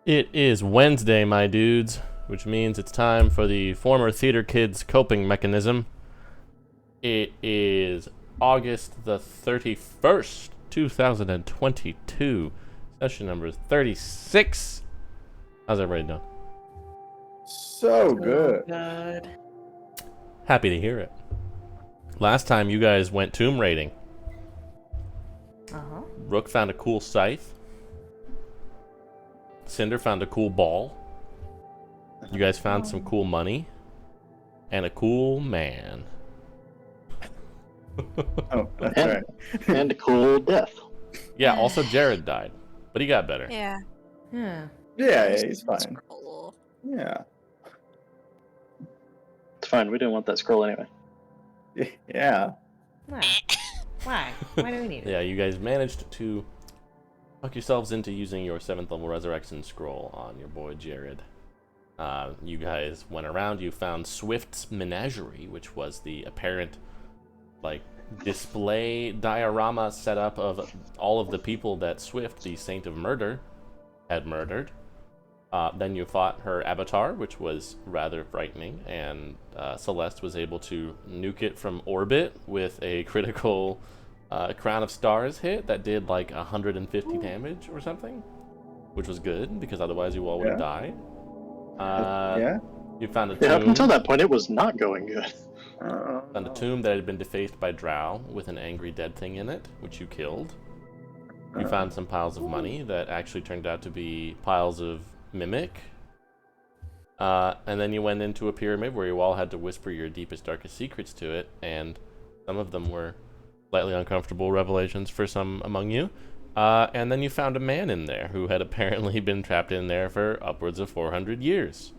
It is Wednesday, my dudes, which means it's time for the former theater kids coping mechanism. It is August the 31st, 2022, session number 36. How's everybody doing? So good. Happy to hear it. Last time you guys went tomb raiding. Rook found a cool scythe. Cinder found a cool ball. You guys found some cool money. And a cool man. Oh, that's right. And a cool death. Yeah, also Jared died. But he got better. Yeah. Yeah, he's fine. Scroll. Yeah. It's fine, we didn't want that scroll anyway. Yeah. Why? Why? Why do we need it? Yeah, you guys managed to fuck yourselves into using your 7th level resurrection scroll on your boy Jared. You guys went around, you found Swift's menagerie, which was the apparent display diorama setup of all of the people that Swift, the Saint of Murder, had murdered. Then you fought her avatar, which was rather frightening, and Celeste was able to nuke it from orbit with a critical Crown of Stars hit that did 150 damage or something, which was good, because otherwise you all would have died. Yeah. You found a tomb. Yeah, up until that point, it was not going good. Found a tomb that had been defaced by Drow with an angry dead thing in it, which you killed. You found some piles of money that actually turned out to be piles of Mimic. And then you went into a pyramid where you all had to whisper your deepest, darkest secrets to it, and some of them were slightly uncomfortable revelations for some among you. And then you found a man in there who had apparently been trapped in there for upwards of 400 years.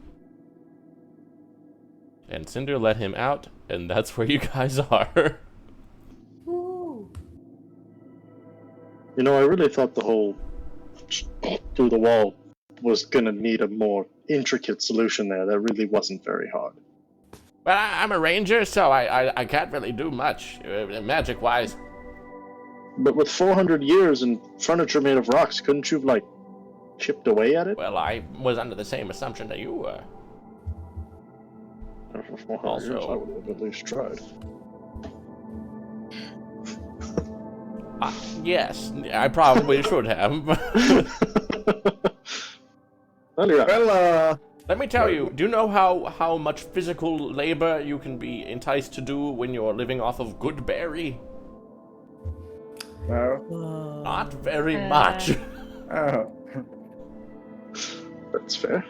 And Cinder let him out, and that's where you guys are. Ooh. You know, I really thought the whole through the wall was gonna need a more intricate solution there. That really wasn't very hard. Well, I'm a ranger, so I can't really do much, magic-wise. But with 400 years and furniture made of rocks, couldn't you have, chipped away at it? Well, I was under the same assumption that you were. For 400 years, I would have at least tried. Yes, I probably should have. Well, Let me tell you, do you know how much physical labor you can be enticed to do when you're living off of good berry? no. Not very much. Oh. That's fair.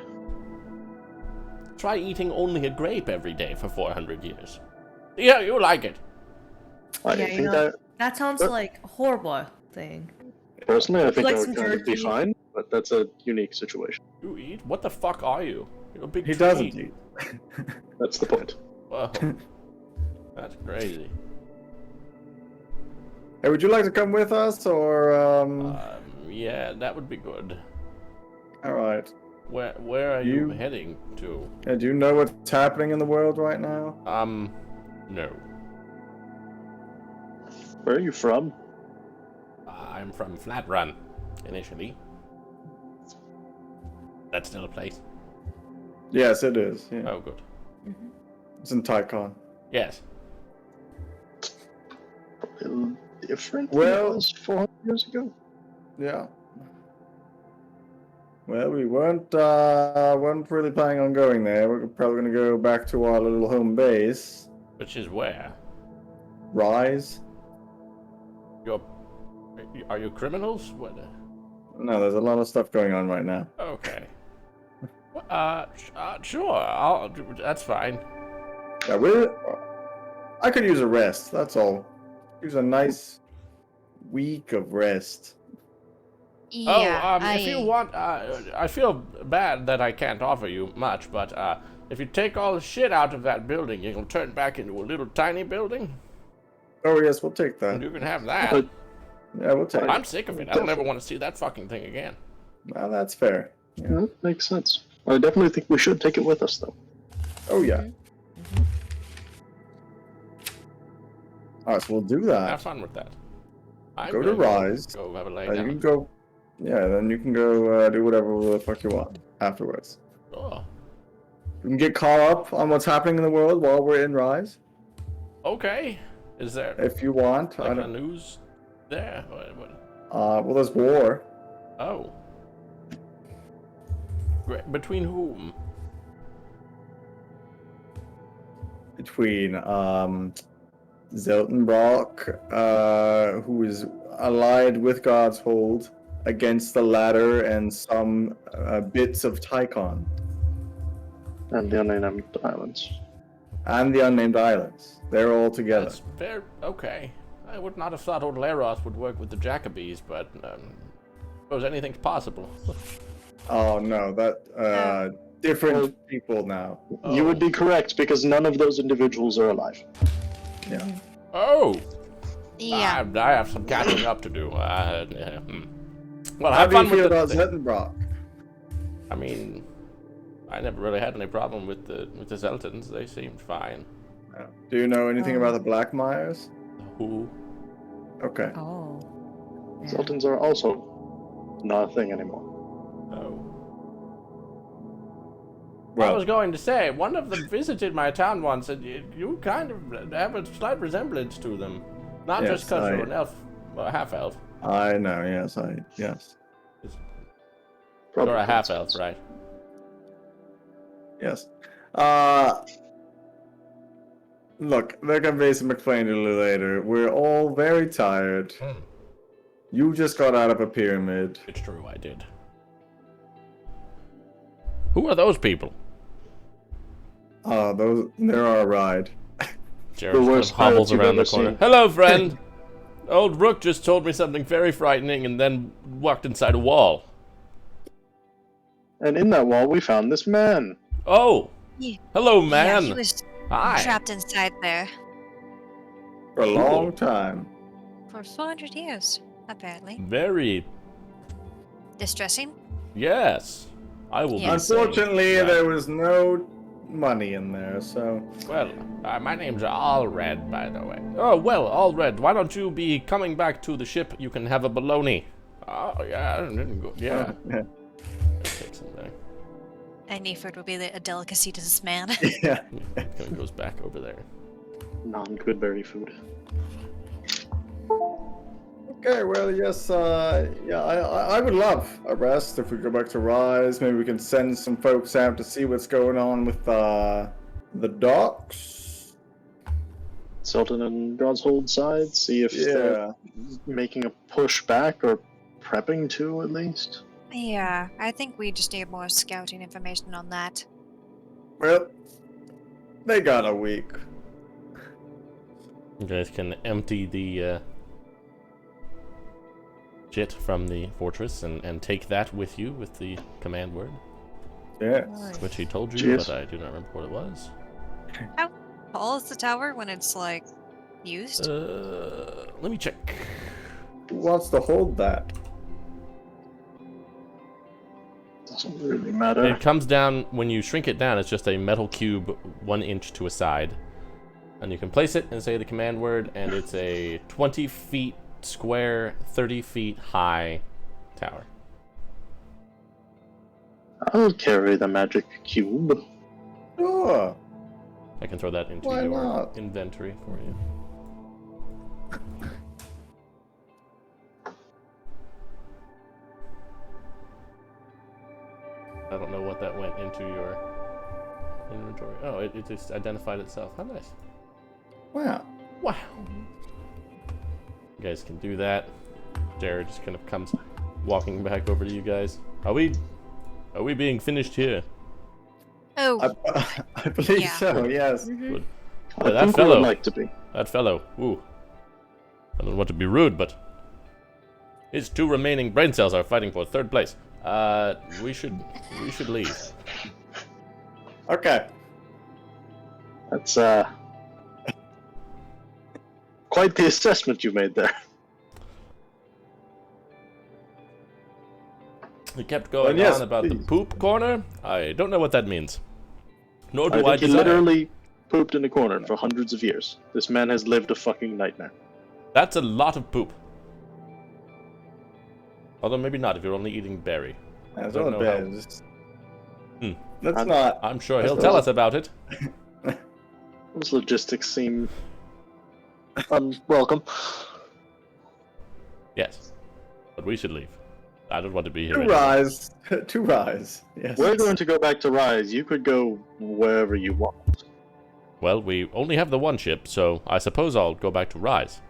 Try eating only a grape every day for 400 years. Yeah, you like it. I Yeah, think that sounds like a horrible thing. personally, I think like that some would kind of be jerky. fine, but that's a unique situation. You eat? What the fuck are you? You're a big He tree. doesn't eat. That's the point. Whoa. That's crazy. Hey, would you like to come with us, or Yeah, that would be good. All right. Where are you heading to? Yeah, do you know what's happening in the world right now? No. Where are you from? I'm from Flat Run, initially. That's still a place? Yes, it is. Yeah. Oh, good. It's in Tycon. Yes. A little different than Well- it was 400 years ago? Yeah. Well, we weren't really planning on going there. We're probably going to go back to our little home base, Which is where? Rise. Are you criminals? What? No, there's a lot of stuff going on right now. Okay. Sure. That's fine. Yeah, I could use a rest. That's all. Use a nice week of rest. Yeah, if you want, I feel bad that I can't offer you much, but if you take all the shit out of that building, you can turn back into a little tiny building. Oh yes, we'll take that. And you can have that. But Yeah, we'll take it. I'm sick of it. I don't ever want to see that fucking thing again. Well, that's fair. Yeah. that makes sense. I definitely think we should take it with us, though. Oh yeah. Alright, so we'll do Have that. fun with that. Go to Rise. Go have a lay You down. can go Yeah, then you can go do whatever the fuck you want afterwards. Oh, You can get caught up on what's happening in the world while we're in Rise, okay. Is there if you want. like a news there? What? Well, there's war. Oh. Between whom? Between Zeltenbrock, who is allied with God's Hold, against the latter and some bits of Tychon. And the unnamed islands. And the Unnamed Islands. They're all together. That's fair. Okay. I would not have thought old Leros would work with the Jacobies, but suppose anything's possible. Oh no, that different people now. You would be correct, because none of those individuals are alive. Yeah. Oh. Yeah. I have some catching up to do. Yeah. Well, How have do you fun with feel the about thing. Zeltenbrock? I mean, I never really had any problem with the Zeltans. They seemed fine. Do you know anything about the Blackmires? Who? Okay. Oh. Yeah. Sultans are also not a thing anymore. Oh. I Well, was going to say, one of them visited my town once, and you kind of have a slight resemblance to them. Not Yes, just because I- you're an elf, well, half-elf. I know. Yes. Probably Or a half-elf, coincidence. right? Yes. Look, there can be some explaining a little later. We're all very tired. You just got out of a pyramid. It's true, I did. Who are those people? They're our ride. Jared kind of worst hobbles pirates you've around the ever corner. seen. Hello, friend! Old Rook just told me something very frightening and then walked inside a wall. And in that wall, we found this man. Oh! Yeah. Hello, Yeah, man! he was Hi! trapped inside there For a long time. for 400 years, apparently. Very... Distressing? Yes. I will be Unfortunately, saying that. there was no money in there, so... Well, my name's Allred, by the way. Oh, well, Allred, why don't you be coming back to the ship? You can have a bologna. Oh, yeah, yeah. Take some there. Any food would be a delicacy to this man. Yeah. Kind of goes back over there. Non-Goodberry food. Okay, well, yes, yeah, I would love a rest if we go back to Rise. Maybe we can send some folks out to see what's going on with the docks. Sultan and God's Hold side, see if they're making a push back or prepping to, at least. Yeah, I think we just need more scouting information on that. Well, they got a week. You guys can empty the shit from the fortress and take that with you with the command word, Yes. which he told you, Cheers. but I do not remember what it was. How tall is the tower when it's, like, used? Let me check. Who wants to hold that? Doesn't really matter. It comes down, when you shrink it down, it's just a metal cube 1 inch to a side. And you can place it and say the command word, and it's a 20 feet square, 30 feet high tower. I'll carry the magic cube. Sure. I can throw that into Why your not? inventory for you. I don't know what that went into your inventory. Oh, it just identified itself. How nice. Wow. Wow. You guys can do that. Jared just kind of comes walking back over to you guys. Are we being finished here? Oh, I believe Yeah. so, yes. Good. I Well, that think we fellow. would like to be. That fellow. Ooh. I don't want to be rude, but his 2 remaining brain cells are fighting for 3rd place. We should leave. Okay. That's quite the assessment you made there. He kept going Well, yes, on about the please. poop corner. I don't know what that means. Nor I do I think he desire. literally pooped in a corner for hundreds of years. This man has lived a fucking nightmare. That's a lot of poop. Although maybe not if you're only eating berry. That's don't all know how- bad. Hmm. Let's not. I'm sure That's he'll tell all- us about it. Those logistics seem unwelcome. Yes. But we should leave. I don't want to be here To anymore. rise. To rise. Yes. We're going to go back to Rise. You could go wherever you want. Well, we only have the one ship, so I suppose I'll go back to Rise.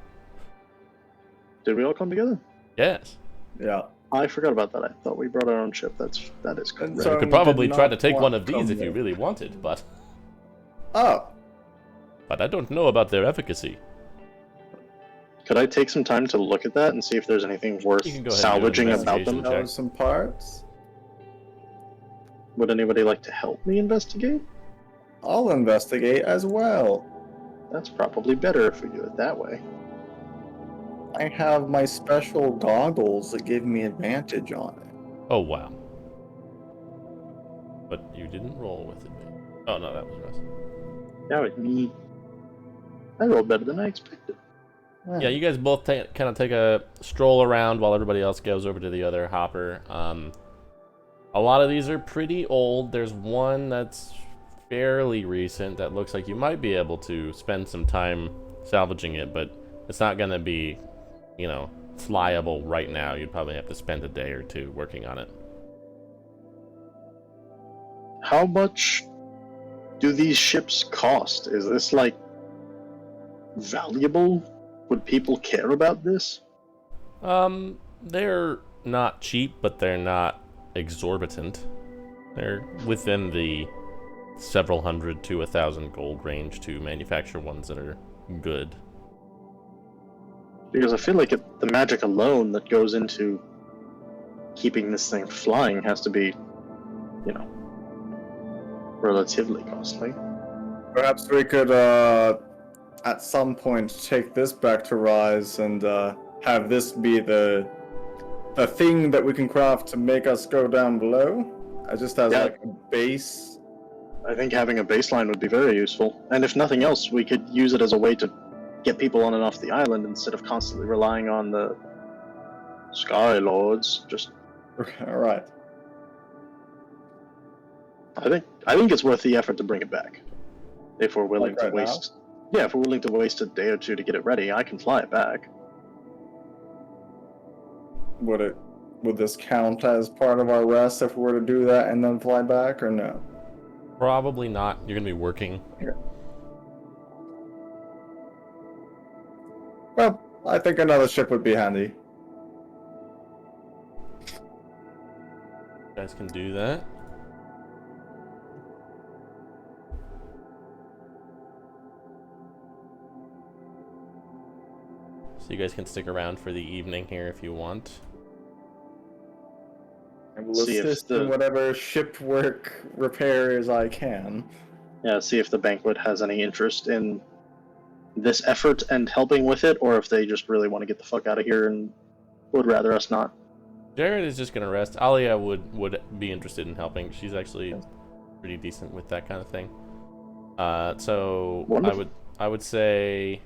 Did we all come together? Yes. Yeah. I forgot about that. I thought we brought our own ship. That is correct. And You so- could probably did try not to take want one of to these come if you here. really wanted, but Oh. I don't know about their efficacy. Could I take some time to look at that and see if there's anything worth You can go ahead and do an salvaging about them? investigation. Know Check. some parts. Would anybody like to help me investigate? I'll investigate as well. That's probably better if we do it that way. I have my special goggles that give me advantage on it. Oh, wow. But you didn't roll with it. Oh, no, that was Russ. That was me. I rolled better than I expected. Yeah, you guys both kind of take a stroll around while everybody else goes over to the other hopper. A lot of these are pretty old. There's one that's fairly recent that looks like you might be able to spend some time salvaging it, but it's not going to be, you know, flyable right now. You'd probably have to spend a day or two working on it. How much do these ships cost? Is this, like, valuable? Would people care about this? They're not cheap, but they're not exorbitant. They're within the several hundred to 1,000 gold range to manufacture ones that are good. Because I feel like the magic alone that goes into keeping this thing flying has to be, you know, relatively costly. Perhaps we could, at some point, take this back to Rise and have this be the thing that we can craft to make us go down below. Just as Yeah. like a base. I think having a baseline would be very useful. And if nothing else, we could use it as a way to get people on and off the island instead of constantly relying on the Sky Lords. Just, All right. I think it's worth the effort to bring it back. If we're willing Like to right waste, yeah, if we're willing to waste a day or two to get it ready, I can fly it back. Would this count as part of our rest if we were to do that and then fly back, or no? Probably not. You're going to be working. Well, I think another ship would be handy. You guys can do that. So you guys can stick around for the evening here if you want. I will See if assist the- in whatever ship work repairs I can. Yeah, see if the banquet has any interest in this effort and helping with it, or if they just really want to get the fuck out of here and would rather us not. Jared is just gonna rest. Alia would be interested in helping. She's actually pretty decent with that kind of thing. So Wonderful. I would say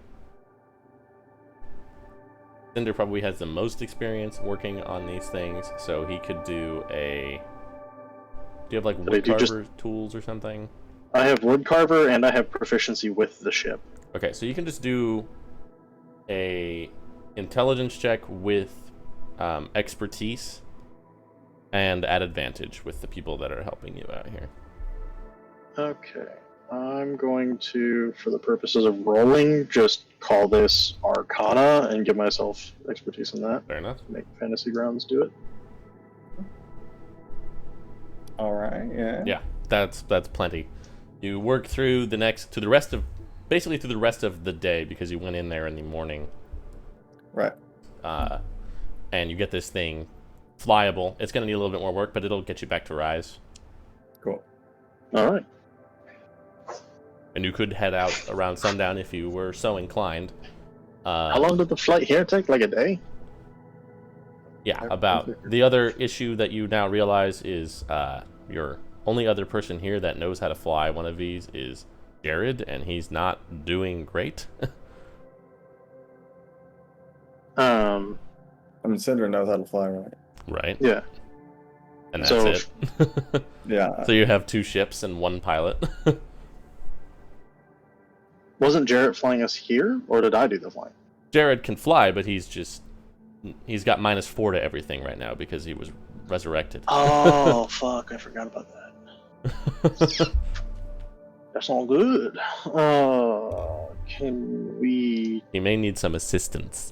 Cinder probably has the most experience working on these things, so he could do a. Do you have like Could I do woodcarver just- tools or something? I have woodcarver and I have proficiency with the ship. Okay, so you can just do a intelligence check with expertise and at advantage with the people that are helping you out here. Okay. I'm going to, for the purposes of rolling, just call this Arcana and give myself expertise in that. Fair enough. Make Fantasy Grounds do it. All right, yeah. Yeah, that's plenty. You work through the rest of the day because you went in there in the morning. Right. And you get this thing flyable. It's going to need a little bit more work, but it'll get you back to Rise. Cool. All right. And you could head out around sundown if you were so inclined. How long did the flight here take? Like a day? Yeah, about. The other issue that you now realize is your only other person here that knows how to fly one of these is Jared, and he's not doing great. I mean, Cinder knows how to fly, right? Right. Yeah. And that's So- it. Yeah. So you have 2 ships and 1 pilot. Wasn't Jarrett flying us here, or did I do the flying? Jared can fly, but he's got -4 to everything right now because he was resurrected. Oh, fuck, I forgot about that. That's all good. Can we... He may need some assistance.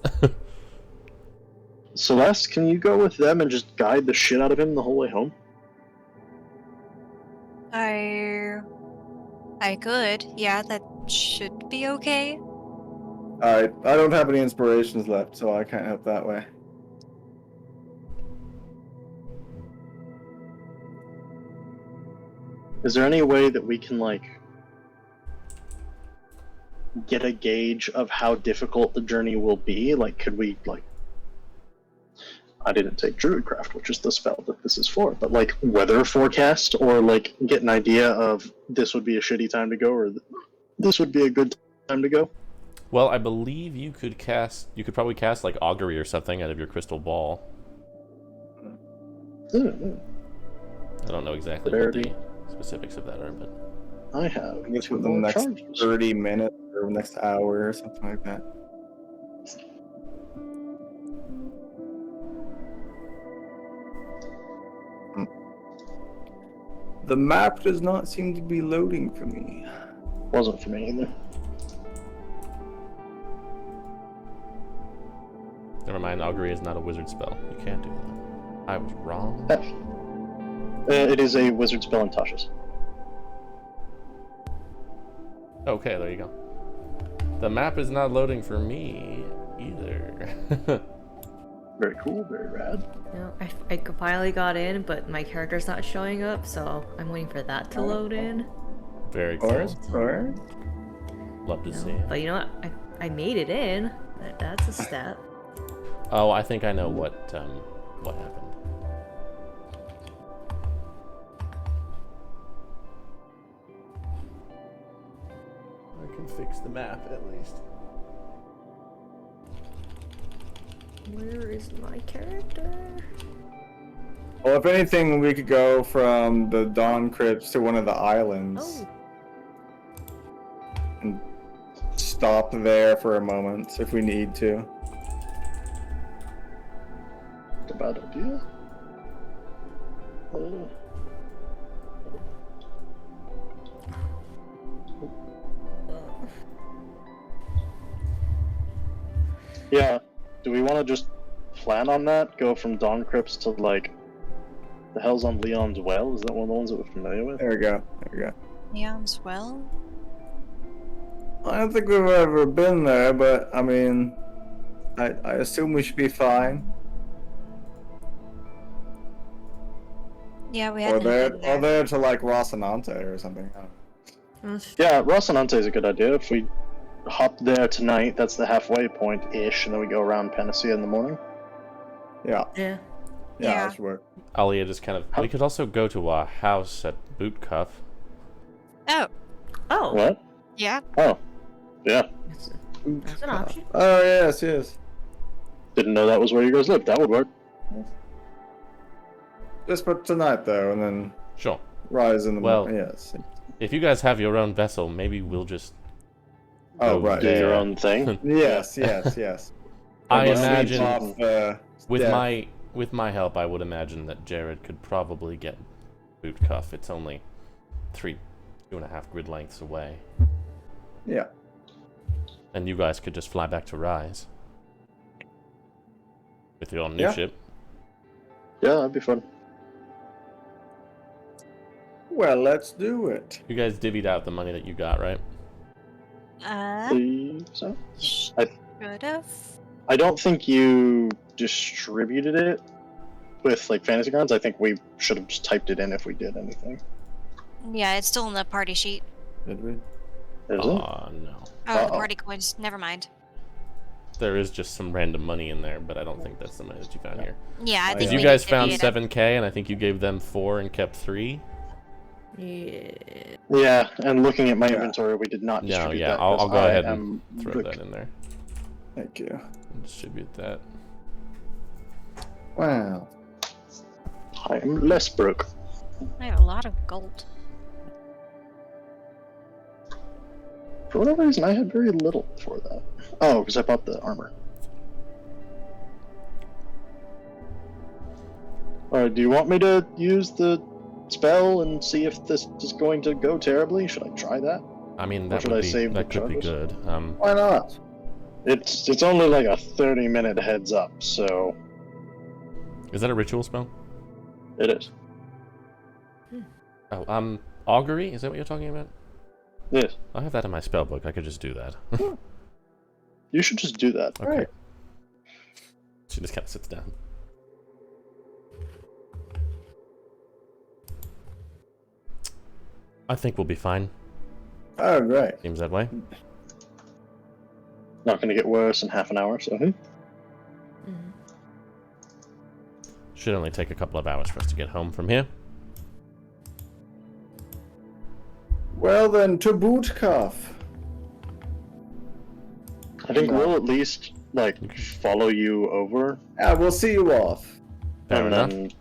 Celeste, can you go with them and just guide the shit out of him the whole way home? I could. Yeah, that should be okay. Alright, I don't have any inspirations left, so I can't help that way. Is there any way that we can, like, get a gauge of how difficult the journey will be? Like, could we, like... I didn't take Druidcraft, which is the spell that this is for, but, like, weather forecast, or, like, get an idea of this would be a shitty time to go, or this would be a good time to go? Well, I believe you could probably cast like augury or something out of your crystal ball. I don't know exactly what the specifics of that are, but I have I guess 2 within the more next charges. 30 minutes or next hour or something like that. The map does not seem to be loading for me. Wasn't for me either. never mind. Augury is not a wizard spell. You can't do that. I was wrong. It is a wizard spell in Tasha's. Okay, there you go. The map is not loading for me either. Very cool, very rad. No, I finally got in, but my character's not showing up, so I'm waiting for that to load in. Very Of cool. course, of course. Love to No, see it. but you know what? I made it in. That's a step. Oh, I think I know what happened. I can fix the map at least. Where is my character? Well, if anything, we could go from the Dawncrypts to one of the islands Oh, and stop there for a moment if we need to. Not a bad idea. Yeah. Do we want to just plan on that? Go from Dawncrypts to, like, the hell's on Leon's Well? Is that one of the ones that we're familiar with? There we go. There we go. Neon's well. I don't think we've ever been there, but I mean, I assume we should be fine. Yeah, we Or hadn't there, been or there. there to like Rocinante or something. I don't know. Yeah, Rocinante is a good idea. If we hop there tonight, that's the halfway point-ish, and then we go around Panacea in the morning. Yeah, yeah. Yeah. that should work. Alia just kind of. We could also go to a house at Bootcuff. Oh, Oh, What? yeah. Oh. Yeah. that's an option. Oh yes, yes. Didn't know that was where you guys lived. That would work. Just for tonight though, and then Sure. rise in the Well, morning. Yes. If you guys have your own vessel, maybe we'll just. Oh go right. Do there. your own thing. Yes, yes, yes. I Let's leave imagine off, with yeah. my help, I would imagine that Jared could probably get Bootcuff. It's only 2.5 grid lengths away, Yeah. and you guys could just fly back to Rise with your new Yeah. ship. Yeah, that'd be fun. Well, let's do it. You guys divvied out the money that you got, right? So Should've. I don't think you distributed it with like fantasy grounds. I think we should have just typed it in if we did anything. Yeah, it's still in the party sheet. Did we? Is it? Oh no, Oh, the Uh-oh. party coins. Never mind. there is just some random money in there, but I don't think that's the money that you found here. Yeah, I Because think Because you we guys did found divvy it up. 7K, and I think you gave them 4 and kept 3. Yeah. Yeah, and looking at my Yeah. inventory, we did not No, distribute yeah, that. I'll because go I ahead and am throw the- that in there. Thank you. And distribute that. Wow. I am less broke. I have a lot of gold. For whatever reason, I had very little before that. Oh, because I bought the armor. Alright, do you want me to use the spell and see if this is going to go terribly? Should I try that? I mean, Or that should would I be save that the could be charges? good. Why not? It's only like a 30-minute heads up, so Is that a ritual spell? it is. Oh, augury. Is that what you're talking about? Yes. I have that in my spell book. I could just do that. You should just do that. Okay. Right. She just kind of sits down. I think we'll be fine. Oh, great. Seems that way. Not going to get worse in half an hour, so. Should only take a couple of hours for us to get home from here. Well then, to Bootkov. I think we'll at least, like, follow you over. Yeah, we'll see you off. Fair and enough. then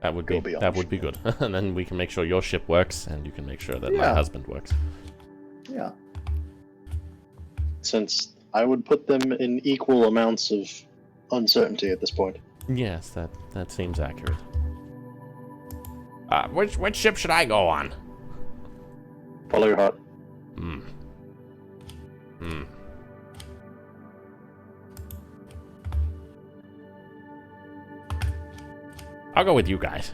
That would Go be beyond. good. And then we can make sure your ship works, and you can make sure that my Yeah. husband works. Yeah. since I would put them in equal amounts of uncertainty at this point. Yes, that seems accurate. Which ship should I go on? Follow your heart. I'll go with you guys.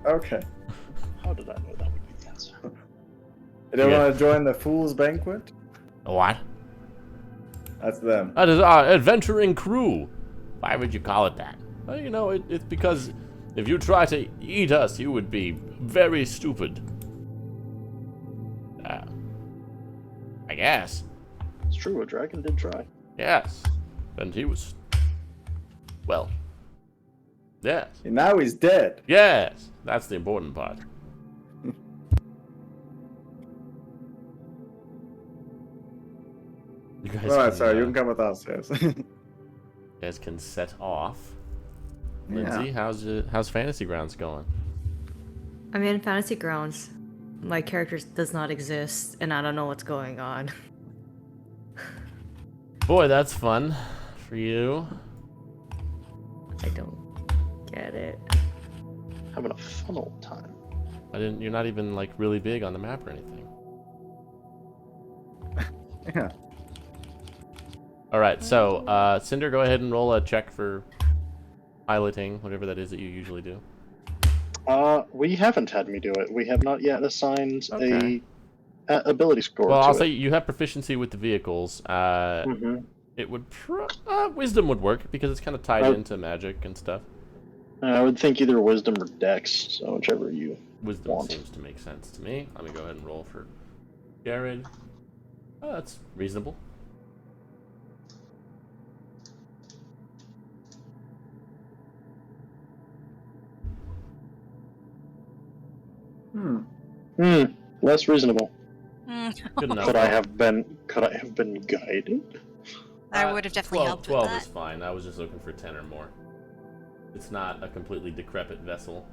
Okay. How did I know that would be the answer? You don't Yeah. want to join the Fool's Banquet? What? That's them. That is our adventuring crew. Why would you call it that? Well, you know, it's because if you try to eat us, you would be very stupid. I guess. It's true, a dragon did try. Yes. And he was... Well. Yes. And now he's dead. Yes. That's the important part. You guys Alright, can, sorry, you can come with us, yes. you guys can set off. Lindsay, how's Fantasy Grounds going? I'm in Fantasy Grounds. My character does not exist, and I don't know what's going on. Boy, that's fun for you. I don't get it. Having a fun old time. You're not even like really big on the map or anything. Yeah. All right, so Cinder, go ahead and roll a check for piloting, whatever that is that you usually do. We haven't had me do it. We have not yet assigned Okay. a ability score Well, to I'll it. say you have proficiency with the vehicles. Mhm. It would wisdom would work because it's kind of tied Oh. into magic and stuff. I would think either wisdom or dex, so whichever you Wisdom want. seems to make sense to me. Let me go ahead and roll for Jared. Oh, that's reasonable. Less reasonable. Good enough. Could I have been guided? I would have definitely helped 12 with is that. fine. I was just looking for 10 or more. It's not a completely decrepit vessel.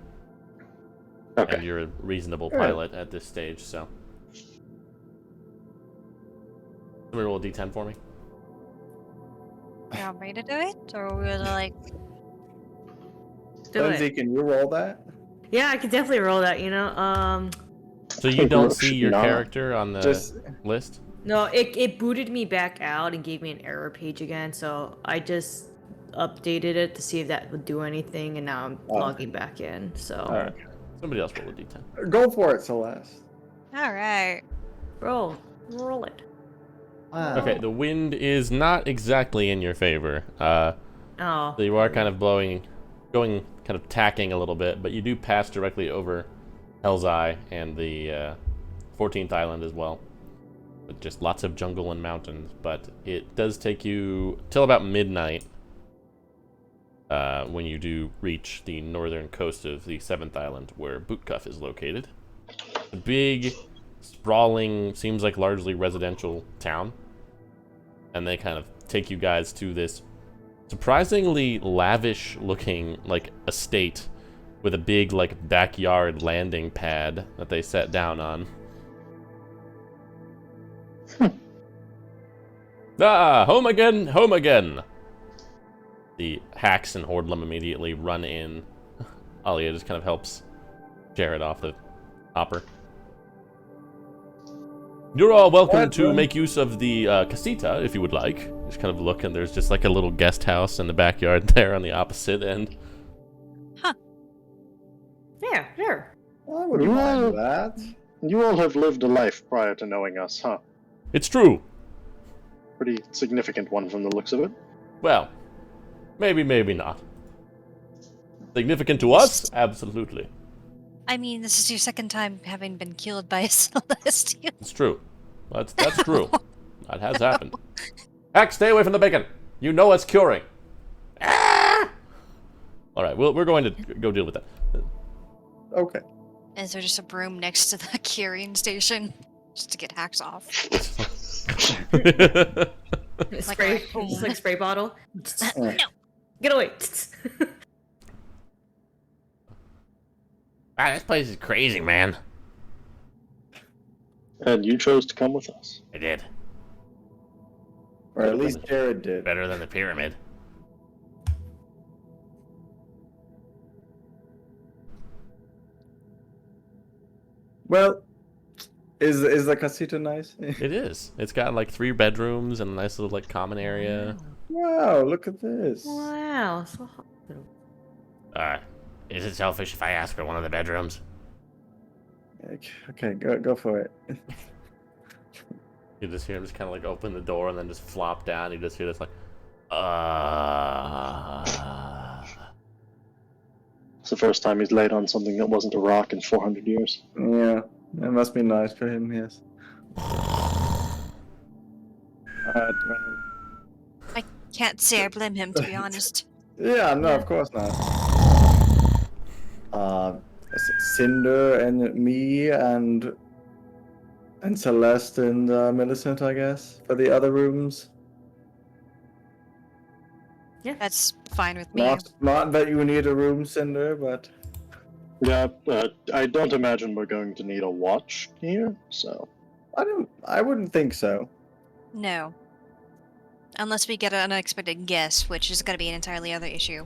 And Okay. you're a reasonable Good. pilot at this stage, so. Somebody roll a d10 for me. You want me to do it? Or we would like... Do Lindsay, it. can you roll that? Yeah, I could definitely roll that, you know? So you don't see your Nah. character on the Just list? No, it booted me back out and gave me an error page again, so I just updated it to see if that would do anything, and now I'm logging back in, so... Alright. Somebody else roll a d10. Go for it, Celeste. Alright. Roll it. Wow. Okay, the wind is not exactly in your favor. Oh. So you are kind of going kind of tacking a little bit, but you do pass directly over Hell's Eye and the 14th island as well. With just lots of jungle and mountains, but it does take you till about midnight when you do reach the northern coast of the 7th island where Bootcuff is located. A big, sprawling, seems like largely residential town. And they kind of take you guys to this surprisingly lavish-looking, like, estate with a big, like, backyard landing pad that they set down on. Ah, home again, home again! The Hax and Hordlum immediately run in. Alia just kind of helps Jared off the hopper. You're all welcome to make use of the casita, if you would like. Just kind of look, and there's just like a little guest house in the backyard there on the opposite end. Huh. Yeah, sure. I wouldn't mind that. You all have lived a life prior to knowing us, huh? It's true. Pretty significant one from the looks of it. Well, maybe, maybe not. Significant to us? Absolutely. I mean, this is your second time having been killed by a Celestial. It's true. That's true. That has happened. Heck, stay away from the bacon. You know it's curing. Ah! All right, we're going to go deal with that. Okay. Is there just a broom next to the curing station? Just to get hacks off. Spray, boom. just like spray bottle. No. Get away. Ah, this place is crazy, man. And you chose to come with us. I did. Or at least Jared did. Better than the pyramid. Well, is the casita nice? It is. It's got like 3 bedrooms and a nice little like common area. Wow, look at this. Wow, so hot. Is it selfish if I ask for one of the bedrooms? Okay, go for it. You just hear him just kind of like open the door and then just flop down. You just hear this like, It's the first time he's laid on something that wasn't a rock in 400 years. Yeah, that must be nice for him, yes. I can't say I blame him, to be honest. Yeah, no, of course not. Cinder and me and Celeste and Millicent, I guess, for the other rooms. Yeah. That's fine with me. Not that you need a room, Cinder, but Yeah, I don't imagine we're going to need a watch here, so... I wouldn't think so. No. Unless we get an unexpected guest, which is going to be an entirely other issue.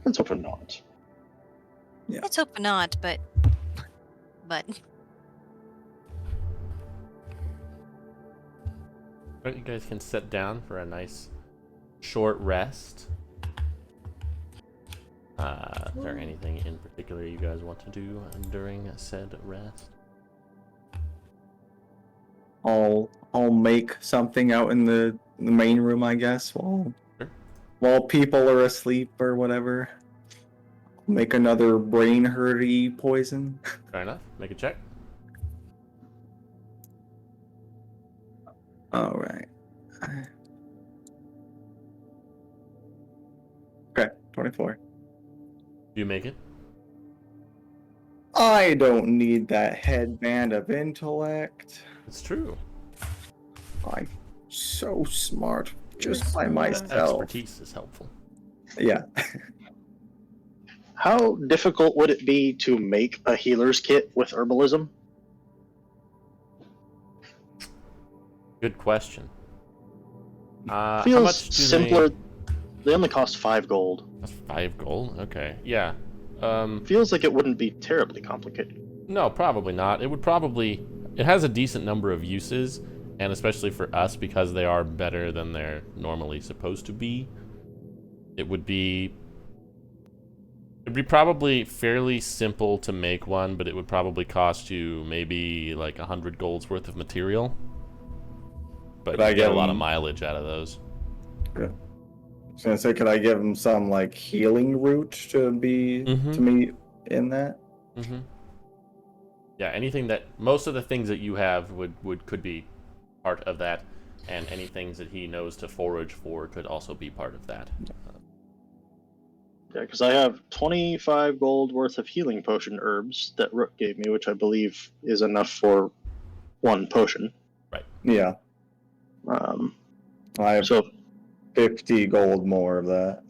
Let's hope not. Yeah. Let's hope not, but... Right, you guys can sit down for a nice short rest. Is there anything in particular you guys want to do during said rest? I'll make something out in the main room, I guess, while people are asleep or whatever. Make another brain hurty poison. Fair enough. Make a check. All right. Okay, 24. You make it. I don't need that headband of intellect. It's true. I'm so smart just You're by smart. myself. Expertise is helpful. Yeah. How difficult would it be to make a healer's kit with herbalism? Good question. How Feels much do simpler. They only cost 5 gold. That's 5 gold. Okay. Yeah. Feels like it wouldn't be terribly complicated. No, probably not. It would probably... It has a decent number of uses, and especially for us, because they are better than they're normally supposed to be, it would be... It'd be probably fairly simple to make one, but it would probably cost you maybe like 100 golds worth of material. But you get a lot of mileage out of those. Yeah. I was gonna say, could I give him some like healing root to be to me in that? Mm-hmm. Yeah, anything that most of the things that you have could be part of that, and any things that he knows to forage for could also be part of that. Yeah, because I have 25 gold worth of healing potion herbs that Rook gave me, which I believe is enough for 1 potion. Right. Yeah. I have So, 50 gold more of that.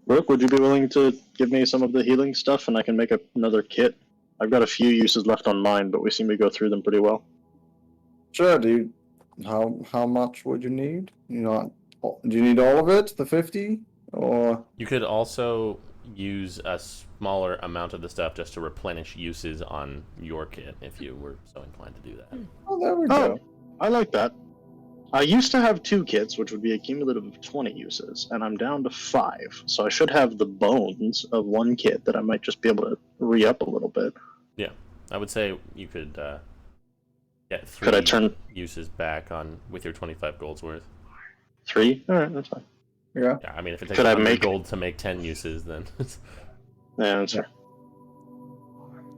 Rook, would you be willing to give me some of the healing stuff and I can make another kit? I've got a few uses left on mine, but we seem to go through them pretty well. Sure, how much would you need? Do you need all of it, the 50? Or You could also use a smaller amount of the stuff just to replenish uses on your kit if you were so inclined to do that. oh, there we Oh. go. I like that. I used to have 2 kits, which would be a cumulative of 20 uses, and I'm down to 5. So I should have the bones of 1 kit that I might just be able to re-up a little bit. Yeah, I would say you could get 3 Could I turn uses back on with your 25 gold's worth. 3? Alright, that's fine. Yeah. Yeah, I mean, if it takes Could I 100 make- gold to make 10 uses, then Yeah, that's fair.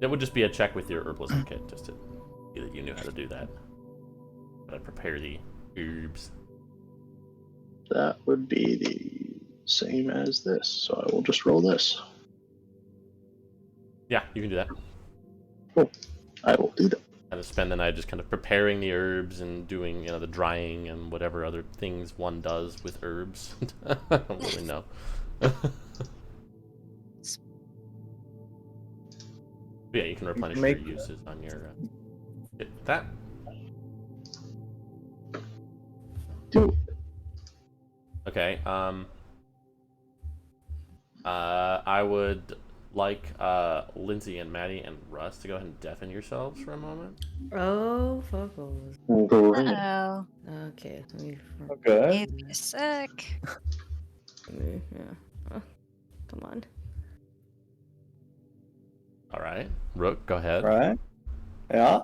it would just be a check with your herbalism kit, just to see that you knew how to do that. But I prepare the herbs. That would be the same as this, so I will just roll this. Yeah, you can do that. Cool. I will do that. Kind of spend the night just kind of preparing the herbs and doing, the drying and whatever other things one does with herbs. I don't really know. But yeah, you can replenish make- your uses on your that. Do it. Okay. I would like Lindsay and Maddie and Russ to go ahead and deafen yourselves for a moment. Oh, fuckles. Go ahead. Uh-oh. Okay, let me. Okay. Give me a sec. Yeah. Oh, come on. All right, Rook, go ahead. Right. Yeah.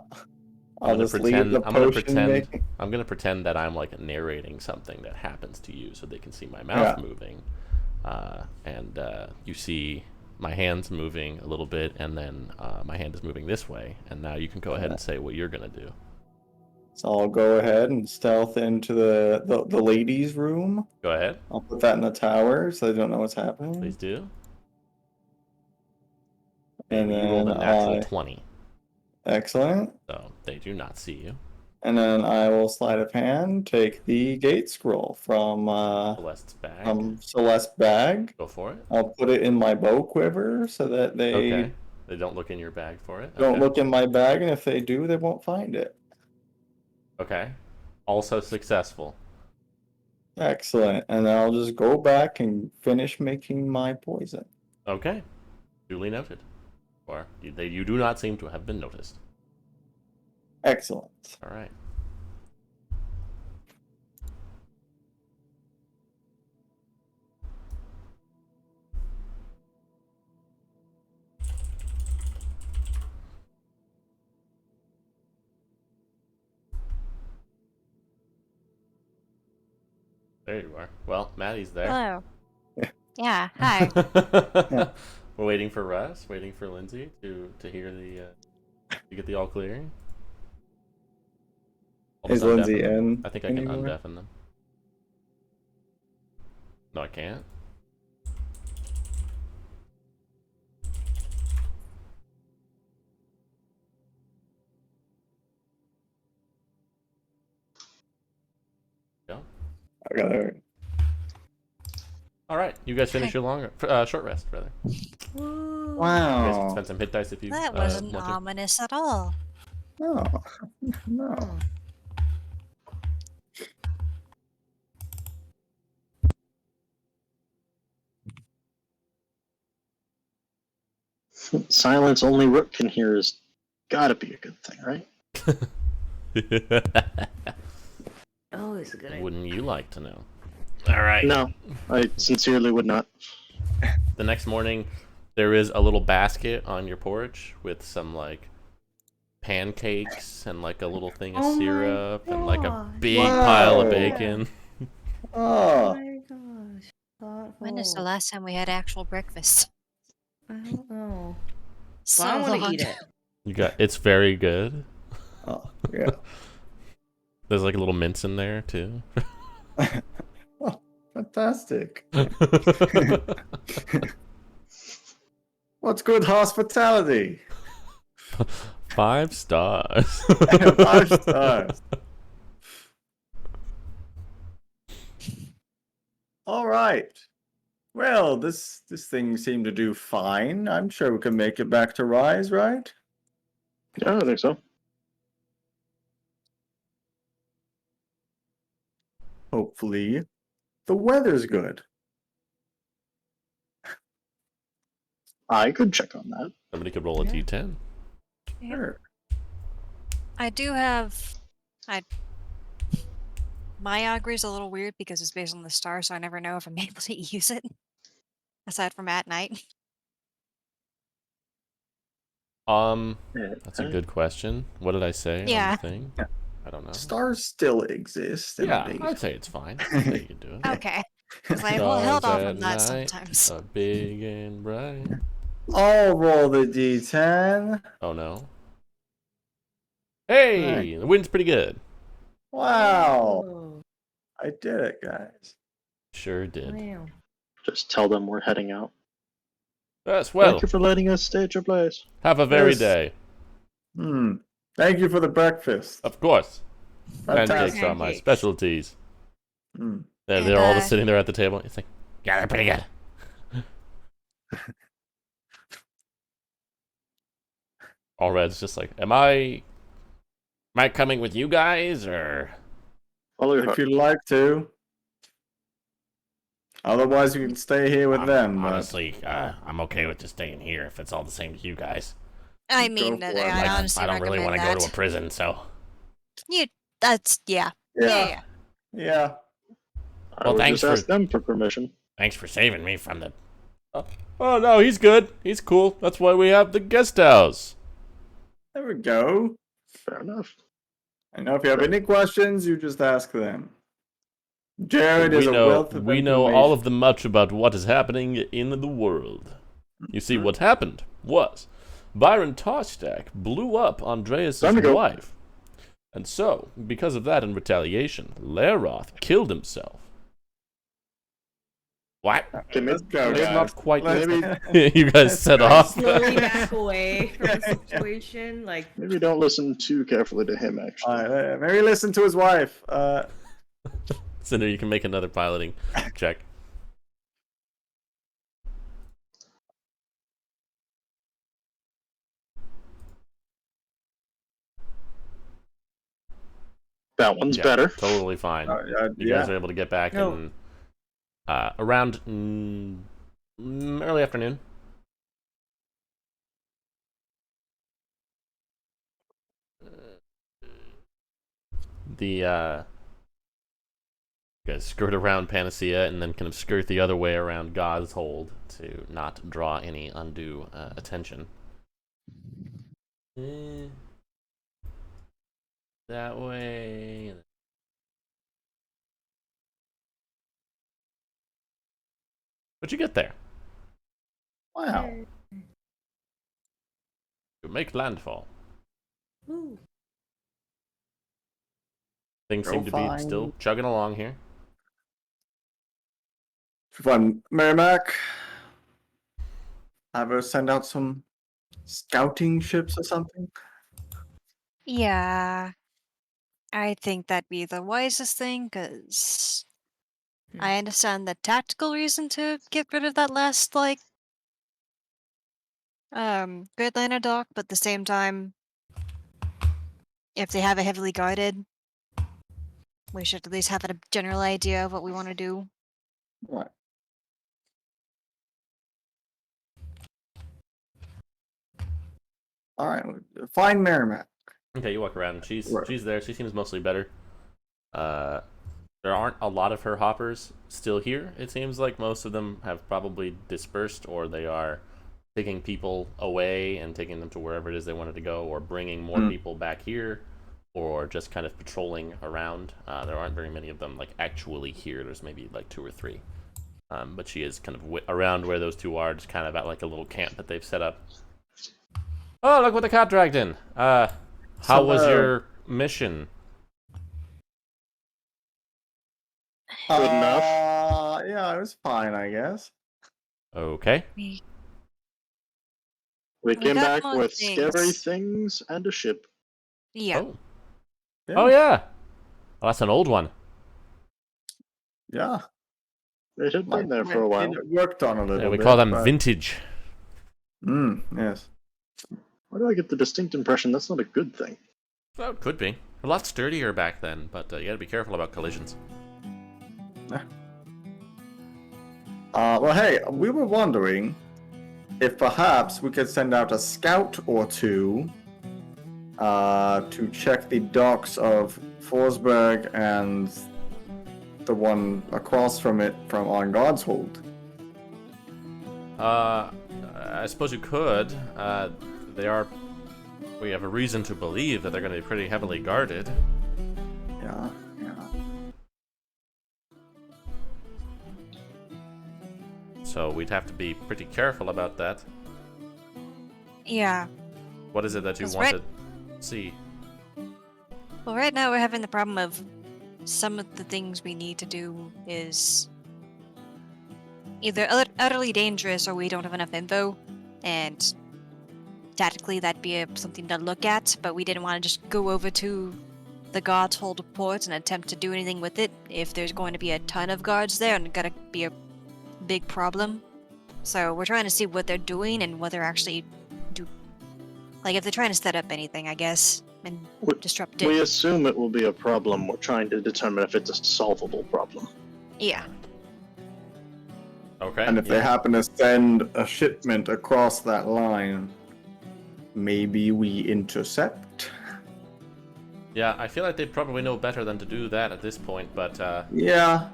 I'll gonna just leave pretend- the I'm gonna potion pretend- making. I'm gonna pretend that I'm like narrating something that happens to you, so they can see my mouth Yeah. moving, and you see my hands moving a little bit, and then my hand is moving this way, and now you can go ahead and say what you're gonna do. So I'll go ahead and stealth into the ladies' room. Go ahead, I'll put that in the tower so they don't know what's happening. please do. And you then rolled a natural 20, excellent. so they do not see you. And then I will sleight of hand take the gate scroll from Celeste's bag. Celeste's bag. Go for it. I'll put it in my bow quiver so that they Okay. They don't look in your bag for it. don't Okay. look in my bag, and if they do, they won't find it. Okay. Also successful. Excellent. And then I'll just go back and finish making my poison. Okay. Duly noted. Or you do not seem to have been noticed. Excellent. All right. There you are. Well, Maddie's there. Hello. Yeah, hi. We're waiting for Russ, waiting for Lindsay to hear to get the all clear. I'll Is just Lindsay undeafen them. in I think I can anymore? undeafen them. No, I can't. Go. I gotta. All right, you guys finish your short rest, rather. You guys can Wow. spend some hit dice if you. That wasn't want to. ominous at all. No. No. Silence only Rook can hear is gotta be a good thing, right? Always a good idea. Wouldn't you like to know? All right. No, I sincerely would not. The next morning, there is a little basket on your porch with some like pancakes and like a little thing of Oh my syrup and like a gosh. big pile of Wow. bacon. Oh. my gosh. When is the Thoughtful. last time we had actual breakfast? I don't know. So Well, I want to long. eat it. It's very good. Oh. Yeah. There's like a little mince in there too. Oh, fantastic. What's good hospitality? 5 stars. 5 stars. All right. Well, this thing seemed to do fine. I'm sure we can make it back to Rise, right? Yeah, I think so. Hopefully, the weather's good. I could check on that. Somebody could roll a Yeah. d10. Sure. I do have. My augury is a little weird because it's based on the star, so I never know if I'm able to use it. Aside from at night. That's a good question. What did I say on Yeah. the thing? Yeah. I don't know. Stars still exist. And Yeah, they... I'd say it's fine. I'd say you can do it. Okay. Because I Stars held off at on that night sometimes. are big and bright. I'll roll the d10. Oh no. Hey, the wind's pretty good. Wow. Oh, I did it, guys. Sure did. wow. Just tell them we're heading out. Yes, well, Thank you for letting us stay at your place. have a very Yes. day. Thank you for the breakfast. Of course. Pancakes Fantastic. are my Pancakes. specialties. Mm. They're all just sitting there at the table. It's like, yeah, they're pretty good. All Red's just like, am I coming with you guys or? Follow your If heart. you'd like to. Otherwise, you can stay here with them. but- Honestly, I'm okay with just staying here if it's all the same to you guys. I Go mean, for I it. Like, honestly I don't really want to go to a prison, so. That's yeah. Yeah. Yeah. I Well, would thanks just for- ask them for permission. Thanks for saving me from the. Oh no, he's good. He's cool. That's why we have the guest house. There we go. Fair enough. I know if you have any questions, you just ask them. Jared is we a know wealth of all of the much about what is happening in the world. You see, what happened was Byron Toshtak blew up Andreas' Time to go. wife. And so, because of that, in retaliation, Laroth killed himself. What? Okay, Let's go, It's guys. not quite. Let's- You guys set off. Slowly back away from the situation. Like, Maybe don't listen too carefully to him, actually. Alright, maybe listen to his wife. Cinder, you can make another piloting check. That one's Yeah, better. Totally fine. You yeah. guys are able to get back No. in around early afternoon. You guys skirt around Panacea and then kind of skirt the other way around God's Hold to not draw any undue attention. That way. But you get there. Wow. You make landfall. ooh. Things Go seem to be find- still chugging along here. Should we find Merrimack? Have her send out some scouting ships or something? Yeah. I think that'd be the wisest thing, because I understand the tactical reason to get rid of that last, like, Great Liner dock, but at the same time, if they have it heavily guarded, we should at least have a general idea of what we want to do. Right. Alright, find Merrimack. Okay, you walk around and she's Right. there. She seems mostly better. There aren't a lot of her hoppers still here. It seems like most of them have probably dispersed, or they are taking people away and taking them to wherever it is they wanted to go, or bringing more people back here, or just kind of patrolling around. There aren't very many of them like actually here. There's maybe like 2 or 3. But she is kind of around where those two are, just kind of at like a little camp that they've set up. Oh, look what the cat dragged in. How was your mission? Good enough. Yeah, it was fine, I guess. Okay. We We came got back more with things. scary things and a ship. Yeah. Oh. Oh yeah. Oh, that's an old one. Yeah. It had been there for a while. It worked on a little Yeah, we bit. call them but- vintage. Yes. Why do I get the distinct impression that's not a good thing? Well, it could be. A lot sturdier back then, but you gotta be careful about collisions. Well, hey, we were wondering if perhaps we could send out a scout or two to check the docks of Forsberg and the one across from it on God's Hold. I suppose you could. We have a reason to believe that they're going to be pretty heavily guarded. Yeah. So we'd have to be pretty careful about that. Yeah. What is it that you That's want right. to see? Well, right now we're having the problem of some of the things we need to do is either utterly dangerous or we don't have enough info, and tactically that'd be something to look at, but we didn't want to just go over to the guards hold port and attempt to do anything with it if there's going to be a ton of guards there and gotta be a big problem. So we're trying to see what they're doing and what they're actually do, like if they're trying to set up anything, I guess, and disrupt it. We assume it will be a problem. We're trying to determine if it's a solvable problem. Yeah. Okay. And if they happen to send a shipment across that line, maybe we intercept? Yeah, I feel like they probably know better than to do that at this point, but Yeah.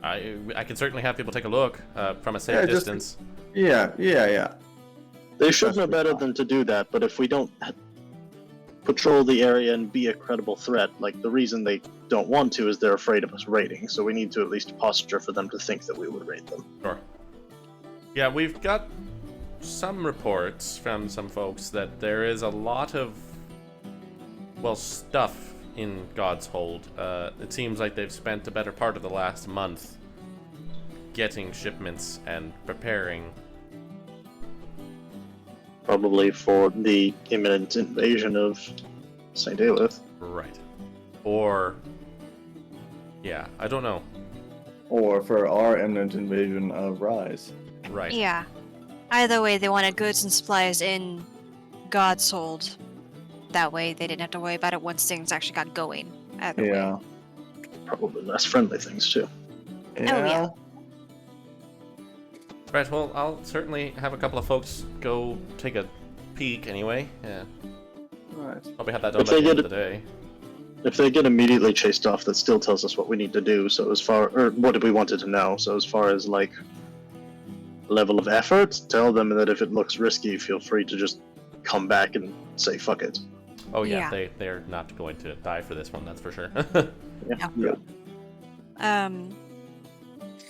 I can certainly have people take a look from a safe Yeah, just- distance. Yeah. They should That's know better fine. than to do that, but if we don't patrol the area and be a credible threat, like the reason they don't want to is they're afraid of us raiding, so we need to at least posture for them to think that we would raid them. Sure. Yeah, we've got some reports from some folks that there is a lot of, well, stuff in God's Hold. It seems like they've spent the better part of the last month getting shipments and preparing. Probably for the imminent invasion of St. Aelith. Right. Or, yeah, I don't know. Or for our imminent invasion of Rise. Right. Yeah. Either way, they wanted goods and supplies in God's Hold. That way, they didn't have to worry about it once things actually got going. Either way. Yeah. Probably less friendly things, too. yeah. Right, well, I'll certainly have a couple of folks go take a peek anyway. Yeah, Right. probably have that done If by they the end get of the day. If they get immediately chased off, that still tells us what we need to do. So or what we wanted to know. So as far as like level of effort, tell them that if it looks risky, feel free to just come back and say fuck it. Oh yeah, Yeah. they're not going to die for this one, that's for sure.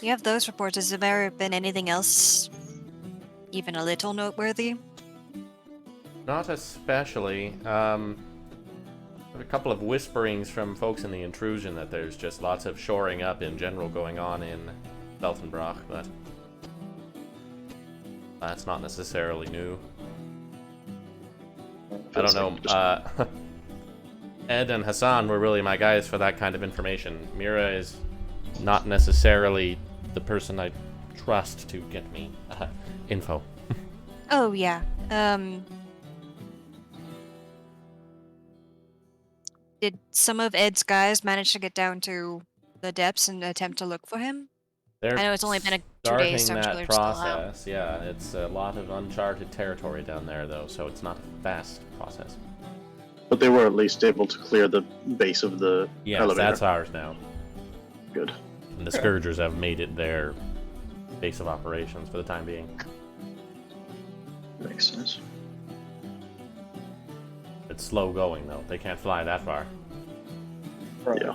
You have those reports. Has there been anything else even a little noteworthy? Not especially. A couple of whisperings from folks in the intrusion that there's just lots of shoring up in general going on in Beltenbrock, but that's not necessarily new. I don't know. Ed and Hassan were really my guys for that kind of information. Mira is not necessarily the person I trust to get me info. Oh, yeah. Did some of Ed's guys manage to get down to the depths and attempt to look for him? They're I know it's only been 2 starting days, so I'm sure that they're still out. process. Yeah, it's a lot of uncharted territory down there, though, so it's not a fast process. But they were at least able to clear the base of the Yes, elevator. that's ours now. Good. And the Scourgers have made it their base of operations for the time being. Makes sense. It's slow going, though. They can't fly that far. Right. Yeah.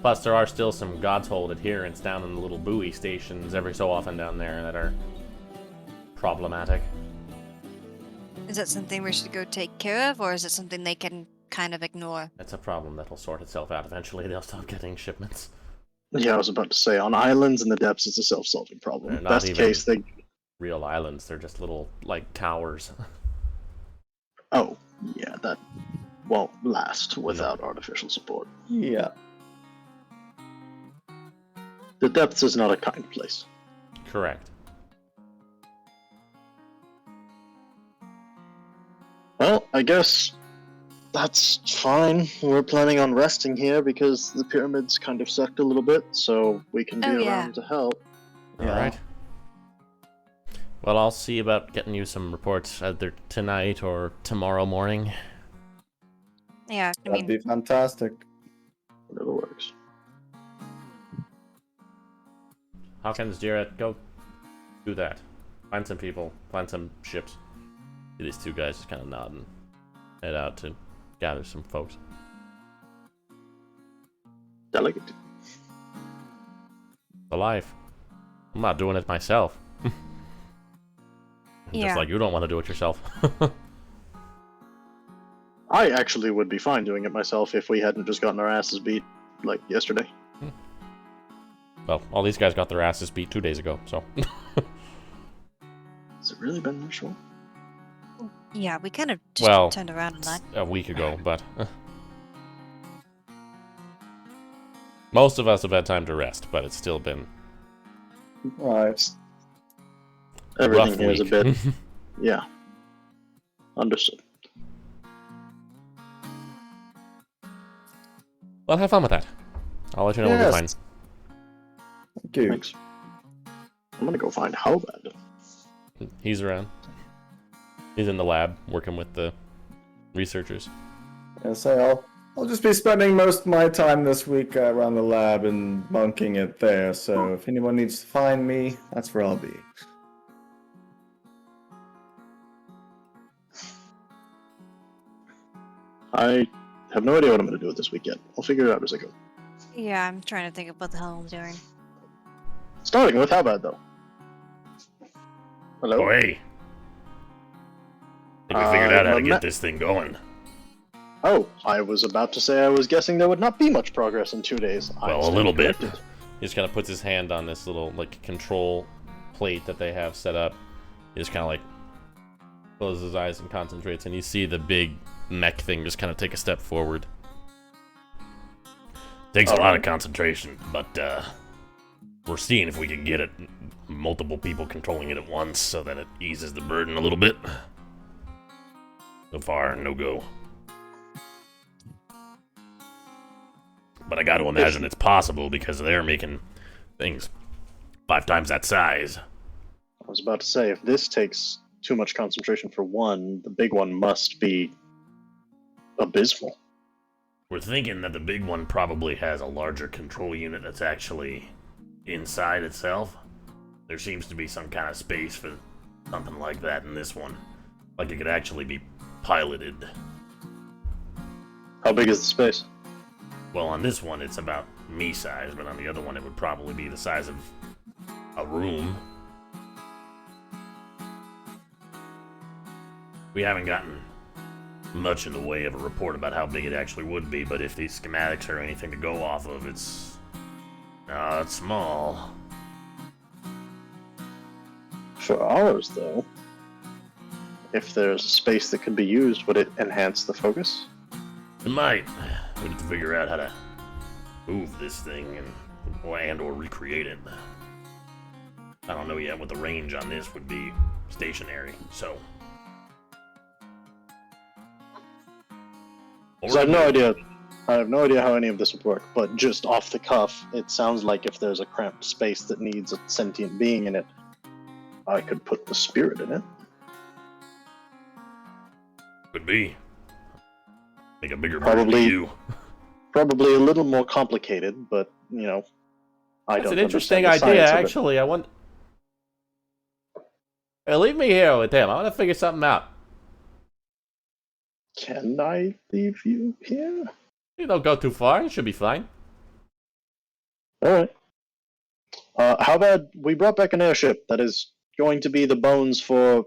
Plus, there are still some God's Hold adherents down in the little buoy stations every so often down there that are problematic. Is that something we should go take care of, or is it something they can kind of ignore? It's a problem that'll sort itself out eventually. They'll stop getting shipments. Yeah, I was about to say, on islands in the depths, it's a self-solving problem. They're not Best even- case, they... Real islands, they're just little, like, towers. Oh, yeah, that won't last without artificial support. Yeah. The depths is not a kind place. Correct. Well, I guess that's fine. We're planning on resting here because the pyramids kind of sucked a little bit, so we can be Oh, yeah. around to help. All right. Well, I'll see about getting you some reports either tonight or tomorrow morning. Yeah, I That'd mean, be fantastic. Whatever works. Hawkins, Jarrett, go do that. Find some people. Find some ships. See these two guys just kind of nodding. Head out to gather some folks. Delegate. The life. I'm not doing it myself. Yeah. Just like you don't want to do it yourself. I actually would be fine doing it myself if we hadn't just gotten our asses beat, like, yesterday. Well, all these guys got their asses beat 2 days ago, so. Has it really been that short? yeah, we kind of just Well, turned around on that. a week ago, but. Most of us have had time to rest, but it's still been Right. a Everything rough here is a week. bit... Yeah. Understood. Well, have fun with that. I'll let you know when we Yes. find. Thank you. Thanks. I'm gonna go find Halbad. He's around. He's in the lab working with the researchers. Yeah, so I'll just be spending most of my time this week around the lab and bunking it there. So if anyone needs to find me, that's where I'll be. I have no idea what I'm gonna do with this week yet. I'll figure it out as I go. Yeah, I'm trying to think of what the hell I'm doing. Starting with Halbad, though. Hello? Oh, hey. I think we figured out how to ma- get this thing going. Oh, I was about to say I was guessing there would not be much progress in 2 days. Well, a little bit. He just kind of puts his hand on this little, like, control plate that they have set up. He just kind of, like, closes his eyes and concentrates, and you see the big mech thing just kind of take a step forward. Takes a lot of concentration, but, we're seeing if we can get it, multiple people controlling it at once, so that it eases the burden a little bit. So far, no go. But I gotta imagine it's possible because they're making things 5 times that size. I was about to say, if this takes too much concentration for one, the big one must be abysmal. We're thinking that the big one probably has a larger control unit that's actually inside itself. There seems to be some kind of space for something like that in this one. Like it could actually be piloted. How big is the space? Well, on this one it's about me size, but on the other one it would probably be the size of a room. We haven't gotten much in the way of a report about how big it actually would be, but if these schematics are anything to go off of, it's small. For ours, though, if there's a space that could be used, would it enhance the focus? It might. We need to figure out how to move this thing and or recreate it. I don't know yet what the range on this would be stationary, so. Because I have no idea. I have no idea how any of this would work, but just off the cuff, it sounds like if there's a cramped space that needs a sentient being in it, I could put the spirit in it. Could be. Make a bigger bird Probably- than you. Probably a little more complicated, but, you know, I That's don't an interesting understand the idea, science of it. actually. I want. Hey, leave me here with him. I want to figure something out. Can I leave you here? You don't go too far. It should be fine. Alright. How about we brought back an airship that is going to be the bones for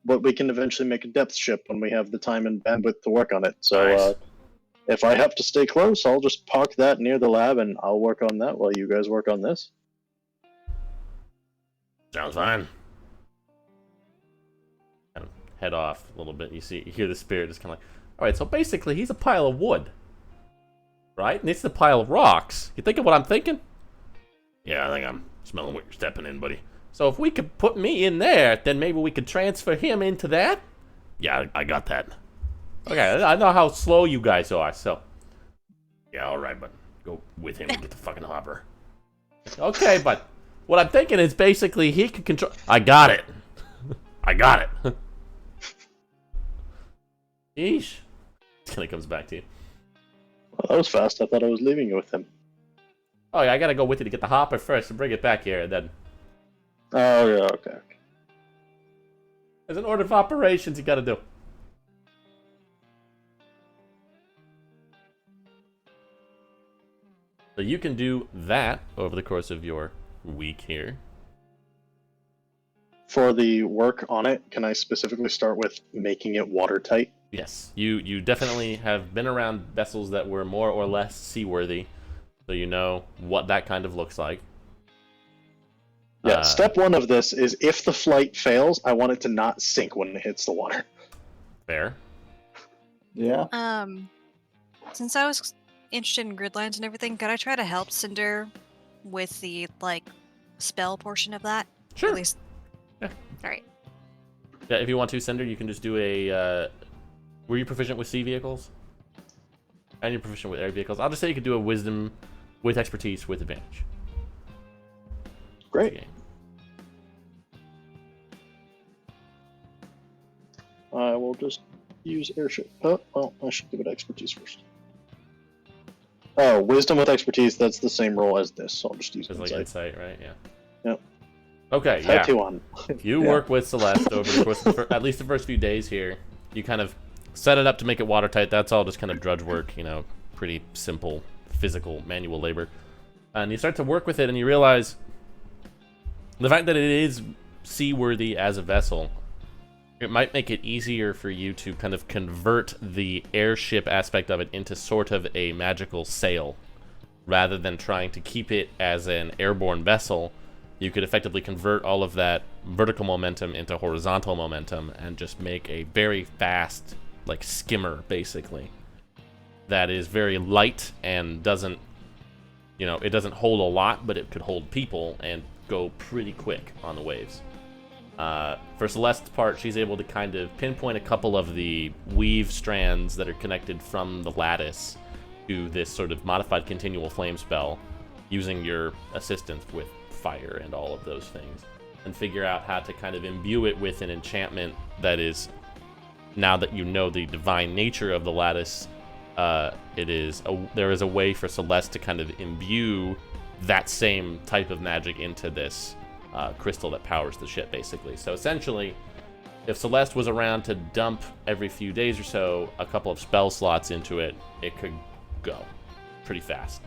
what we can eventually make a depth ship when we have the time and bandwidth to work on it. So, Nice. if I have to stay close, I'll just park that near the lab and I'll work on that while you guys work on this. Sounds fine. Kind of head off a little bit. You hear the spirit just kind of like, all right. So basically, he's a pile of wood, right? And it's a pile of rocks. You thinking what I'm thinking? Yeah, I think I'm smelling what you're stepping in, buddy. So if we could put me in there, then maybe we could transfer him into that? Yeah, I got that. Okay, I know how slow you guys are, so... Yeah, alright, but go with him and get the fucking hopper. Okay, but what I'm thinking is basically he can control... I got it. I got it. Yeesh. Then it comes back to you. Well, that was fast. I thought I was leaving you with him. Oh yeah, I gotta go with you to get the hopper first and bring it back here, and then... Oh, yeah, okay. There's an order of operations you gotta do. So you can do that over the course of your week here. For the work on it, can I specifically start with making it watertight? Yes, you definitely have been around vessels that were more or less seaworthy, so you know what that kind of looks like. Yeah, step one of this is if the flight fails, I want it to not sink when it hits the water. Fair. Yeah. Since I was interested in grid lines and everything, could I try to help Cinder with the spell portion of that? Sure. At least. Yeah. All right. Yeah, if you want to, Cinder, you can just do a... were you proficient with sea vehicles? And you're proficient with air vehicles. I'll just say you could do a wisdom with expertise with advantage. Great. I will just use airship. Oh, well, I should give it expertise first. Oh, wisdom with expertise, that's the same roll as this, so I'll just use It's insight. like insight, right? Yeah. Yep. Okay, Type yeah. 2 on. You Yeah. work with Celeste over the course of at least the first few days here. You kind of set it up to make it watertight. That's all just kind of drudge work, you know, pretty simple physical manual labor. And you start to work with it and you realize the fact that it is seaworthy as a vessel, it might make it easier for you to kind of convert the airship aspect of it into sort of a magical sail. Rather than trying to keep it as an airborne vessel, you could effectively convert all of that vertical momentum into horizontal momentum and just make a very fast, like, skimmer, basically. That is very light and doesn't, you know, it doesn't hold a lot, but it could hold people and go pretty quick on the waves. For Celeste's part, she's able to kind of pinpoint a couple of the weave strands that are connected from the lattice to this sort of modified continual flame spell using your assistance with fire and all of those things, and figure out how to kind of imbue it with an enchantment that is, now that you know the divine nature of the lattice, there is a way for Celeste to kind of imbue that same type of magic into this crystal that powers the ship, basically. So essentially, if Celeste was around to dump every few days or so a couple of spell slots into it, it could go pretty fast.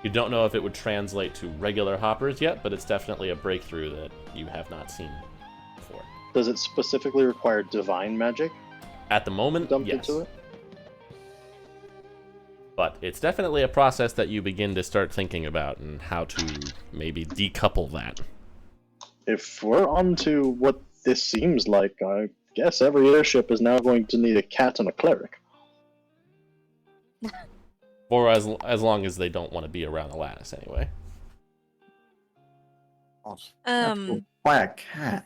You don't know if it would translate to regular hoppers yet, but it's definitely a breakthrough that you have not seen before. Does it specifically require divine magic At the moment, dumped yes. into it? But it's definitely a process that you begin to start thinking about and how to maybe decouple that. If we're on to what this seems like, I guess every airship is now going to need a cat and a cleric. Or as long as they don't want to be around the lattice anyway. Why a cat?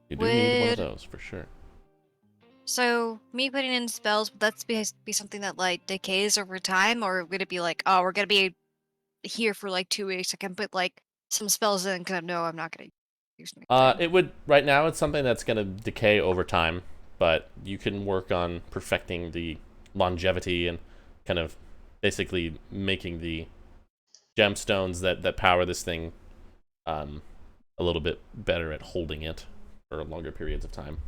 You do need one of Would- those, for sure. So, me putting in spells, would that be something that, decays over time? Or would it be like, oh, we're going to be here for, 2 weeks. I can put, some spells in because no, I'm not going to use them. It would, right now, it's something that's going to decay over time, but you can work on perfecting the longevity and kind of basically making the gemstones that power this thing a little bit better at holding it for longer periods of time.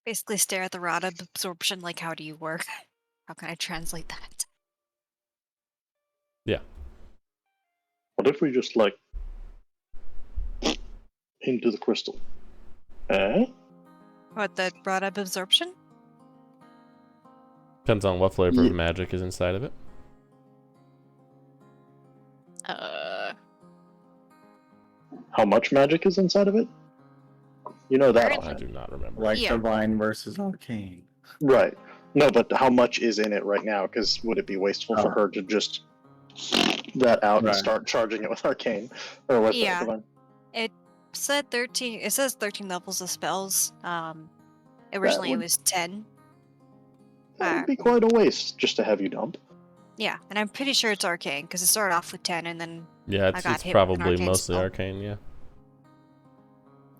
Basically stare at the rod of absorption, how do you work? How can I translate that? Yeah. What if we just, into the crystal? Eh? What, the rod of absorption? Depends on what flavor Yeah. of magic is inside of it. How much magic is inside of it? You know that. Currently- I do not remember. Like Yeah. divine versus arcane. Right. No, but how much is in it right now? Because would it be wasteful for her to just that out and Right. start charging it with arcane or with Yeah. divine? It said 13. It says 13 levels of spells. Originally it would- was 10. That would be quite a waste just to have you dump. Yeah, and I'm pretty sure it's arcane because it started off with 10 and then Yeah, I it's, got it's hit with an probably arcane mostly spell. arcane, yeah.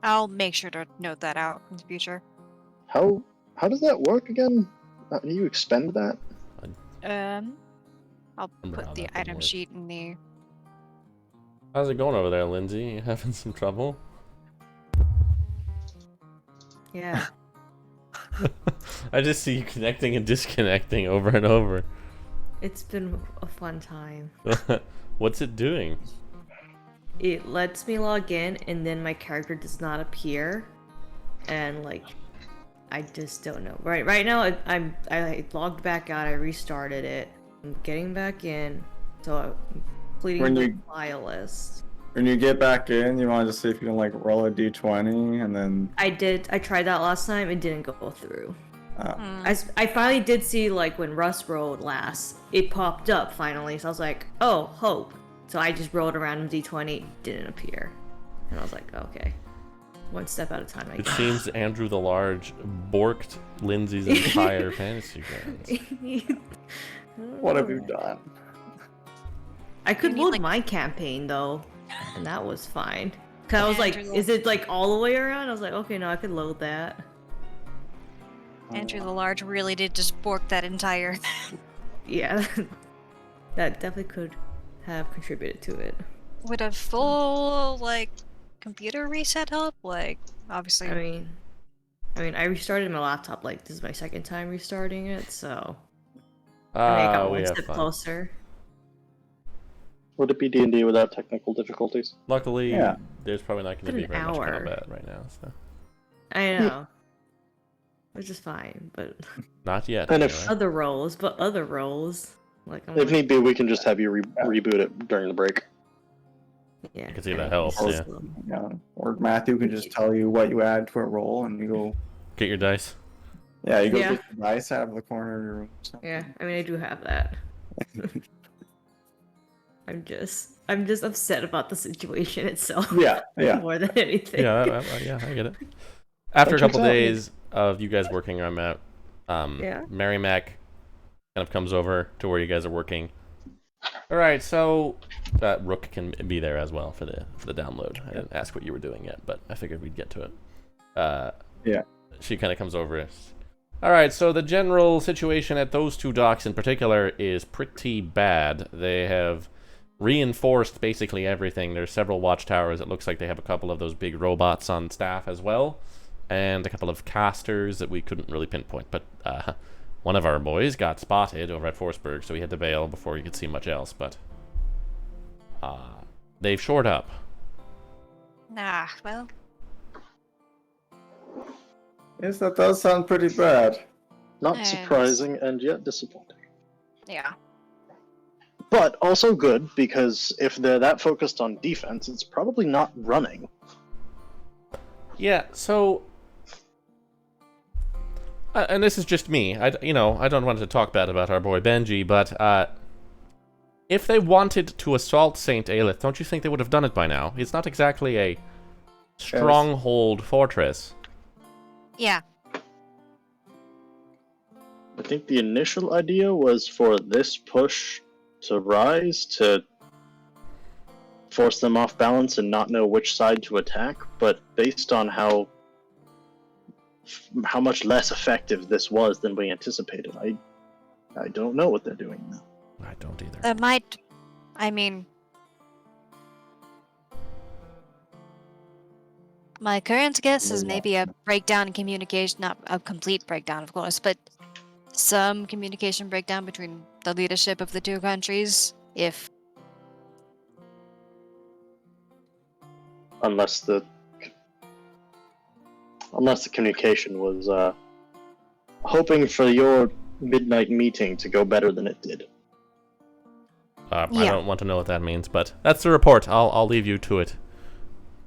I'll make sure to note that out in the future. How does that work again? Do you expend that? I'll Remember how put the that thing item works. sheet in the. How's it going over there, Lindsay? You having some trouble? Yeah. I just see you connecting and disconnecting over and over. It's been a fun time. What's it doing? It lets me log in and then my character does not appear. And like I just don't know. Right now I logged back out, I restarted it. I'm getting back in. So I'm completing When the you- file list. When you get back in, you want to just see if you can like roll a d20 and then. I tried that last time, it didn't go through. Hmm. I finally did see, like, when Russ rolled last, it popped up finally, so I was like, oh, hope. So I just rolled a random d20, didn't appear. And I was like, okay. One step at a time, I It guess. seems Andrew the Large borked Lindsay's entire fantasy grounds. What have you done? I could You mean, load like- my campaign, though, and that was fine. Cause I was like, Andrew- is it, like, all the way around? I was like, okay, no, I could load that. Andrew the Large really did just bork that entire. Yeah. That definitely could have contributed to it. Would a full, like, computer reset help? Like, obviously. I mean, I restarted my laptop, like, this is my second time restarting it, so... I mean, I got We one have step fun. closer. Would it be D&D without technical difficulties? Luckily, Yeah. there's probably not going to Been be an very much hour. combat right now, so. I know. Which is fine, but Not yet, And if- anyway. other roles, like, I'm If like, need be, we can just have you reboot it during the break. yeah. I can see that I helps, guess yeah. so. Yeah. Or Matthew can just tell you what you add to a roll, and you go. Get your dice. Yeah, you go Yeah. get the dice out of the corner of your room. So. Yeah, I mean, I do have that. I'm just upset about the situation itself. Yeah, yeah. More than anything. Yeah, yeah, I get it. After a checks couple out. days of you guys working on that, Yeah. Mary Mac kind of comes over to where you guys are working. All right, so Rook can be there as well for the download. I didn't ask what you were doing yet, but I figured we'd get to it. Yeah. She kind of comes over. All right, so the general situation at those two docks in particular is pretty bad. They have reinforced basically everything. There's several watchtowers. It looks like they have a couple of those big robots on staff as well, and a couple of casters that we couldn't really pinpoint. But one of our boys got spotted over at Forsberg, so we had to bail before we could see much else. But they've shored up. Nah, well, Yes, that does sound pretty bad. Not Yes. surprising and yet disappointing. yeah. But also good, because if they're that focused on defense, it's probably not running. Yeah, so and this is just me. I don't want to talk bad about our boy Benji, but if they wanted to assault Saint Aelith, don't you think they would have done it by now? It's not exactly a stronghold fortress. Yeah. I think the initial idea was for this push to rise, to force them off balance and not know which side to attack, but based on how much less effective this was than we anticipated, I don't know what they're doing now. I don't either. That might. I mean. My current guess is maybe a breakdown in communication, not a complete breakdown, of course, but some communication breakdown between the leadership of the two countries. If. Unless the communication was hoping for your midnight meeting to go better than it did. I Yeah. don't want to know what that means, but that's the report. I'll leave you to it.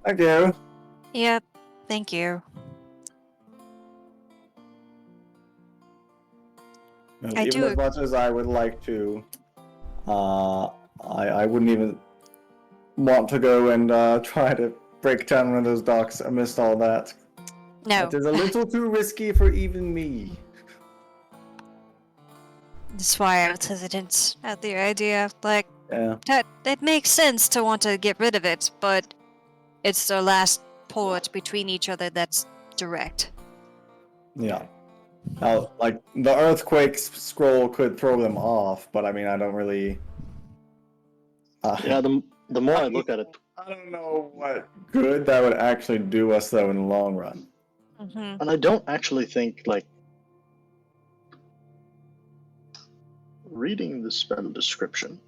Thank you. Yep. Thank you. And I even do as much as I would like to, I wouldn't even want to go and try to break down one of those docks amidst all that. No. It is a little too risky for even me. That's why I was hesitant at the idea. Like, Yeah. it makes sense to want to get rid of it, but it's the last port between each other that's direct. Yeah. Now, like, the earthquake scroll could throw them off, but I mean, I don't really... Yeah, the more I look at it, I don't know what good that would actually do us, though, in the long run. Mm-hmm. and I don't actually think, like, reading the spell description,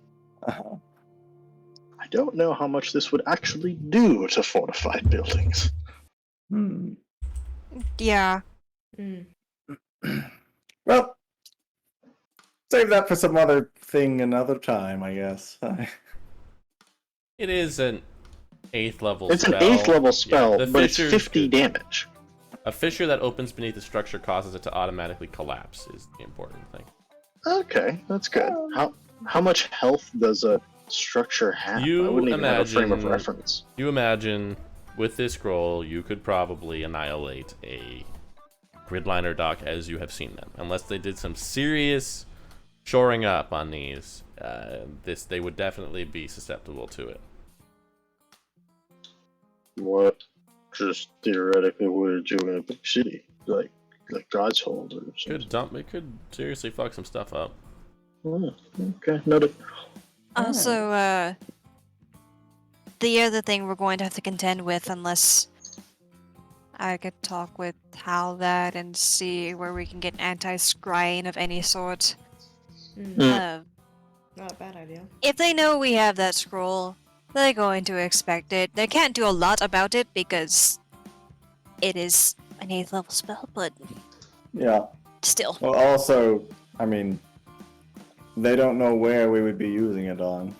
Uh-huh. I don't know how much this would actually do to fortified buildings. Hmm. Yeah. Mm. Well, save that for some other thing another time, I guess. It is an 8th level It's spell. an 8th level spell, the but it's fissures 50 could- damage. A fissure that opens beneath the structure causes it to automatically collapse is the important thing. Okay, that's good. How much health does a structure have? I wouldn't even have a frame of imagine- reference. You imagine, with this scroll, you could probably annihilate a gridliner dock as you have seen them. Unless they did some serious shoring up on these, they would definitely be susceptible to it. What? Just theoretically, would you in a big city like God's Hold or something? It could seriously fuck some stuff up. Oh, okay, noted. Also, the other thing we're going to have to contend with, unless I could talk with Halvad and see where we can get anti-scrying of any sort. Mm. Not a bad idea. If they know we have that scroll, they're going to expect it. They can't do a lot about it because it is an 8th level spell, but Yeah. still. Well, also, I mean, they don't know where we would be using it on.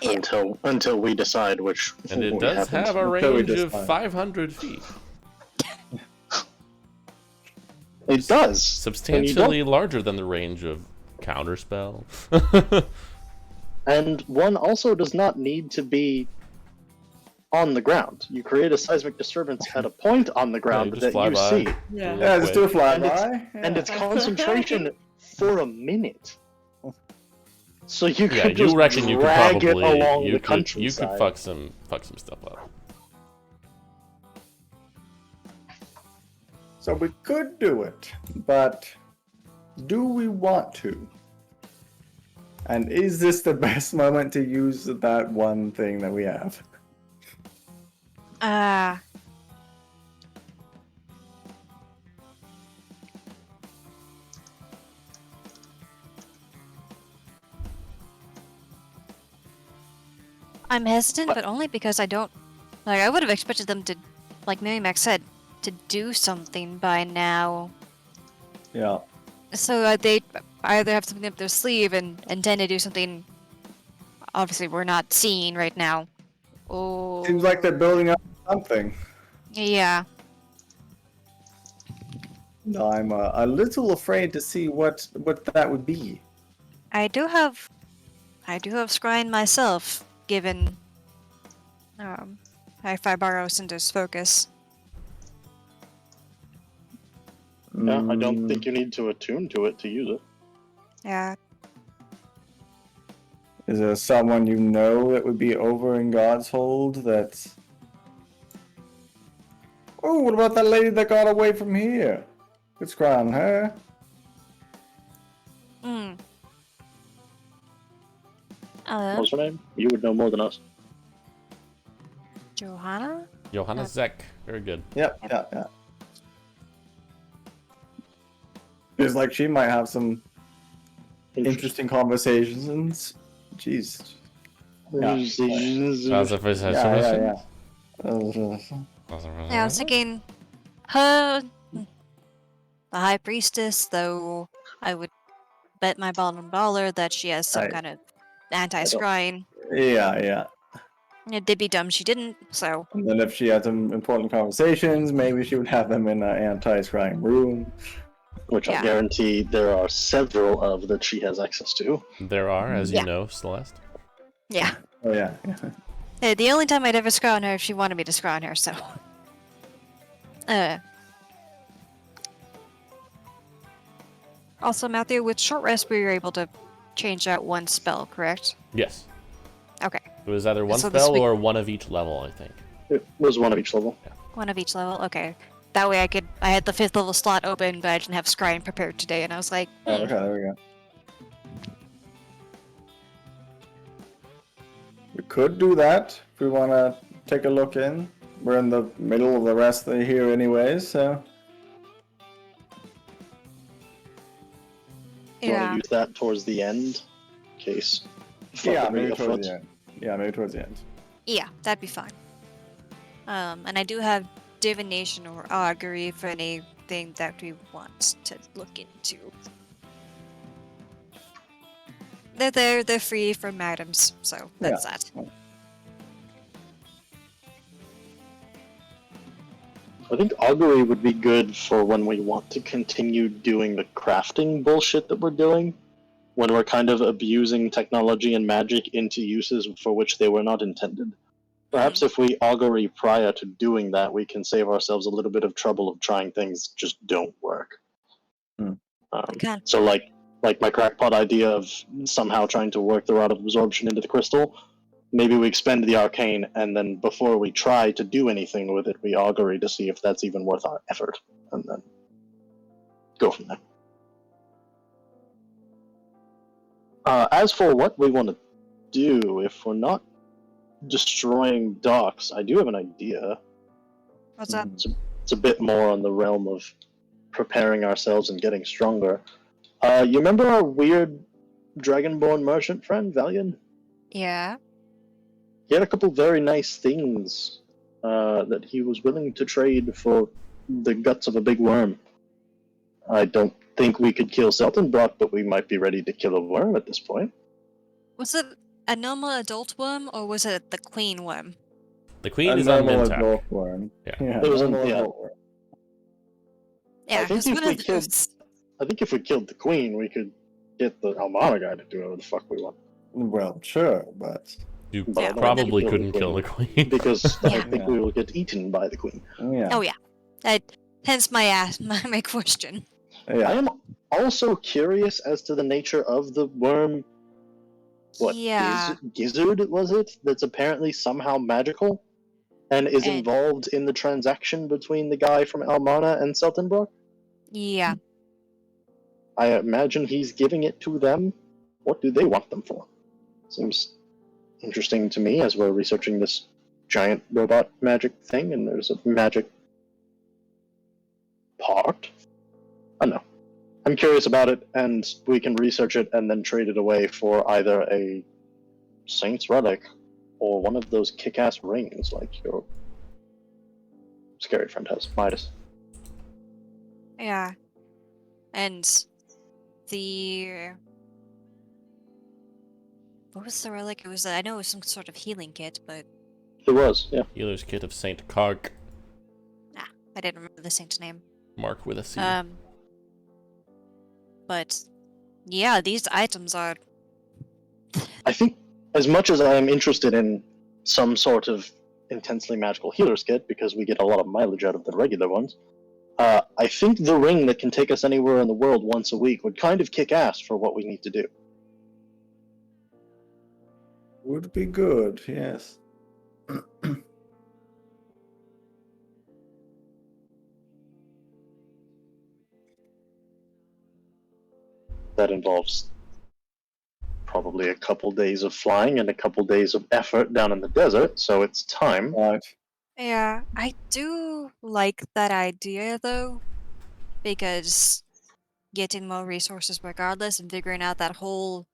Yeah. Until we decide which. And it what does happens. have a Until we range of decide. 500 feet. It does. Substantially larger than the range of counterspell. And one also does not need to be on the ground. You create a seismic disturbance at a point on the ground just that fly you by. see, Yeah. Yeah, just do a And it's- flyby. and its concentration for a minute. So you could Yeah, just you reckon you could drag it probably along you the could countryside. fuck some stuff up. So we could do it, but do we want to? And is this the best moment to use that one thing that we have? I'm hesitant, but only because I don't... Like, I would have expected them to, like Mary Mac said, to do something by now. Yeah. So they either have something up their sleeve and intend to do something obviously we're not seeing right now. Oh, Seems like they're building up something. yeah. I'm a little afraid to see what that would be. I do have scrying myself, given if I borrow Cinder's focus. Yeah, I don't think you need to attune to it to use it. Yeah. Is there someone you know that would be over in God's Hold that's... Oh, what about that lady that got away from here? Let's cry on her. Hmm. What's her name? You would know more than us. Johanna? Johanna Zek, very good. Yep. Feels like she might have some interesting conversations. Jeez. Yeah. Yeah. Yeah, I was thinking her, the High Priestess, though I would bet my bottom dollar that she has some kind of anti-scrying. Yeah. It'd be dumb she didn't, so... And then if she had some important conversations, maybe she would have them in an anti-scrying room. which I Yeah. guarantee there are several of that she has access to. There are, as Yeah. you know, Celeste. Yeah. Oh yeah. The only time I'd ever scry on her if she wanted me to scry on her, so. Also, Matthew, with short rest, we were able to change out one spell, correct? Yes. Okay. It was either one So this spell week- or one of each level, I think. It was one of each level. One of each level? Okay. That way I had the 5th level slot open, but I didn't have scrying prepared today, and I was like, Oh, okay, there we go. We could do that if we want to take a look in. We're in the middle of the rest of the here anyways, so... Do you want yeah. to use that towards the end? In case. Yeah, fuckery maybe afoot? towards the end. Yeah, maybe towards the end. Yeah, that'd be fine. And I do have divination or augury for anything that we want to look into. They're there, they're free from items, so that's that. I think augury would be good for when we want to continue doing the crafting bullshit that we're doing. When we're kind of abusing technology and magic into uses for which they were not intended. Perhaps if we augury prior to doing that, we can save ourselves a little bit of trouble of trying things that just don't work. Okay. So like my crackpot idea of somehow trying to work the rod of absorption into the crystal, maybe we expend the arcane, and then before we try to do anything with it, we augury to see if that's even worth our effort, and then go from there. As for what we want to do, if we're not destroying docks, I do have an idea. What's up? It's a bit more on the realm of preparing ourselves and getting stronger. You remember our weird dragonborn merchant friend, Valian? Yeah. He had a couple very nice things that he was willing to trade for the guts of a big worm. I don't think we could kill Seltenbrock, but we might be ready to kill a worm at this point. Was it a normal adult worm, or was it the queen worm? The queen A is on normal Mintak. adult worm. Yeah. Yeah, It was normal yeah. adult worm. Yeah, think because if one we of killed- those... I think if we killed the queen, we could get the Almana guy to do whatever the fuck we want. Well, sure, but... You But I don't probably think couldn't kill the queen. Because I Yeah. think we will get eaten by the queen. Yeah. Oh, yeah. Hence my question. I Yeah. am also curious as to the nature of the worm. What Yeah. gizzard was it? That's apparently somehow magical, and is And- involved in the transaction between the guy from Almana and Seltenbrock. Yeah. I imagine he's giving it to them. What do they want them for? Seems interesting to me as we're researching this giant robot magic thing, and there's a magic part. I don't know. I'm curious about it, and we can research it and then trade it away for either a Saint's Relic or one of those kick-ass rings like your scary friend has, Midas. Yeah. And the... What was the relic? It was, I know it was some sort of healing kit, but It was, yeah. Healer's Kit of Saint Kark. I didn't remember the saint's name. Mark with a C. But yeah, these items are... I think, as much as I am interested in some sort of intensely magical healer's kit, because we get a lot of mileage out of the regular ones, I think the ring that can take us anywhere in the world once a week would kind of kick ass for what we need to do. Would be good, yes. That involves probably a couple days of flying and a couple days of effort down in the desert, so it's time. Right. Yeah, I do like that idea though, because getting more resources regardless and figuring out that whole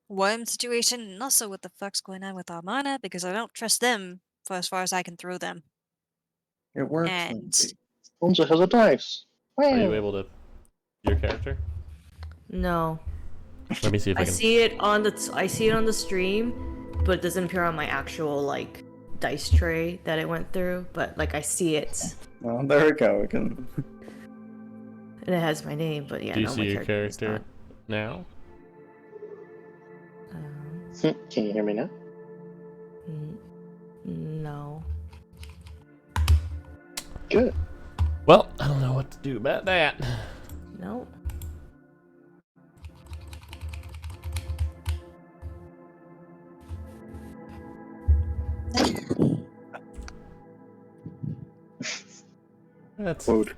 worm situation, and also what the fuck's going on with Armana, because I don't trust them for as far as I can throw them. It works. And Lindsay. Onza has a dice. Are you able to... Your character? No. Let me see if I I can... see it on the stream, but it doesn't appear on my actual like dice tray that it went through. But like I see it. Well, there we go. We can And it has my name, but yeah, Do you no, see my your character does character now? not. Can you hear me now? No. Good. Well, I don't know what to do about that. No. That's Load. fine.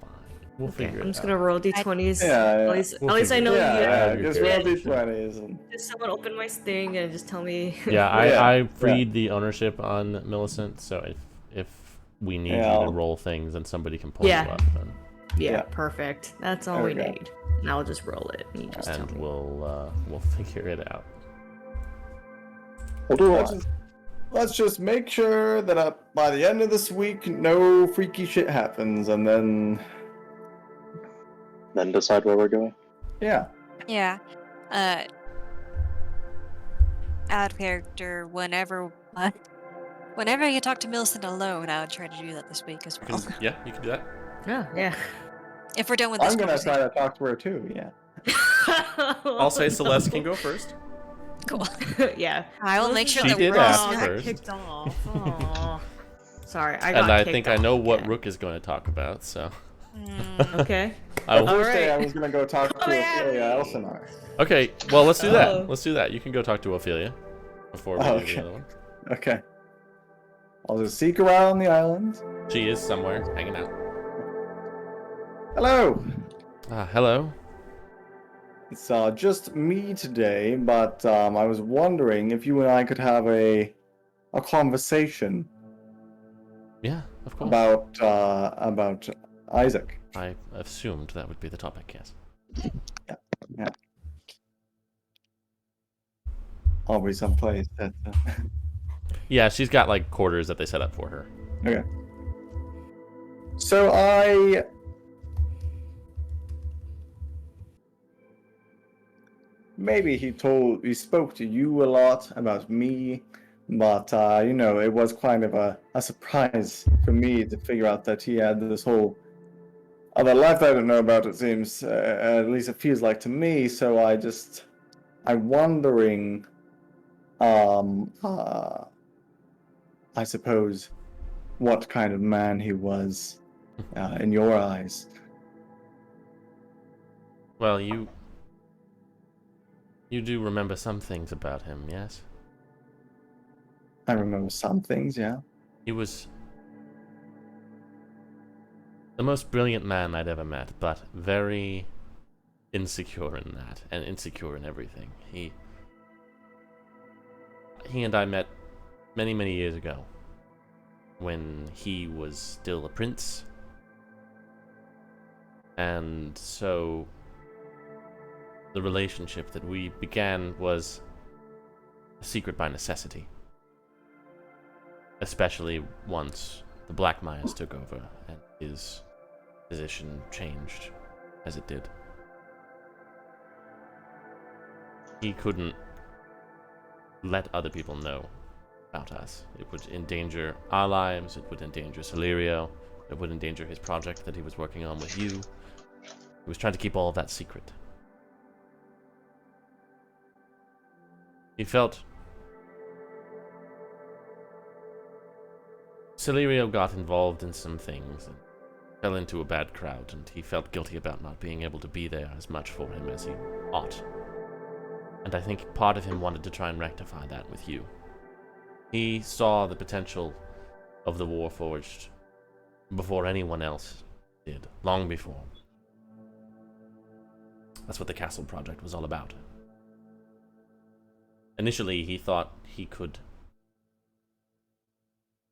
We'll Okay, figure I'm it just out. gonna roll d20s. Yeah, At least, We'll at least I figure know it you out. have. Yeah, your just roll character. d20s and Just someone open my thing and just tell me. Yeah, Yeah, I freed the ownership on Millicent, so if we need Yeah, you to I'll- roll things and somebody can pull Yeah. you up, then, Yeah, Yeah. perfect. That's all There we we go. need. And I'll just roll it, and you just tell and me. we'll figure it out. We'll do let's what? just, let's just make sure that by the end of this week, no freaky shit happens, and then Then decide where we're going. yeah. Yeah. Out of character. Whenever you talk to Millicent alone, I would try to do that this week as well. Yeah, you can do that. Oh, yeah. If we're done with this I'm gonna try conversation. to talk to her too. Yeah. I'll say Celeste can go first. Cool. Yeah. I will Well, make this sure is She that did we're ask all got first. kicked off. Aw. Sorry, I got And I kicked think I off. know what Yeah. Rook is going to talk about, so Okay. I will. All First day I right. was gonna go talk to Oh, yeah. Ophelia Elsinore. Okay, well let's do Oh. that. Let's do that. You can go talk to Ophelia before we do Okay. the other one. Okay. I'll just seek around the island. She is somewhere hanging out. Hello. Hello. It's just me today, but I was wondering if you and I could have a conversation Yeah, of course. about Isaac. I assumed that would be the topic. Yes. Always someplace that. Yeah, she's got like quarters that they set up for her. Okay. So maybe he spoke to you a lot about me, but it was kind of a surprise for me to figure out that he had this whole other life I don't know about, it seems. At least it feels like to me, so I'm wondering, I suppose, what kind of man he was in your eyes. Well, you do remember some things about him, yes? I remember some things, yeah. He was the most brilliant man I'd ever met, but very insecure in that, and insecure in everything. He and I met many, many years ago, when he was still a prince, and so the relationship that we began was a secret by necessity, especially once the Black Myers took over and his position changed as it did. He couldn't let other people know about us. It would endanger our lives, it would endanger Celerio, it would endanger his project that he was working on with you. He was trying to keep all of that secret. He felt Celerio got involved in some things and fell into a bad crowd, and he felt guilty about not being able to be there as much for him as he ought. And I think part of him wanted to try and rectify that with you. He saw the potential of the Warforged before anyone else did, long before. That's what the castle project was all about. Initially, he thought he could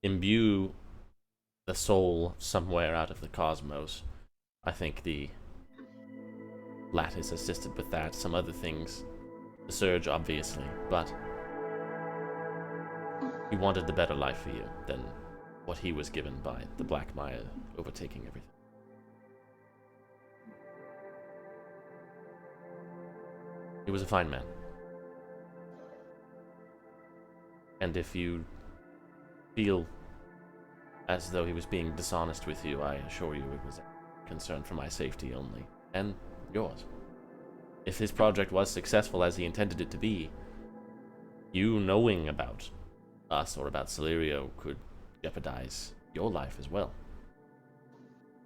imbue the soul somewhere out of the cosmos. I think the Lattice assisted with that, some other things. The Surge, obviously, but he wanted the better life for you than what he was given by the Black Maya overtaking everything. He was a fine man. And if you feel as though he was being dishonest with you, I assure you it was a concern for my safety only. and yours. If his project was successful as he intended it to be, you knowing about us or about Celerio could jeopardize your life as well.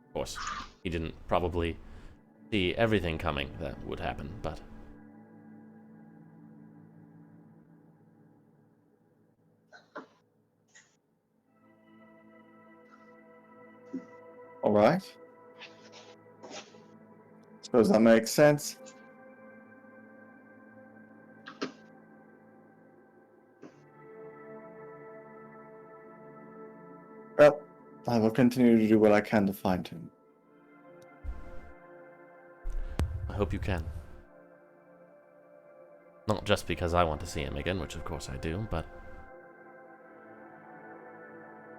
Of course, he didn't probably see everything coming that would happen, but... All right. Suppose that makes sense. Well, I will continue to do what I can to find him. I hope you can. Not just because I want to see him again, which of course I do, but...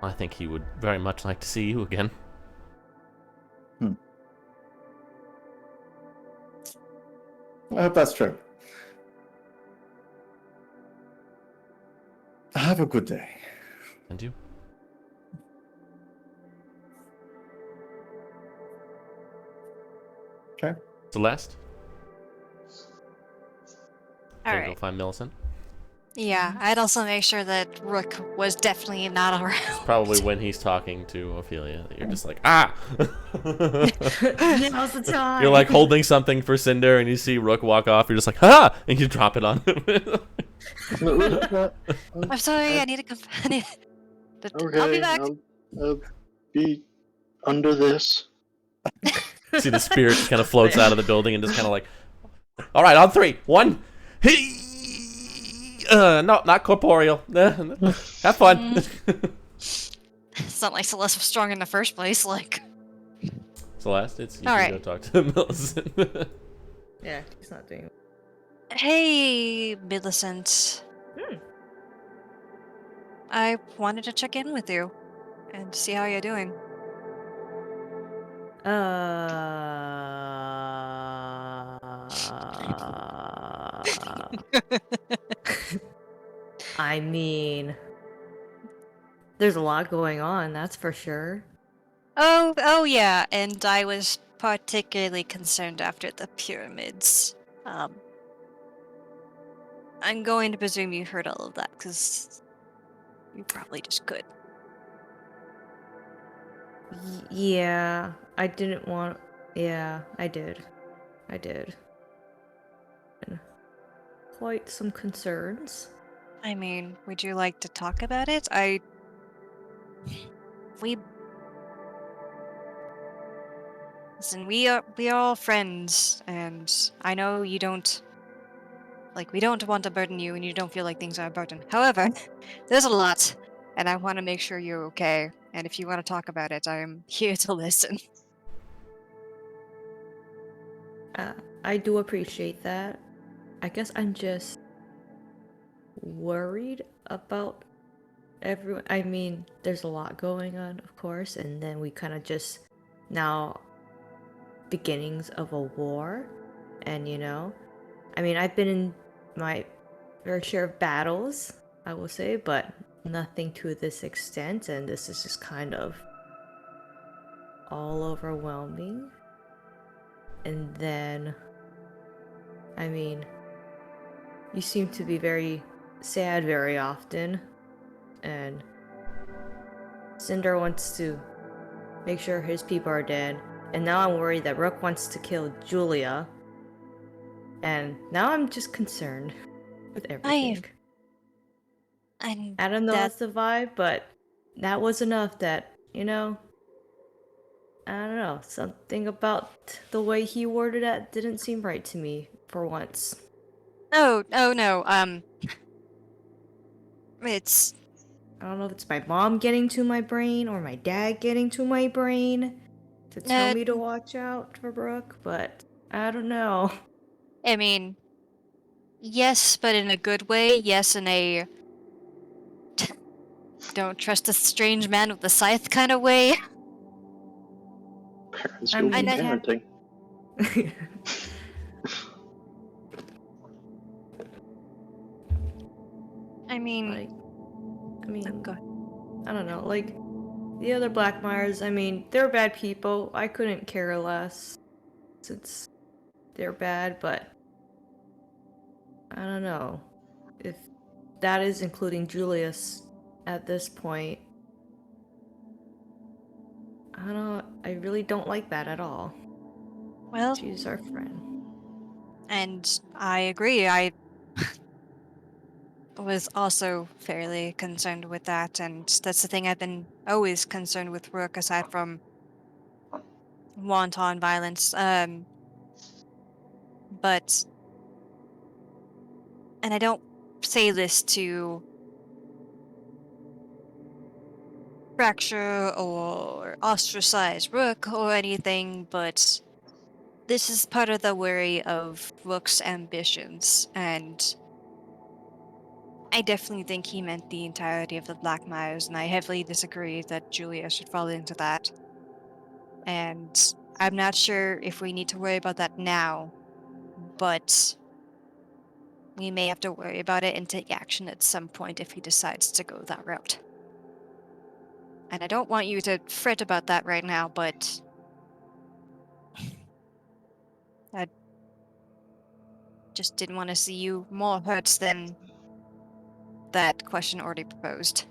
I think he would very much like to see you again. I hope that's true. Have a good day. And you? Okay. Celeste? All Gonna go right. find Millicent? Yeah, I'd also make sure that Rook was definitely not around. Probably when he's talking to Ophelia, that you're just like, ah! Now's the time. You're like holding something for Cinder, and you see Rook walk off. You're just like, ha! And you drop it on him. I'm sorry, I need to come. Okay, I'll be back. I'll be under this. See the spirit just kind of floats out of the building and just kind of like, all right, on 3, 1. No, not corporeal. Have fun. It's not like Celeste was strong in the first place. Like, Celeste, it's you All can right. go talk to Millicent. Yeah, he's not doing. hey, Millicent. I wanted to check in with you and see how you're doing. I mean, there's a lot going on, that's for sure. Oh yeah, and I was particularly concerned after the pyramids. I'm going to presume you heard all of that, because you probably just could. Yeah, I didn't want. Yeah, I did. And quite some concerns. I mean, would you like to talk about it? We listen. We are all friends, and I know you don't. Like, we don't want to burden you, and you don't feel like things are a burden. However, there's a lot, and I want to make sure you're okay. And if you want to talk about it, I'm here to listen. I do appreciate that. I guess I'm just worried about everyone. I mean, there's a lot going on, of course, and then we kind of just now beginnings of a war, and I mean, I've been in my fair share of battles, I will say, but nothing to this extent, and this is just kind of all overwhelming. And then, I mean, you seem to be very sad very often, and Cinder wants to make sure his people are dead, and now I'm worried that Rook wants to kill Julia, and now I'm just concerned with everything. I don't know what's the vibe, but that was enough that, I don't know, something about the way he worded it didn't seem right to me for once. Oh no, it's... I don't know if it's my mom getting to my brain or my dad getting to my brain to tell me to watch out for Brooke, but I don't know. I mean, yes, but in a good way. Yes, in a don't trust a strange man with a scythe kind of way. Parents I'm will be gonna have- parenting. I mean, Like, go ahead. I don't know, like, the other Blackmires, I mean, they're bad people. I couldn't care less. since they're bad, but I don't know if that is including Julius at this point. I really don't like that at all. Well, She's our friend. and I agree. I was also fairly concerned with that, and that's the thing I've been always concerned with Rook, aside from wanton violence. But, and I don't say this to fracture or ostracize Rook or anything, but this is part of the worry of Rook's ambitions, and I definitely think he meant the entirety of the Black Mires, and I heavily disagree that Julia should fall into that. And I'm not sure if we need to worry about that now, but we may have to worry about it and take action at some point if he decides to go that route. And I don't want you to fret about that right now, but I just didn't want to see you more hurt than that question already proposed.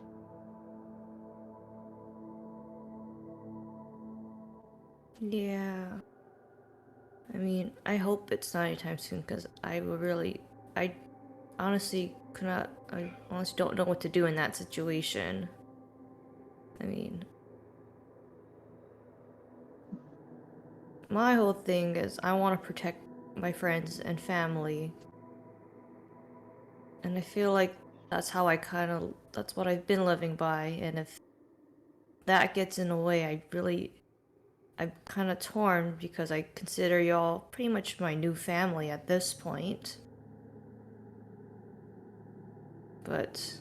Yeah. I mean, I hope it's not anytime soon, because I honestly I honestly don't know what to do in that situation. I mean, my whole thing is I want to protect my friends and family. And I feel like that's what I've been living by. And if that gets in the way, I'm kind of torn, because I consider y'all pretty much my new family at this point. But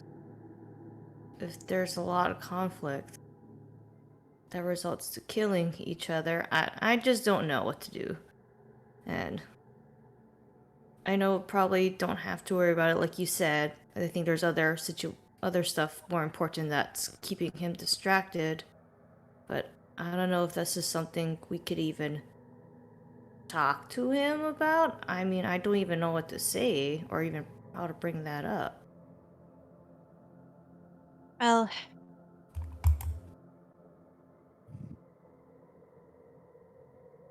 if there's a lot of conflict that results to killing each other, I just don't know what to do. And I know probably don't have to worry about it, like you said. I think there's other stuff more important that's keeping him distracted. But I don't know if this is something we could even talk to him about. I mean, I don't even know what to say or even how to bring that up. Well,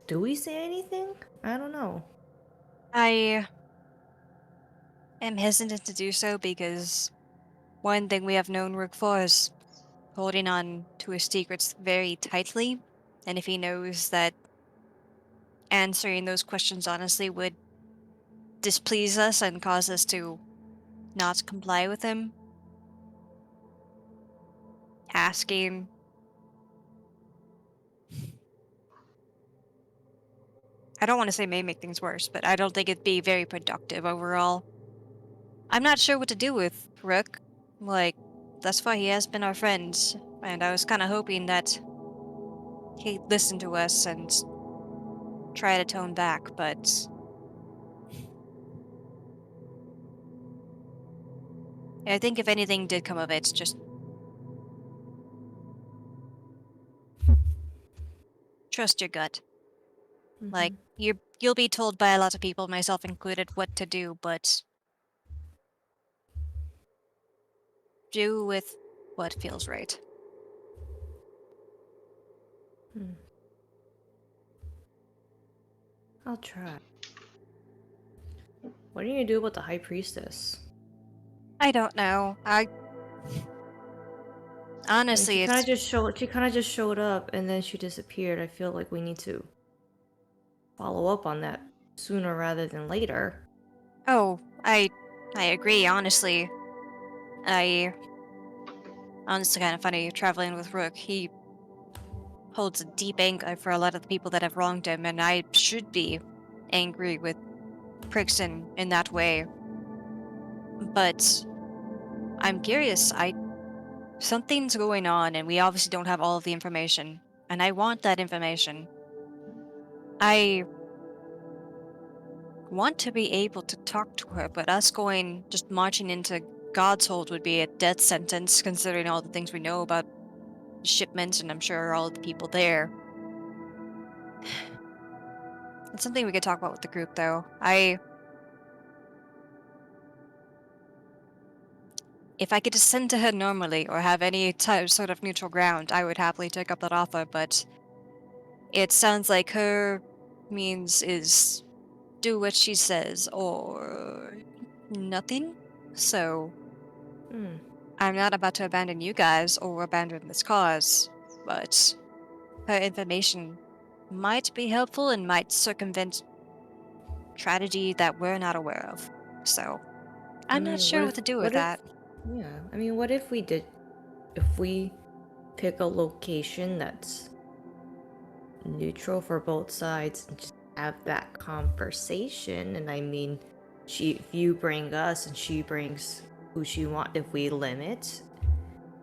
Do we say anything? I don't know. I am hesitant to do so because one thing we have known Rook for is holding on to his secrets very tightly. And if he knows that answering those questions honestly would displease us and cause us to not comply with him, asking I don't want to say may make things worse, but I don't think it'd be very productive overall. I'm not sure what to do with Rook. Like, thus far he has been our friend, and I was kind of hoping that he'd listen to us and try to tone back, but I think if anything did come of it, just trust your gut. Like, you'll be told by a lot of people, myself included, what to do, but do with what feels right. I'll try. What are you gonna do about the High Priestess? I don't know. Honestly, she it's kind of just showed up and then she disappeared. I feel like we need to follow up on that sooner rather than later. Oh, I agree, honestly. Honestly kind of funny traveling with Rook. He holds a deep anger for a lot of the people that have wronged him, and I should be angry with Prixon in that way. But I'm curious, something's going on and we obviously don't have all of the information, and I want that information. I want to be able to talk to her, but us just marching into God's Hold would be a death sentence, considering all the things we know about shipments, and I'm sure all the people there. It's something we could talk about with the group, though. If I could descend to her normally, or have any sort of neutral ground, I would happily take up that offer, but it sounds like her means is do what she says, or nothing. So, Hmm. I'm not about to abandon you guys, or abandon this cause, but her information might be helpful and might circumvent tragedy that we're not aware of. So, I'm not sure what to do with that. Yeah, I mean, what if we pick a location that's neutral for both sides and just have that conversation? And I mean, if you bring us and she brings who she wants, if we limit,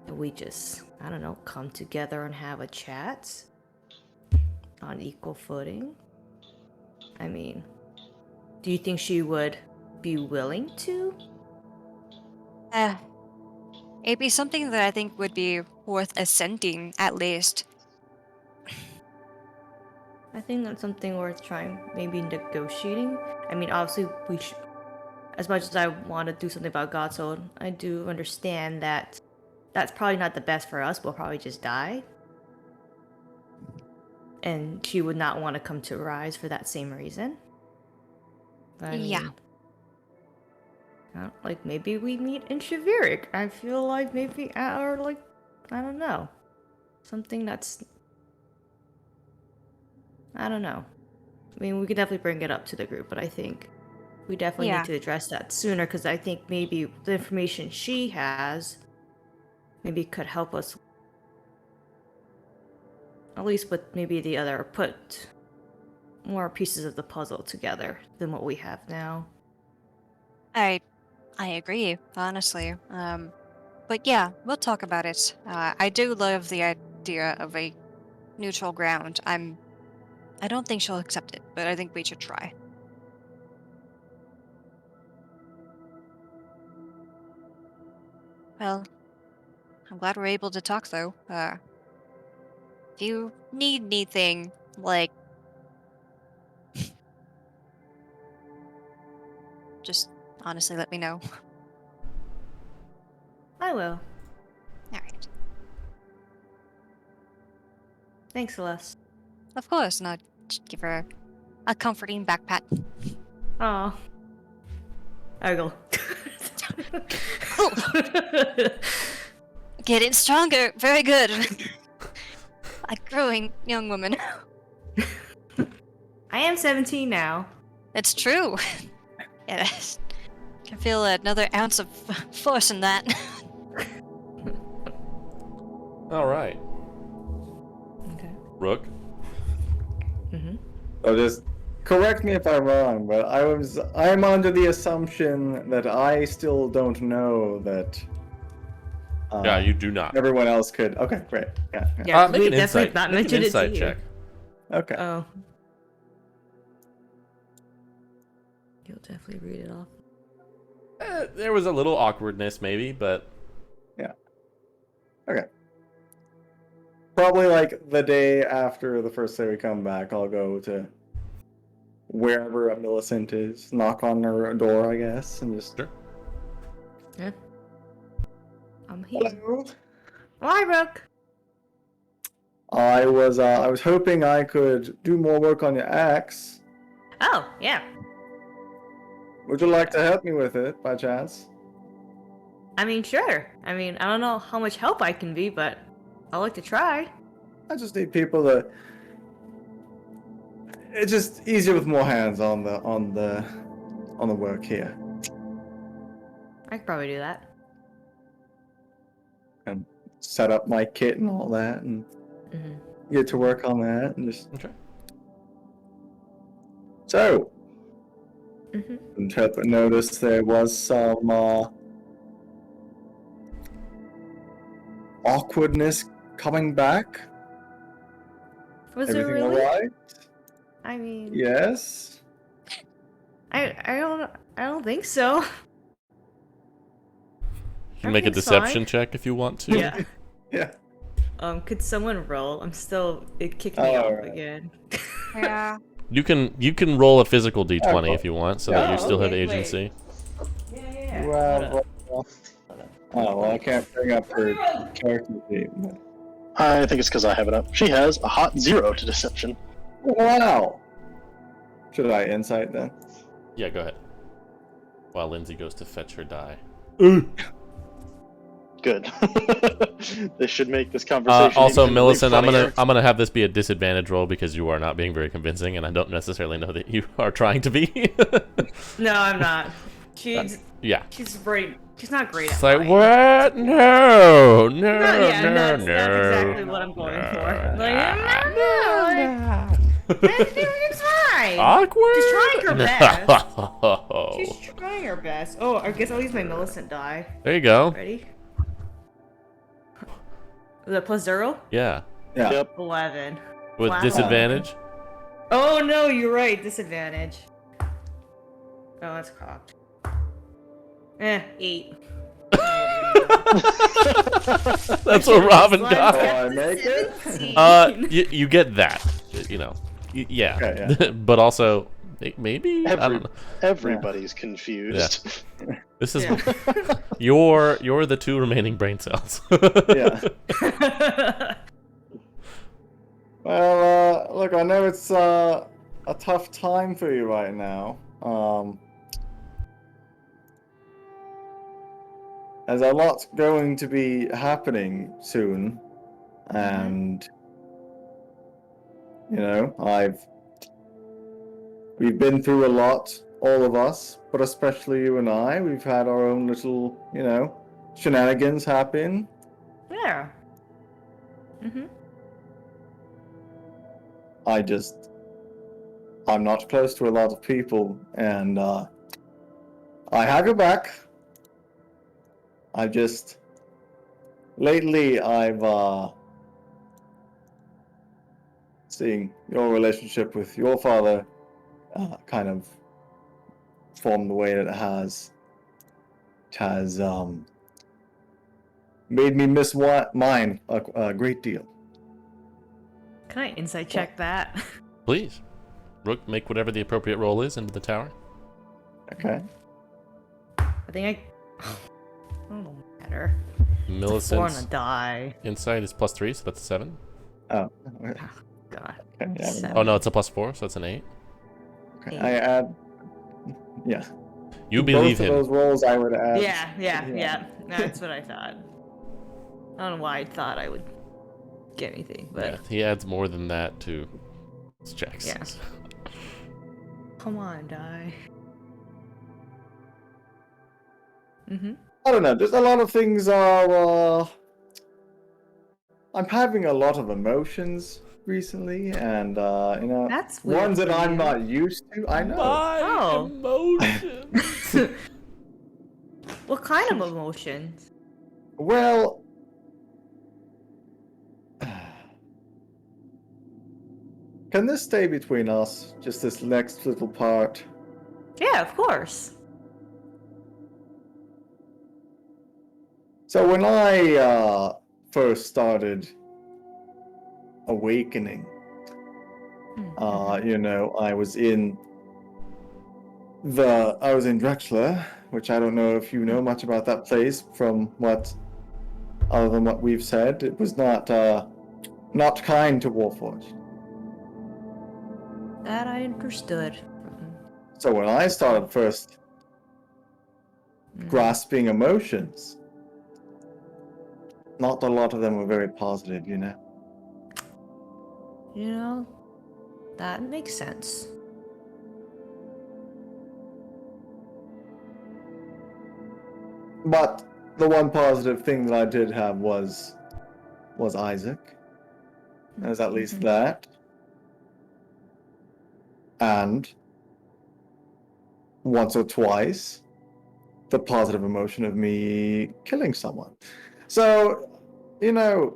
and we just, I don't know, come together and have a chat on equal footing. I mean, do you think she would be willing to? It'd be something that I think would be worth assenting, at least. I think that's something worth trying, maybe negotiating. I mean, obviously, as much as I want to do something about Godsoul, I do understand that that's probably not the best for us. We'll probably just die. And she would not want to come to Rise for that same reason. But I mean, Yeah. like maybe we meet in Shaviric. I feel like maybe, or like, I don't know, something that's, I don't know. I mean, we could definitely bring it up to the group, but I think we definitely Yeah. need to address that sooner, because I think maybe the information she has maybe could help us, at least with maybe the other, put more pieces of the puzzle together than what we have now. I agree, honestly. But yeah, we'll talk about it. I do love the idea of a neutral ground. I don't think she'll accept it, but I think we should try. Well, I'm glad we're able to talk, though. If you need anything, like, just honestly let me know. I will. Alright. Thanks, Celeste. Of course, and I'll just give her a comforting back pat. Aw. I go. Getting stronger. Very good. A growing young woman. I am 17 now. It's true. Yes. Can feel another ounce of force in that. All right. Okay. Rook. So just correct me if I'm wrong, but I'm under the assumption that I still don't know that. Yeah, you do not. Everyone else could. Okay, great. Yeah. Yeah, Make we an definitely insight. not Make an mentioned it to insight you. check. Okay. Oh. You'll definitely read it off. There was a little awkwardness, maybe, but Okay. Probably like the day after the first day we come back, I'll go to wherever Millicent is, knock on her door, I guess, and just. Sure. Yeah. I'm here. Hello. Why, Rook? I was hoping I could do more work on your axe. Oh, yeah. Would you like to help me with it, by chance? I mean, sure. I mean, I don't know how much help I can be, but I'd like to try. I just need people to. It's just easier with more hands on the work here. I could probably do that. And set up my kit and all that, and get to work on that, and just. okay. So. Interpret noticed there was some awkwardness coming back. Was Everything it really? alright? I mean, Yes. I don't think so. You can make a Everything's deception fine. check if you want to. Yeah. Yeah. Could someone roll? It kicked me Oh, off right. again. Yeah. You can roll a physical d20 Okay. if you want, so that Yeah, you still have okay, wait. agency. Yeah. Well, I can't bring up her character sheet. I think it's because I have it up. She has a hot 0 to deception. Wow. Should I insight then? Yeah, go ahead. While Lindsay goes to fetch her die. Good. This should make this conversation. Also, infinitely Millicent, funnier. I'm gonna have this be a disadvantage roll because you are not being very convincing, and I don't necessarily know that you are trying to be. No, I'm not. She's Yeah. great. She's not great It's at like, lying. what? No, no, Yeah, no, that's no. exactly what I'm going for. Like, No. everything's fine. Awkward. She's trying her best. No. She's trying her best. Oh, I guess I'll use my Millicent die. There you go. Ready? Is that plus 0? Yeah. Yeah. Yep. 11. With Wow. disadvantage. Oh no, you're right. Disadvantage. Oh, that's cocked. 8. That's what Robin Mine's got. Oh, I make it? 17. You get that. You know. Yeah. Okay, yeah. But also, maybe I don't know. Everybody's confused. This is Yeah. you're the 2 remaining brain cells. Yeah. Well, look, I know it's a tough time for you right now. There's a lot going to be happening soon, and you know, we've been through a lot, all of us, but especially you and I. We've had our own little, you know, shenanigans happen. Yeah. I'm not close to a lot of people, and I have your back. Lately I've seeing your relationship with your father kind of formed the way that it has. It has made me miss mine a great deal. Can I insight check that? Please. Rook, make whatever the appropriate roll is into the tower. Okay. I think I don't matter. 4 on a Millicent's die. insight is +3, so that's a 7. Oh. God. Okay, yeah, 7. Oh no, it's a +4, so it's an 8. okay. I add. Yeah. You believe Both him. of those rolls I would add. Yeah. That's what I thought. I don't know why I thought I would get anything, but Yeah, he adds more than that to his checks. Yeah. Come on, die. I don't know. There's a lot of things are. I'm having a lot of emotions recently, and you know, That's weird ones that for I'm you. not used to. I know. My Oh. emotions. What kind of emotions? Well, can this stay between us? Just this next little part. Yeah, of course. So when I first started awakening, you know, I was in Drexler, which I don't know if you know much about that place from other than what we've said. It was not kind to Warforged. That I understood. So when I started first grasping emotions, not a lot of them were very positive, you know. You know, that makes sense. But the one positive thing that I did have was Isaac. There's at least that. And once or twice, the positive emotion of me killing someone. So, you know,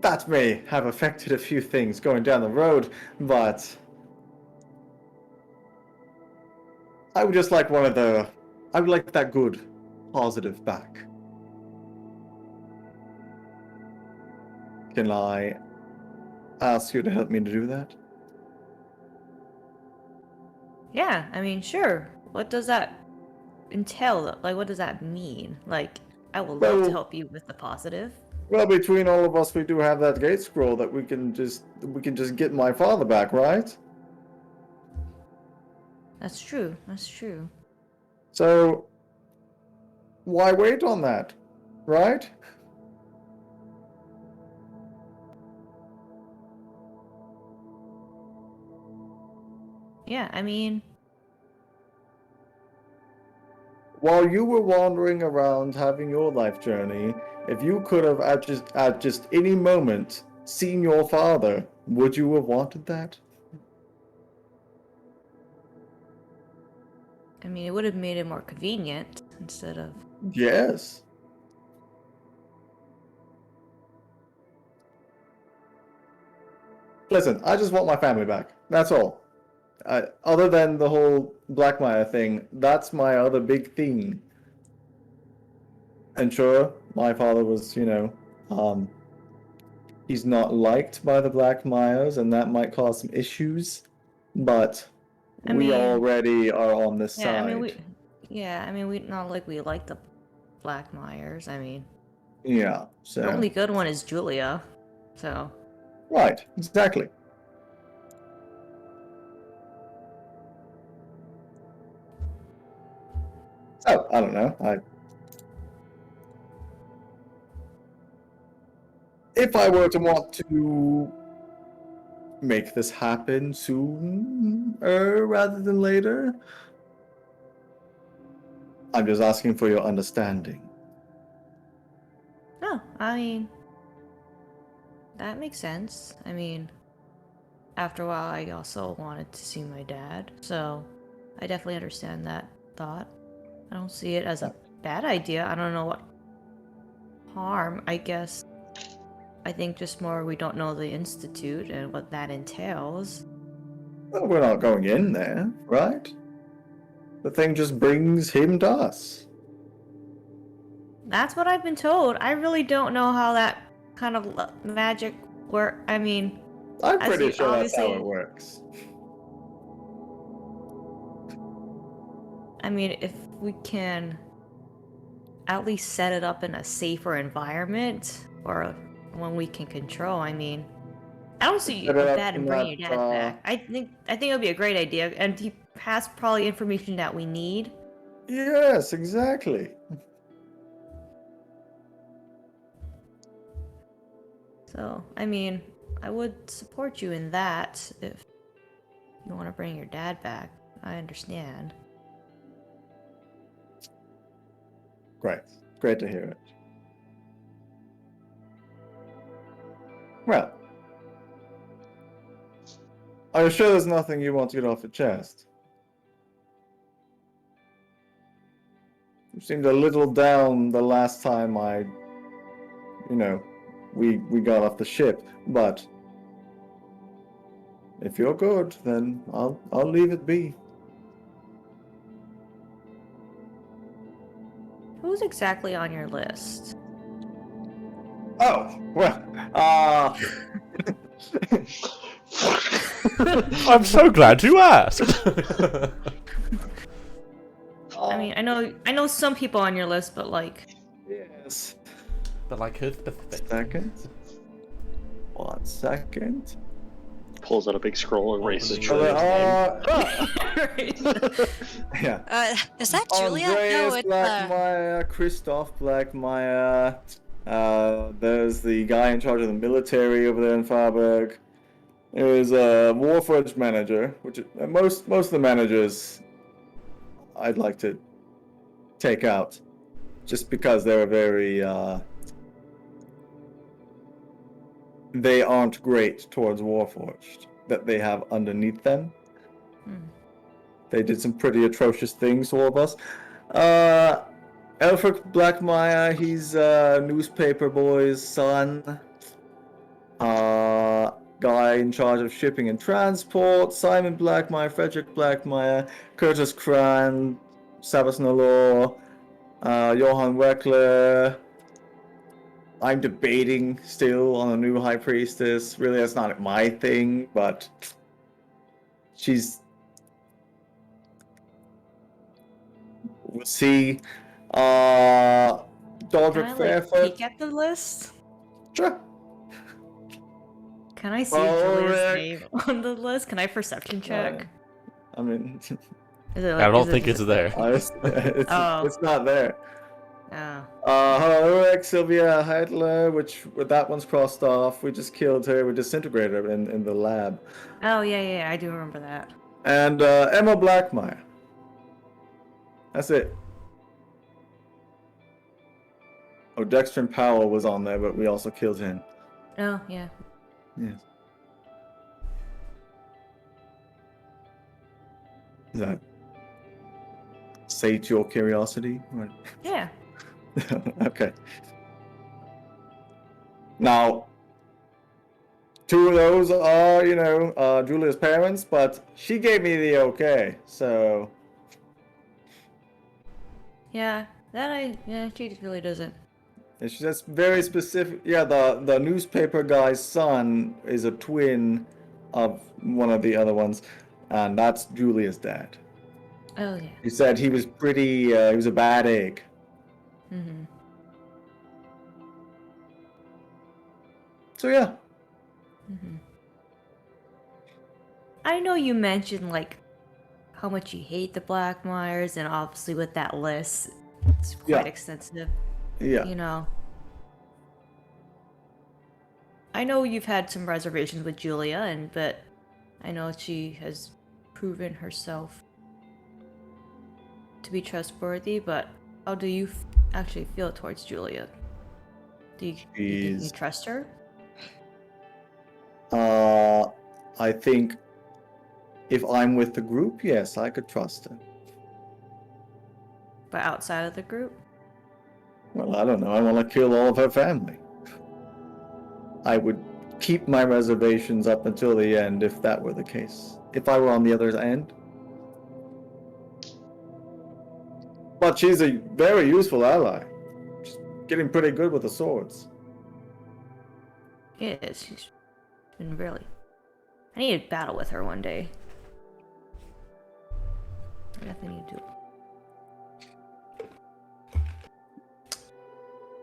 that may have affected a few things going down the road, but I would just like I would like that good, positive back. Can I ask you to help me to do that? Yeah, I mean, sure. What does that entail? Like, what does that mean? Like, I will love to Well- help you with the positive. Well, between all of us, we do have that gate scroll that we can just get my father back, right? That's true. That's true. So why wait on that, right? Yeah, I mean, While you were wandering around having your life journey, if you could have at just any moment seen your father, would you have wanted that? it would have made it more convenient instead of. Yes. Listen, I just want my family back. That's all. Other than the whole Blackmire thing, that's my other big theme. And sure, my father was, he's not liked by the Blackmires, and that might cause some issues. But I we mean, already are on this Yeah, side. we not like we like the Black Myers. Yeah, The so. only good one is Julia. So, Right, exactly. Oh, I don't know. If I were to want to make this happen sooner rather than later, I'm just asking for your understanding. no, that makes sense. After a while, I also wanted to see my dad, so I definitely understand that thought. I don't see it as a bad idea. I don't know what harm, I guess. I think just more we don't know the Institute and what that entails. Well, we're not going in there, right? The thing just brings him to us. That's what I've been told. I really don't know how that kind of magic work. I'm As pretty you sure that's how obviously- it works. If we can at least set it up in a safer environment or one we can control, I don't see Set a it up bad in in bringing your that, dad back. I think it would be a great idea, and he has probably information that we need. Yes, exactly. So, I would support you in that if you want to bring your dad back. I understand. Great. Great to hear it. Well, are you sure there's nothing you want to get off your chest? You seemed a little down the last time we got off the ship, but if you're good, then I'll leave it be. Who's exactly on your list? Oh, well, I'm so glad you asked. I know some people on your list, but yes. But like, who's specific? Second. 1 second. Pulls out a big scroll and erases Oh, Julia's name. Yeah. Is that Julia? No, Andreas it's Blackmire, Christoph Blackmire. There's the guy in charge of the military over there in Farberg. There's a Warforged manager, which most of the managers I'd like to take out, just because they're very they aren't great towards Warforged that they have underneath them. They did some pretty atrocious things to all of us. Elfric Blackmire, he's newspaper boy's son. Guy in charge of shipping and transport. Simon Blackmire, Frederick Blackmire, Curtis Cran, Sabas Nalor, Johann Weckler. I'm debating still on a new high priestess. Really, that's not my thing, but she's we'll see. Can Daldrick I like Fairfoot. peek at the list? Sure. Can I see Julia's Ulrich. name on the list? Can I perception check? I mean, Is it I don't is it think just it's there. Oh. it's not there. Oh. Ulrich, Sylvia Heidler, which that one's crossed off. We just killed her. We disintegrated her in the lab. Oh yeah, I do remember that. And Emma Blackmeyer. That's it. Oh, Dexter Powell was on there, but we also killed him. Oh yeah. Yes. Does that sate your curiosity? Or- Yeah. Okay. Now, two of those are, Julia's parents, but she gave me the okay, so Yeah. She really doesn't. it's just very specific. Yeah, the newspaper guy's son is a twin of one of the other ones, and that's Julia's dad. Oh yeah. He said he was he was a bad egg. Mm-hmm. So yeah. Mm-hmm. I know you mentioned like how much you hate the Blackmires, and obviously with that list, it's quite Yeah. extensive. Yeah. You know. I know you've had some reservations with Julia, but I know she has proven herself to be trustworthy. But how do you actually feel towards Julia? Do you think you She's- trust her? I think if I'm with the group, yes, I could trust her. But outside of the group? Well, I don't know. I want to kill all of her family. I would keep my reservations up until the end if that were the case. If I were on the other end. But she's a very useful ally. She's getting pretty good with the swords. Yes, she's been really. I need to battle with her one day. I definitely need to.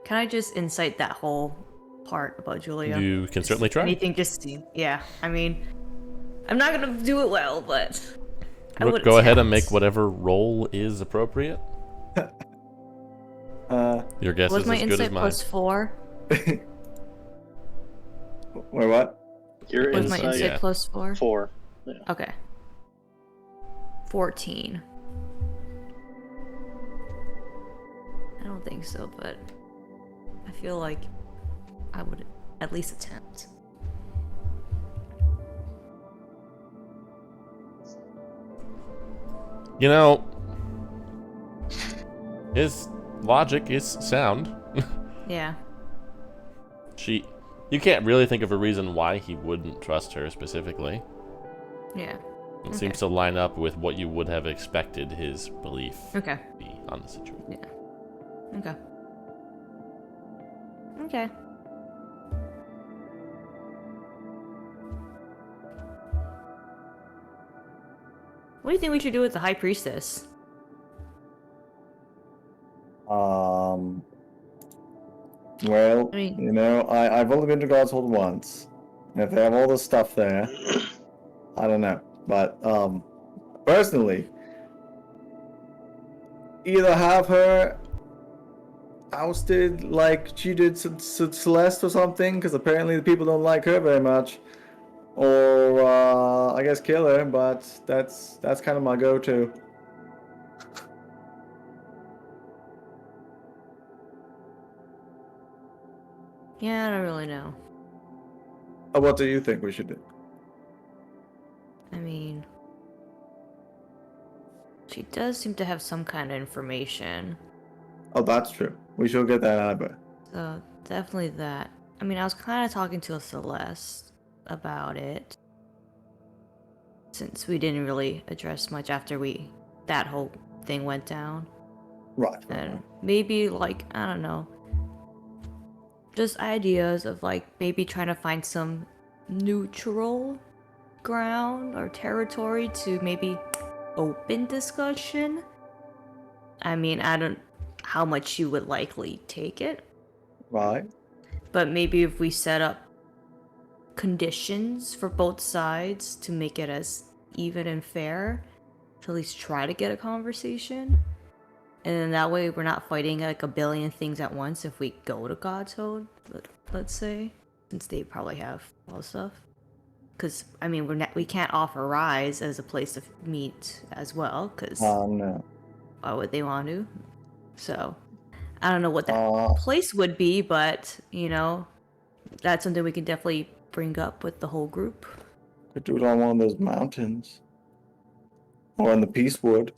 Can I just incite that whole part about Julia? You can certainly try. Anything just to, yeah. I mean, I'm not gonna do it well, but I Rook, would go ahead and attempt. make whatever roll is appropriate. Your guess Was is my as good as insight mine. +4? Wait, what? Your Was my insight insight yeah. +4? 4. Yeah. Okay. 14. I don't think so, but I feel like I would at least attempt. You know, his logic is sound. Yeah. You can't really think of a reason why he wouldn't trust her specifically. Yeah. It Okay. seems to line up with what you would have expected his belief Okay. to be on the situation. Okay. Okay. What do you think we should do with the High Priestess? Well, I mean- I've only been to God's Hold once. And if they have all this stuff there, I don't know. But, personally, either have her ousted like she did Celeste or something, because apparently the people don't like her very much, or, I guess kill her, but that's kind of my go-to. Yeah, I don't really know. What do you think we should do? I mean, she does seem to have some kind of information. Oh, that's true. We should get that out of her. So, definitely that. I mean, I was kind of talking to Celeste about it. Since we didn't really address much after that whole thing went down. Right. And maybe, like, I don't know. Just ideas of, like, maybe trying to find some neutral ground or territory to maybe open discussion I mean, I don't how much you would likely take it, Right. but maybe if we set up conditions for both sides to make it as even and fair, to at least try to get a conversation. And then that way we're not fighting like a billion things at once if we go to God's Hold, let's say, since they probably have all the stuff. Because, I mean, we can't offer Rise as a place to meet as well, because No. why would they want to? So, I don't know what that place would be, but, you know, that's something we can definitely bring up with the whole group. Could do it on one of those mountains. Or in the Peacewood.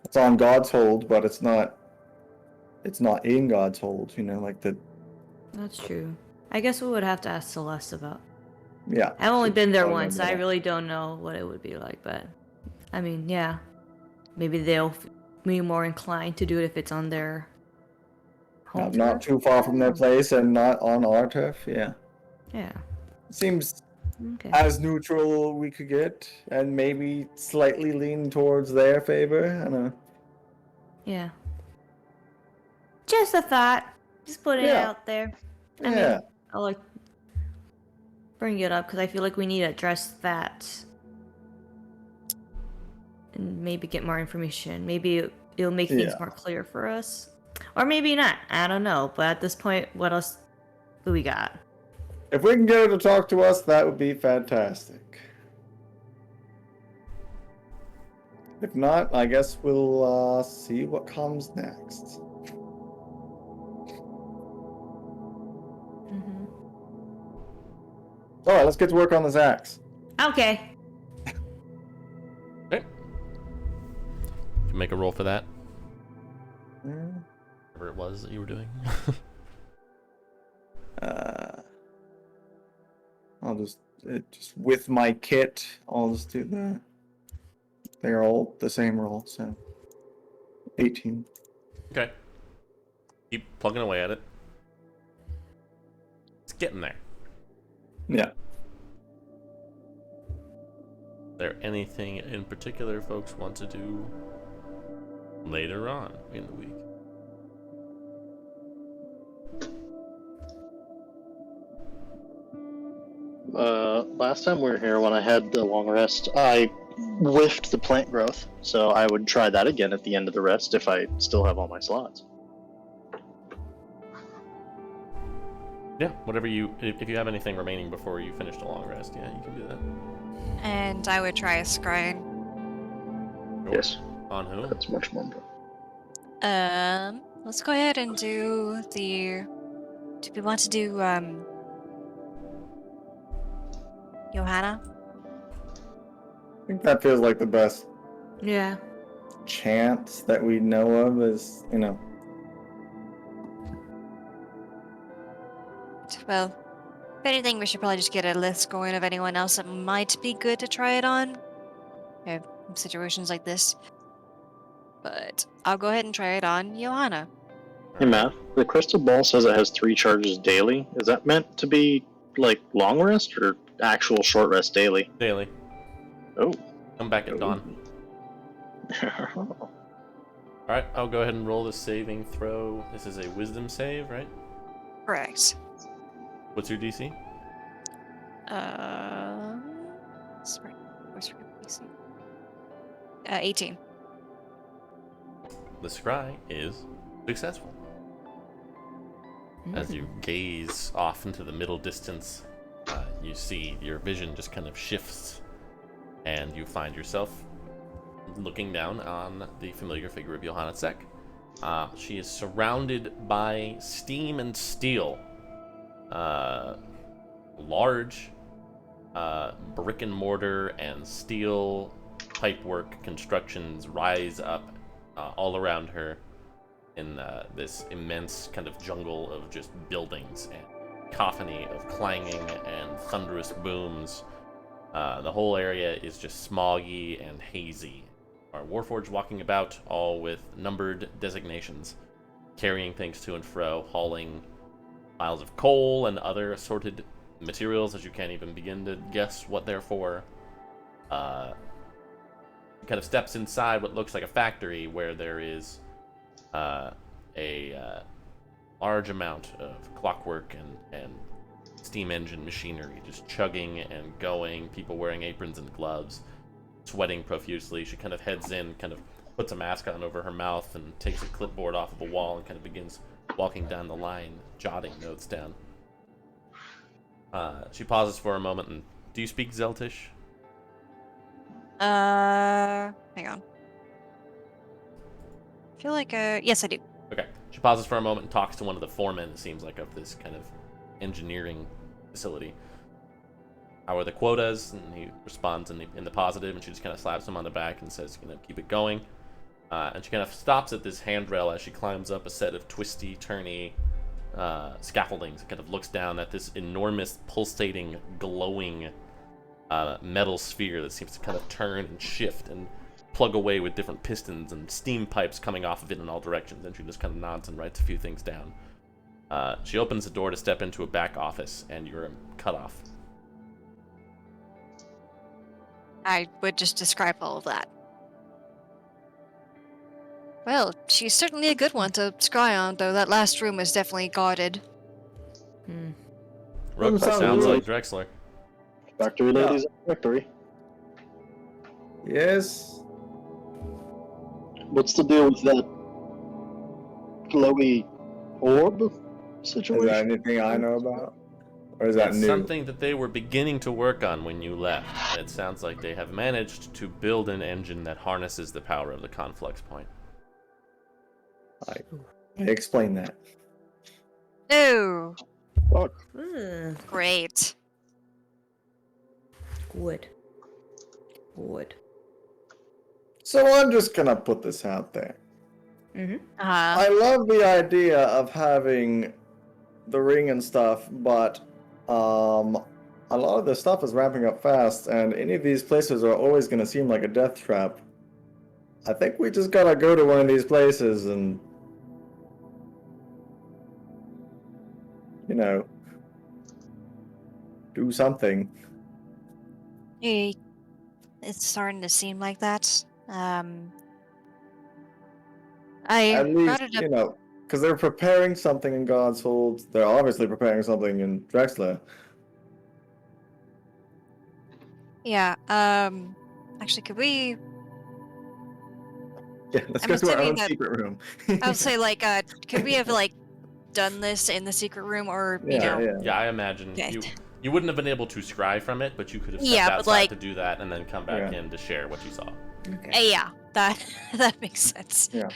It's on God's Hold, but it's not in God's Hold, you know, like the... That's true. I guess we would have to ask Celeste about. Yeah. I've only been there I once. remember I that. really don't know what it would be like, but I mean, yeah. Maybe they'll be more inclined to do it if it's on their home Not turf. too far from their place and not on our turf, yeah. Yeah. Seems Okay. as neutral we could get, and maybe slightly lean towards their favor. I don't know. Yeah. Just a thought. Just putting it Yeah. out there. I Yeah. mean, I'll like bring it up because I feel like we need to address that and maybe get more information. Maybe it'll make things Yeah. more clear for us, or maybe not. I don't know. But at this point, what else do we got? If we can get her to talk to us, that would be fantastic. If not, I guess we'll see what comes next. Mm-hmm. Alright, let's get to work on this axe. Okay. Okay. Can make a roll for that. Mm, Whatever it was that you were doing. I'll just with my kit, I'll just do that. They're all the same roll, so 18. Okay. Keep plugging away at it. It's getting there. Yeah. Is there anything in particular folks want to do later on in the week? Last time we were here, when I had the long rest, I whiffed the plant growth, so I would try that again at the end of the rest if I still have all my slots. Yeah, whatever if you have anything remaining before you finish the long rest, yeah, you can do that. And I would try a scrying. Sure. Yes, On who? that's much more important. Let's go ahead and do the. Do we want to do Johanna? I think that feels like the best Yeah. chance that we know of is, you know. Well, if anything, we should probably just get a list going of anyone else that might be good to try it on. In situations like this. But I'll go ahead and try it on Johanna. Hey Matt, the crystal ball says it has 3 charges daily. Is that meant to be like long rest or actual short rest daily? Daily. Oh. Come back at dawn. Alright, I'll go ahead and roll the saving throw. This is a wisdom save, right? Correct. What's your DC? Where's your PC? 18. The scry is successful. As you gaze off into the middle distance, you see your vision just kind of shifts, and you find yourself looking down on the familiar figure of Johanna Sek. She is surrounded by steam and steel. Large brick and mortar and steel pipework constructions rise up all around her in this immense kind of jungle of just buildings and cacophony of clanging and thunderous booms. The whole area is just smoggy and hazy. Our Warforged walking about, all with numbered designations, carrying things to and fro, hauling piles of coal and other assorted materials that you can't even begin to guess what they're for. kind of steps inside what looks like a factory where there is a large amount of clockwork and steam engine machinery just chugging and going, people wearing aprons and gloves, sweating profusely. She kind of heads in, kind of puts a mask on over her mouth and takes a clipboard off of a wall and kind of begins walking down the line, jotting notes down. She pauses for a moment and, do you speak Zeltish? Hang on. I feel like, yes, I do. Okay. She pauses for a moment and talks to one of the foremen, it seems like, of this kind of engineering facility. How are the quotas? And he responds in the positive, and she just kind of slaps him on the back and says, keep it going. And she kind of stops at this handrail as she climbs up a set of twisty, turny scaffoldings and kind of looks down at this enormous, pulsating, glowing metal sphere that seems to kind of turn and shift and plug away with different pistons and steam pipes coming off of it in all directions. And she just kind of nods and writes a few things down. She opens the door to step into a back office, and you're cut off. I would just describe all of that. Well, she's certainly a good one to scry on, though that last room is definitely guarded. Rook, that sounds like Drexler. Factory ladies at factory. Yes. What's the deal with that glowy orb situation? Is that anything I know about? Or is that It's new? something that they were beginning to work on when you left. And it sounds like they have managed to build an engine that harnesses the power of the conflux point. Explain that. Oh, Fuck. great. Wood. So I'm just gonna put this out there. I love the idea of having the ring and stuff, but a lot of this stuff is ramping up fast, and any of these places are always gonna seem like a death trap. I think we just gotta go to one of these places and, do something. It's starting to seem like that. I At brought least, it up. because they're preparing something in God's Hold. They're obviously preparing something in Drexler. Yeah. Actually, could we? Yeah, let's I'm go to our assuming own that- secret room. I would say, could we have done this in the secret room, or Yeah. Yeah, I imagine Okay. you wouldn't have been able to scry from it, but you could have stepped Yeah, but, outside to do that and then come back Yeah. in to share what you saw. Okay. Yeah, that that makes sense. Yeah.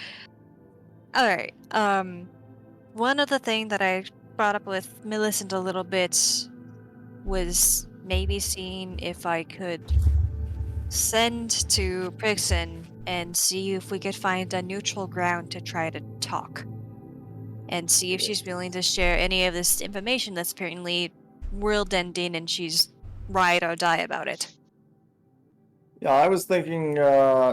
All right. One other thing that I brought up with Millicent a little bit was maybe seeing if I could send to Prixon and see if we could find a neutral ground to try to talk, and see if she's willing to share any of this information that's apparently world-ending, and she's ride or die about it. Yeah, I was thinking,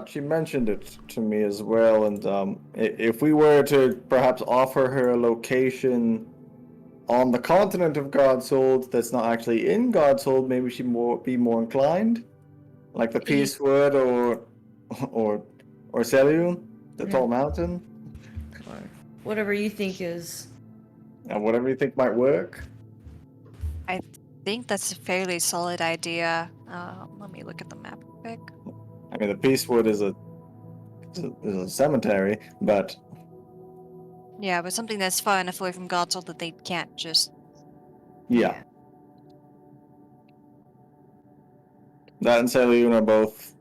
she mentioned it to me as well, and if we were to perhaps offer her a location on the continent of God's Hold that's not actually in God's Hold, maybe she'd be more inclined, like the Peacewood or Seliun, the Tall Mountain, Or whatever you think is. whatever you think might work. I think that's a fairly solid idea. Let me look at the map quick. I mean, the Peacewood is a cemetery, but Yeah, but something that's far enough away from God's Hold that they can't just. yeah. That and Seliun are both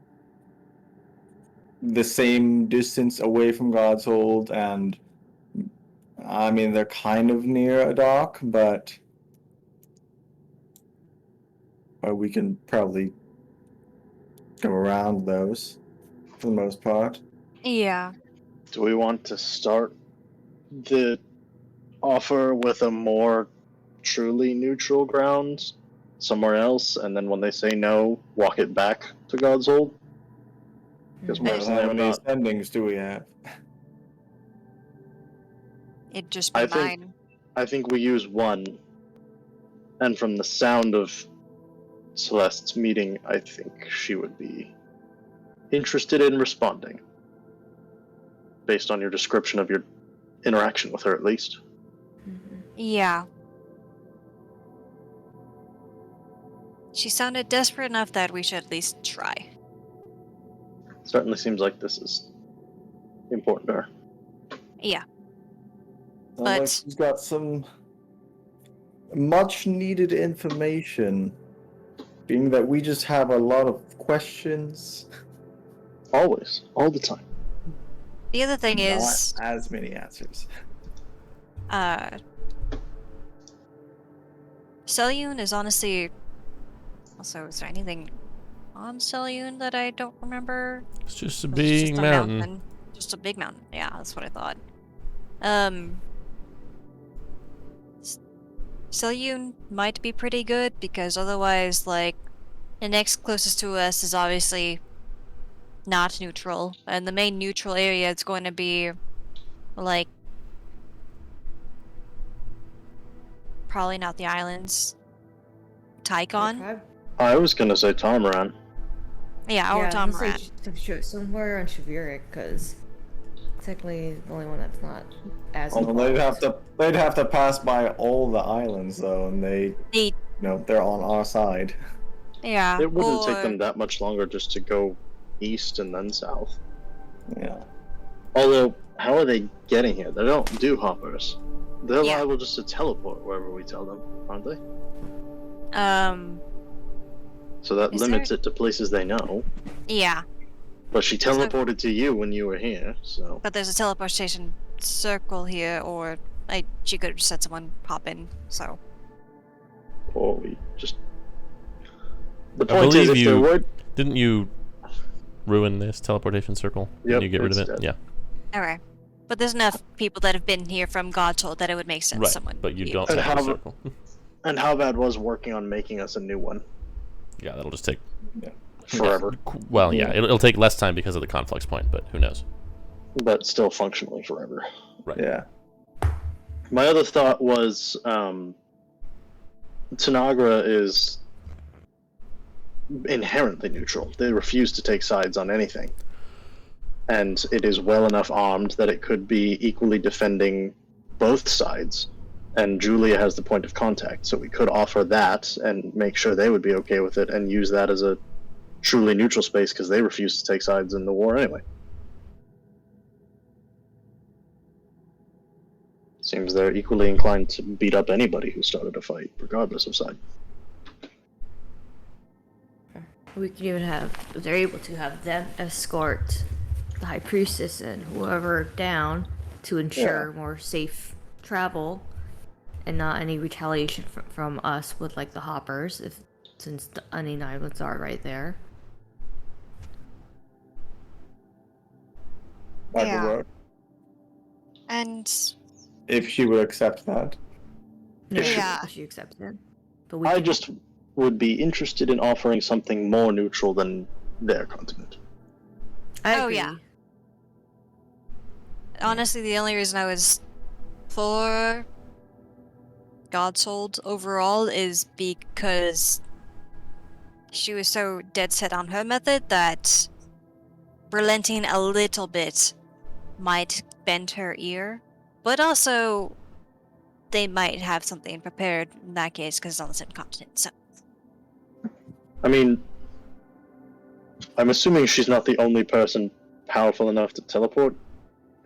the same distance away from God's Hold, and I mean, they're kind of near a dock, but we can probably go around those for the most part. Yeah. Do we want to start the offer with a more truly neutral ground somewhere else, and then when they say no, walk it back to God's Hold? Because How personally, I'm many not. endings do we have? It'd just be I think- mine. I think we use one, and from the sound of Celeste's meeting, I think she would be interested in responding. Based on your description of your interaction with her, at least. Yeah. She sounded desperate enough that we should at least try. Certainly seems like this is important to her. Yeah. Sounds like But- she's got some much needed information. Being that we just have a lot of questions. Always. All the time. The other thing is, Not as many answers. Selyun is honestly... Also, is there anything on Selyun that I don't remember? It's just a Or is it big just a mountain. Just a big mountain. Yeah, that's what I thought. Selyun might be pretty good because otherwise, like, the next closest to us is obviously not neutral, and the main neutral area is going to be, like, probably not the islands. Tychon? Okay. I was gonna say Tamaran. Yeah, or I was gonna Tamaran. say somewhere on Shaviric, because technically the only one that's not as. Well, they'd have to pass by all the islands though, and they're on our side. Yeah, It wouldn't take or- them that much longer just to go east and then south. Yeah. Although, how are they getting here? They don't do hoppers. They're Yeah. liable just to teleport wherever we tell them, aren't they? So that Is limits there- it to places they know. Yeah, But she there- teleported to you when you were here, so... but there's a teleportation circle here, or she could have just had someone pop in, so. Or we just... The I point is, believe if there you- were... Didn't you ruin this teleportation circle? Yep, Didn't you get rid of it's it? dead. Yeah. Alright. But there's enough people that have been here from Godtold that it would make sense Right. someone. But you be don't And have the how- circle. And how bad was working on making us a new one? Yeah, that'll just take. Forever. Well, yeah, it'll take less time because of the conflux point, but who knows? But still functionally forever. Right. Yeah. My other thought was, Tanagra is inherently neutral. They refuse to take sides on anything. And it is well enough armed that it could be equally defending both sides. And Julia has the point of contact, so we could offer that and make sure they would be okay with it and use that as a truly neutral space because they refuse to take sides in the war anyway. Seems they're equally inclined to beat up anybody who started a fight, regardless of side. We could even have, if they're able to have them escort the High Priestess and whoever down to ensure more safe travel and not any retaliation from us with like the hoppers, since the Onion Islands are right there. That Yeah. would work. And If she would accept that. No, Yeah. she accepts it. But we I can- just would be interested in offering something more neutral than their continent. I Oh, agree. yeah. honestly, the only reason I was for Godsold overall is because she was so dead set on her method that relenting a little bit might bend her ear. But also, they might have something prepared in that case because it's on the same continent. So I mean, I'm assuming she's not the only person powerful enough to teleport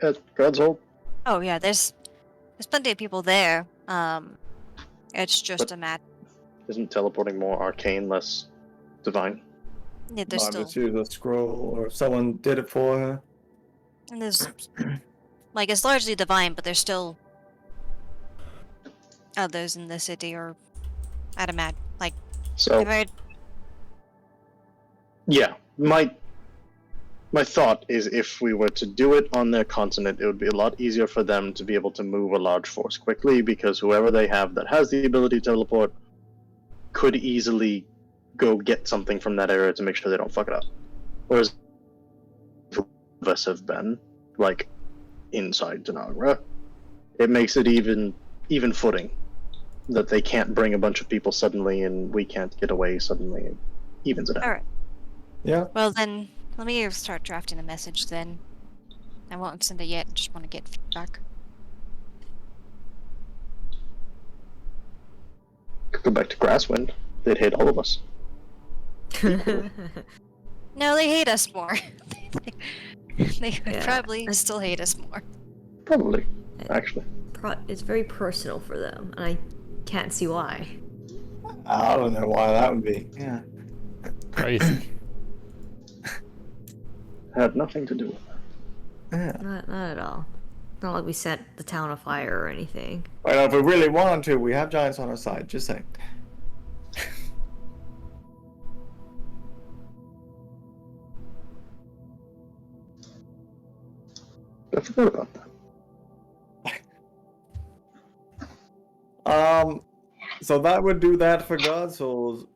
at God's Hold. oh yeah, there's plenty of people there. It's just But- a matter. Isn't teleporting more arcane, less divine? Yeah, there's Might still just use a scroll, or if someone did it for her. and there's like it's largely divine, but there's still others in the city or at a mad like So I've heard. yeah, my thought is if we were to do it on their continent, it would be a lot easier for them to be able to move a large force quickly because whoever they have that has the ability to teleport could easily go get something from that area to make sure they don't fuck it up. Whereas of us have been like inside Tanagra, it makes it even footing that they can't bring a bunch of people suddenly and we can't get away suddenly. It evens it out. Alright. Yeah. Well then, Let me start drafting a message then. I won't send it yet, just want to get feedback. Could go back to Grasswind. They'd hate all of us. No, they hate us more. They would Yeah. probably still hate us more. Probably, actually. It's very personal for them, and I can't see why. I don't know why that would be. Yeah. Crazy. Had nothing to do with that. Yeah. Not at all. Not like we set the town afire or anything. Well, if we really wanted to, we have giants on our side. Just saying. I forgot about that. So that would do that for God Souls.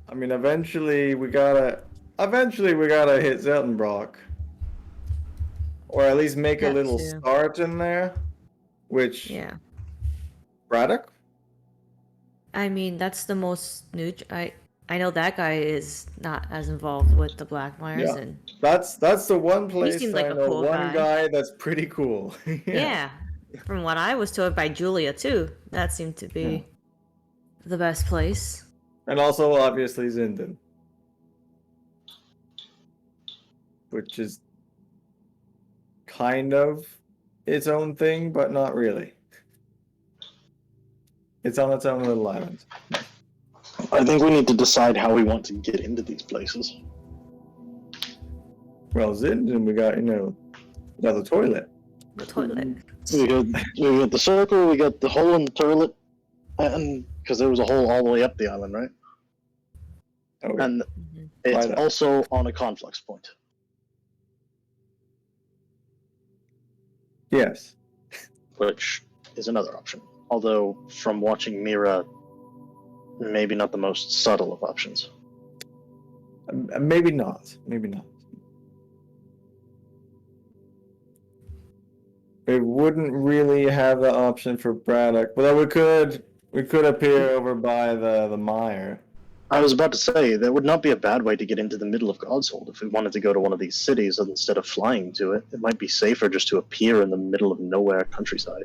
I mean, eventually we gotta hit Zeltenbrock. Or at least make a That little too. start in there. Which, Yeah. Braddock? I mean, that's the most new. I know that guy is not as involved with the Blackmires, Yeah. and That's the one place seems that like I a know cool one guy that's pretty cool. yeah. From what I was told by Julia too, that seemed to be the best place. And also, obviously, Zindan. Which is kind of its own thing, but not really. It's on its own little island. I think we need to decide how we want to get into these places. Well, Zindan, we got, the toilet. The toilet. We got the circle, we got the hole in the toilet, and because there was a hole all the way up the island, right? Oh, And Mhm. it's Right up. also on a conflux point. yes. Which is another option. Although, from watching Mira, maybe not the most subtle of options. Maybe not. Maybe not. We wouldn't really have the option for Braddock, but we could appear over by the mire. I was about to say, that would not be a bad way to get into the middle of Godshold if we wanted to go to one of these cities instead of flying to it. It might be safer just to appear in the middle of nowhere countryside.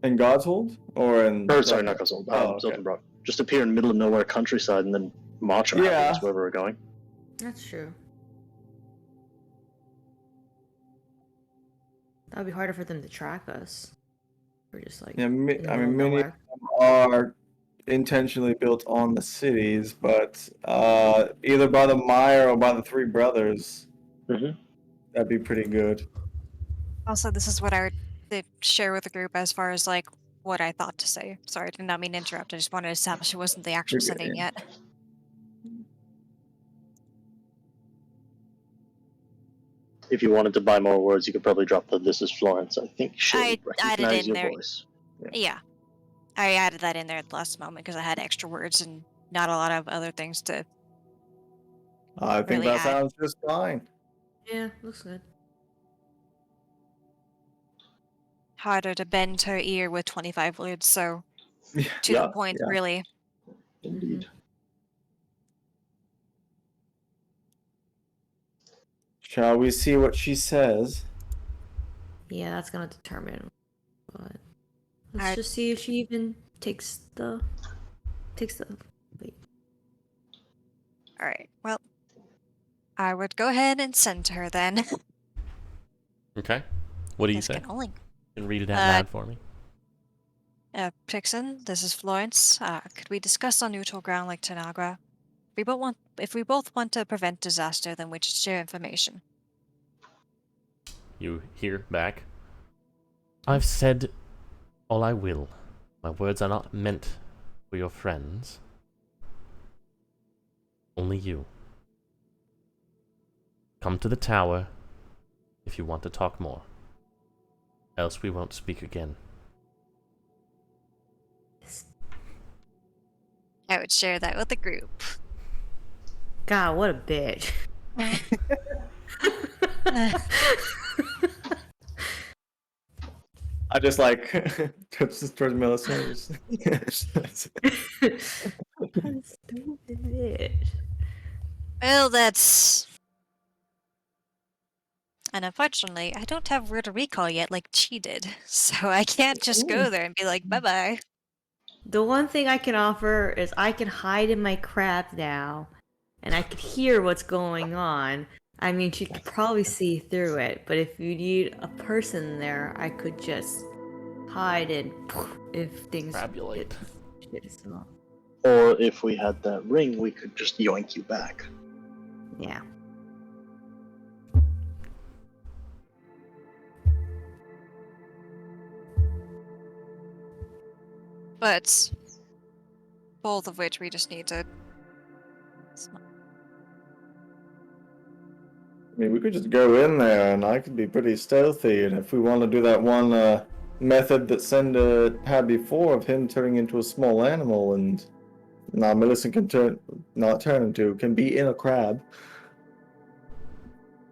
In Godshold? Or in... Or, sorry, not Godshold, okay. Ziltenbrock. Just appear in the middle of nowhere countryside and then march around Yeah. wherever we're going. That's true. That would be harder for them to track us. We're just like Yeah, in the I middle mean, of many nowhere. are intentionally built on the cities, but either by the mire or by the Three Brothers, Mm-hmm. that'd be pretty good. Also, this is what I would share with the group as far as like what I thought to say. Sorry, I did not mean to interrupt. I just wanted to establish it wasn't the actual You're good, sending yeah. yet. If you wanted to buy more words, you could probably drop the "This is Florence." I think she'll I added recognize in your there. voice. Yeah, I added that in there at the last moment because I had extra words and not a lot of other things to. I think Really that add. sounds just fine. Yeah, looks good. Harder to bend her ear with 25 words, so to Yeah, the point, yeah. really. Indeed. Shall we see what she says? Yeah, that's gonna determine. But let's I- just see if she even takes the. Wait. All right. Well, I would go ahead and send to her then. Okay. What do you This say? can only. You can read it out Uh, loud for me. Pixon, this is Florence. Could we discuss on neutral ground like Tanagra? If we both want to prevent disaster, then we should share information. You hear back. I've said all I will. My words are not meant for your friends. Only you. Come to the tower if you want to talk more. Else we won't speak again. I would share that with the group. God, what a bitch. I just like tips towards Melissa's. Stupid bitch. Well, that's And unfortunately, I don't have Word of Recall yet like she did. So I can't just go there and be like, bye-bye. The one thing I can offer is I can hide in my craft now, and I can hear what's going on. I mean, she could probably see through it, but if you need a person there, I could just hide and if things Crabulate. shit is wrong. Or if we had that ring, we could just yoink you back. Yeah. But both of which we just need to. I mean, we could just go in there, and I could be pretty stealthy. And if we want to do that one method that Senda had before of him turning into a small animal, and now Millicent can be in a crab.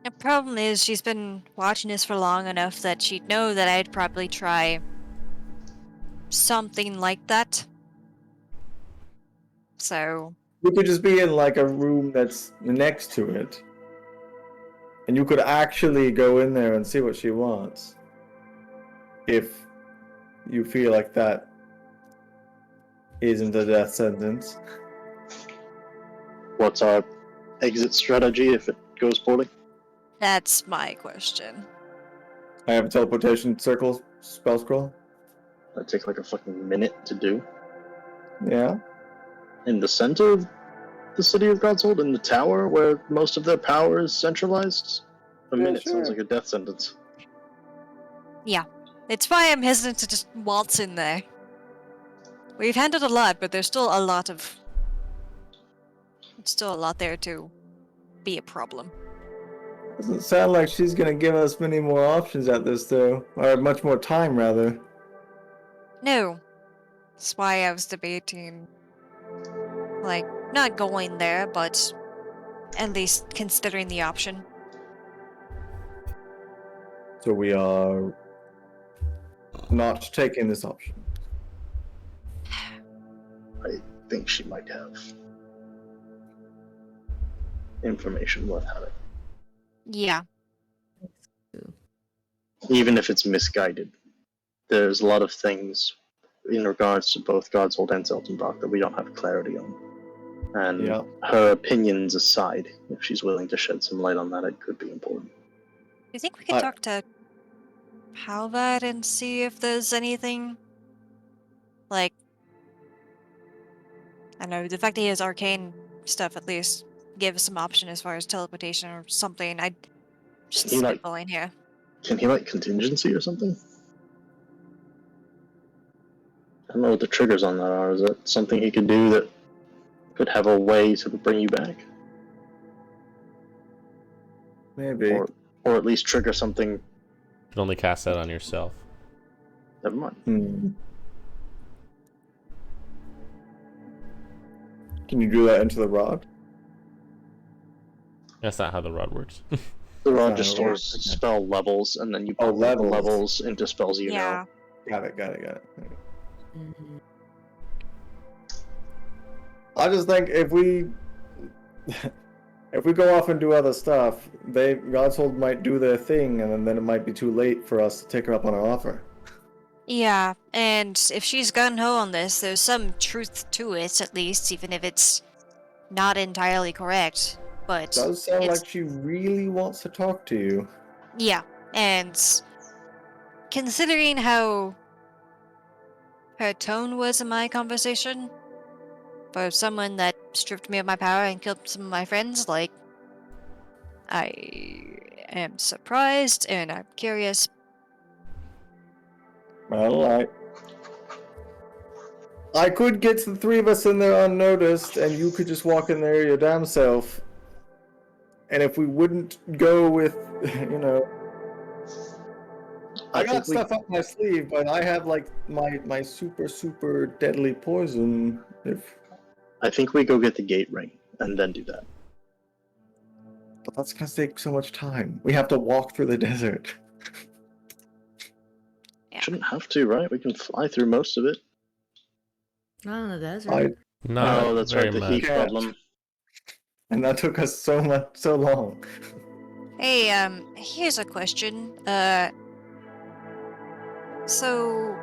The problem is she's been watching this for long enough that she'd know that I'd probably try something like that. So We could just be in like a room that's next to it, and you could actually go in there and see what she wants. If you feel like that isn't a death sentence. What's our exit strategy if it goes poorly? that's my question. I have a teleportation circle spell scroll. That'd take like a fucking minute to do. Yeah. In the center of the city of Godshold, in the tower where most of their power is centralized, a Yeah, minute sure. sounds like a death sentence. It's why I'm hesitant to just waltz in there. We've handled a lot, but there's still a lot of. It's still a lot there to be a problem. Doesn't sound like she's gonna give us many more options at this, though, or much more time, rather. No. That's why I was debating. Like, not going there, but at least considering the option. So we are not taking this option. I think she might have information worth having. Yeah. Even if it's misguided. There's a lot of things in regards to both Godshold and Zeltenbach that we don't have clarity on. And Yeah. her opinions aside, if she's willing to shed some light on that, it could be important. Do you think we could talk to Halvad and see if there's anything? Like, I don't know, the fact that he has arcane stuff at least give us some option as far as teleportation or something. I just He, like- spitballing here. Can he like contingency or something? I don't know what the triggers on that are. Is that something he could do that could have a way to bring you back? Maybe. Or at least trigger something. You can only cast that on yourself. Never mind. Can you do that into the rod? That's not how the rod works. The rod No, just it stores works, okay. spell levels, and then you Oh, put the levels. levels into spells you Yeah. know. Got it. Mhm. I just think if we go off and do other stuff, Godshold might do their thing, and then it might be too late for us to take her up on our offer. Yeah, and if she's gung-ho on this, there's some truth to it, at least, even if it's not entirely correct. But Does sound it's- like she really wants to talk to you. yeah, and considering how her tone was in my conversation, for someone that stripped me of my power and killed some of my friends, like, I am surprised and I'm curious. Well, I could get the three of us in there unnoticed, and you could just walk in there your damn self. And if we wouldn't go with, I got think we- stuff up my sleeve, but I have like my super deadly poison. I think we go get the gate ring and then do that. But that's gonna take so much time. We have to walk through the desert. Yeah. Shouldn't have to, right? We can fly through most of it. Not in the desert. Not Oh, that's very right, the much. heat Catch. problem. And that took us so long. Hey, here's a question. So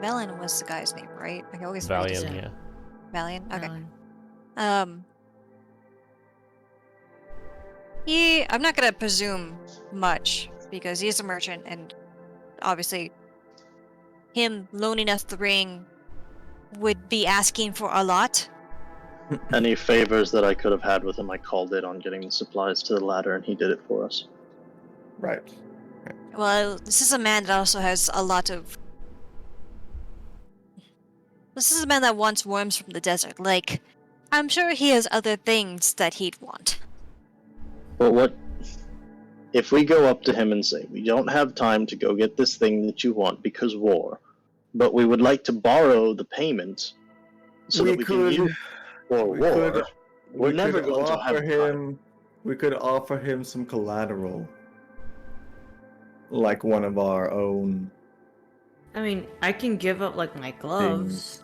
Valen was the guy's name, right? I always forget his Valiant, name. yeah. Valiant. Okay. Alan. I'm not gonna presume much because he's a merchant, and obviously, him loaning us the ring would be asking for a lot. Any favors that I could have had with him, I called in on getting the supplies to the ladder, and he did it for us. Right. Well, this is a man that also has a lot of. This is a man that wants worms from the desert. Like, I'm sure he has other things that he'd want. But what if we go up to him and say, we don't have time to go get this thing that you want because war, but we would like to borrow the payment so that we can use for we war. could- We're we never could going to have offer him. We could offer him some collateral, like one of our own, I mean, I can give up like my gloves.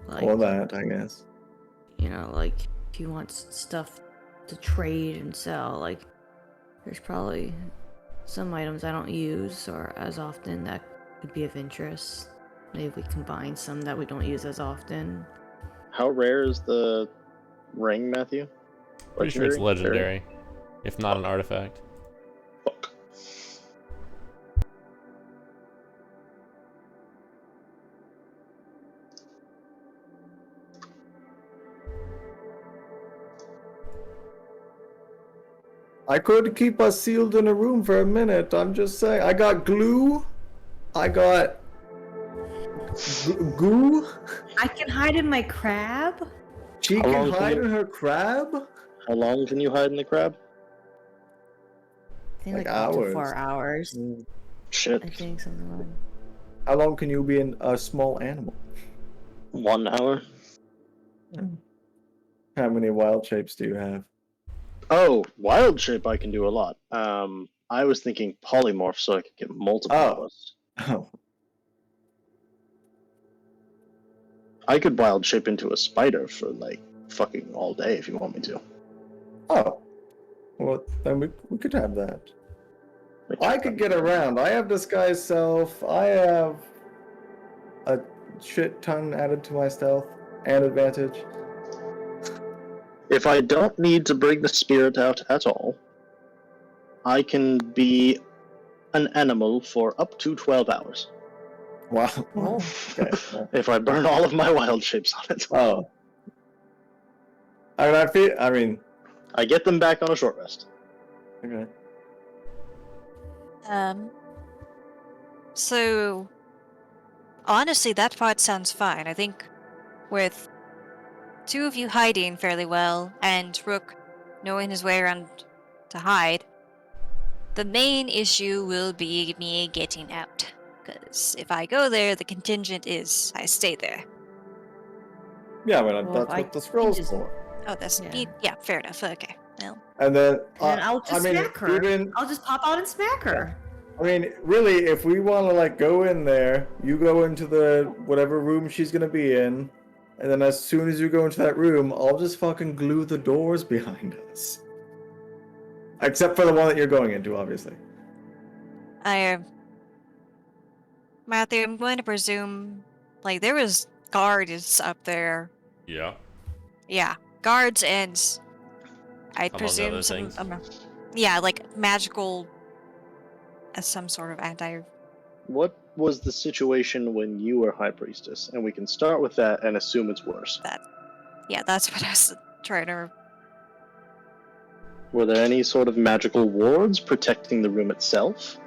Like, or that, I guess. you know, like if he wants stuff to trade and sell, like there's probably some items I don't use or as often that could be of interest. Maybe we combine some that we don't use as often. How rare is the ring, Matthew? Pretty sure it's legendary, if not an artifact. Fuck. I could keep us sealed in a room for a minute. I'm just saying. I got glue. I got goo. I can hide in my crab. She How can long can hide you- in her crab. How long can you hide in the crab? I think Like like up to hours. 4 hours. Shit. I think something like that. How long can you be in a small animal? 1 hour? How many wild shapes do you have? Oh, wild shape I can do a lot. I was thinking polymorph so I could get multiple of Oh. us. Oh, I could wild shape into a spider for like fucking all day if you want me to. oh. Well, then we could have that. Like, I could get around. I have disguise self. I have a shit ton added to my stealth and advantage. If I don't need to bring the spirit out at all, I can be an animal for up to 12 hours. Wow. Oh. Okay. Yeah. If I burn all of my wild shapes on it. Oh. I mean. I get them back on a short rest. Okay. So honestly, that part sounds fine. I think with two of you hiding fairly well and Rook knowing his way around to hide, the main issue will be me getting out. Because if I go there, the contingent is I stay there. Yeah, I mean, Well, that's if I what the scroll's just- for. Oh, that's Yeah. yeah, fair enough. Okay, well, And then, And I'll just I mean, smack her. even I'll just pop out and smack her. I mean, really, if we want to like go in there, you go into the whatever room she's gonna be in, and then as soon as you go into that room, I'll just fucking glue the doors behind us. Except for the one that you're going into, obviously. Matthew, I'm going to presume like there was guards up there. Yeah. Yeah, guards and I'd Among presume other some things. yeah, like magical some sort of anti. What was the situation when you were High Priestess? And we can start with that and assume it's worse. Yeah, that's what I was trying to. Were there any sort of magical wards protecting the room itself?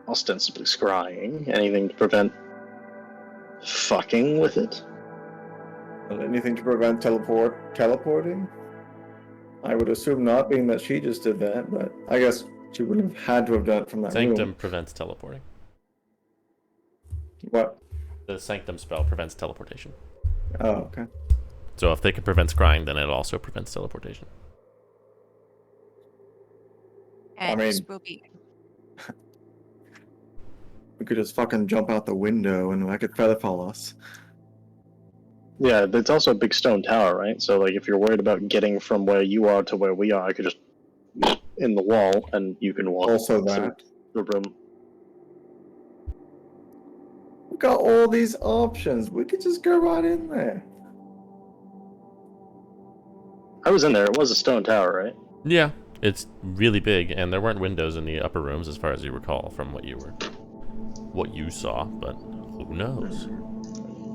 Ostensibly scrying. Anything to prevent fucking with it? Well, anything to prevent teleporting? I would assume not, being that she just did that, but I guess she would have had to have done it from that Sanctum room. prevents teleporting. What? The Sanctum spell prevents teleportation. Oh, okay. So if they can prevent scrying, then it also prevents teleportation. And mean- will be. We could just fucking jump out the window and I could featherfall us. Yeah, it's also a big stone tower, right? So, like, if you're worried about getting from where you are to where we are, I could just in the wall, and you can walk Also to that. the room. We got all these options. We could just go right in there. I was in there. It was a stone tower, right? Yeah, it's really big, and there weren't windows in the upper rooms as far as you recall from what you saw, but who knows?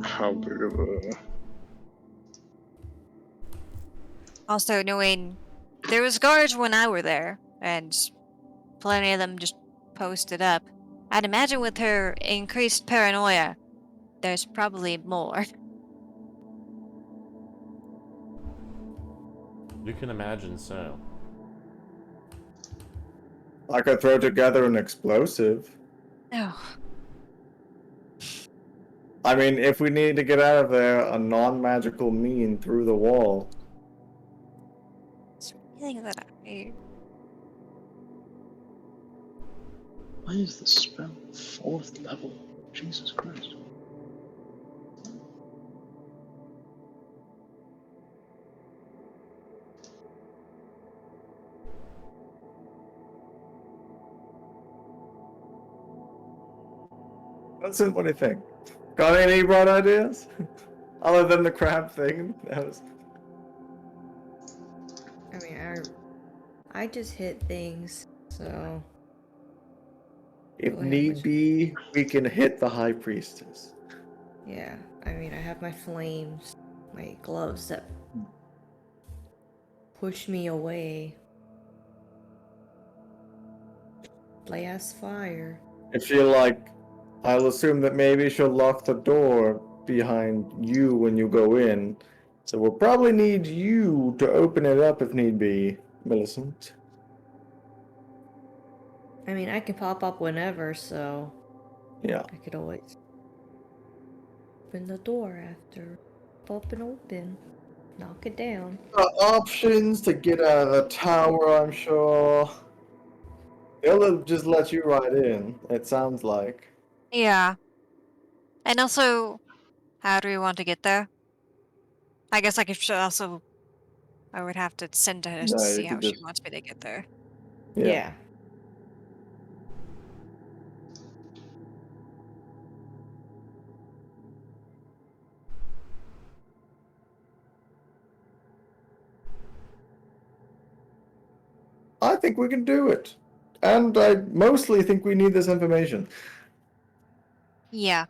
How big of a... Also, knowing there was guards when I were there, and plenty of them just posted up. I'd imagine with her increased paranoia, there's probably more. You can imagine so. I could throw together an explosive. Oh, I mean, if we need to get out of there, a non-magical mean through the wall. it's a feeling that I... Why is the spell 4th level? Jesus Christ. Vincent, what do you think? Got any bright ideas? Other than the crab thing? That was... I mean, I just hit things, so If Go ahead, need Mitch. be, we can hit the High Priestess. yeah. I mean, I have my flames, my gloves that push me away. Blast fire. If you like, I'll assume that maybe she'll lock the door behind you when you go in. So we'll probably need you to open it up if need be, Millicent. I mean, I can pop up whenever, so Yeah. I could always open the door after. Pop and open. Knock it down. Options to get out of the tower, I'm sure. They'll just let you right in, it sounds like. Yeah. And also, how do we want to get there? I guess I could also... I would have to send her to No, see you how could she just... wants me to get there. Yeah. I think we can do it. And I mostly think we need this information. Yeah.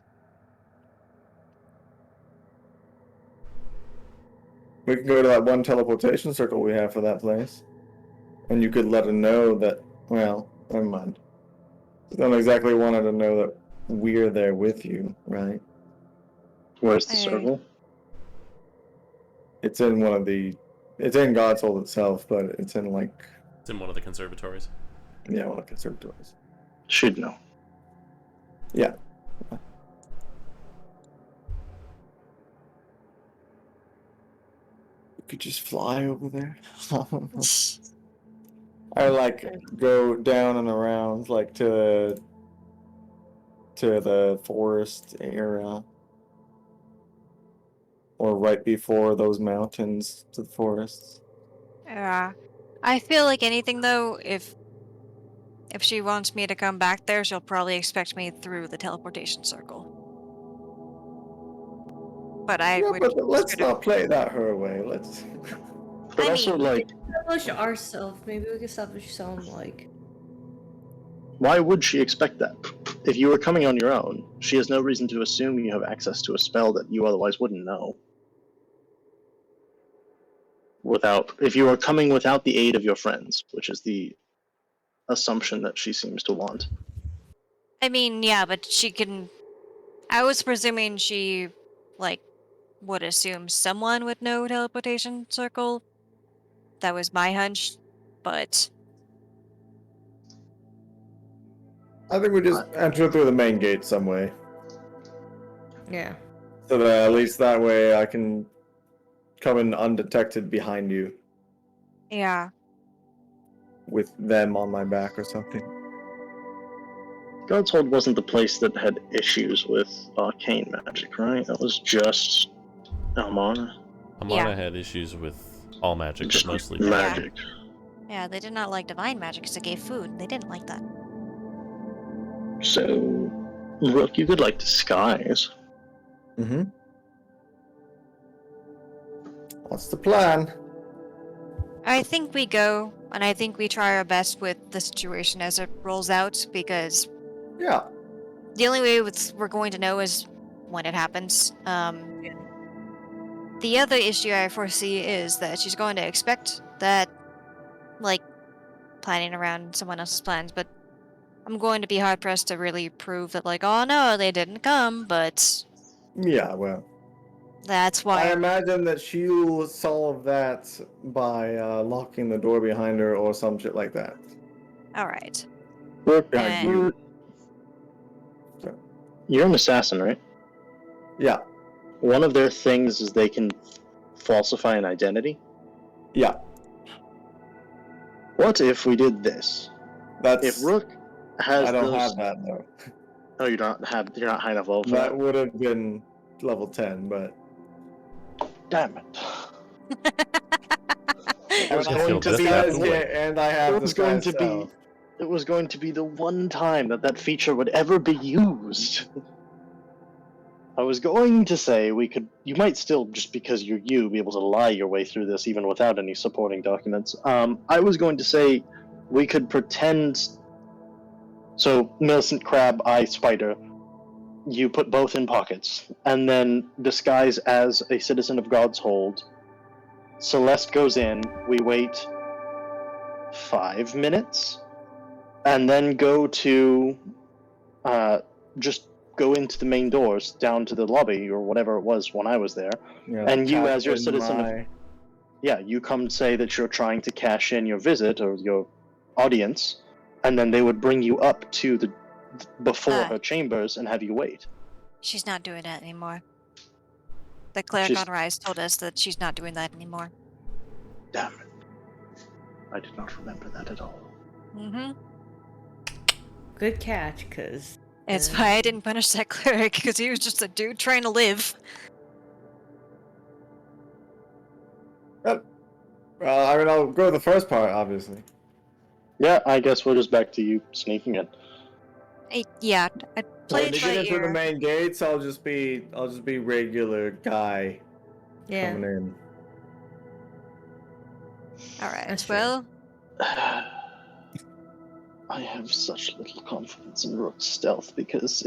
We can go to that one teleportation circle we have for that place. And you could let her know that, well, never mind. You don't exactly want her to know that we're there with you, right? Where's the I- circle? It's in one of the... It's in God's Hold itself, but it's in, like... It's in one of the conservatories. Yeah, one of the conservatories. Should know. Yeah. You could just fly over there. I like go down and around, like to the forest area, or right before those mountains to the forests. I feel like anything though, if she wants me to come back there, she'll probably expect me through the teleportation circle. But I Yeah, would but let's sort of- not play that her way. Let's. But I also, mean, like, Establish ourselves. Maybe we can establish some, like. why would she expect that? If you were coming on your own, she has no reason to assume you have access to a spell that you otherwise wouldn't know. If you are coming without the aid of your friends, which is the assumption that she seems to want. I mean, yeah, but she can... I was presuming she, like, would assume someone would know teleportation circle. That was my hunch, but... I think we just enter through the main gate some way, Yeah. so that at least that way I can come in undetected behind you Yeah. with them on my back or something. God's Hold wasn't the place that had issues with arcane magic, right? That was just Amana. Amana Yeah. had issues with all magic, but Just mostly magic. Yeah, they did not like divine magic because it gave food. They didn't like that. So, Rook, you could like disguise. Mm-hmm. What's the plan? I think we go, and I think we try our best with the situation as it rolls out, because Yeah. the only way we're going to know is when it happens. The other issue I foresee is that she's going to expect that, like, planning around someone else's plans, but I'm going to be hard pressed to really prove that, like, oh no, they didn't come, but Yeah, well. that's why I I'm. imagine that she'll solve that by locking the door behind her or some shit like that. Alright. Rook, Behind Eh. you. you're an assassin, right? Yeah. One of their things is they can falsify an identity. Yeah. What if we did this? That's. If Rook has I don't those... have that though. Oh, you're not high enough level for That that? would have been level 10, but. Damn it. It And was I going You'll to just be have disguise to the wait. it, and I have It was going disguise to be. self. It was going to be the one time that feature would ever be used. I was going to say you might still, just because you're you, be able to lie your way through this even without any supporting documents. I was going to say we could pretend. So, Millicent Crab, I Spider, you put both in pockets, and then disguise as a citizen of God's Hold. Celeste goes in, we wait 5 minutes, and then go to just go into the main doors down to the lobby or whatever it was when I was there. Yeah, And you, cash as your in citizen of my- you come say that you're trying to cash in your visit or your audience, and then they would bring you up to the before Ah. her chambers and have you wait. She's not doing that anymore. The cleric She's- on Rise told us that she's not doing that anymore. Damn it! I did not remember that at all. Mm-hmm. Good catch, cause It's why I didn't punish that cleric, because he was just a dude trying to live. I mean, I'll go with the first part, obviously. Yeah, I guess we're just back to you sneaking in. Yeah, I When played they by get into the ear. main gates, I'll just be regular guy yeah. coming in. Alright, That's fair. well, I have such little confidence in Rook's stealth because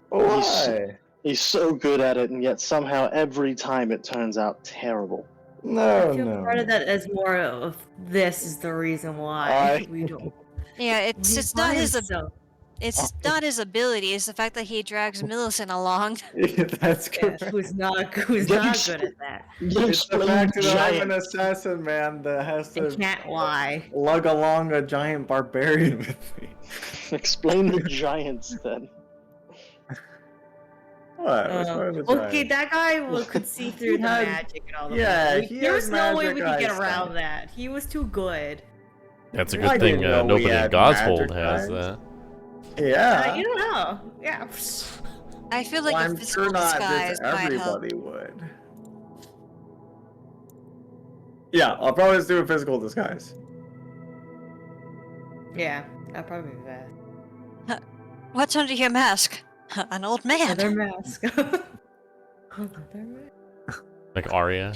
Why? he's so good at it, and yet somehow every time it turns out terrible. No, I feel no. part of that is more of this is the reason why we don't. yeah, it's we not find his so- it's not his ability, it's the fact that he drags Millicent along. That's Yeah, correct. who's not Yeah, good at that? You It's the explain fact that I'm an giants. assassin, man, that has I to can't lie. lug along a giant barbarian with me. Explain the giants then. What? What's wrong with the Okay, giant? that guy could see through the had- magic and all the. yeah, magic. he There had was no way magic we could get eyesight. around that. He was too good. That's a I good thing didn't know we nobody in had God's magic Hold has eyes. that. Yeah. You don't know. Yeah. I feel like Well, a I'm physical sure not disguise just might help. everybody would. Yeah, I'll probably just do a physical disguise. Yeah, that'd probably be bad. What's under your mask? An old man. Another mask. Another mask. Like Arya,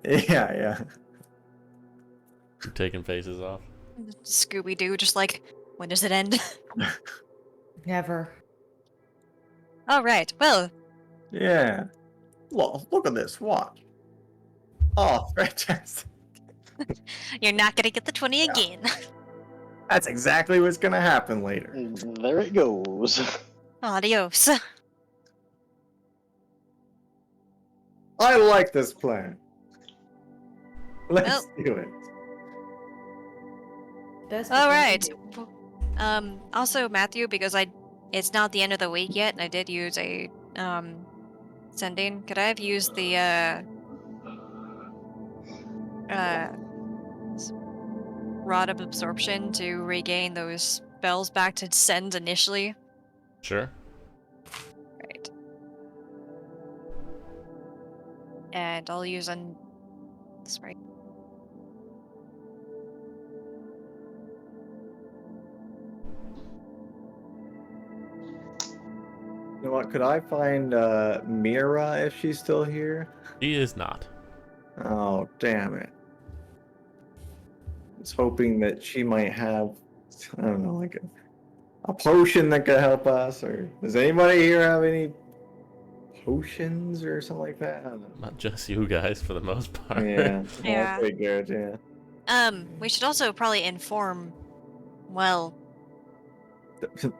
Yeah. taking faces off. Scooby Doo, just like, when does it end? Never. Alright, well, Yeah. Look at this. Watch. Oh, fantastic. you're not gonna get the 20 again. That's exactly what's gonna happen later. And there it goes. Adios. I like this plan. Let's Well- do it. That's Alright. Also, Matthew, because it's not the end of the week yet, and I did use a, sending, could I have used the, Rod of Absorption to regain those spells back to send initially? Sure. Right. And I'll use an. Sorry. You know what? Could I find Mira if she's still here? She is not. Oh, damn it. I was hoping that she might have, I don't know, like a potion that could help us, or does anybody here have any potions or something like that? I don't know. Not just you guys, for the most part. Yeah, Yeah. I figured, yeah. We should also probably inform, well,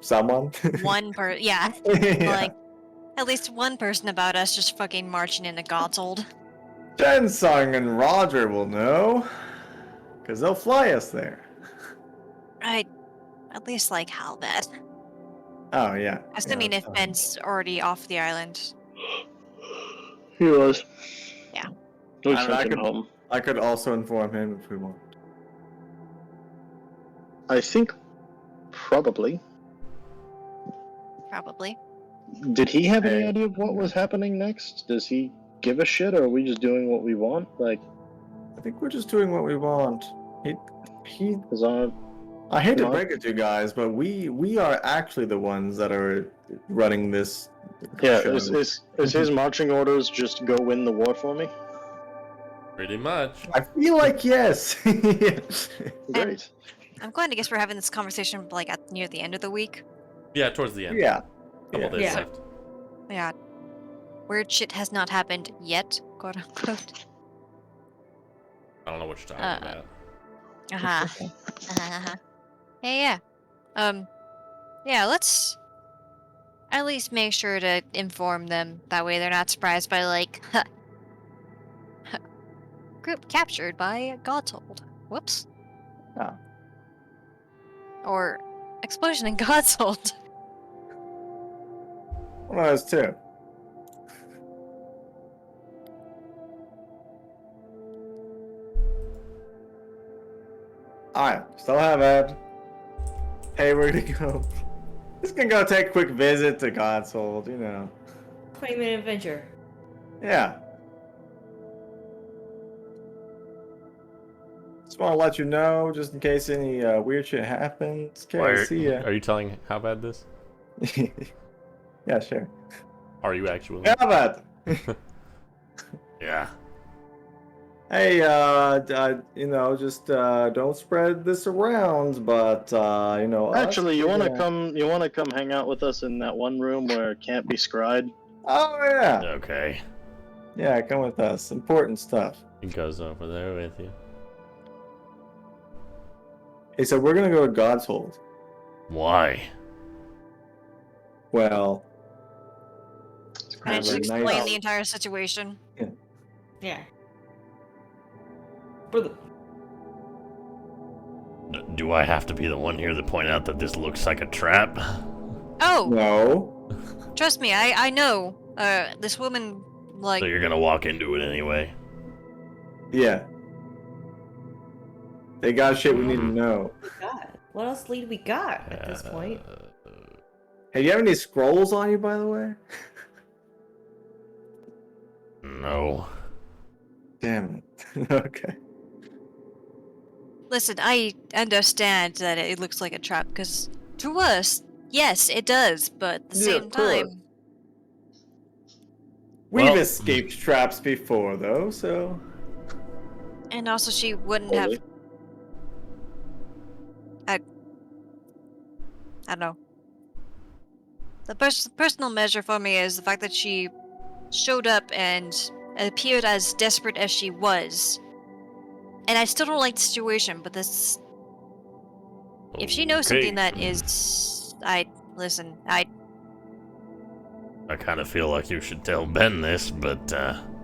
Someone? yeah, Yeah. like, at least one person about us just fucking marching into Godsold. Jensung and Roger will know, because they'll fly us there. I'd at least like Halbad. Oh, yeah. Assuming yeah, if Ben's already off the island. He was. Yeah. We I mean, sent him home. I could also inform him if we want. I think probably. Probably. Did he have any Hey. idea of what was happening next? Does he give a shit, or are we just doing what we want? Like, I think we're just doing what we want. He. is on. I hate to No. break it to you guys, but we are actually the ones that are running this. Yeah, show. is his marching orders just go win the war for me? Pretty much. I feel like yes. Great. I'm going to guess we're having this conversation like near the end of the week. Yeah, towards the end. Yeah. Couple days Yeah. left. Yeah. Weird shit has not happened yet, quote unquote. I don't know what you're talking about. Uh-huh. Uh-huh. Yeah. Yeah, let's at least make sure to inform them. That way they're not surprised by, like, group captured by Godsold. Whoops. Oh. Or explosion in Godsold. One of those too. Alright, still have Ed. Hey, we're gonna go. Just gonna go take a quick visit to Godsold, you know. 20-minute adventure. Yeah. Just want to let you know, just in case any weird shit happens. Why Okay, see ya. are you telling how bad this? Yeah, sure. Are you actually? How about? Yeah. Hey, you know, just don't spread this around, but you know. us, Actually, you we're wanna gonna- come? You wanna come hang out with us in that one room where it can't be scried? Oh yeah, Okay. yeah, come with us. Important stuff. He goes over there with you. Hey, so we're gonna go to Godsold. Why? Well, Can I kind just of a explain nice- the entire situation? Yeah. Brother. Do I have to be the one here to point out that this looks like a trap? Oh, No. trust me, I know. This woman, like, So you're gonna walk into it anyway? Yeah. They got shit we need to know. God. What else lead we got at this point? Hey, do you have any scrolls on you, by the way? No. Damn it. Okay. listen, I understand that it looks like a trap, because to us, yes, it does, but at the Yeah, same of course. time, We've Well- escaped traps before, though, so. and also she wouldn't have. Holy. I don't know. The personal measure for me is the fact that she showed up and appeared as desperate as she was. And I still don't like the situation, but this. If she knows Okay. something that is. Listen, I kind of feel like you should tell Ben this, but,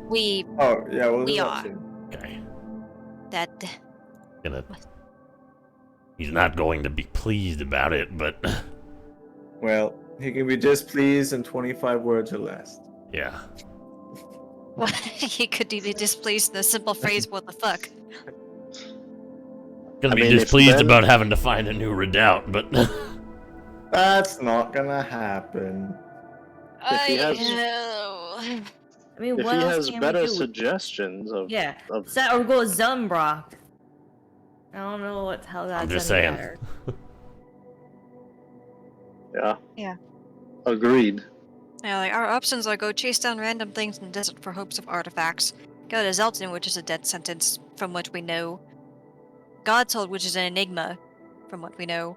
we. Oh, yeah, well, We that are. too. okay. That. Gonna... He's not going to be pleased about it, but, Well, he can be displeased in 25 words or less. yeah. What? He could be displeased in the simple phrase, what the fuck? Gonna I be mean, if displeased Ben- about having to find a new redoubt, but That's not gonna happen. If he has- I mean, If what he else has can better we do? suggestions of, Yeah. of Or go with Zellenbrock. I don't know how that's I'm just any saying. better. yeah, Yeah. agreed. Yeah, like our options are go chase down random things in the desert for hopes of artifacts, go to Zelton, which is a death sentence, from what we know, God's Hold, which is an enigma, from what we know.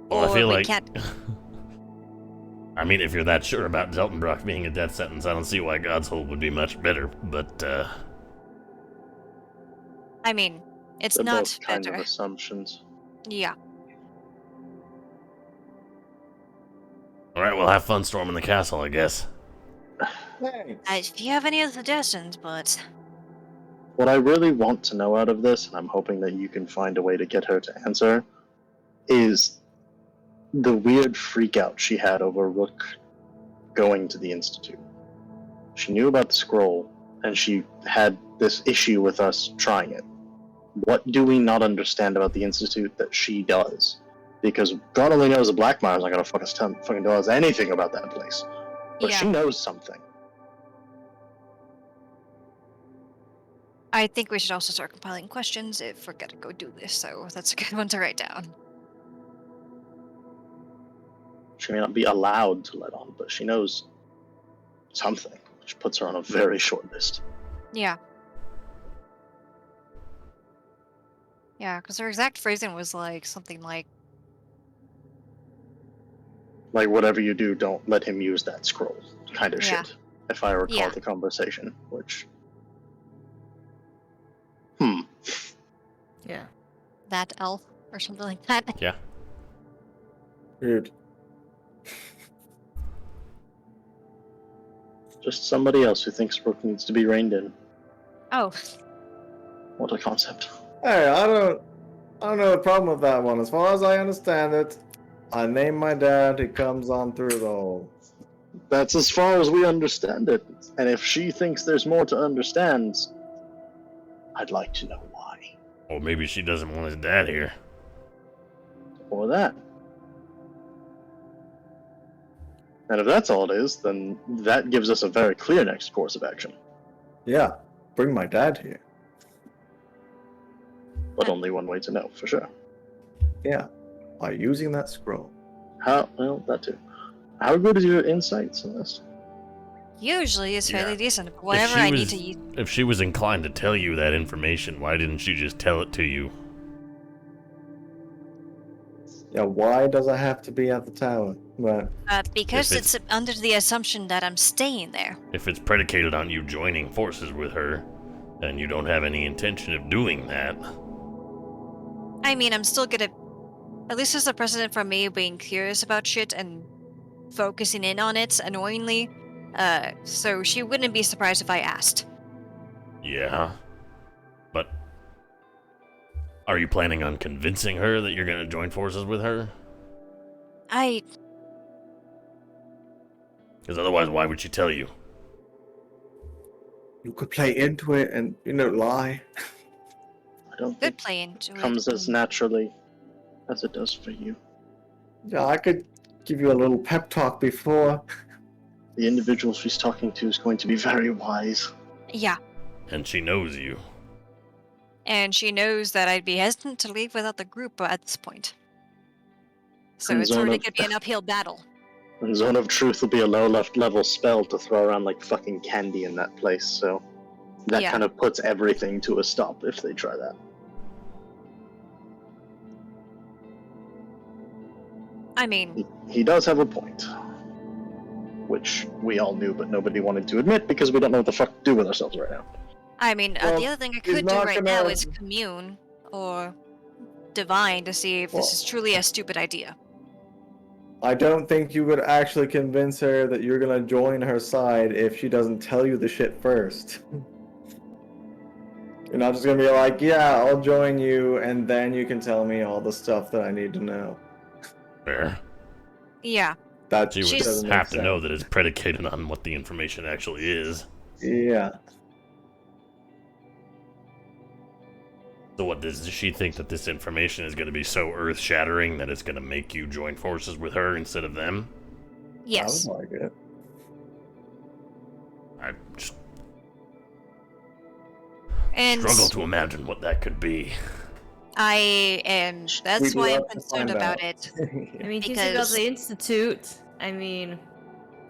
Well, I Or feel we like. can't. I mean, if you're that sure about Zeltenbrock being a death sentence, I don't see why God's Hold would be much better, but, I mean, it's They're not both kind better. of assumptions. Yeah. Alright, we'll have fun storming the castle, I guess. Thanks. If you have any other suggestions, but What I really want to know out of this, and I'm hoping that you can find a way to get her to answer, is the weird freak out she had over Rook going to the Institute. She knew about the scroll, and she had this issue with us trying it. What do we not understand about the Institute that she does? Because God only knows the Blackmire's not gonna fucking tell us anything about that place. But yeah, she knows something. I think we should also start compiling questions if we're gonna go do this. So that's a good one to write down. She may not be allowed to let on, but she knows something, which puts her on a very short list. Yeah. Yeah, because her exact phrasing was like something like, Like, whatever you do, don't let him use that scroll kind of Yeah. shit, if I recall Yeah. the conversation, which... Yeah. that elf or something like that. Yeah. Weird. Just somebody else who thinks Rook needs to be reined in. Oh, What a concept. Hey, I don't know the problem with that one. As far as I understand it, I name my dad, he comes on through the hole. That's as far as we understand it. And if she thinks there's more to understand, I'd like to know why. Or maybe she doesn't want his dad here. Or that. And if that's all it is, then that gives us a very clear next course of action. Yeah, bring my dad here. But only one way to know, for sure. Yeah, by using that scroll. Well, that too. How good is your insights on this? usually it's fairly Yeah. decent. If Whatever she I was- need to use. If she was inclined to tell you that information, why didn't she just tell it to you? Yeah, why does I have to be at the tower? But Because If it's under the assumption that I'm staying there. If it's predicated on you joining forces with her, then you don't have any intention of doing that. I mean, I'm still gonna. At least there's a precedent for me being curious about shit and focusing in on it annoyingly. So she wouldn't be surprised if I asked. Yeah. But are you planning on convincing her that you're going to join forces with her? Because otherwise, why would she tell you? you could play into it and, lie. I don't Could think play into it comes it. as naturally as it does for you. Yeah, I could give you a little pep talk before. The individual she's talking to is going to be very wise. Yeah, And she knows you. and she knows that I'd be hesitant to leave without the group at this point. So And it's Zone already of- gonna be an uphill battle. And Zone of Truth will be a low level spell to throw around like fucking candy in that place, so that Yeah. kind of puts everything to a stop if they try that. I mean, He does have a point. Which we all knew, but nobody wanted to admit because we don't know what the fuck to do with ourselves right now. Well, the other thing I he's could do not right now gonna- is commune or divine to see if this is truly a stupid idea. I don't think you would actually convince her that you're gonna join her side if she doesn't tell you the shit first. You're not just gonna be like, yeah, I'll join you, and then you can tell me all the stuff that I need to know. Fair. Yeah, That She would She's- doesn't have make to know sense. that it's predicated on what the information actually is. Yeah. So what, does she think that this information is going to be so earth-shattering that it's going to make you join forces with her instead of them? yes. Sounds like it. And Struggle to imagine what that could be. I am. That's We'd why I'm love to concerned find about out. it. I mean, she's about Because- the Institute. I mean,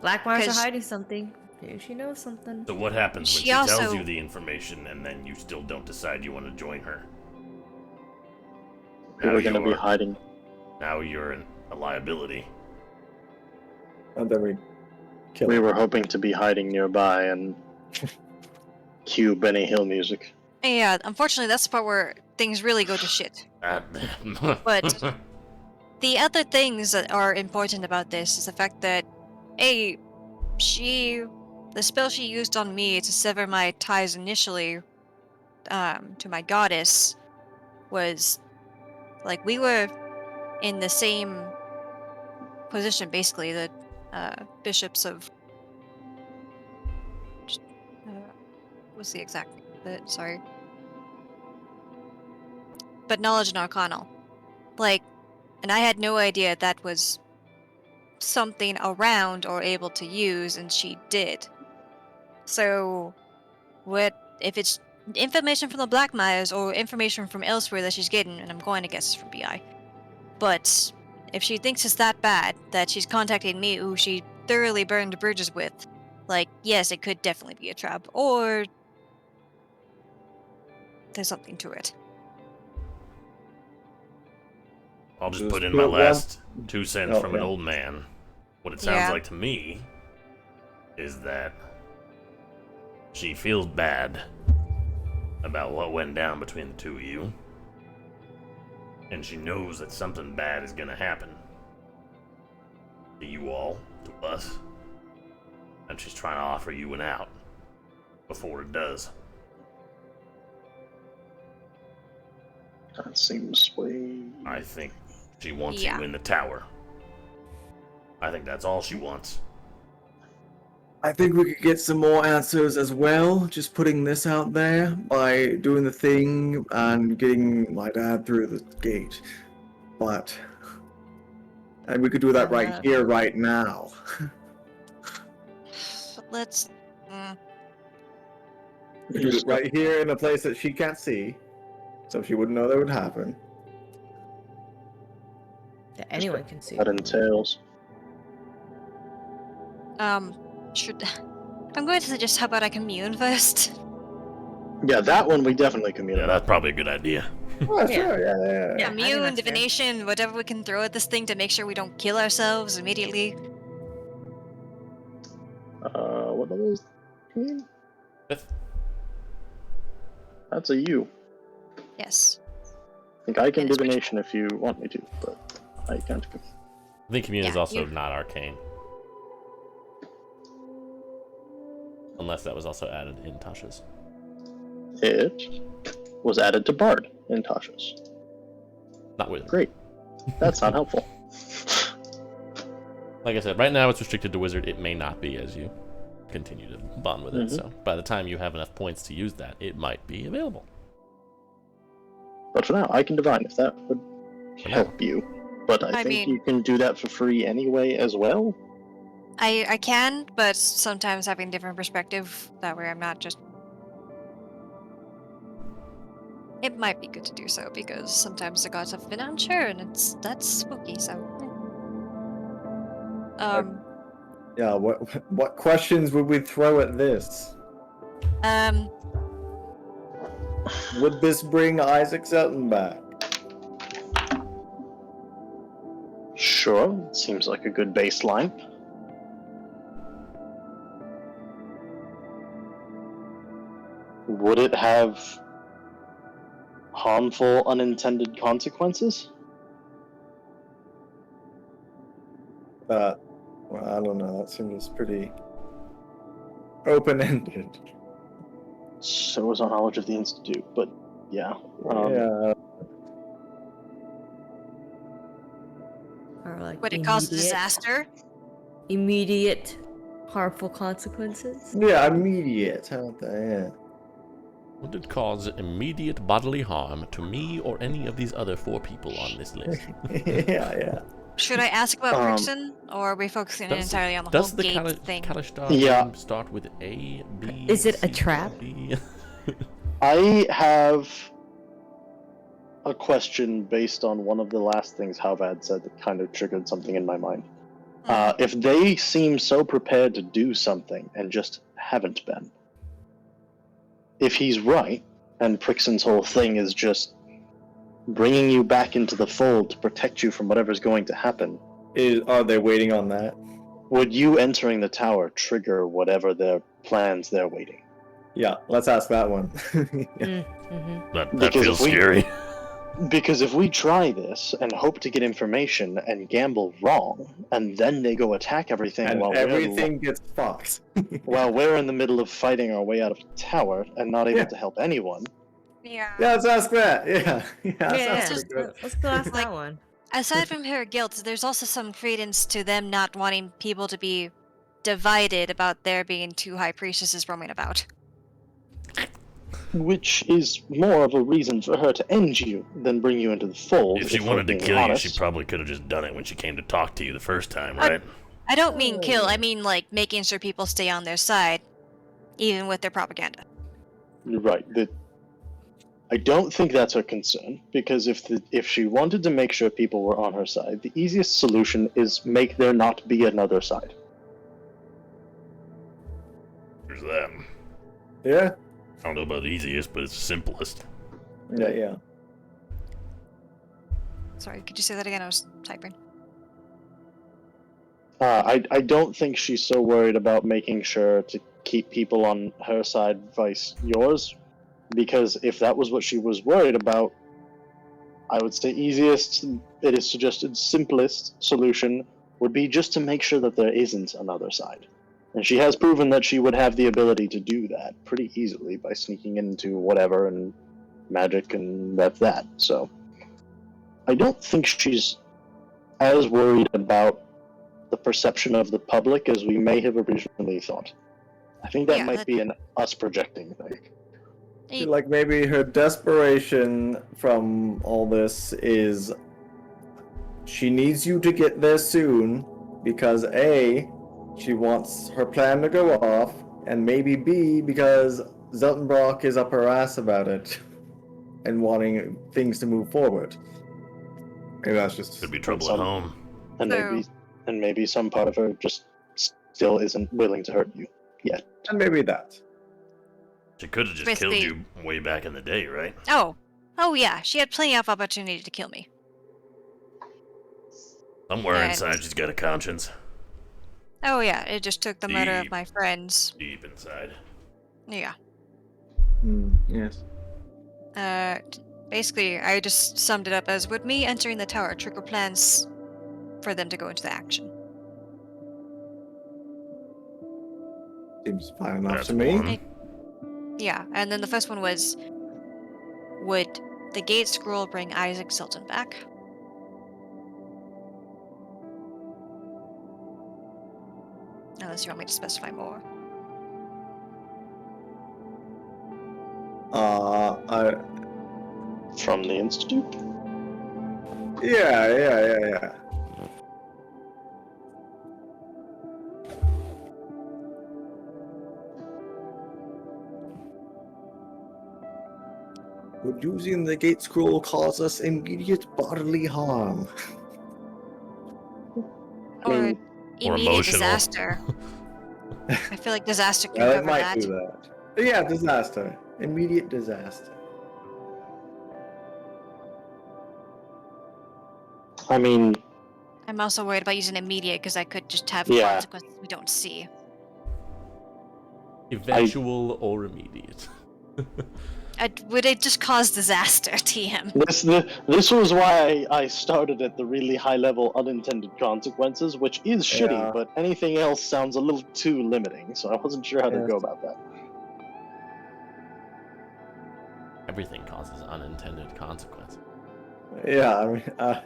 Black Mars are 'Cause- hiding something. Maybe she knows something. So what happens when She she tells also- you the information and then you still don't decide you want to join her? We were going to be hiding. Now you're a liability. And then we kill We him. were hoping to be hiding nearby and cue Benny Hill music. Yeah, unfortunately, that's the part where things really go to shit. But- The other things that are important about this is the fact that, the spell she used on me to sever my ties initially, to my goddess, was, like, we were in the same position, basically, the, bishops of, what's the exact name of it? Sorry. But knowledge and arcana. Like, and I had no idea that was something around or able to use, and she did. So, what if it's information from the Black Myers or information from elsewhere that she's getting, and I'm going to guess it's from BI. But if she thinks it's that bad that she's contacting me, who she thoroughly burned bridges with, like, yes, it could definitely be a trap, or there's something to it. I'll just Just put in do my it once. last 2 cents Oh, from an yeah. old man. What it sounds Yeah. like to me is that she feels bad about what went down between the two of you. And she knows that something bad is gonna happen. To you all, to us. And she's trying to offer you an out before it does. That seems way. I think she wants Yeah. you in the tower. I think that's all she wants. I think we could get some more answers as well, just putting this out there by doing the thing and getting my dad through the gate. But and we could do that right here, right now. Let's. We could do it right here in a place that she can't see, so she wouldn't know that would happen. That anyone can see. That entails. Should. I'm going to suggest how about I commune first? Yeah, that one we definitely Yeah, communicate. that's probably a good idea. Oh, Yeah. sure, yeah. Yeah, I think Commune, that's fair. divination, whatever we can throw at this thing to make sure we don't kill ourselves immediately. What are those? mean? Fifth. That's a U. Yes. I think I can It is which- divination if you want me to, but I can't. I think commune is Yeah, also you- not arcane. Unless that was also added in Tasha's. It was added to Bard in Tasha's. Not wizard. Great. That's not helpful. Like I said, right now it's restricted to wizard. It may not be as you continue to bond with it. Mhm. So by the time you have enough points to use that, it might be available. But for now, I can divine if that would For now. help you. But I I think mean- you can do that for free anyway as well. I can, but sometimes having different perspective, that way I'm not just... It might be good to do so, because sometimes the gods have been unsure, and that's spooky, so... Yeah, what questions would we throw at this? Would this bring Isaac Sutton back? Sure, seems like a good baseline. Would it have harmful unintended consequences? Well, I don't know. That seems pretty open-ended. So is our knowledge of the Institute, but yeah. Yeah. Or like would it cause immediate- disaster? Immediate harmful consequences. Yeah, immediate. How about that? Would it cause immediate bodily harm to me or any of these other 4 people on this list? Yeah. yeah. Should I ask about Um, Brixton, or are we focusing Does- entirely on the Does whole the gate thing? Kalishtar Yeah. name start with A, B? Is it a C, trap? D? I have a question based on one of the last things Halvad said that kind of triggered something in my mind. If they seem so prepared to do something and just haven't been, if he's right, and Prixon's whole thing is just bringing you back into the fold to protect you from whatever's going to happen, Are they waiting on that? would you entering the tower trigger whatever their plans they're waiting? Yeah, let's ask that one. Yeah. That Because feels if we- scary. Because if we try this and hope to get information and gamble wrong, and then they go attack everything And while everything gets fucked. while we're in the middle of fighting our way out of the tower and not able Yeah. to help anyone, Yeah. Yeah, let's ask that. Yeah. Yeah, Sounds pretty good. let's go ask Like- that one. Aside from her guilt, there's also some credence to them not wanting people to be divided about there being two high priestesses roaming about. which is more of a reason for her to end you than bring you into the fold. If she we're wanted to being kill honest. you, she probably could have just done it when she came to talk to you the first time, right? I don't mean kill, I mean like making sure people stay on their side, even with their propaganda. You're right. I don't think that's her concern, because if she wanted to make sure people were on her side, the easiest solution is make there not be another side. There's them. Yeah. I don't know about the easiest, but it's the simplest. Yeah. Sorry, could you say that again? I was typing. I don't think she's so worried about making sure to keep people on her side vice yours, because if that was what she was worried about, I would say easiest, it is suggested simplest solution would be just to make sure that there isn't another side. And she has proven that she would have the ability to do that pretty easily by sneaking into whatever and magic, and that's that. So I don't think she's as worried about the perception of the public as we may have originally thought. I think that Yeah, might that- be an us projecting thing. Eh, Like maybe her desperation from all this is she needs you to get there soon because A, she wants her plan to go off, and maybe B, because Zeltenbrock is up her ass about it and wanting things to move forward. Maybe that's just Could be trouble Some- at home. And So- maybe some part of her just still isn't willing to hurt you yet. and maybe that. She could have just killed Basically- you way back in the day, right? Oh yeah, she had plenty of opportunity to kill me. Somewhere And- inside, she's got a conscience. Oh yeah, it just took the murder of Deep. my friends. Deep inside. Yeah. Yes. Basically, I just summed it up as would me entering the tower trigger plans for them to go into the action. Seems fine enough That's to me. one. Yeah, and then the first one was, would the gate scroll bring Isaac Silton back? Unless you want me to specify more. I From the Institute? yeah. Would using the gate scroll cause us immediate bodily harm? I Or mean, immediate emotional. disaster. I feel like disaster could Yeah, it cover might that. do that. Yeah, disaster. Immediate disaster. I mean, I'm also worried about using immediate because I could just have Yeah. consequences we don't see. Eventual or immediate. Would it just cause disaster, TM? this was why I started at the really high level unintended consequences, which is shitty, Yeah. but anything else sounds a little too limiting, so I wasn't sure how to Yes. go about that. Everything causes unintended consequences. Yeah, I mean, I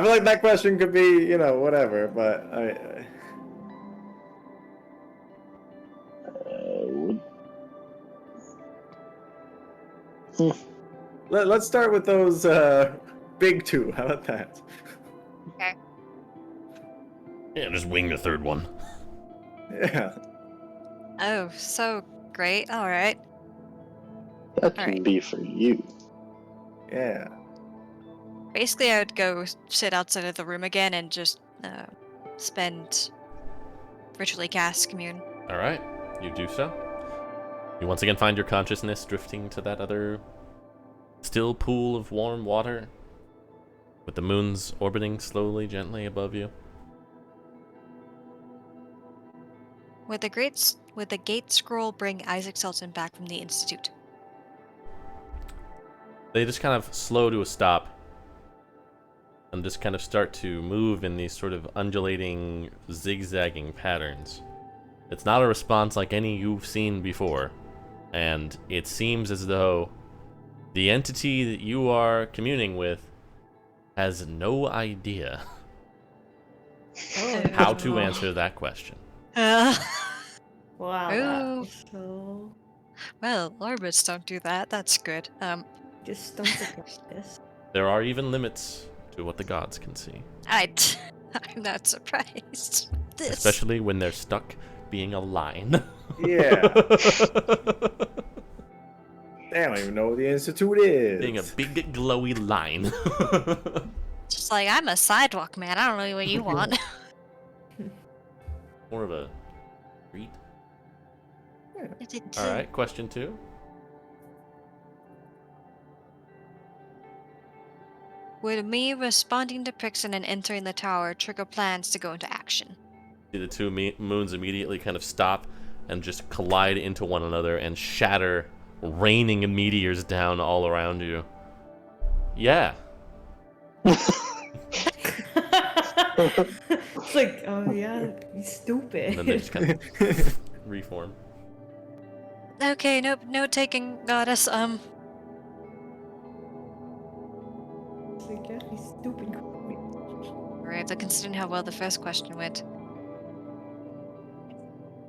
feel like that question could be, whatever, but let's start with those big two. How about that? Yeah, just wing the third one. Yeah. Oh, so great. Alright. That can Alright. be for you. Yeah. Basically, I would go sit outside of the room again and just spend ritually cast commune. All right, you do so. You once again find your consciousness drifting to that other still pool of warm water, with the moons orbiting slowly, gently above you. Would the gate scroll bring Isaac Selton back from the Institute? They just kind of slow to a stop and just kind of start to move in these sort of undulating, zigzagging patterns. It's not a response like any you've seen before, and it seems as though the entity that you are communing with has no idea how to answer that question. Wow, Ooh. that's so... Well, orbits don't do that. That's good. Just don't forget this. There are even limits to what the gods can see, I'm not surprised. This. especially when they're stuck being a line. Yeah. They don't even know what the Institute is. Being a big glowy line. Just like, I'm a sidewalk man. I don't know what you want. More of a street. All right, question 2. Would me responding to Prixon and entering the tower trigger plans to go into action? See the two moons immediately kind of stop and just collide into one another and shatter, raining meteors down all around you. Yeah. It's like, oh yeah, he's stupid. And then they just kind of reform. Okay, no taking, goddess. It's like, yeah, he's stupid. Alright, so considering how well the first question went.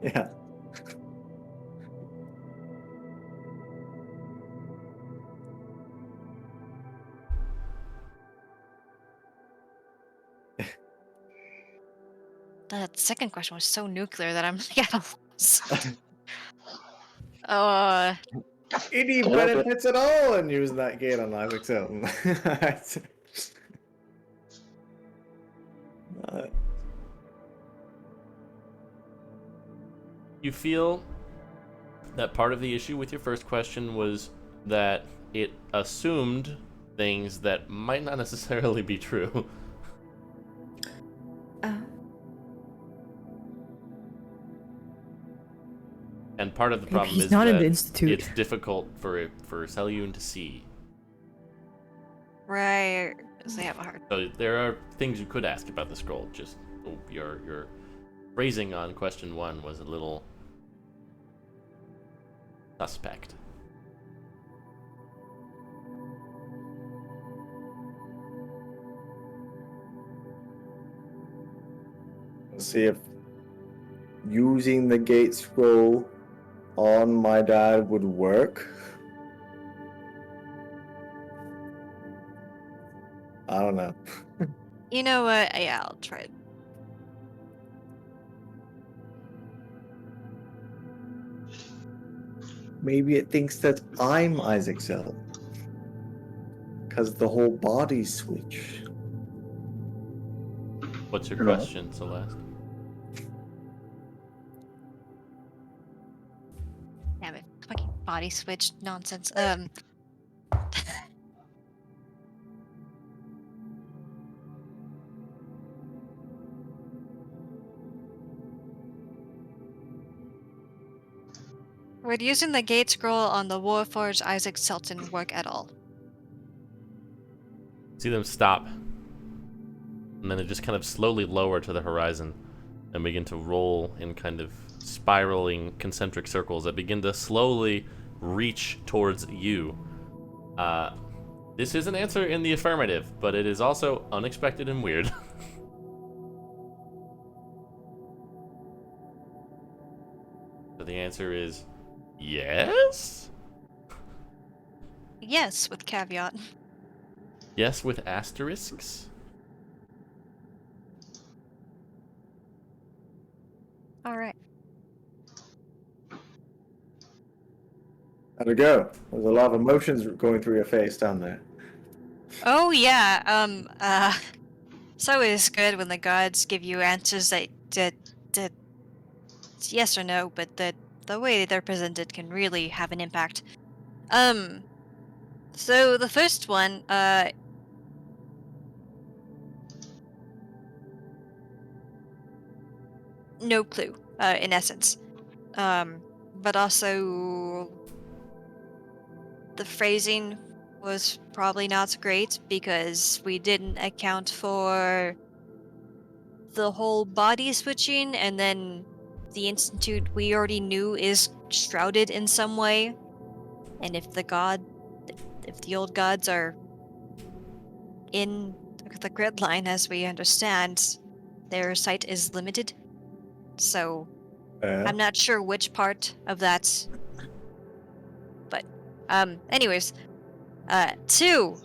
Yeah. That second question was so nuclear that I'm like, at a loss. Any benefits at all in using that gate on Isaac Selton? You feel that part of the issue with your first question was that it assumed things that might not necessarily be true. And part of the problem he's is not that in the Institute. it's difficult for Selyun to see. right, because they have a hard. So there are things you could ask about the scroll. Just your phrasing on question 1 was a little suspect. Let's see if using the gate scroll on my dad would work. I don't know. You know what? Yeah, I'll try it. Maybe it thinks that I'm Isaac Selton. Because the whole body switch. What's your No. question, Celeste? Damn it. Fucking body switch nonsense. Would using the gate scroll on the Warforged Isaac Selton work at all? See them stop, and then they just kind of slowly lower to the horizon and begin to roll in kind of spiraling concentric circles that begin to slowly reach towards you. This is an answer in the affirmative, but it is also unexpected and weird. So the answer is yes? Yes, with caveat. Yes with asterisks? Alright. I How'd it go? There's a lot of emotions going through your face down there. Oh yeah. It's always good when the gods give you answers that yes or no, but the way they're presented can really have an impact. So the first one, no clue, in essence. But also the phrasing was probably not great because we didn't account for the whole body switching, and then the institute we already knew is shrouded in some way. And if the old gods are in the grid line as we understand, their sight is limited. So I'm not sure which part of that. But anyways, two,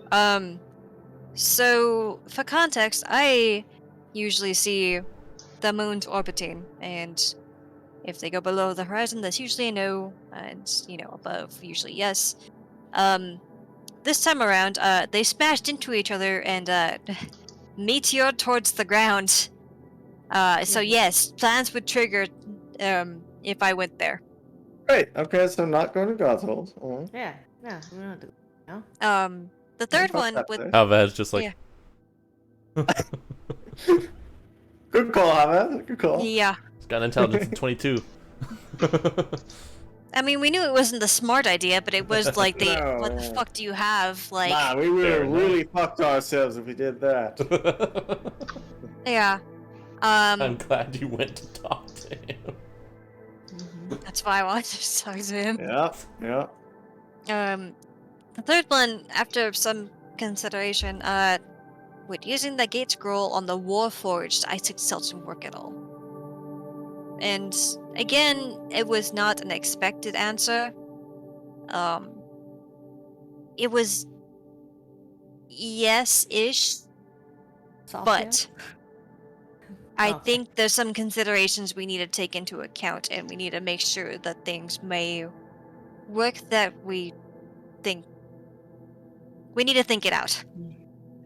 so for context, I usually see the moons orbiting, and if they go below the horizon, that's usually a no, and above, usually yes. This time around, they smashed into each other and meteored towards the ground. So yes, plans would trigger if I went there. Great. Okay, so not going to God's Hold. Oh. Yeah, no, we don't have to. No. The third fuck one that with place. Havad's just like, Good call, Hava. Good call. yeah. it's got an intelligence of 22. I mean, we knew it wasn't the smart idea, but it was like what the No. fuck do you have? Like, Nah, we would Fair have enough. really fucked ourselves if we did that. yeah. I'm glad you went to talk to him. That's why I wanted to talk to him. Yeah. The third one, after some consideration, with using the gate scroll on the Warforged, I think doesn't work at all. And again, it was not an expected answer. It was yes-ish, Soft but I Okay. think there's some considerations we need to take into account, and we need to make sure that things may work that we think. We need to think it out.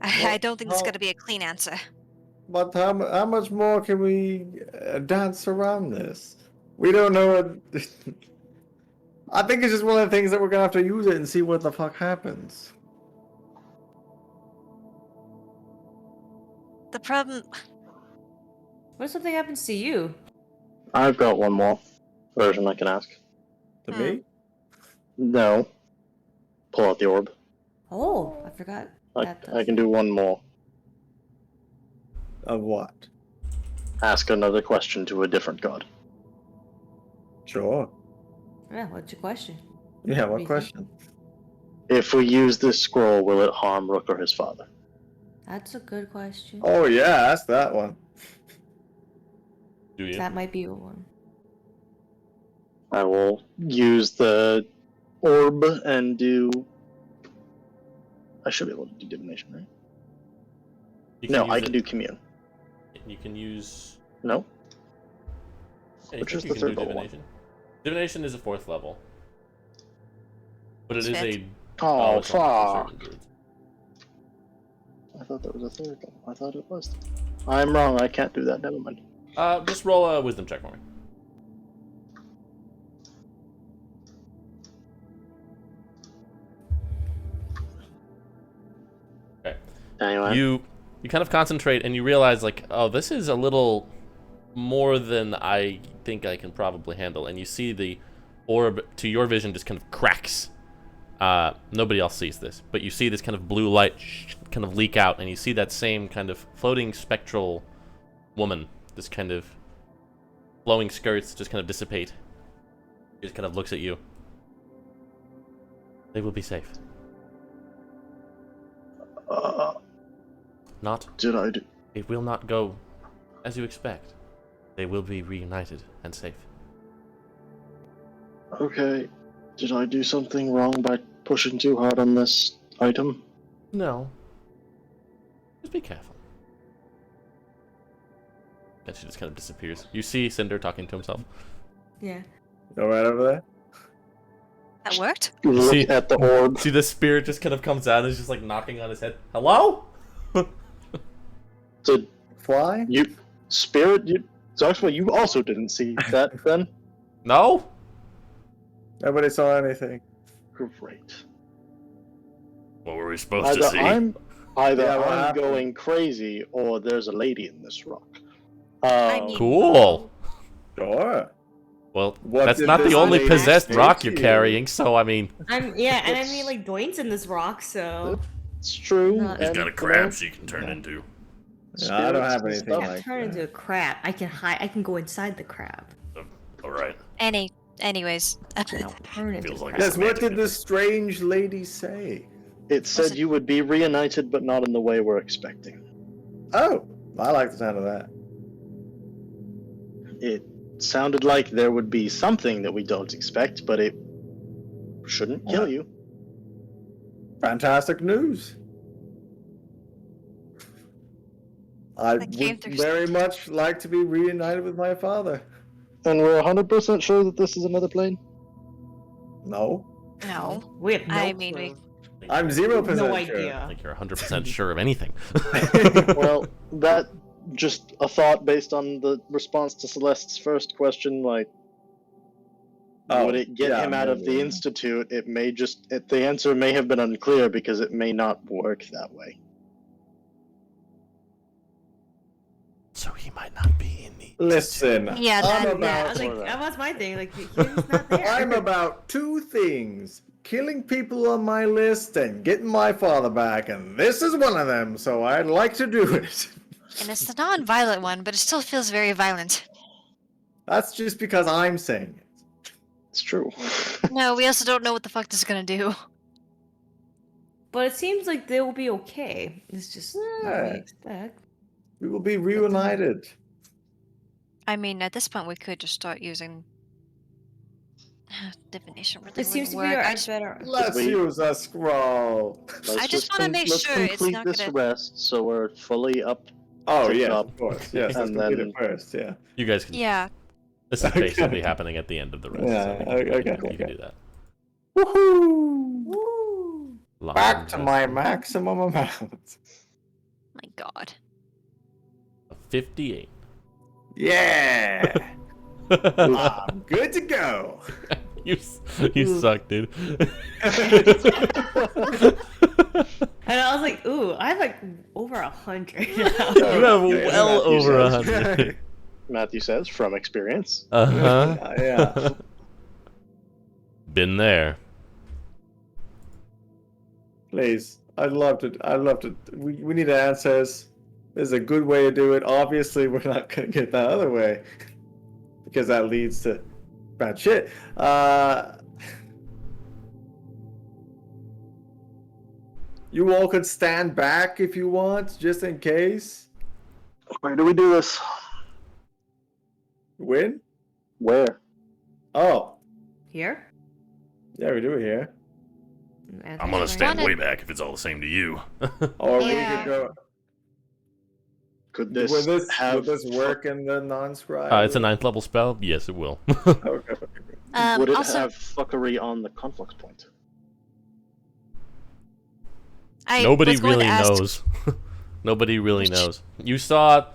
I don't think it's going to be a clean answer. But how much more can we dance around this? We don't know. I think it's just one of the things that we're gonna have to use it and see what the fuck happens. The problem. What if something happens to you? I've got one more version I can ask. To me? No. Pull out the orb. Oh, I forgot. I can do one more. Of what? Ask another question to a different god. Sure. Yeah, what's your question? Yeah, What do what you question? If we use this scroll, will it harm Rook or his father? That's a good question. Oh yeah, ask that one. Do you? That might be one. I will use the orb and do... I should be able to do divination, right? You No, use I it- can do commune. You can use. No? Yeah, Which you is can the do third level one? divination. Divination is a 4th level, but it is Fifth. a. Oh, it's only for fuck. certain druids. I thought that was a third level. I thought it was. I'm wrong. I can't do that. Never mind. Just roll a wisdom check for me. Okay. Anyway. You kind of concentrate and you realize like, oh, this is a little more than I think I can probably handle. And you see the orb to your vision just kind of cracks. Nobody else sees this, but you see this kind of blue light kind of leak out, and you see that same kind of floating spectral woman, this kind of flowing skirts just kind of dissipate. She just kind of looks at you. They will be safe. Not. Did I do... It will not go as you expect. They will be reunited and safe. Okay. Did I do something wrong by pushing too hard on this item? No. Just be careful. And she just kind of disappears. You see Cinder talking to himself. Yeah. Go right over there. That worked. Look See- at the orb. See, the spirit just kind of comes out and is just like knocking on his head. Hello? Did Fly? you spirit? Zoxma, you also didn't see that then? No? Nobody saw anything. Great. What were we supposed to see? Either Yeah, what I'm happened? going crazy or there's a lady in this rock. I mean- Cool. Sure. Well, What that's did not the this only lady possessed say rock to you're you? carrying, so I mean... And I mean, like, Dwayne's in this rock, so It's true. Not- He's and, got a you crab know, she can turn into. Yeah, I don't have spirits and anything stuff. like turn that. into a crab. I can hide. I can go inside the crab. Alright. Anyways. I'll turn into Feels a like crab. Yes, what did this strange lady say? It said you would be reunited, but not in the way we're expecting. Oh, I like the sound of that. It sounded like there would be something that we don't expect, but it shouldn't kill you. Fantastic news. I That came would through very much like to be reunited with my father. And we're 100% sure that this is another plane? No, No. We have no I mean, we- clue. I'm 0% No sure. idea. Like you're 100% sure of anything. Well, that just a thought based on the response to Celeste's first question, like, Oh, would it get yeah, him out of the maybe. institute? It may just the answer may have been unclear because it may not work that way. So he might not be in the... Listen, Yeah, I'm that- Yeah, I about was like, Or that. that was my thing. Like, he's not there. I'm about two things: killing people on my list and getting my father back, and this is one of them. So I'd like to do it. And it's the non-violent one, but it still feels very violent. That's just because I'm saying it. It's true. No, we also don't know what the fuck this is gonna do. But it seems like they will be okay. It's just what we Yeah. expect. We will be reunited. I mean, at this point, we could just start using divination. Really It seems to be wouldn't work. our I just, better. Let's We- use a scroll. Let's I just wanna make let's sure it's complete not this gonna- rest so we're fully up. Oh Good yes, job. of course. Yes, let's And complete then- it first. Yeah. You guys can... yeah. This is Okay. basically happening at the end of the rest. Yeah, so okay, you can okay. do that. Woohoo! Woo! Long Back to rest. my maximum amount. My God. 58. Yeah. I'm good to go. you suck, dude. And I was like, ooh, I have like over 100. You have Okay, well Matthew over says. 100. Matthew says from experience. Uh-huh. Yeah. Been there. Please, I'd love to. I'd love to. We need answers. There's a good way to do it. Obviously, we're not gonna get that other way because that leads to bad shit. You all could stand back if you want, just in case. Where do we do this? Win? Where? Oh, Here? yeah, we do it here. I'm gonna stand Wanna- way back if it's all the same to you. Or Yeah. we could go. Could this, Would this have work in the non-scribe? It's a 9th level spell. Yes, it will. Okay. Would it Also, have fuckery on the conflux point? I Nobody was going to really ask- knows. Nobody really knows. You saw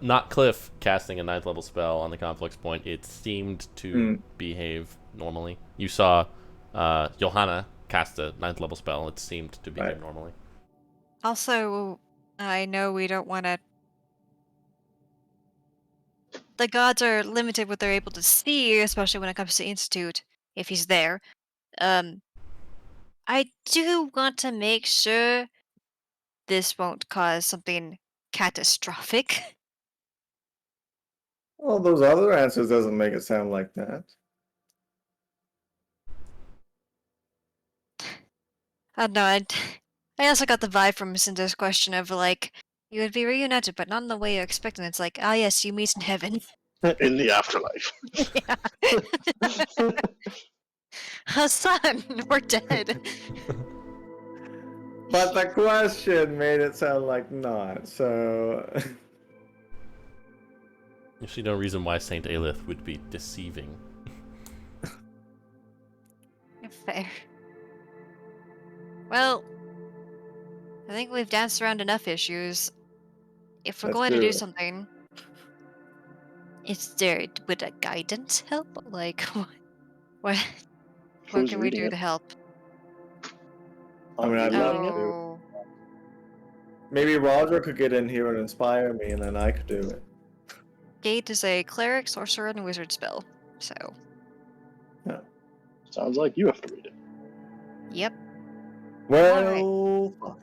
Not Cliff casting a 9th level spell on the conflux point. It seemed to behave normally. You saw Johanna cast a 9th level spell. It seemed to behave Right. normally. Also, I know we don't want to. The gods are limited what they're able to see, especially when it comes to Institute, if he's there. I do want to make sure this won't cause something catastrophic. Well, those other answers doesn't make it sound like that. I don't know. I also got the vibe from Cinder's question of like, you would be reunited, but not in the way you're expecting. It's like, ah, yes, you meet in heaven. In the afterlife. Son, we're dead. But the question made it sound like not, so... You see no reason why Saint Aelith would be deceiving. Fair. Well, I think we've danced around enough issues. If we're Let's going to do do it. something, would a guidance help? Like, what Who's can we reading do it? to help? I mean, I'd You love reading to it? do it. Oh, Maybe Roger could get in here and inspire me, and then I could do it. Gate is a cleric, sorcerer, and wizard spell. So, Sounds like you have to read it. yep. Well, fine.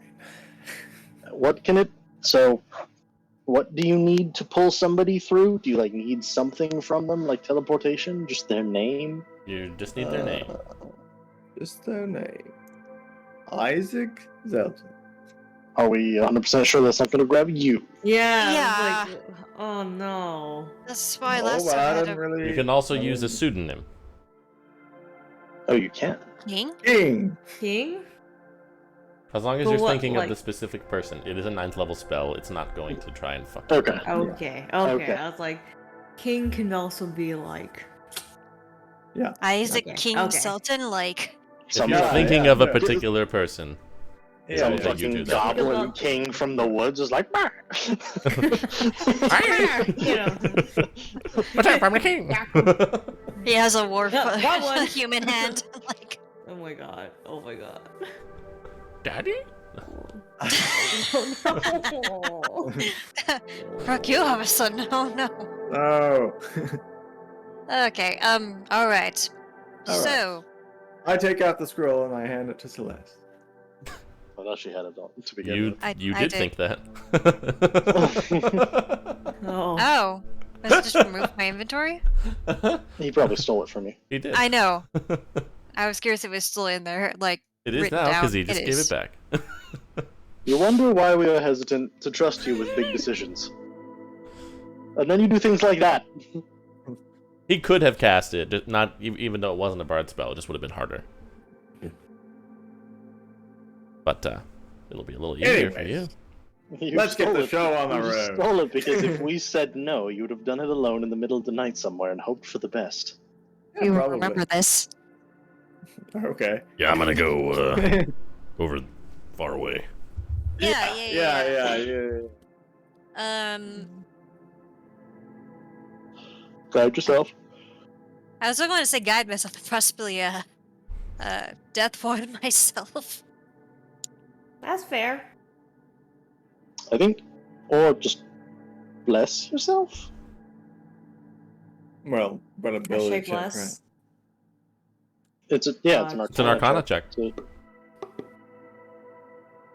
What can it? So, what do you need to pull somebody through? Do you like need something from them, like teleportation? Just their name? You just need their name. Just their name. Isaac Zelton. Are we 100% sure that's not going to grab you? Yeah. Yeah. I was like, oh no. That's why No, last but time I I had didn't a really. You can also I use a mean, pseudonym. Oh, you can. king. King. King? As long as But you're what, thinking of like- the specific person. It is a 9th level spell. It's not going to try and fuck Okay. you. Okay. Okay. I was like, King can also be like. Isaac Okay, King okay. Sultan, like. If you're Yeah, thinking yeah, of a yeah. particular person. Yeah, Some yeah, you fucking do that. goblin Think about- king from the woods is like, "Bah." You know. What's up, I'm the king! He has a war No, that one. human hand. Like, Oh my god. Oh my god. Daddy? Oh no. Brooke, you have a son. Oh no. Oh. Okay. All right. All right. So, I take out the scroll and I hand it to Celeste. I thought she had it on to begin You with. I did did. think that. Oh. oh, let's just remove my inventory. He probably stole it from you. He did. I know. I was curious if it was still in there, like. It is written now because down. he just It gave is. it back. You wonder why we are hesitant to trust you with big decisions. And then you do things like that. He could have cast it, just not even though it wasn't a bard spell. It just would have been harder. But it'll be a little easier for you. Anyways. You Let's get stole the it. show on the You road. stole it because if we said no, you would have done it alone in the middle of the night somewhere and hoped for the best. Yeah, You will probably. remember this. Okay. Yeah, I'm gonna go over far away. Yeah. Guide yourself. I was going to say guide myself, but possibly death void myself. That's fair. I think. Or just bless yourself. Well, but I ability shake check, less. right? It's an It's an Arcana check. So-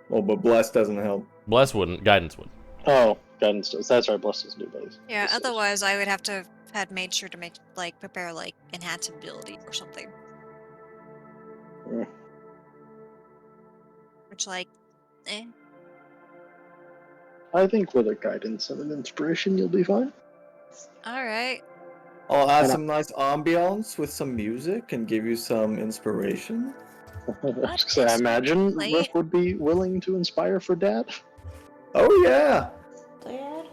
Well, but bless doesn't help. Bless wouldn't. Guidance would. Oh, guidance does. That's right, bless doesn't do buddies. Yeah. Otherwise, I would have to have had made sure to prepare enhance ability or something. Yeah. Which I think with a guidance and an inspiration, you'll be fine. all right. I'll add And I- some nice ambiance with some music and give you some inspiration. So I imagine Play Rook it. would be willing to inspire for Dad. Oh yeah. Dad?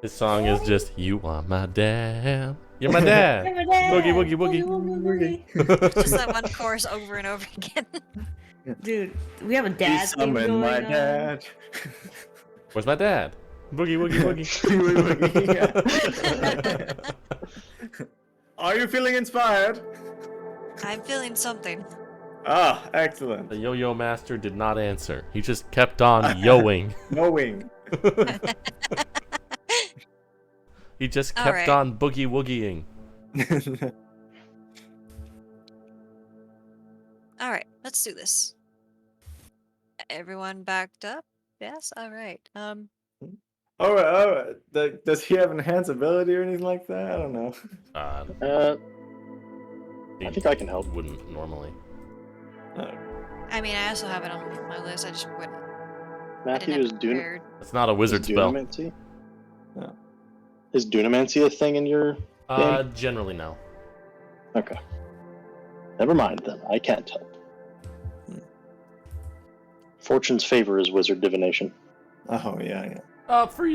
His song is just "You are my dad. You're my dad." Boogie, woogie, woogie. Just that one chorus over and over again. Dude, we have a dad Please theme summon going my on. dad. Where's my dad? Boogie, woogie, woogie. Yeah. Are you feeling inspired? I'm feeling something. Ah, excellent. The yo-yo master did not answer. He just kept on yoing. Knowing. He just All kept right. on boogie woogieing. All right, let's do this. Everyone backed up? Yes. All right. All right. Does he have enhanced ability or anything like that? I don't know. I think I can help. Wouldn't normally. I mean, I also have it on my list. I just wouldn't. I Matthew didn't is have it Dun- prepared. It's not a wizard is spell. Dunamancy? No. Is Dunamancy a thing in your game? Generally no. Okay. Never mind then. I can't help. Fortune's favor is wizard divination. Oh yeah.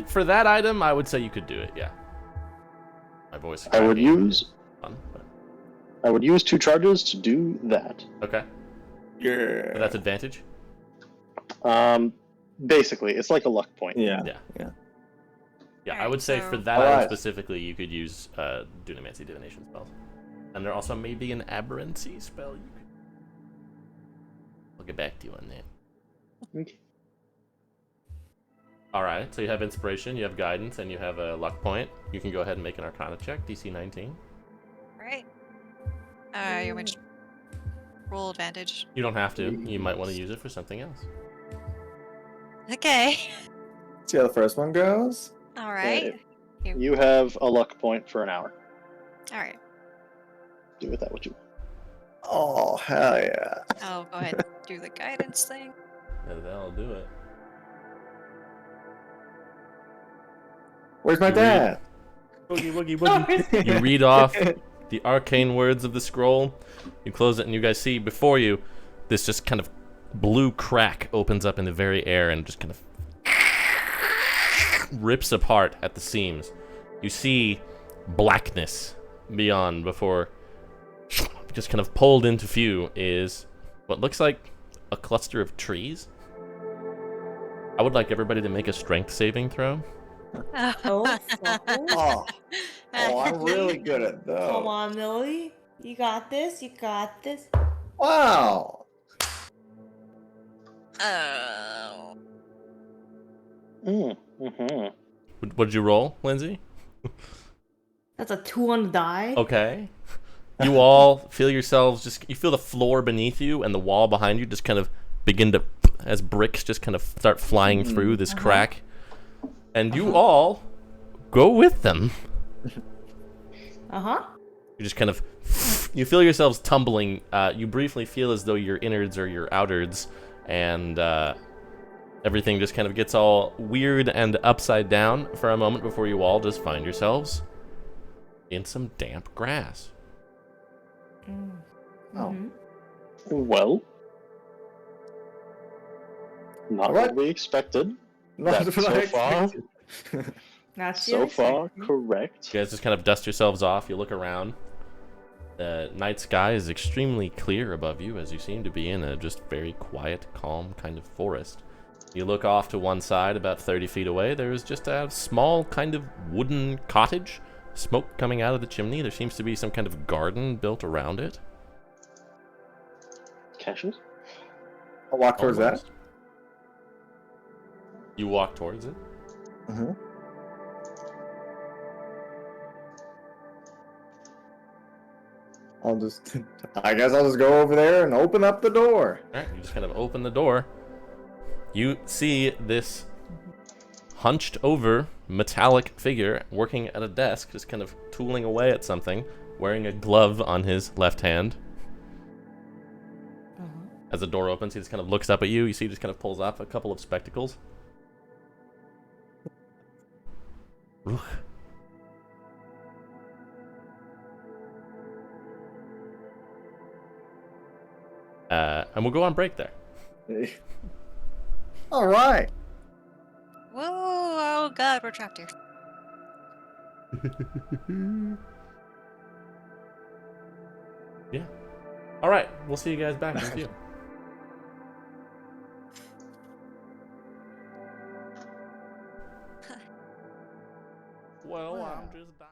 For that item, I would say you could do it. Yeah. My voice. I would cracking use is fun, but- I would use 2 charges to do that. Okay. Yeah. So that's advantage? Basically, it's like a luck point. Yeah. Yeah. Yeah. Yeah, I Alright, would say so- for that item Alright. specifically, you could use Dunamancy divination spells. And there also may be an aberrancy spell you could... I'll get back to you on that. Okay. Alright, so you have inspiration, you have guidance, and you have a luck point. You can go ahead and make an arcana check, DC 19. Alright. You want to roll advantage. You don't have to. You might want to use it for something else. Okay. See how the first one goes? Alright. You have a luck point for an hour. Alright. Do with that what you Oh, hell yeah. I'll go ahead and do the guidance thing. Yeah, that'll do it. Where's my You dad? Boogie, woogie, woogie. You read off the arcane words of the scroll. You close it, and you guys see before you this just kind of blue crack opens up in the very air and just kind of rips apart at the seams. You see blackness beyond before just kind of pulled into view is what looks like a cluster of trees. I would like everybody to make a strength saving throw. Oh, fucker. Oh, I'm really good at those. Come on, Millie. You got this. You got this. Wow. Oh. Mm-hmm. What did you roll, Lindsay? That's a 2 on the die. Okay. You all feel yourselves you feel the floor beneath you and the wall behind you just kind of begin to, as bricks just kind of start flying through this crack. And you all go with them. Uh-huh. You just kind of, you feel yourselves tumbling. You briefly feel as though your innards are your outards, and everything just kind of gets all weird and upside down for a moment before you all just find yourselves in some damp grass. Oh. Well, not Alright. what we expected. Not That's what I so far. expected. That's So far, correct. You guys just kind of dust yourselves off. You look around. The night sky is extremely clear above you, as you seem to be in a just very quiet, calm kind of forest. You look off to one side, about 30 feet away. There is just a small kind of wooden cottage. Smoke coming out of the chimney. There seems to be some kind of garden built around it. Cassius? I'll walk towards that. Almost. You walk towards it. Uh-huh. I guess I'll just go over there and open up the door. Alright, you just kind of open the door. You see this hunched over metallic figure working at a desk, just kind of tooling away at something, wearing a glove on his left hand. As the door opens, he just kind of looks up at you. You see he just kind of pulls off a couple of spectacles. Ugh. And we'll go on break there. All right. Whoa, oh god, we're trapped here. Yeah. All right, we'll see you guys back in a few. Well, I'm just dying.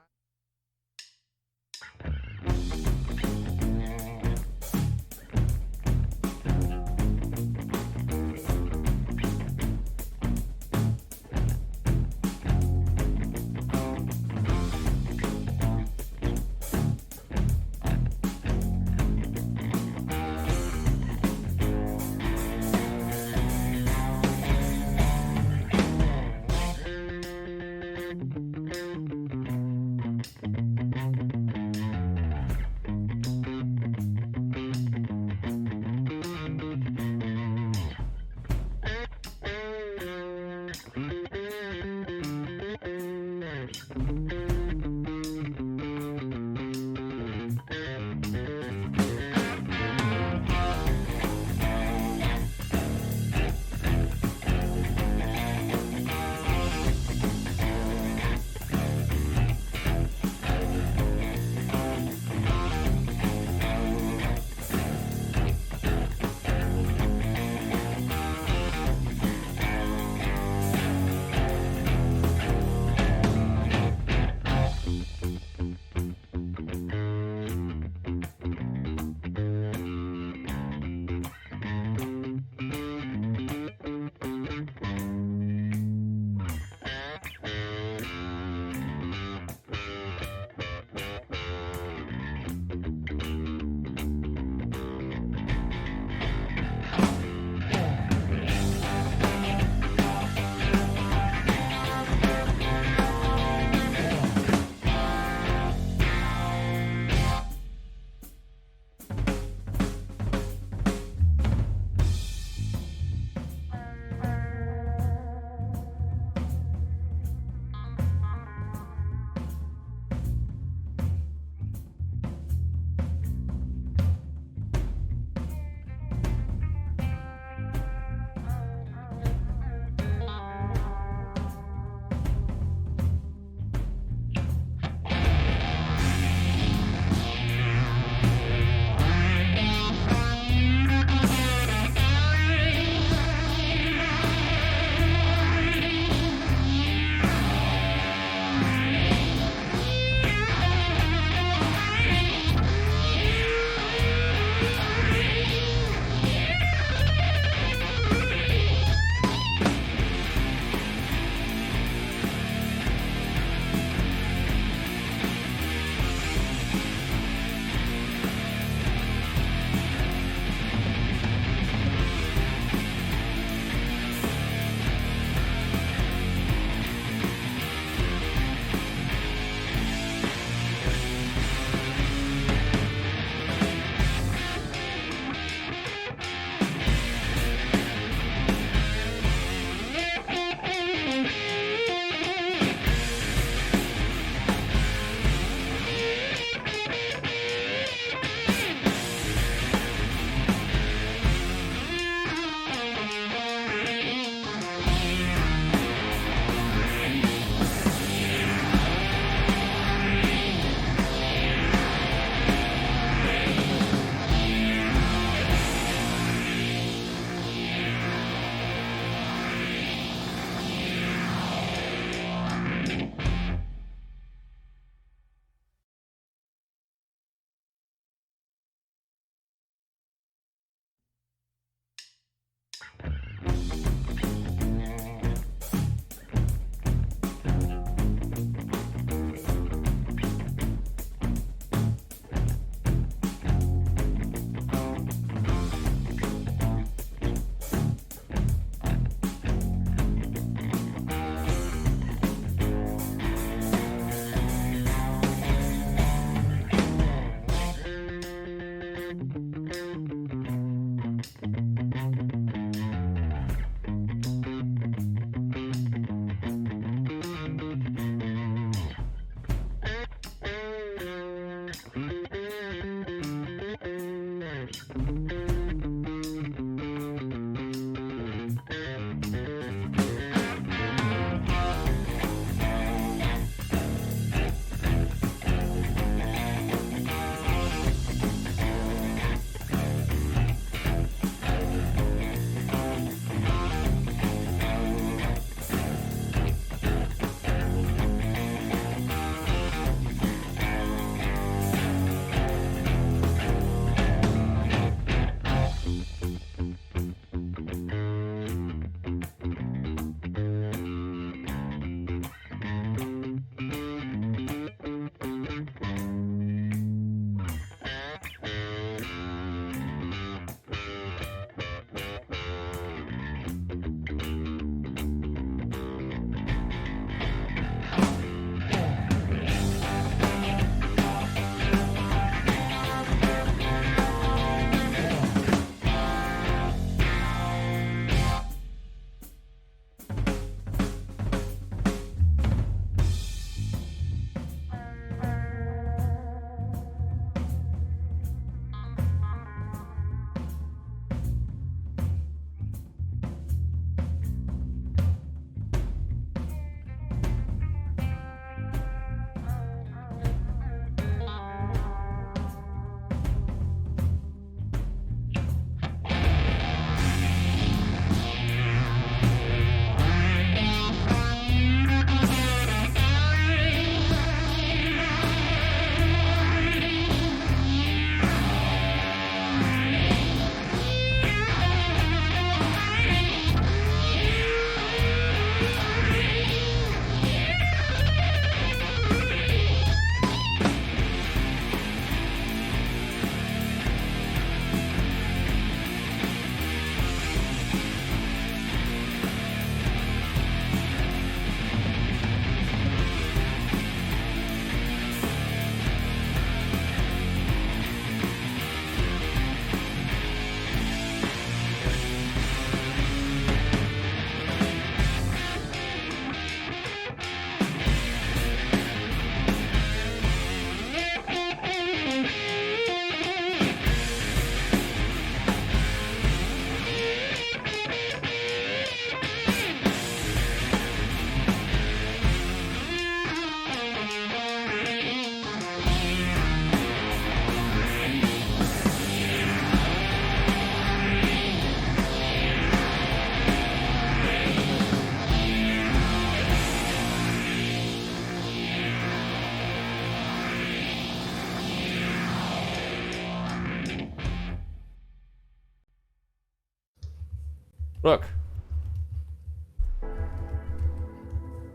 Look.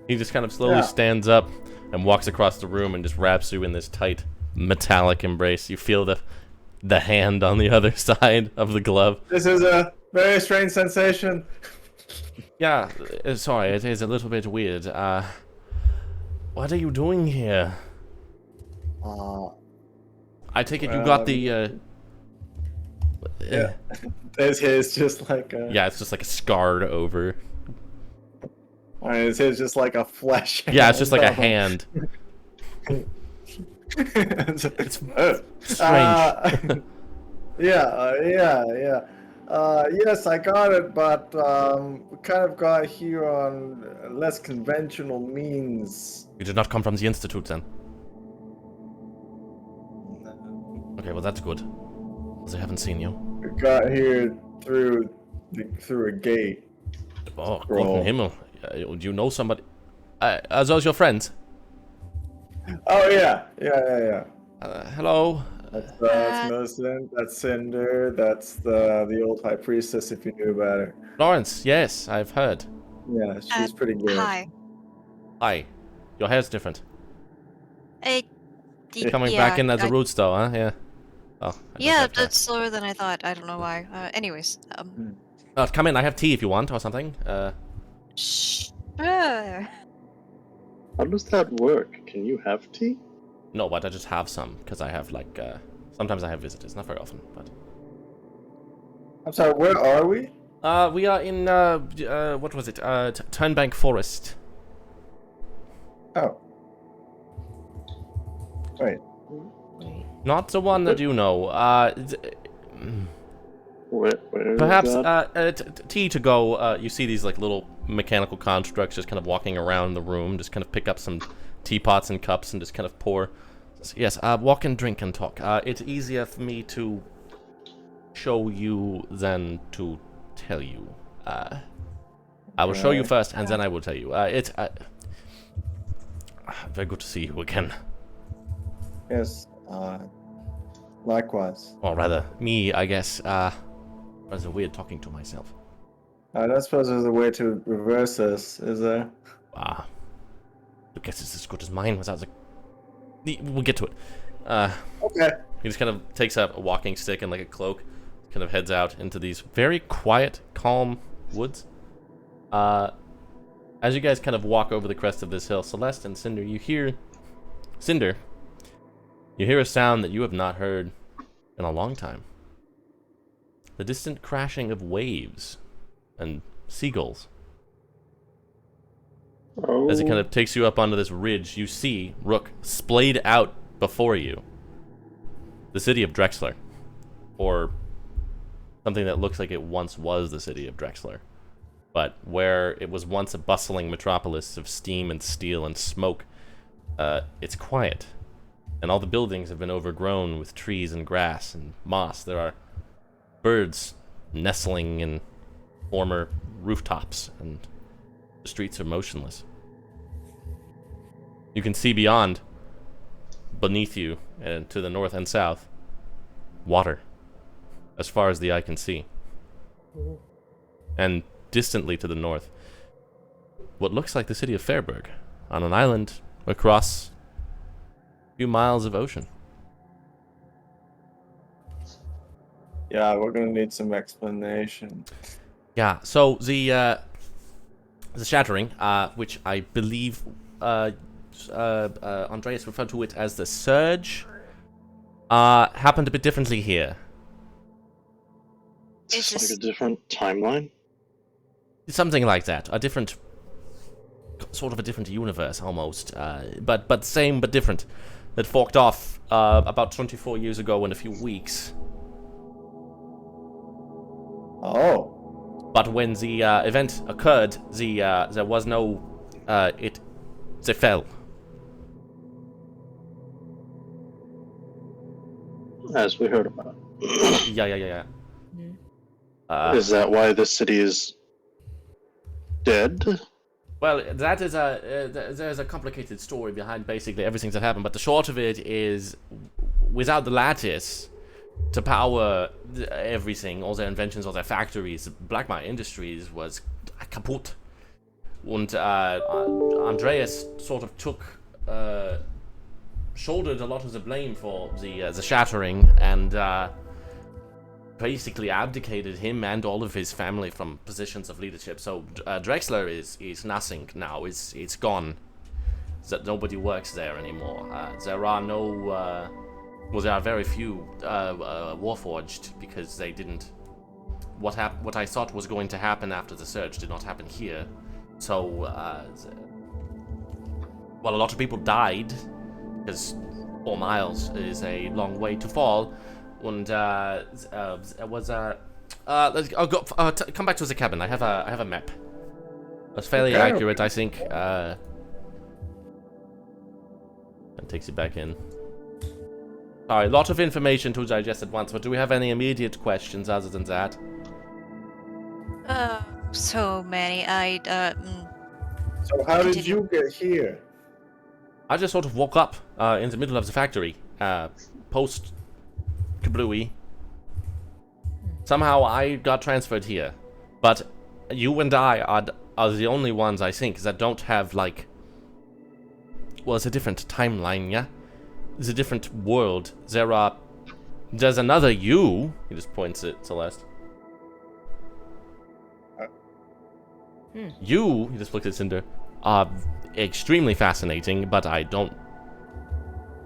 He just kind of slowly stands up and walks across the room and just wraps you in this tight metallic embrace. You feel the hand on the other side of the glove. This is a very strange sensation. Yeah, sorry, it is a little bit weird. What are you doing here? I take it you got the, Yeah. There's his just like a... Yeah, it's just like a scarred over. I mean, it's his just like a flesh. Yeah, it's just like a hand. It's Strange. yeah. Yes, I got it, but we kind of got here on less conventional means. You did not come from the Institute, then? Okay, well that's good. Because I haven't seen you. We got here through a gate. Oh, Scroll. Gott Himmel. Do you know somebody? Are those your friends? Oh yeah. Hello. That's Millicent. That's Cinder. That's the old high priestess. If you knew about her. Lawrence, yes, I've heard. Yeah, she's pretty good. Hi. Hi. Your hair's different. Coming Yeah, back in as a root though, huh? Yeah. Oh. I don't Yeah, have that's slower than I thought. I don't know why. Anyways, come in. I have tea if you want or something. sure. How does that work? Can you have tea? No, but I just have some because I have like. Sometimes I have visitors, not very often, but. I'm sorry, where are we? We are in, what was it? Turnbank Forest. Oh. Wait. Wait. Not the one that you know. Where Perhaps, is that? T to go, you see these, like, little mechanical constructs just kind of walking around the room, just kind of pick up some teapots and cups and just kind of pour. Yes, walk and drink and talk. It's easier for me to show you than to tell you. I will show you first, and then I will tell you. It's very good to see you again. Yes. Likewise. Or rather, me, I guess. Rather weird talking to myself. I don't suppose there's a way to reverse this, is there? I guess it's as good as mine without the... We'll get to it. Okay. He just kind of takes up a walking stick and like a cloak, kind of heads out into these very quiet, calm woods. As you guys kind of walk over the crest of this hill, Celeste and Cinder, you hear... Cinder, you hear a sound that you have not heard in a long time. The distant crashing of waves and seagulls. Oh. As it kind of takes you up onto this ridge, you see, Rook, splayed out before you, the city of Drexler. Or something that looks like it once was the city of Drexler. But where it was once a bustling metropolis of steam and steel and smoke, it's quiet. And all the buildings have been overgrown with trees and grass and moss. There are birds nestling in former rooftops, and the streets are motionless. You can see beyond, beneath you, and to the north and south, water, as far as the eye can see. And distantly to the north, what looks like the city of Fairburg, on an island across a few miles of ocean. Yeah, we're gonna need some explanation. Yeah, so the shattering, which I believe Andreas referred to it as the surge, happened a bit differently here. Is It's this like a different timeline. Something like that. A different, sort of a different universe almost, but same but different. That forked off about 24 years ago in a few weeks. Oh. But when the event occurred, there was no, they fell. As we heard about. Yeah. Is that why the city is dead? Well, that is there's a complicated story behind basically everything that happened, but the short of it is, without the lattice to power everything, all their inventions, all their factories, Blackmire Industries was kaput. And Andreas sort of shouldered a lot of the blame for the shattering, and basically abdicated him and all of his family from positions of leadership. So Drexler is nothing now. It's gone. That nobody works there anymore. There are no. There are very few Warforged, because they didn't. What I thought was going to happen after the surge did not happen here. So, well, a lot of people died, because 4 miles is a long way to fall. And I'll go. Come back to the cabin. I have a map. That's fairly accurate, I think. That takes you back in. Sorry, a lot of information to digest at once, but do we have any immediate questions other than that? so many. So how did Continue. you get here? I just sort of woke up in the middle of the factory, post Kablooey. Somehow I got transferred here, but you and I are the only ones, I think, that don't have, like, well, it's a different timeline, yeah? It's a different world. There's another you. He just points at Celeste. You, he just looks at Cinder, are extremely fascinating, but I don't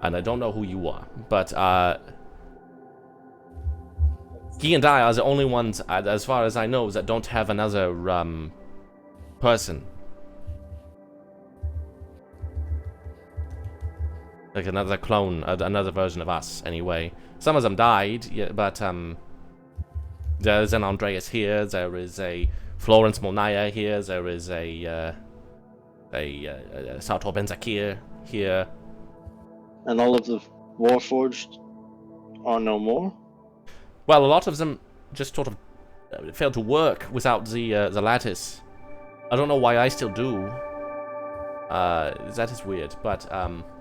know who you are. But He and I are the only ones, as far as I know, that don't have another person. Like another clone, another version of us, anyway. Some of them died, yeah, but there's an Andreas here. There is a Florence Molnaya here. There is a Sartor Benzakir here. And all of the Warforged are no more? Well, a lot of them just sort of failed to work without the lattice. I don't know why I still do. That is weird, but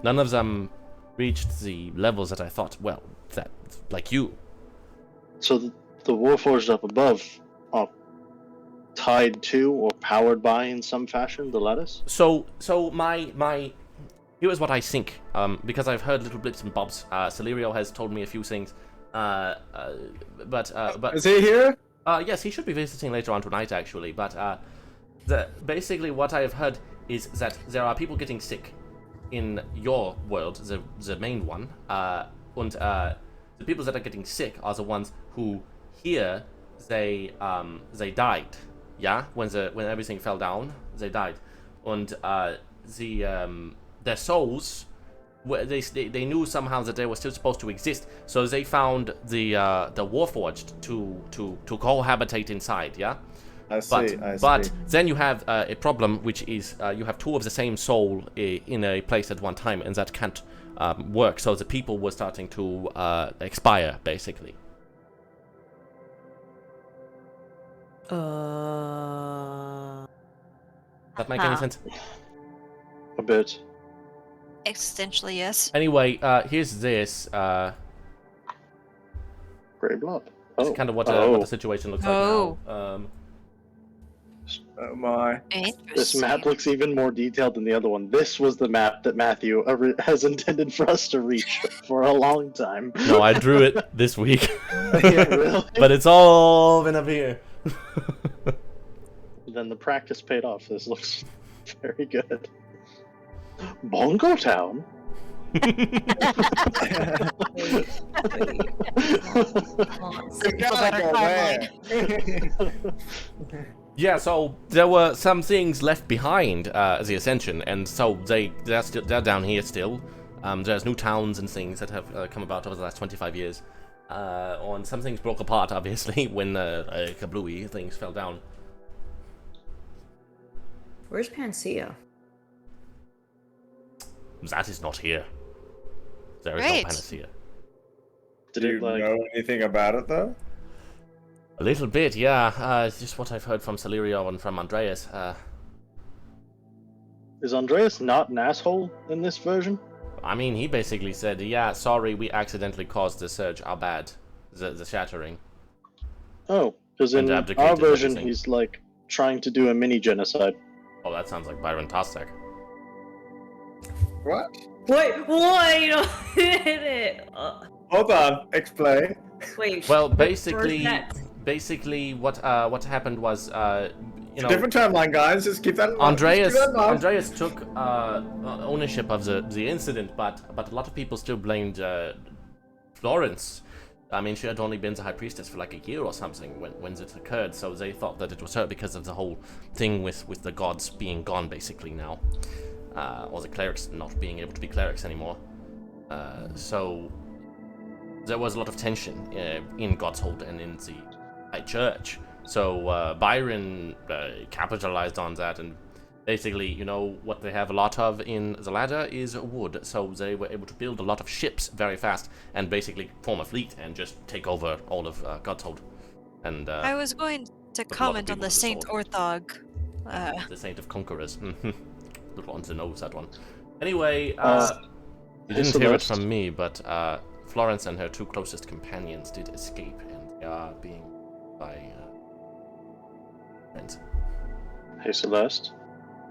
none of them reached the levels that I thought. Well, that like you. So the Warforged up above are tied to or powered by, in some fashion, the lattice. So my here is what I think. Because I've heard little bits and bobs. Celerio has told me a few things. But Is he here? yes, he should be visiting later on tonight, actually. But basically what I have heard is that there are people getting sick in your world, the main one, and the people that are getting sick are the ones who here they died, yeah, when everything fell down, they died, and their souls, they knew somehow that they were still supposed to exist, so they found the Warforged to cohabitate inside, yeah. I see. But then you have a problem, which is you have two of the same soul in a place at one time, and that can't work. So the people were starting to expire, basically. Does that make any sense? A bit. Existentially, yes. Anyway, here's this. Grey blob. That's kind of what the situation looks like now. Oh my. This map looks even more detailed than the other one. This was the map that Matthew has intended for us to reach for a long time. No, I drew it this week. Yeah, really? But it's all been up here. Then the practice paid off. This looks very good. Bongo Town? Yeah, so there were some things left behind the Ascension, and so they're down here still. There's new towns and things that have come about over the last 25 years. And some things broke apart, obviously, when kablooey things fell down. Where's Panacea? That is not here. There is no Right. Panacea. Did Do it you like know anything about it though? A little bit, yeah. It's just what I've heard from Celerio and from Andreas. Is Andreas not an asshole in this version? I mean, he basically said, yeah, sorry, we accidentally caused the surge, our bad. The shattering. Oh, because in And our abdicated version everything. he's like trying to do a mini genocide. Oh, that sounds like Byron Tostek. What? Wait, what? You don't hit it. Hold on. Explain. Wait. Well, where's basically, that? what happened was, you know, Different timeline, guys. Just keep that in mind. Andreas Just keep that in mind. Andreas took ownership of the incident, but a lot of people still blamed Florence. I mean, she had only been the High Priestess for like a year or something when it occurred, so they thought that it was her because of the whole thing with the gods being gone basically now, or the clerics not being able to be clerics anymore. So there was a lot of tension in Godshold and in the High Church. So Byron capitalized on that, and basically, you know, what they have a lot of in the ladder is wood. So they were able to build a lot of ships very fast and basically form a fleet and just take over all of Godshold. And I was going to of comment on people the with Saint sword. Orthog. the Saint of Conquerors. Little on the nose, that one. Anyway, you didn't hear it Celeste. from me, but Florence and her two closest companions did escape, and they are being by friends. Hey Celeste,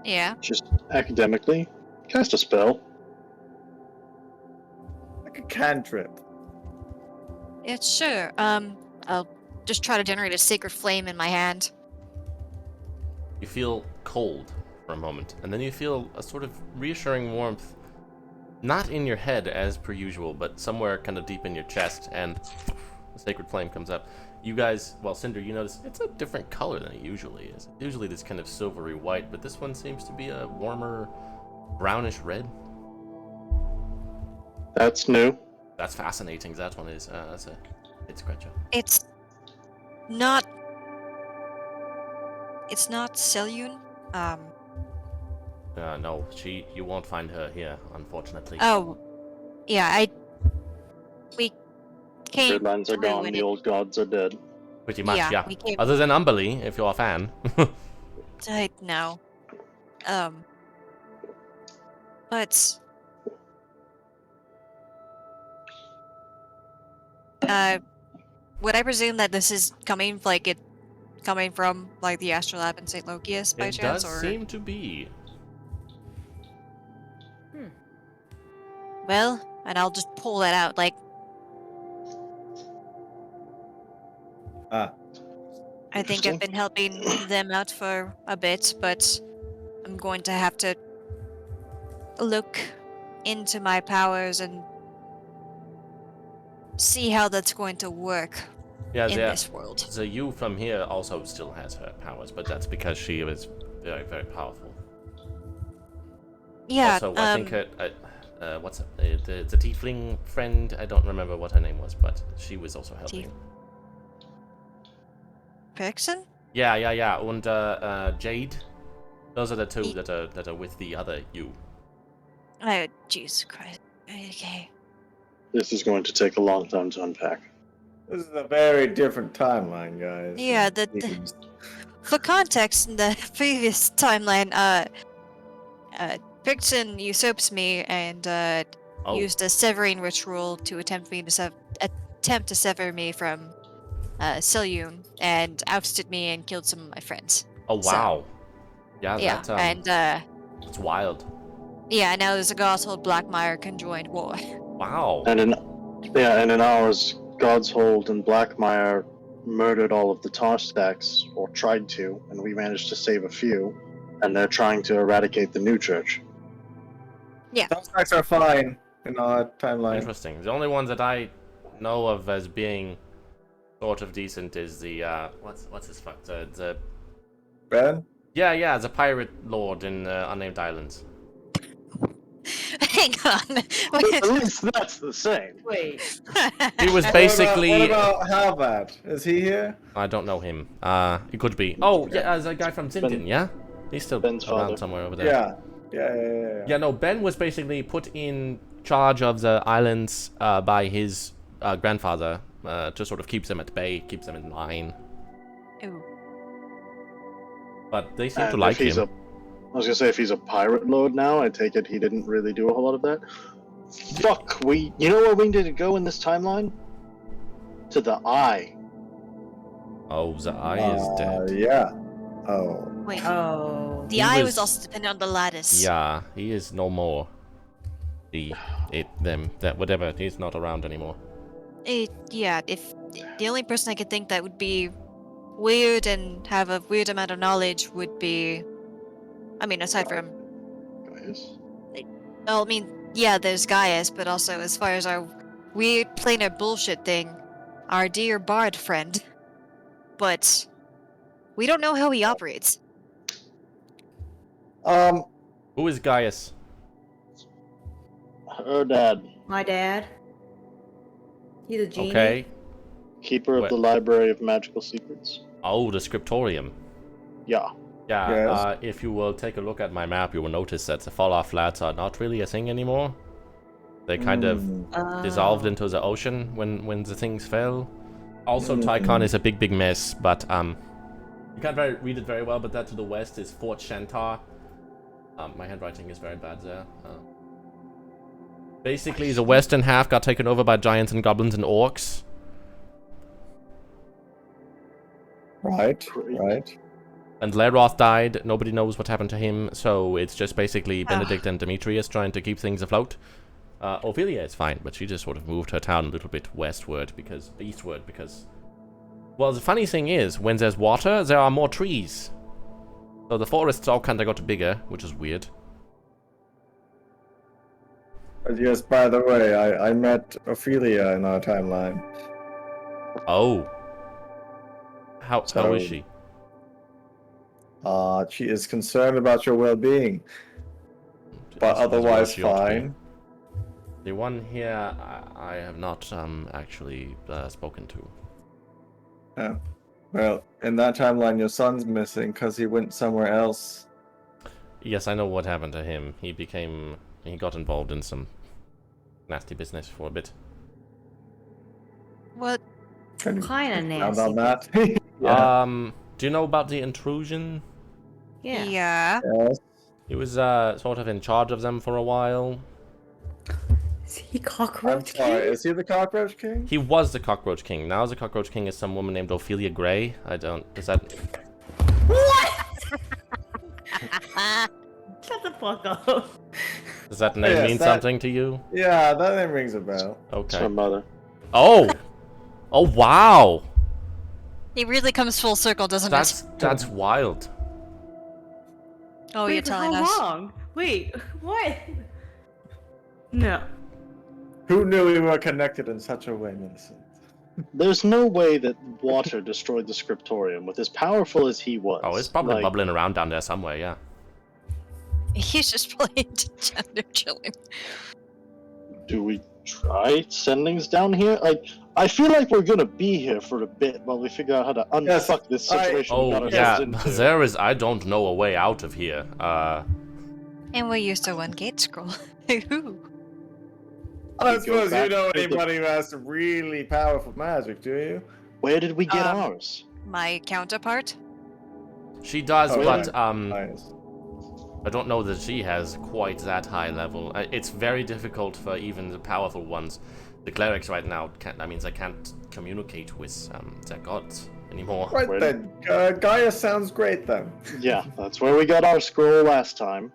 Yeah. just academically, cast a spell. Like a cantrip. Yeah, sure. I'll just try to generate a sacred flame in my hand. You feel cold for a moment, and then you feel a sort of reassuring warmth, not in your head as per usual, but somewhere kind of deep in your chest, and the sacred flame comes up. You guys, well, Cinder, you notice it's a different color than it usually is. Usually this kind of silvery white, but this one seems to be a warmer brownish red. That's new. That's fascinating. That one is, that's a head scratcher. It's not. It's not Selyun. No, you won't find her here, unfortunately. Oh, yeah. We came. Grid lines are through gone. and The it- old gods are dead. Pretty much, yeah, yeah. we came- Other than Umberly, if you're a fan. No. But would I presume that this is coming from like the Astrolab and St. Lokius by It chance, does or seem to be. well, and I'll just pull that out like Ah, I think I've been helping them out for a bit, but I'm going to have to look into my powers and see how that's going to work Yeah, in this world. the you from here also still has her powers, but that's because she was very, very powerful. Yeah, Also, I think what's it, the tiefling friend, I don't remember what her name was, but she was also helping. Vixen? Yeah, and Jade. Those are the two that are with the other you. Oh, Jesus Christ. Okay. This is going to take a long time to unpack. this is a very different timeline, guys. Yeah, for context, in the previous timeline, Vixen usurps me and used a severing ritual to attempt to sever me from Selyun, and ousted me and killed some of my friends. Oh wow. Yeah, Yeah, that and it's wild. yeah, now there's a god called Blackmire conjoined war. Wow. And in ours, Godshold and Blackmire murdered all of the Tarstacks, or tried to, and we managed to save a few. And they're trying to eradicate the new church. Those facts are fine in our timeline. Interesting. The only ones that I know of as being sort of decent is the what's his fuck the Ben? yeah the pirate lord in Unnamed Islands. Hang on. At least that's the same. Wait. He was basically. What about Halvad? Is he here? I don't know him. It could be. Oh yeah, the guy from Zintin. Yeah, he's still Ben's around father. somewhere over there. Yeah. Yeah, no, Ben was basically put in charge of the islands by his grandfather to sort of keep them at bay, keeps them in line. Ooh. But they seem to And like if he's him. I was gonna say, if he's a pirate lord now, I take it he didn't really do a whole lot of that. Fuck, you know where we need to go in this timeline? To the Eye. Oh, the eye is dead. Yeah. Oh. Wait. Oh. The He eye was- was also dependent on the lattice. Yeah, he is no more. Whatever, he's not around anymore. Yeah, if the only person I could think that would be weird and have a weird amount of knowledge would be, I mean, aside from, Guys. well, I mean, yeah, there's Gaius, but also as far as our weird planar bullshit thing, our dear bard friend. But we don't know how he operates. Who is Gaius? Her dad, My dad. He's a genie. Okay. keeper of What? the Library of Magical Secrets. Oh, the scriptorium. Yeah. Yeah, Yes. if you will take a look at my map, you will notice that the Fallout Flats are not really a thing anymore. They kind of dissolved into the ocean when the things fell. Also, Tycon is a big mess, but you can't read it very well, but that to the west is Fort Shantar. My handwriting is very bad there. Basically, the western half got taken over by giants and goblins and orcs. Right. And Leroth died. Nobody knows what happened to him, so it's just basically Benedict and Demetrius trying to keep things afloat. Ophelia is fine, but she just sort of moved her town a little bit eastward because... Well, the funny thing is, when there's water, there are more trees. So the forests all kind of got bigger, which is weird. Yes, by the way, I met Ophelia in our timeline. Oh. How is she? She is concerned about your well-being, but As well otherwise she ought to be. fine. The one here, I have not actually spoken to. Yeah. Well, in that timeline, your son's missing because he went somewhere else. Yes, I know what happened to him. He got involved in some nasty business for a bit. What? Can you Kind of expound nasty. on that? Yeah. Do you know about the intrusion? Yeah. Yeah. Yes. He was sort of in charge of them for a while. Is he I'm cockroach sorry. king? Is he the Cockroach King? He was the Cockroach King. Now the Cockroach King is some woman named Ophelia Gray. Is that... What? Shut the fuck up. Does that name Yes, mean something to you? Yeah, that name rings a bell. It's her Okay. mother. Oh! Oh, wow! It really comes full circle, doesn't That's wild. it? Oh, Wait, you're for telling how us. long? Wait, what? No. Who knew we were connected in such a way, Millicent? There's no way that water destroyed the scriptorium with as powerful as he was. Oh, it's probably Like, bubbling around down there somewhere, yeah. He's just playing gender chilling. do we try sendings down here? Like, I feel like we're gonna be here for a bit while we figure out how to Yes, unfuck this situation we got Oh, ourselves yeah. into. There is... I don't know a way out of here. And we used to one gate scroll. Ooh. I go suppose you back know to the- anybody who has really powerful magic, do you? Where did we get Um, ours? My counterpart? She does, Oh, but, yeah. Nice. I don't know that she has quite that high level. It's very difficult for even the powerful ones. The clerics right now they can't communicate with their gods anymore. Right Where- then, Gaia sounds great then. Yeah, that's where we got our scroll last time.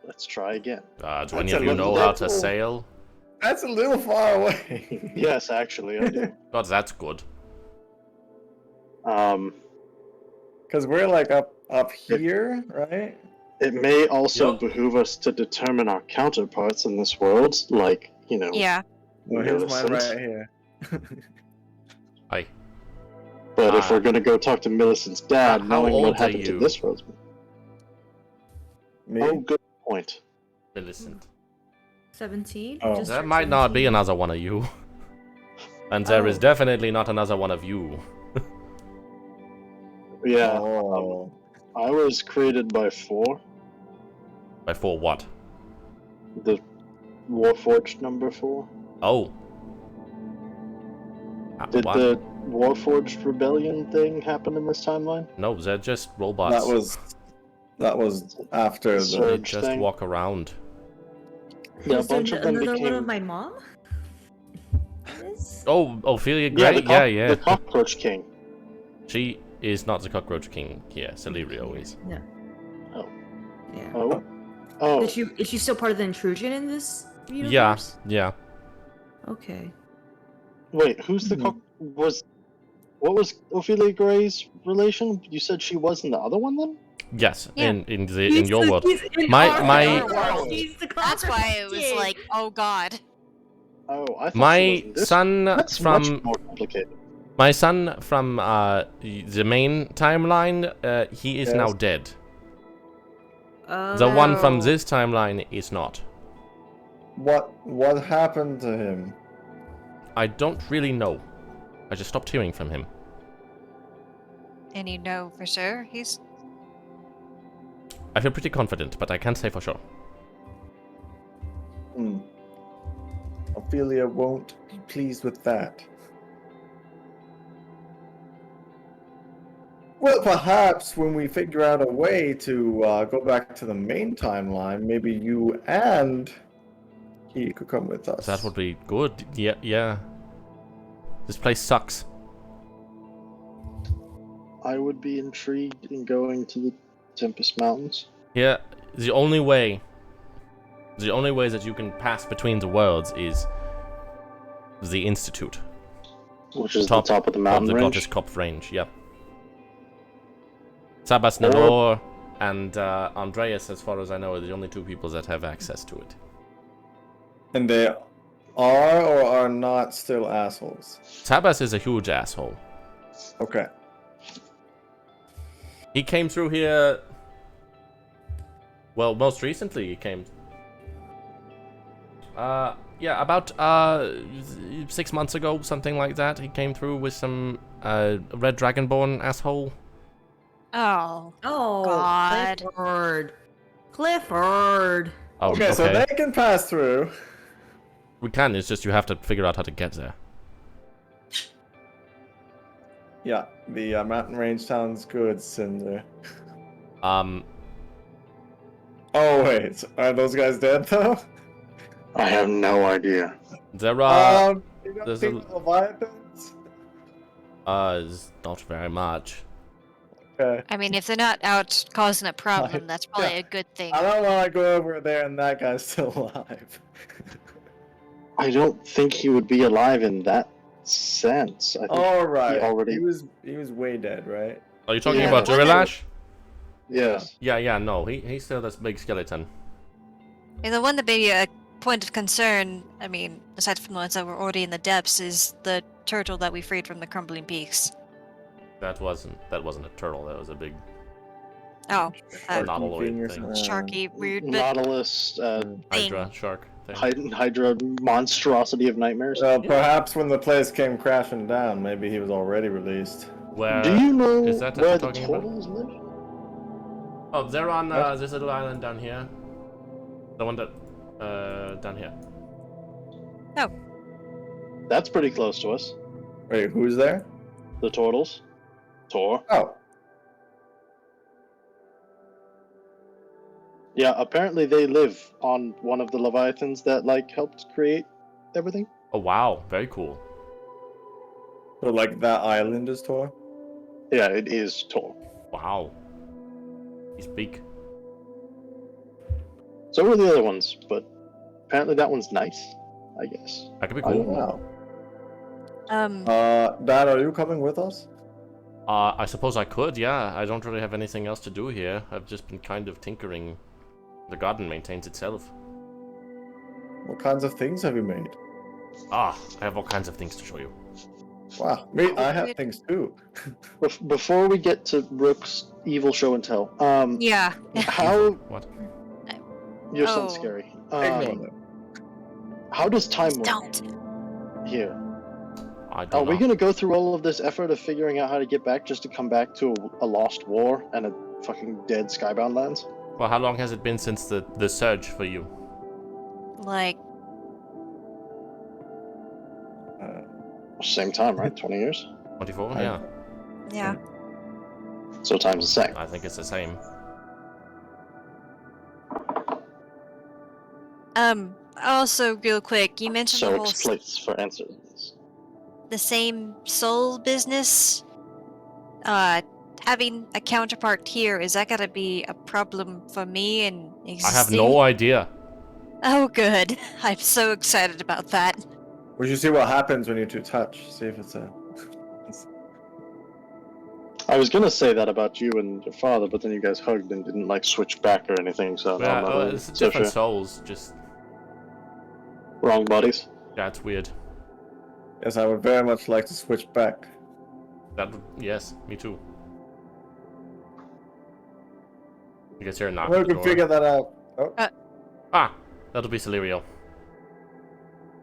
Let's try again. Do any That's of a you know how to little- sail? That's a little far away. Yes, actually, I do. God, that's good. Because we're like up here, right? It may also Yup. behoove us to determine our counterparts in this world, like, you know, Yeah. Well, here's mine Millicent. right here. Hi. But if Ah. we're gonna go talk to Millicent's dad, How knowing old what are happened to you? this world. Me? Oh, good point. Millicent. 17? Oh. Just There turned might not be 17. another one of you. And there is Oh. definitely not another one of you. Yeah, Oh. I was created by 4. By 4 what? The Warforged number 4. Oh. Did What? the Warforged rebellion thing happen in this timeline? No, they're just robots. That was after They the. Surge just thing. walk around. Yeah, a Was there bunch of them another one became. of my mom? Yes? Oh, Ophelia Yeah, Gray? the Yeah. the Cockroach King. She is not the Cockroach King here. Celerio is. No. Oh. Yeah. Oh. Oh. Is she still part of the intrusion in this Yeah, universe? yeah. Okay. Wait, who's the cock? What was Ophelia Gray's relation? You said she was in the other one then? Yes, Yeah. in your world. He's in My- our my- world. He's the That's why it was King. like, oh god. Oh, I thought she My was in this. son That's much from more complicated. my son from the main timeline, he is now Yes. dead. The one from Oh. this timeline is not. What happened to him? I don't really know. I just stopped hearing from him. And you know for sure he's. I feel pretty confident, but I can't say for sure. Hmm. Ophelia won't be pleased with that. Well, perhaps when we figure out a way to go back to the main timeline, maybe you and he could come with us. That would be good. Yeah, yeah. This place sucks. I would be intrigued in going to the Tempest Mountains. Yeah, the only way that you can pass between the worlds is the Institute. Which is the top of the mountain the range. Goddess Kopf range, yeah. Sabas Nador and Andreas, as far as I know, are the only 2 people that have access to it. And they are or are not still assholes. Sabas is a huge asshole. Okay. He came through here. Well, most recently he came. Yeah, about 6 months ago, something like that. He came through with some red dragonborn asshole. Oh. Oh, God. Clifford. Oh, Okay, so they can pass through. We can. It's just you have to figure out how to get there. Yeah, the mountain range sounds good, Cinder. Um, Oh wait, are those guys dead though? I have no idea. there You don't there's think a- the Leviathans? is not very much. Okay. I mean, if they're not out causing a problem, that's probably Yeah. a good thing. I don't want to go over there and that guy's still alive. I don't think he would be alive in that sense. I think All right. already- He was way dead, right? Are you talking Yeah, about the one that- Durilash? Yes. Yeah, no. He's still this big skeleton. And the one that may be a point of concern, I mean, aside from the ones that were already in the depths, is the turtle that we freed from the crumbling peaks. That wasn't a turtle. That was a big Oh, Nautiloid Thing or thing. something. sharky, weird, but Nautilus, Hydra shark thing. Hydra monstrosity of nightmares. Well, perhaps when the place came crashing down, maybe he was already released. Where Do you know is that where you're the talking about? turtles live? Oh, they're on this little island down here. The one that down here. That's pretty close to us. Wait, who's there? The turtles. Tor. Oh, Yeah, apparently they live on one of the Leviathans that like helped create everything. Oh wow, very cool. so like that island is Tor? Yeah, it is Tor. Wow. He's big. So are the other ones, but apparently that one's nice, I guess. That could be I don't cool. know. um, Dad, are you coming with us? I suppose I could, yeah. I don't really have anything else to do here. I've just been kind of tinkering. The garden maintains itself. What kinds of things have you made? Ah, I have all kinds of things to show you. Wow, me, I have Weird. things too. Before we get to Rook's evil show and tell, yeah. how What? your son's Oh. scary. Ignore them. How does time work Don't. here? I Are don't we know. gonna go through all of this effort of figuring out how to get back just to come back to a lost war and a fucking dead Skybound lands? Well, how long has it been since the surge for you? Like, Same time, right? 20 years? 24? I- Yeah, yeah. So time's the same. I think it's the same. Also, real quick, you mentioned So the whole explains for answers. the same soul business. Having a counterpart here, is that gonna be a problem for me and I existing? have no idea. Oh, good. I'm so excited about that. We should see what happens when you two touch. See if it's a. I was gonna say that about you and your father, but then you guys hugged and didn't like switch back or anything, so Yeah, I'm not really it's so different sure. souls. Just Wrong bodies. yeah, it's weird. Yes, I would very much like to switch back. Yes, me too. You guys hear a knock We at the can door. figure that out. Oh, Ah, that'll be Celerio.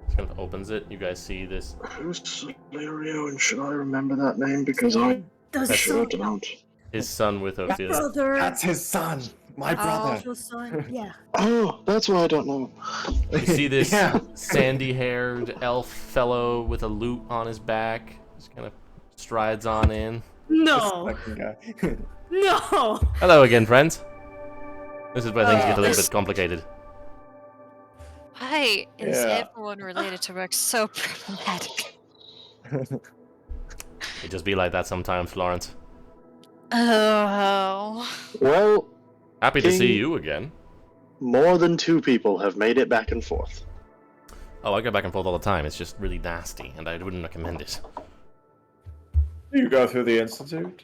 Just kind of opens it. You guys see this. Who's Celerio, and should I remember that name? Because I The sure son, don't. His son with a fist. brother. that's his son, my brother. Oh, son. Yeah. Oh, that's why I don't know. You see this Yeah. sandy-haired elf fellow with a lute on his back. Just kind of strides on in. No. Fucking guy. No. Hello again, friends. This is where things get a little This- bit complicated. Why is Yeah. everyone related to Rex so problematic? It just be like that sometimes, Lawrence. Oh. Well, Happy to see King- you again. more than 2 people have made it back and forth. Oh, I go back and forth all the time. It's just really nasty, and I wouldn't recommend it. You go through the institute.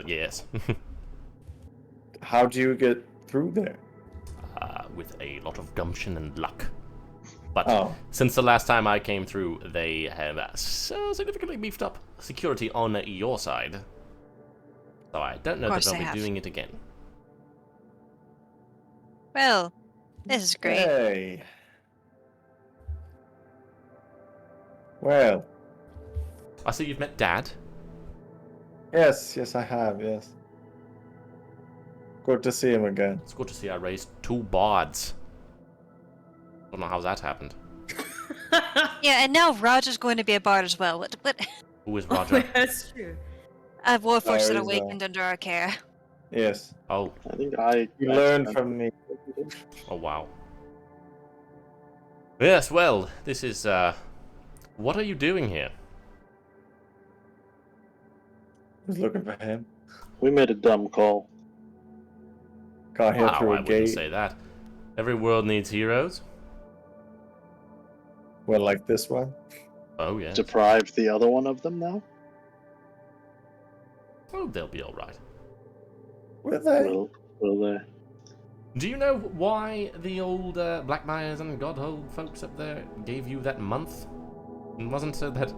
Yes. How do you get through there? With a lot of gumption and luck. But Oh. since the last time I came through, they have so significantly beefed up security on your side. So I don't know that course they'll they be have. doing it again. Well, this is great. Hey. Well, I see you've met Dad. yes, I have, yes. Good to see him again. It's good to see I raised 2 bards. Don't know how that happened. Yeah, and now Roger's going to be a bard as well. What? Who is Oh, Roger? that's true. A warforged that he's, awakened under our care. Yes. Oh, I think I. You learned from me. oh wow. Yes, well, this is, what are you doing here? I was looking for him. We made a dumb call. Got here Wow, through I a wouldn't gate. say that. Every world needs heroes. Well, like this one. Oh, yes. Deprived the other one of them now? Oh, they'll be alright. Were they? Will they? Do you know why the old Blackmires and Godhold folks up there gave you that month? It wasn't so that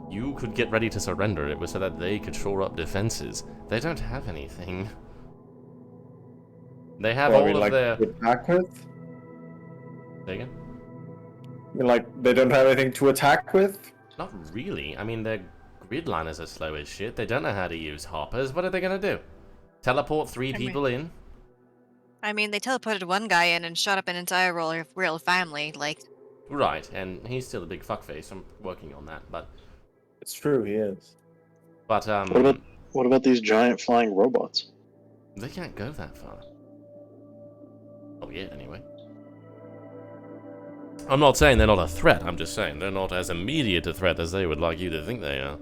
you could get ready to surrender, it was so that they could shore up defenses. They don't have anything. They have What, all we, of like, their... to attack with? Say again? I mean, like, they don't have anything to attack with? Not really. I mean, their grid liners are slow as shit. They don't know how to use hoppers. What are they gonna do? Teleport 3 people in? I mean, they teleported one guy in and shot up an entire royal family. Like, Right, and he's still a big fuckface. I'm working on that, but... It's true, he is. But, What about these giant flying robots? they can't go that far. Oh, yeah, anyway. I'm not saying they're not a threat, I'm just saying they're not as immediate a threat as they would like you to think they are.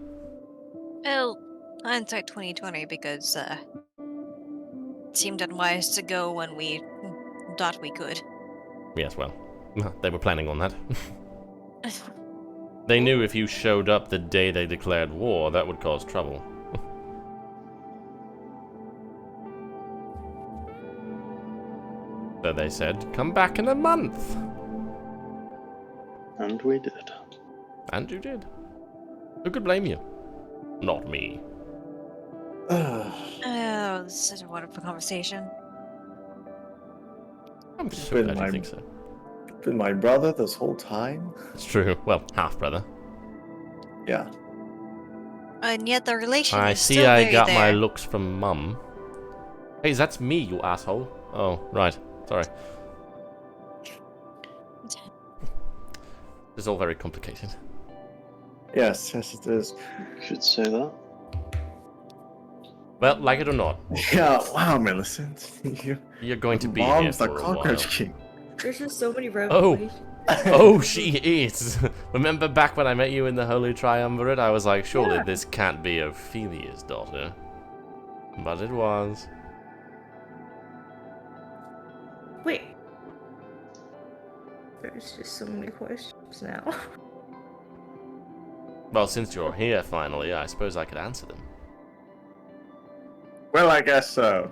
well, hindsight 2020 because it seemed unwise to go when we thought we could. Yes, well, they were planning on that. They knew if you showed up the day they declared war, that would cause trouble. So they said, come back in a month. And we did. And you did. Who could blame you? Not me. Oh, this is such a wonderful conversation. I'm so Been glad you my- think so. Been my brother this whole time? It's true. Well, half-brother. Yeah. And yet the relation I is see still I very got there. my looks from Mum. Hey, that's me, you asshole. Oh, right. Sorry. It's all very complicated. Yes, it is. You should say that. Well, like it or not, Yeah, wow, Millicent. you're going to be Mom's here the for a while. cockroach king. There's just so many revelations. Oh, she is. Remember back when I met you in the Holy Triumvirate? I was like, surely Yeah. this can't be Ophelia's daughter. But it was. Wait. There's just so many questions now. Well, since you're here finally, I suppose I could answer them. Well, I guess so.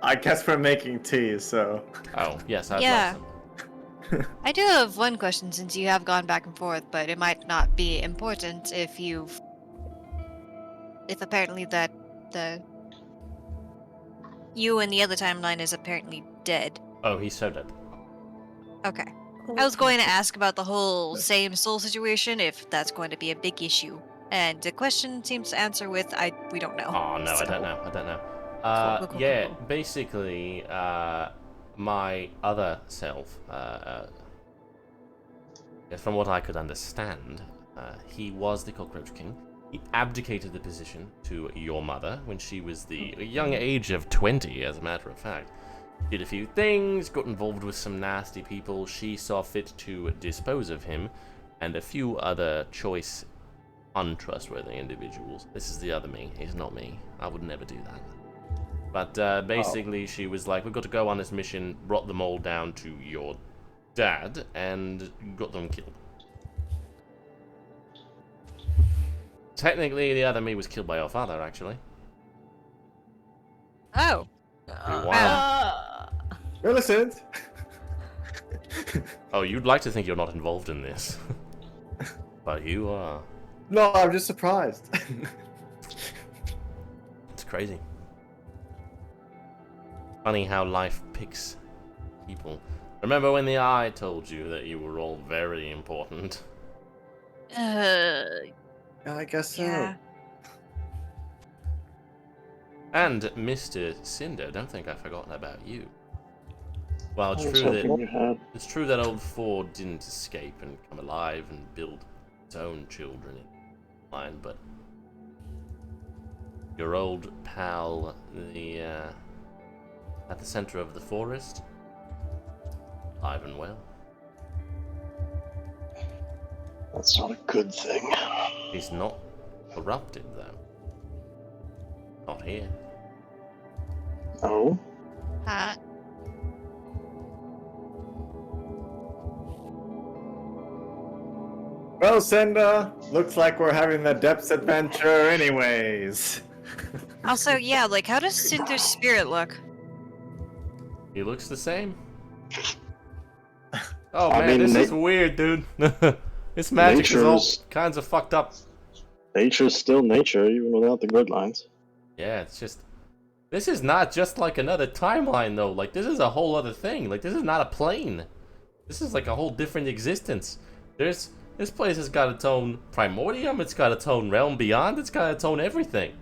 I guess we're making tea, so. Oh, yes, I'd Yeah. love some. I do have one question since you have gone back and forth, but it might not be important if apparently that you and the other timeline is apparently dead. Oh, he's so dead. Okay. I was going to ask about the whole same soul situation, if that's going to be a big issue. And the question seems to answer with, we don't know. Oh, no, So- I don't know. Cool. Yeah, basically, my other self, from what I could understand, he was the Cockroach King. He abdicated the position to your mother when she was the young age of 20, as a matter of fact. Did a few things, got involved with some nasty people. She saw fit to dispose of him and a few other choice, untrustworthy individuals. This is the other me. He's not me. I would never do that. But basically, she was like, we've got to go on this mission, brought them all down to your dad, and got them killed. Technically, the other me was killed by your father, actually. Oh. Pretty wild. Millicent! Oh, you'd like to think you're not involved in this. But you are. No, I'm just surprised. crazy. Funny how life picks people. Remember when the eye told you that you were all very important? Yeah, I guess so. Yeah. And Mr. Cinder, don't think I've forgotten about you. Well, I was hoping you had. it's true that old Ford didn't escape and come alive and build his own children in line, but your old pal, at the center of the forest, alive and well. That's not a good thing. He's not corrupted, though. Not here. Oh? Well, Cinder, looks like we're having the depths adventure anyways. Also, yeah, like, how does Cinder's spirit look? He looks the same. Oh I man, mean, this is weird, dude. This magic is all Nature's- kinds of fucked up. Nature's still nature, even without the grid lines. Yeah, it's just... This is not just like another timeline, though. Like, this is a whole other thing. Like, this is not a plane. This is like a whole different existence. This place has got its own primordium, it's got its own realm beyond, it's got its own everything.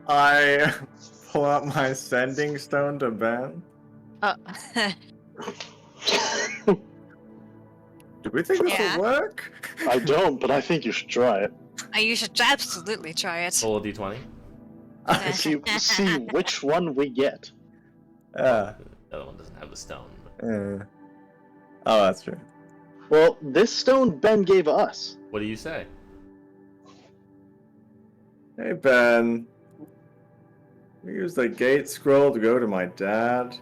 I pull out my sending stone to Ben. Do we think this Yeah. will work? I don't, but I think you should try it. You should absolutely try it. Roll a d20. See which one we get. The other one doesn't have the stone. But... Oh, that's true. Well, this stone Ben gave us. What do you say? Hey, Ben. We used the gate scroll to go to my dad.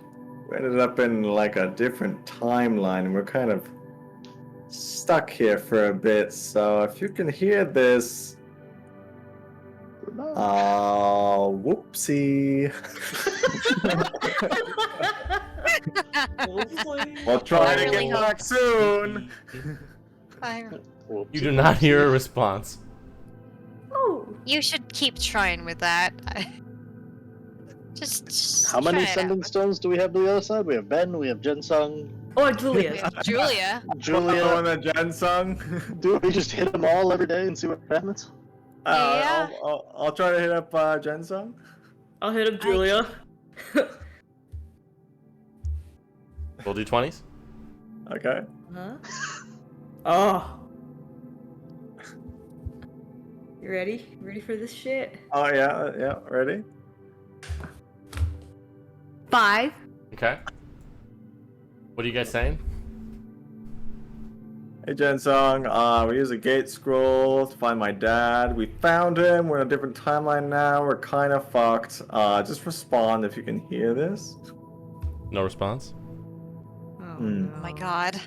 We ended up in like a different timeline, and we're kind of stuck here for a bit. So if you can hear this, whoopsie. We'll try I to really get back soon. You do not hear a response. Oh, You should keep trying with that. Just How many try it out. sending stones do we have to the other side? We have Ben, we have Jensung, oh, We Julia. have Julia. Julia. On the Jensung. Do we just hit them all every day and see what happens? Yeah. I'll try to hit up Jensung. I'll hit up Julia. Roll d20s. Okay. Huh? Oh. You ready? You ready for this shit? Oh yeah, ready? 5. Okay. What are you guys saying? Hey Jensung, we use a gate scroll to find my dad. We found him. We're in a different timeline now. We're kind of fucked. Just respond if you can hear this. No response? Oh, Hmm. no. Oh my god.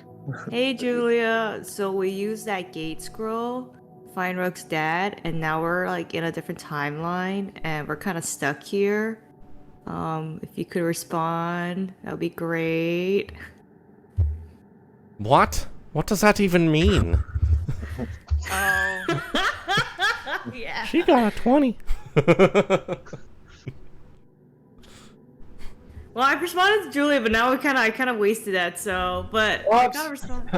Hey Julia, so we used that gate scroll, find Rook's dad, and now we're like in a different timeline, and we're kind of stuck here. If you could respond, that would be great. What? What does that even mean? Oh. Yeah. She got a 20. Well, I responded to Julia, but now I kind of wasted that. So, but I What? gotta respond.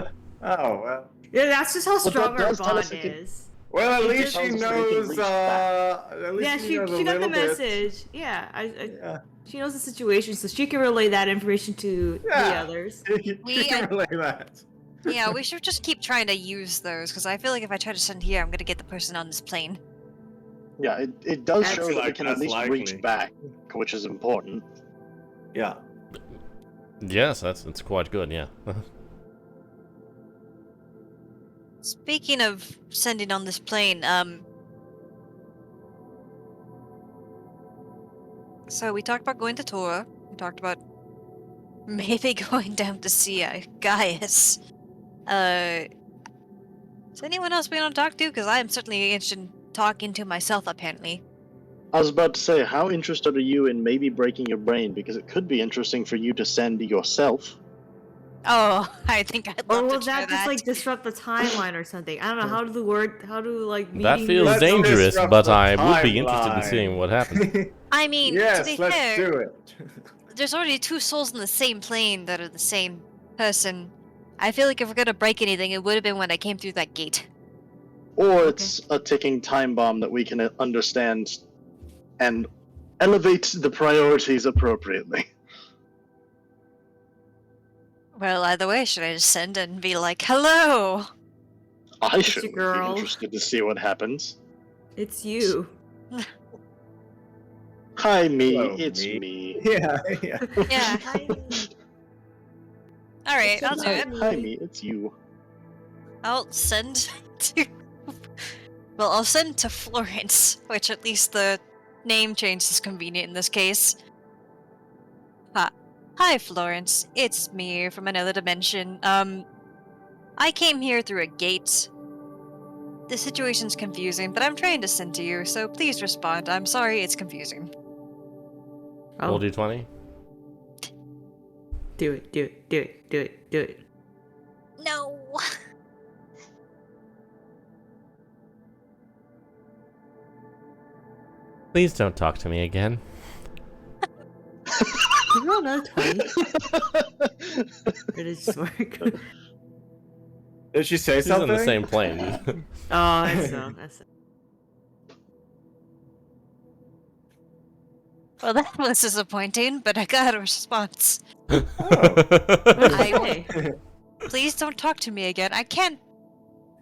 Oh well. Yeah, that's just how that strong our does tell us bond it can- is. Well, at It least just she tells us we can knows. reach back. At least Yeah, she she knows a got the little bit. message. Yeah, Yeah. she knows the situation, so she can relay that information to the Yeah. others. You can relay that. Yeah, we should just keep trying to use those, because I feel like if I try to send here, I'm gonna get the person on this plane. Yeah, it does That's show that we like- can at that's least likely. reach back, which is important. Yeah. Yes, that's quite good, yeah. Speaking of sending on this plane, so we talked about going to Tora. We talked about maybe going down to see Gaius. Is anyone else we want to talk to? Because I am certainly interested in talking to myself, apparently. I was about to say, how interested are you in maybe breaking your brain? Because it could be interesting for you to send yourself. Oh, I think I'd Or love will to try that just that. like disrupt the timeline or something? I don't know. How do like That meeting feels Let's dangerous, disrupt but the I would be interested in timeline. seeing what happens. I mean, to Yes, be let's fair, do it. there's already two souls in the same plane that are the same person. I feel like if we're gonna break anything, it would have been when I came through that gate. Or it's a ticking time bomb that we can understand and elevate the priorities appropriately. Well, either way, should I just send and be like, "Hello"? I your should be girl. interested to see what happens. It's you. Hi, me. Hello, It's me. me. Yeah, yeah. Yeah. Hi. All right, I'll do Hi, it. hi, me. It's you. I'll send to. Well, I'll send to Florence, which at least the name change is convenient in this case. Hi, Florence. It's me from another dimension. I came here through a gate. The situation's confusing, but I'm trying to send to you, so please respond. I'm sorry it's confusing. Oh, Roll d20. do it. Do it. Do it. Do it. Do it. No. Please don't talk to me again. Can you roll another 20? Or did it just work? Did she say She's something? on the same plane. Oh, that's so. That's Well, that was disappointing, but I got a response. What I- did say? Please don't talk to me again. I can't.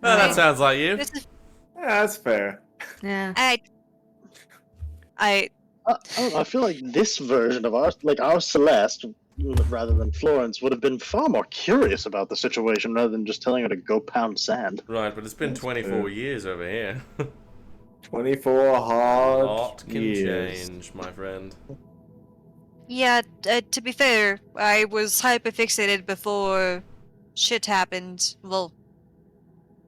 Well, that sounds like you. This is. Yeah, that's fair. Yeah. I I don't know, I feel like this version of our Celeste, rather than Florence, would have been far more curious about the situation rather than just telling her to go pound sand. Right, but it's been 24 years over here. 24 A hard lot can years. change, my friend. Yeah, to be fair, I was hyperfixated before shit happened. Well,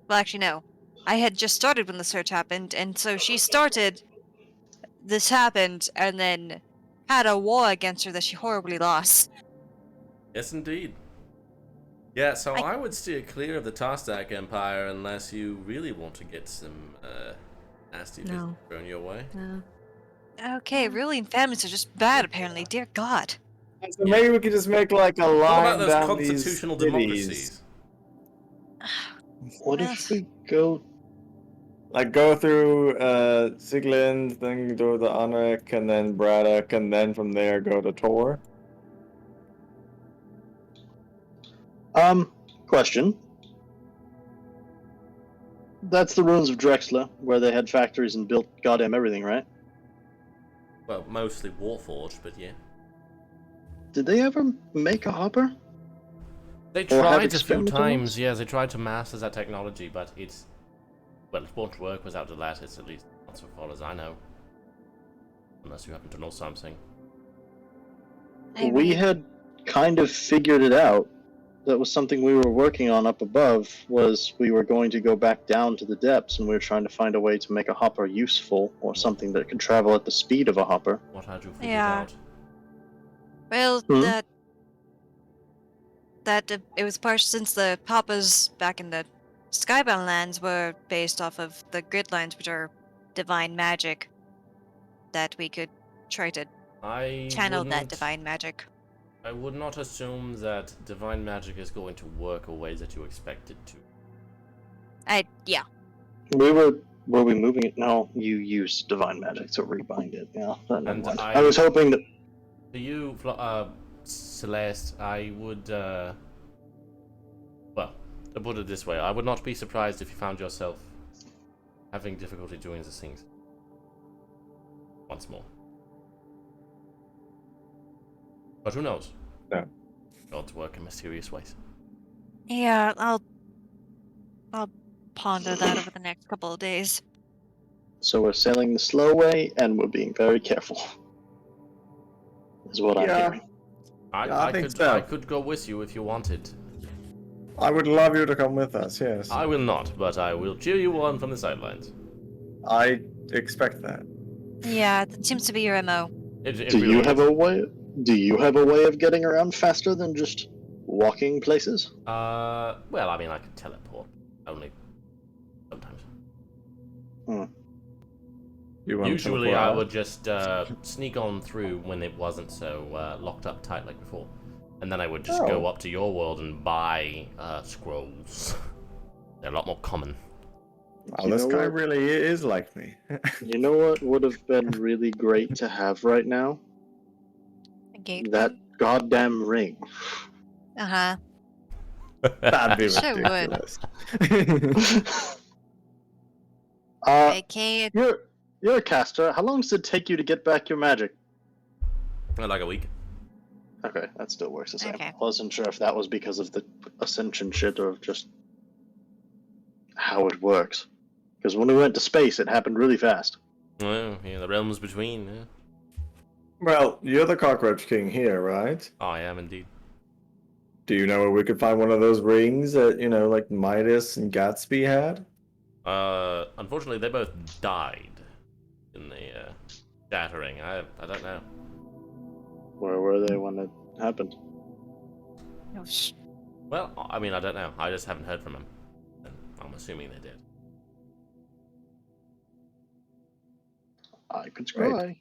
actually, no. I had just started when the search happened, and so she started. This happened, and then had a war against her that she horribly lost. Yes, indeed. Yeah, so I- I would steer clear of the Tostak Empire unless you really want to get some nasty business No. thrown your way. No. Okay, ruling families are just bad, apparently. Dear God. So maybe we could just make like a What line about those down constitutional these cities. democracies? What if we go? Like go through Siglins, then go to Anrik, and then Braddock, and then from there go to Tor. Question. That's the ruins of Drexler, where they had factories and built goddamn everything, right? Well, mostly Warforged, but yeah. Did they ever make a hopper? They Or have tried a few experimental times, ones? yeah, they tried to master that technology, but it's... Well, it won't work without the lattice, at least not so far as I know. Unless you happen to know something. I We mean, had kind of figured it out. That was something we were working on up above, was we were going to go back down to the depths, and we were trying to find a way to make a hopper useful, or something that could travel at the speed of a hopper. What had you figured Yeah. out? well, Hmm? it was partial since the Papas back in the Skybound lands were based off of the grid lines, which are divine magic, that we could try to channel that divine magic. I would not assume that divine magic is going to work in ways that you expect it to. Yeah. Were we moving it? No, you used divine magic to rebind it. Yeah, never And mind. I- I was hoping that. To you, Celeste, I would, well, to put it this way, I would not be surprised if you found yourself having difficulty doing these things once more. But who knows? No. Gods work in mysterious ways. Yeah, I'll ponder that over the next couple of days. So we're sailing the slow way, and we're being very careful. Is what I'm Yeah. hearing. I think so. I could go with you if you wanted. I would love you to come with us, yes. I will not, but I will cheer you on from the sidelines. I expect that. Yeah, that seems to be your MO. It Do really you is. have a way? Do you have a way of getting around faster than just walking places? Well, I mean, I could teleport. Only sometimes. You want to Usually, teleport I out? would just sneak on through when it wasn't so locked up tight like before. And then I would just go Oh. up to your world and buy scrolls. They're a lot more common. Wow, You this know guy what? really is like me. You know what would have been really great to have right now? A gate. That goddamn ring. Uh huh. That'd be Sure would. ridiculous. I can't. You're a caster. How long does it take you to get back your magic? Like a week. Okay, that still works the same. Okay. I wasn't sure if that was because of the ascension shit or just how it works. Because when we went to space, it happened really fast. Oh, yeah, the realms between. Yeah. Well, you're the cockroach king here, right? I am indeed. Do you know where we could find one of those rings that, like Midas and Gatsby had? Unfortunately, they both died in the shattering. I don't know. Where were they when it happened? No, Well, I mean, I don't know. I just haven't heard from them. And I'm assuming they did. I could Right. scry.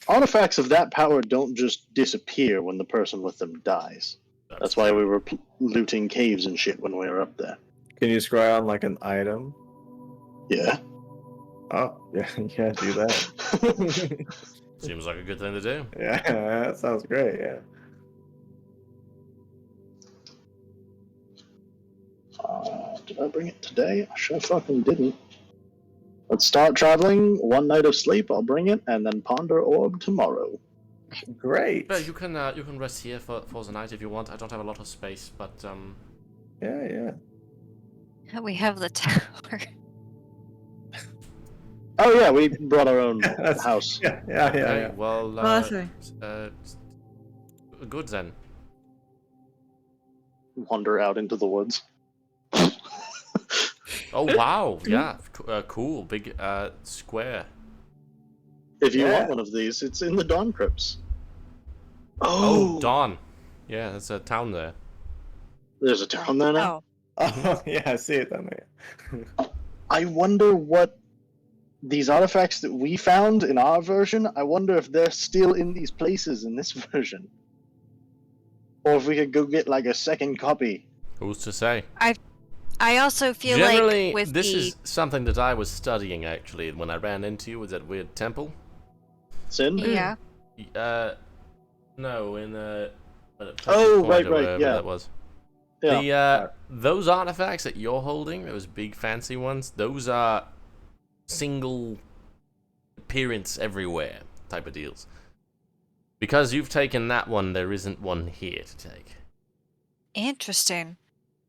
Artifacts of that power don't just disappear when the person with them dies. That's why we were looting caves and shit when we were up there. Can you scry on like an item? Yeah. Oh, yeah, yeah, do that. Seems like a good thing to do. Yeah, that sounds great, yeah. Did I bring it today? I sure fucking didn't. Let's start traveling. One night of sleep, I'll bring it, and then ponder orb tomorrow. Great. But you can rest here for the night if you want. I don't have a lot of space, but Yeah. we have the tower. Oh yeah, we brought our own That's- house. Yeah. okay, well, that's right. good then. Wander out into the woods. Oh wow, yeah, cool, big square. If you Yeah. want one of these, it's in the Dawncrypts. Oh, Dawn. Yeah, there's a town there. There's a town there now. Oh, Oh, yeah, I see it then. Yeah. I wonder what these artifacts that we found in our version, I wonder if they're still in these places in this version. Or if we could go get like a second copy. Who's to say? I also feel Generally, like with this the is something that I was studying actually when I ran into you with that weird temple. Sin? yeah. No, in Oh, Point right, or right, wherever yeah. that was. Yeah. Those artifacts that you're holding, those big fancy ones, those are single appearance everywhere type of deals. Because you've taken that one, there isn't one here to take. Interesting.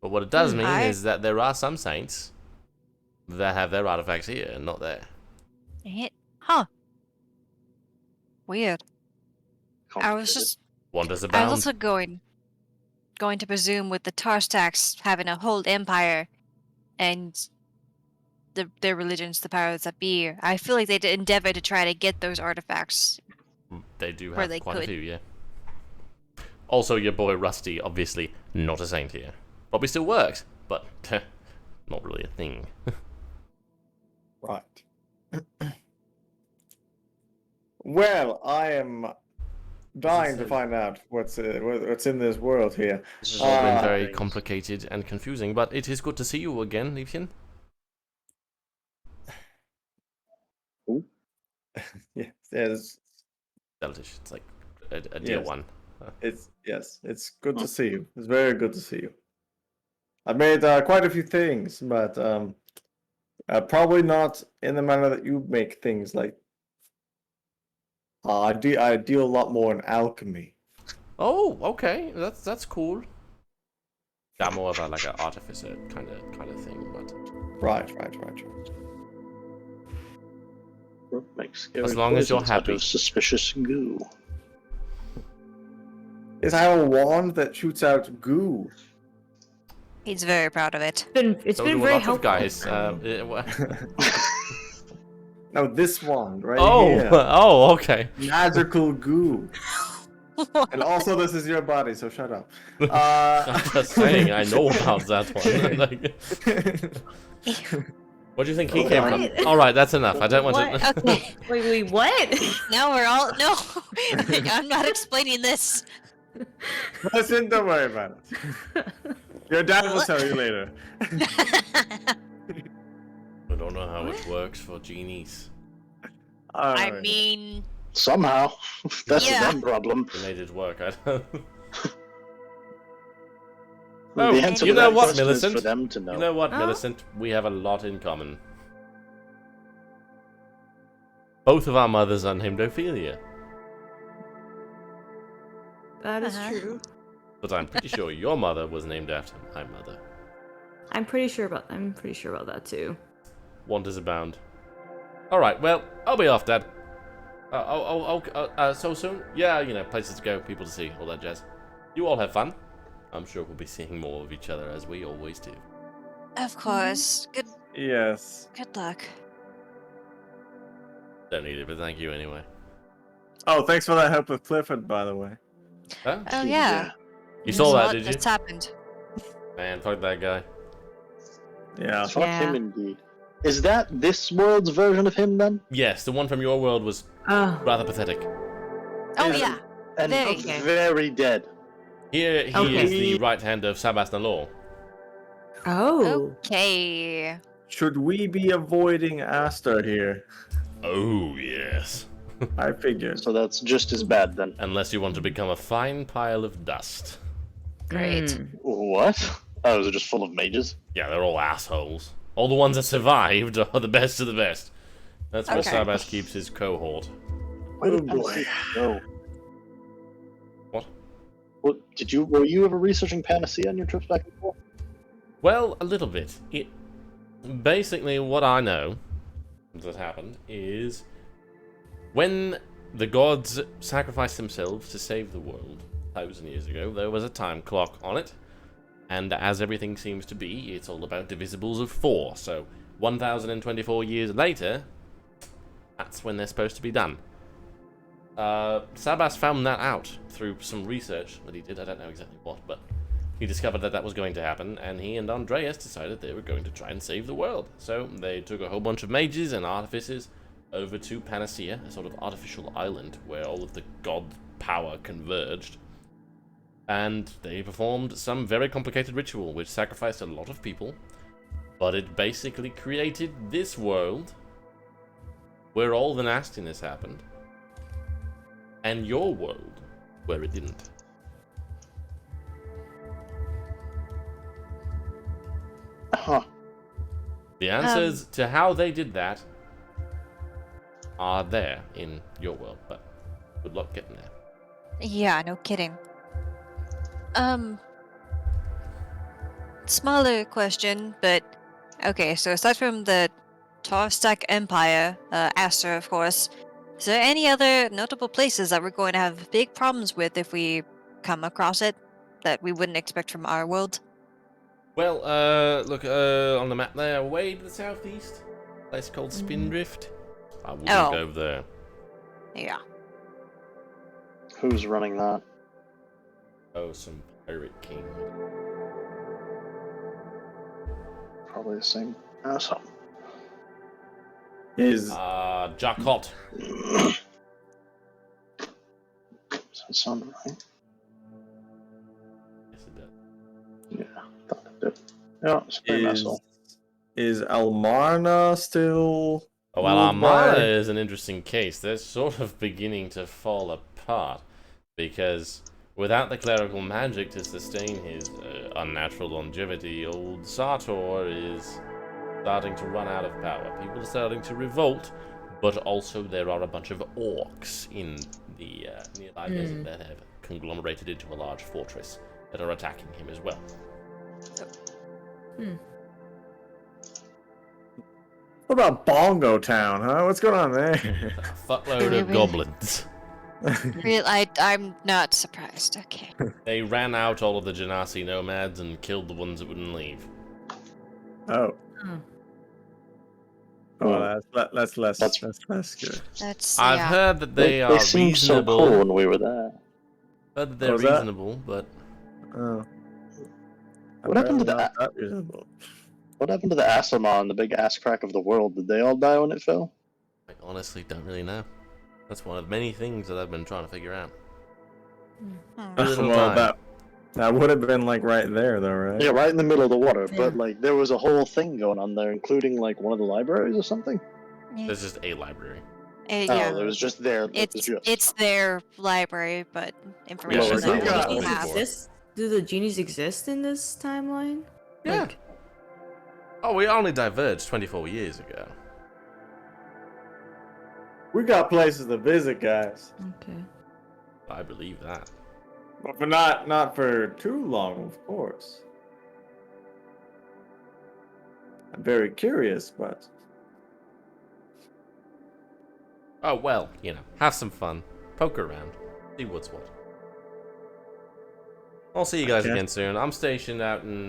But what it does mean I- is that there are some saints that have their artifacts here and not there. Huh. Weird. I was Complicated. just Wonders I was abound. also going to presume with the Tarstacks having a whole empire and their religions, the powers that be, I feel like they'd endeavor to try to get those artifacts. They do where have they quite a could. few, yeah. Also, your boy Rusty, obviously not a saint here. Probably still works, but not really a thing. Right. Well, I am dying to find out what's in this world here. This has all been very Thanks. complicated and confusing, but it is good to see you again, Liebchen. Yes, yes, Deltish, it's like a dear Yes. one. it's good to see you. It's very good to see you. I've made quite a few things, but probably not in the manner that you make things. Like I deal a lot more in alchemy. Oh, okay, that's cool. Yeah, more of a like an artificer kind of thing, but Right. Makes scary As long as you're poisons out happy. of suspicious goo. Is I have a wand that shoots out goo. He's very proud of it. It's so been do a very lot helpful. of guys. No, this wand right Oh, here. oh, okay. Magical goo. And also, this is your body, so shut up. I'm just saying, I know about that one. Like, what do you think he came What? from? All right, that's enough. I don't want What? to. Okay. Wait, what? Now we're all no. I'm not explaining this. Listen, don't worry about it. Your dad will tell you later. I don't know how it works for genies. I Alright. mean, Somehow, that's Yeah. a them problem. They made it work. I don't. The Oh, answer you to know that what, question is Millicent? for them to know. You know what, Oh? Millicent? We have a lot in common. Both of our mothers are named Ophelia, That is Uh-huh. true. but I'm pretty sure your mother was named after my mother. I'm pretty sure about that too. Wonders abound. All right, well, I'll be off, Dad. So soon? Yeah, you know, places to go, people to see, all that jazz. You all have fun. I'm sure we'll be seeing more of each other as we always do. of course. Yes. Good luck. Don't need it, but thank you anyway. Oh, thanks for that help with Clifford, by the way. Huh? Oh yeah. You saw There's a that, lot did you? that's happened. Man, fuck that guy. Yeah. Fuck Yeah. him indeed. Is that this world's version of him then? Yes, the one from your world was Oh. rather pathetic. Oh Is- yeah. And Very. very dead. Here, he Okay. is the right hand of Sabas Nalor. Oh. Okay. Should we be avoiding Aster here? Oh, yes. I figured. So that's just as bad then. Unless you want to become a fine pile of dust. Great. Mm. What? Oh, is it just full of mages? Yeah, they're all assholes. All the ones that survived are the best of the best. That's where Okay. Sabas keeps his cohort. Where did Oh, boy. Panacea go? What? What were you ever researching Panacea on your trips back and forth? Well, a little bit. Basically, what I know that happened is when the gods sacrificed themselves to save the world 1,000 years ago, there was a time clock on it. And as everything seems to be, it's all about divisibles of 4. So 1,024 years later, that's when they're supposed to be done. Sabas found that out through some research that he did. I don't know exactly what, but he discovered that that was going to happen, and he and Andreas decided they were going to try and save the world. So they took a whole bunch of mages and artificers over to Panacea, a sort of artificial island where all of the god power converged. And they performed some very complicated ritual which sacrificed a lot of people, but it basically created this world where all the nastiness happened, and your world where it didn't. Huh. The answers to how they did that are there in your world, but good luck getting there. Yeah, no kidding. Smaller question, but okay, so aside from the Tarstak Empire, Aster, of course, is there any other notable places that we're going to have big problems with if we come across it that we wouldn't expect from our world? Well, look on the map there, way to the southeast, a place called Spindrift. I wouldn't Oh. go there. Yeah. Who's running that? Oh, some pirate king. Probably the same asshole. Is Jacot. Does that sound right? Yes, it does. Yeah, thought it did. Yeah, same asshole. is Almarna still? Oh, well, ruled Armada by- is an interesting case. They're sort of beginning to fall apart because without the clerical magic to sustain his unnatural longevity, old Sartor is starting to run out of power. People are starting to revolt, but also there are a bunch of orcs in the nearby desert that have conglomerated into a large fortress that are attacking him as well. What about Bongo Town, huh? What's going on there? A fuckload of goblins. I'm not surprised. Okay. They ran out all of the Genasi nomads and killed the ones that wouldn't leave. Oh. Hmm. Oh, that's less That's- less good. That's I've yeah. heard that they are seemed so reasonable. cool when we were there. But they're Was that? reasonable, but Oh. What happened to Apparently the not that reasonable. What happened to the Asimon, the big ass crack of the world? Did they all die when it fell? I honestly don't really know. That's one of many things that I've been trying to figure out. Hmm. Too little Well, time. that would have been like right there, though, right? Yeah, right in the middle of the water. Yeah. But like, there was a whole thing going on there, including like one of the libraries or something. There's just a library. Yeah. Oh, it was just there. It's their library, but information it's that not we what don't it's have. for. Do the genies exist in this timeline? Yeah. Like, Oh, we only diverged 24 years ago. We got places to visit, guys. okay. I believe that. But for not for too long, of course. I'm very curious, but Oh, well, you know, have some fun. Poke around. See what's what. I'll see you guys Okay. again soon. I'm stationed out in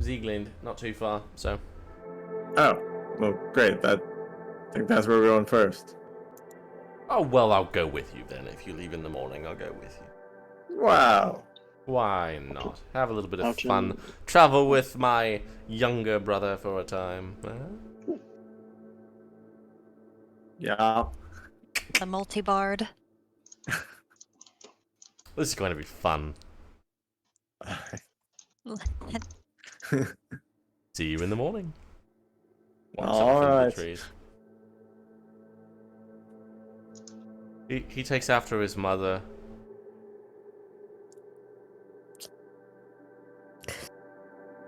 Ziegland, not too far, so. oh, well, great. I think that's where we're going first. Oh, well, I'll go with you then. If you leave in the morning, I'll go with you. Wow. Why not? Have a little bit of Ouch. fun. Travel with my younger brother for a time. Yeah. The multi-bard. This is going to be fun. See you in the morning. Walks up All into the right. trees. He takes after his mother.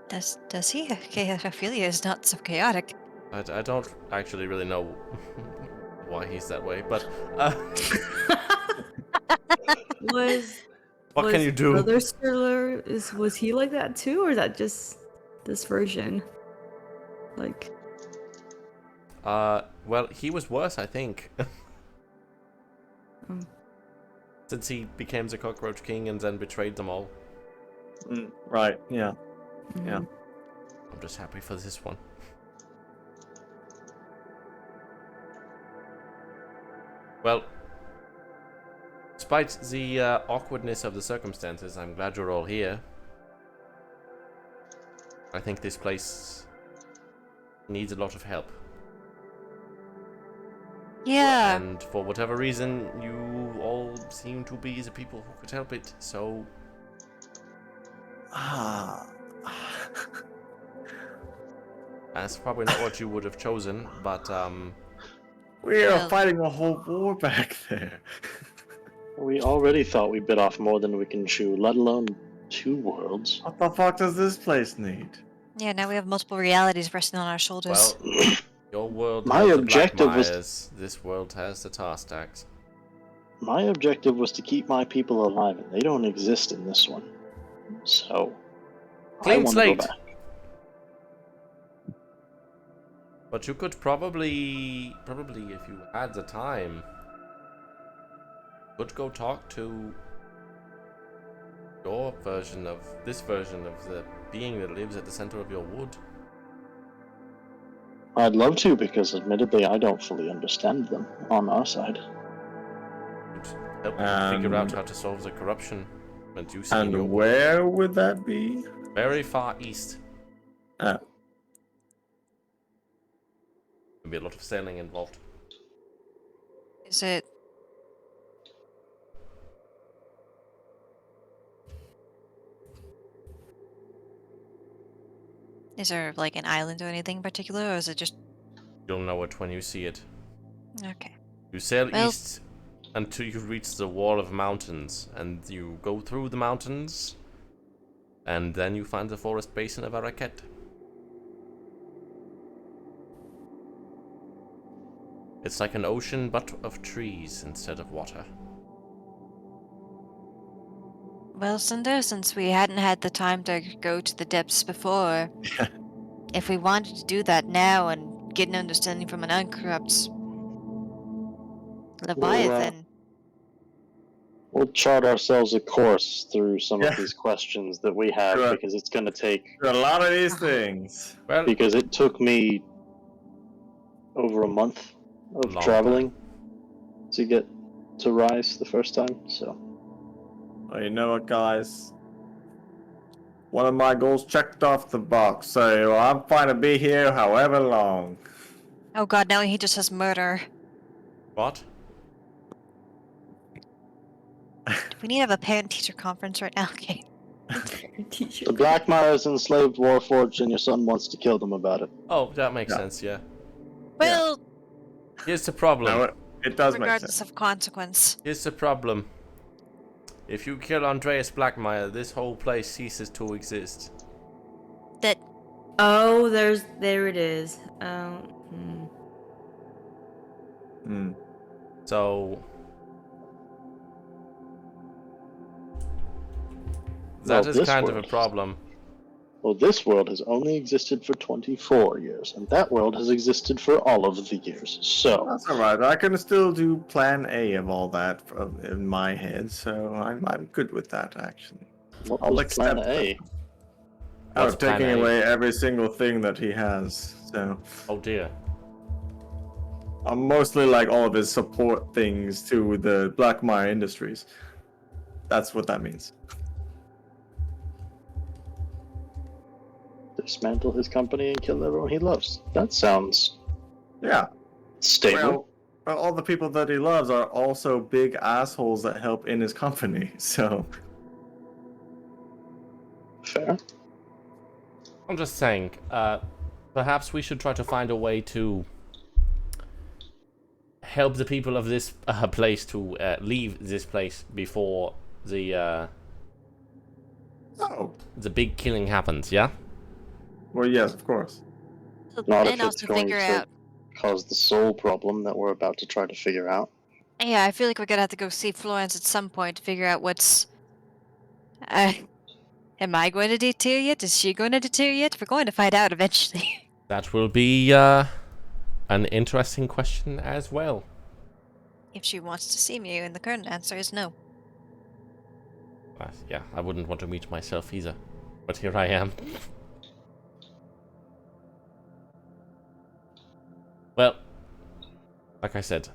Does he? Ophelia is not so chaotic. I don't actually really know why he's that way, but Was what can you do? Brother Sterler was he like that too, or is that just this version? Like, Well, he was worse, I think. Mm. Since he became the Cockroach King and then betrayed them all. Right. Yeah. Yeah. I'm just happy for this one. Well, despite the awkwardness of the circumstances, I'm glad you're all here. I think this place needs a lot of help. Yeah. And for whatever reason, you all seem to be the people who could help it, so... Ah. That's probably not what you would have chosen, but, We are Well- fighting a whole war back there. We already thought we bit off more than we can chew, let alone 2 worlds. What the fuck does this place need? Yeah, now we have multiple realities resting on our shoulders. well, your world My has the objective Black was- Myers, this world has the Tar Stacks. My objective was to keep my people alive, and they don't exist in this one. So, I Clean want to go slate. back. But you could probably if you had the time, could go talk to your version of this version of the being that lives at the center of your wood. I'd love to, because admittedly I don't fully understand them on our side. Could help figure out how to solve the corruption that you see in your And wood. where would that be? Very far east. Ah. There'll be a lot of sailing involved. Is it? Is there like an island or anything in particular, or is it just You'll know it when you see it. okay? You sail Well- east until you reach the wall of mountains, and you go through the mountains, and then you find the forest basin of Araket. It's like an ocean, but of trees instead of water. Well, Cinder, since we hadn't had the time to go to the depths before, if we wanted to do that now and get an understanding from an Uncrypt Leviathan, We'll chart ourselves a course through some Yeah. of these questions that we have, Sure. because it's going to take... There are a lot of these things. Well, Because it took me over a month of Long traveling to get to Rise the first time, so. Well, you know what, guys? One of my goals checked off the box, so I'm fine to be here however long. Oh god, now he just has murder. What? Do we need to have a parent-teacher conference right now? Okay. Teacher. The Blackmires enslaved Warforged, and your son wants to kill them about it. Oh, that makes Yeah. sense, yeah. Well, Here's the problem. No, it does make regardless sense. of consequence. Here's the problem. If you kill Andreas Blackmire, this whole place ceases to exist. That Oh, there it is. Hmm. So... that Well, is this kind of a world- problem. Well, this world has only existed for 24 years, and that world has existed for all of the years. So, That's alright. I can still do plan A of all that in my head, so I'm good with that, actually. what I'll was plan accept A? it. I was What's plan taking A? away every single thing that he has, so... Oh dear. I'm mostly like all of his support things to the Blackmire Industries. That's what that means. Dismantle his company and kill everyone he loves. That sounds Yeah. stable. Well, all the people that he loves are also big assholes that help in his company, so... Fair. I'm just saying, perhaps we should try to find a way to help the people of this place to leave this place before the Oh. big killing happens, yeah? Well, yes, of course. Not if and it's also going figure to out. cause the soul problem that we're about to try to figure out. Yeah, I feel like we're gonna have to go see Florence at some point to figure out what's. Am I going to deter it? Is she going to deter it? We're going to find out eventually. That will be an interesting question as well. If she wants to see me, and the current answer is no. Yeah, I wouldn't want to meet myself either. But here I am. Well, like I said,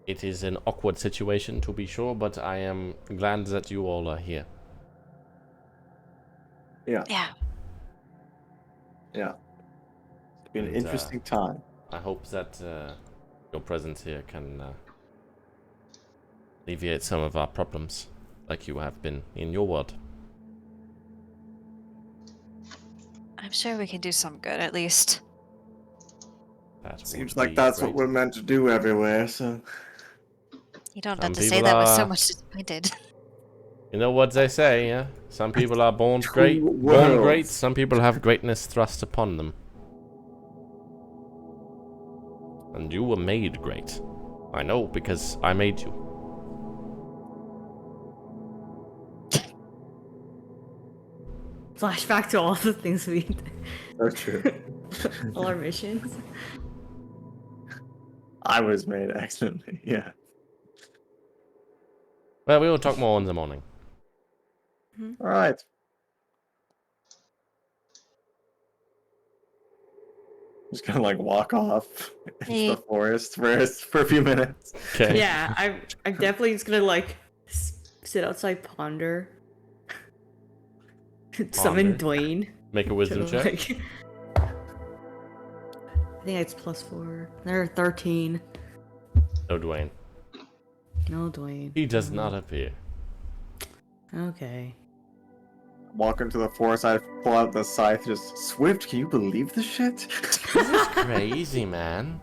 it is an awkward situation to be sure, but I am glad that you all are here. Yeah, Yeah. yeah. It's been an And, interesting time. I hope that your presence here can alleviate some of our problems, like you have been in your world. I'm sure we can do some good, at least. That Seems would like be that's great. what we're meant to do everywhere, so... You don't Some have to say people that with so are- much disappointed. You know what they say, yeah? Some people are born Two great, born worlds. great. Some people have greatness thrust upon them. And you were made great. I know, because I made you. Flashback to all the things we did. So true. All our missions. I was made excellently, yeah. Well, we will talk more in the morning. Alright. Just gonna like walk off into Hey. the forest for a few minutes. Okay. Yeah, I'm definitely just gonna like sit outside, ponder. Summon Ponder? Dwayne. Make a wisdom to, check. like- I think it's +4. There are 13. No, Dwayne. No, Dwayne. He does not appear. Okay. Walk into the forest, I pull out the scythe, just Swift, can you believe this shit? This is crazy, man.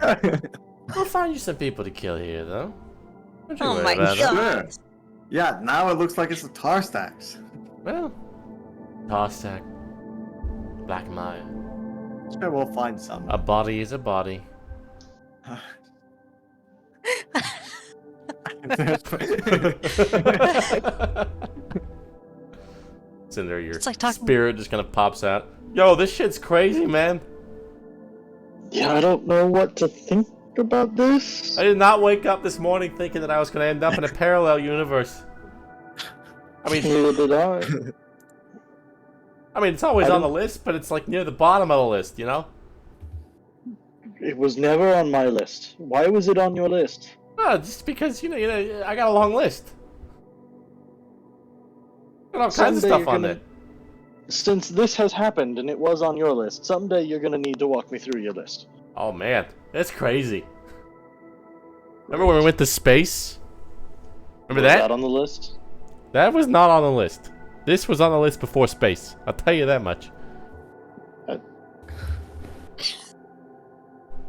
We'll find you some people to kill here, though. Don't you Oh worry my about it. God. Yeah, now it looks like it's the tar stacks. Well, Tarstack, Black Maya. Sure, we'll find some. A body is a body. Cinder, your It's like talking- spirit just kind of pops out. Yo, this shit's crazy, man. Yeah, I don't know what to think about this. I did not wake up this morning thinking that I was going to end up in a parallel universe. I mean, Neither did I. it's always I on the don't- list, but it's like near the bottom of the list, you know? It was never on my list. Why was it on your list? Well, just because you know, I got a long list. Got all kinds of Someday stuff you're on gonna- there. Since this has happened and it was on your list, someday you're gonna need to walk me through your list. Oh man, that's crazy. Remember when we went to space? Remember Was that? that on the list? That was not on the list. This was on the list before space. I'll tell you that much.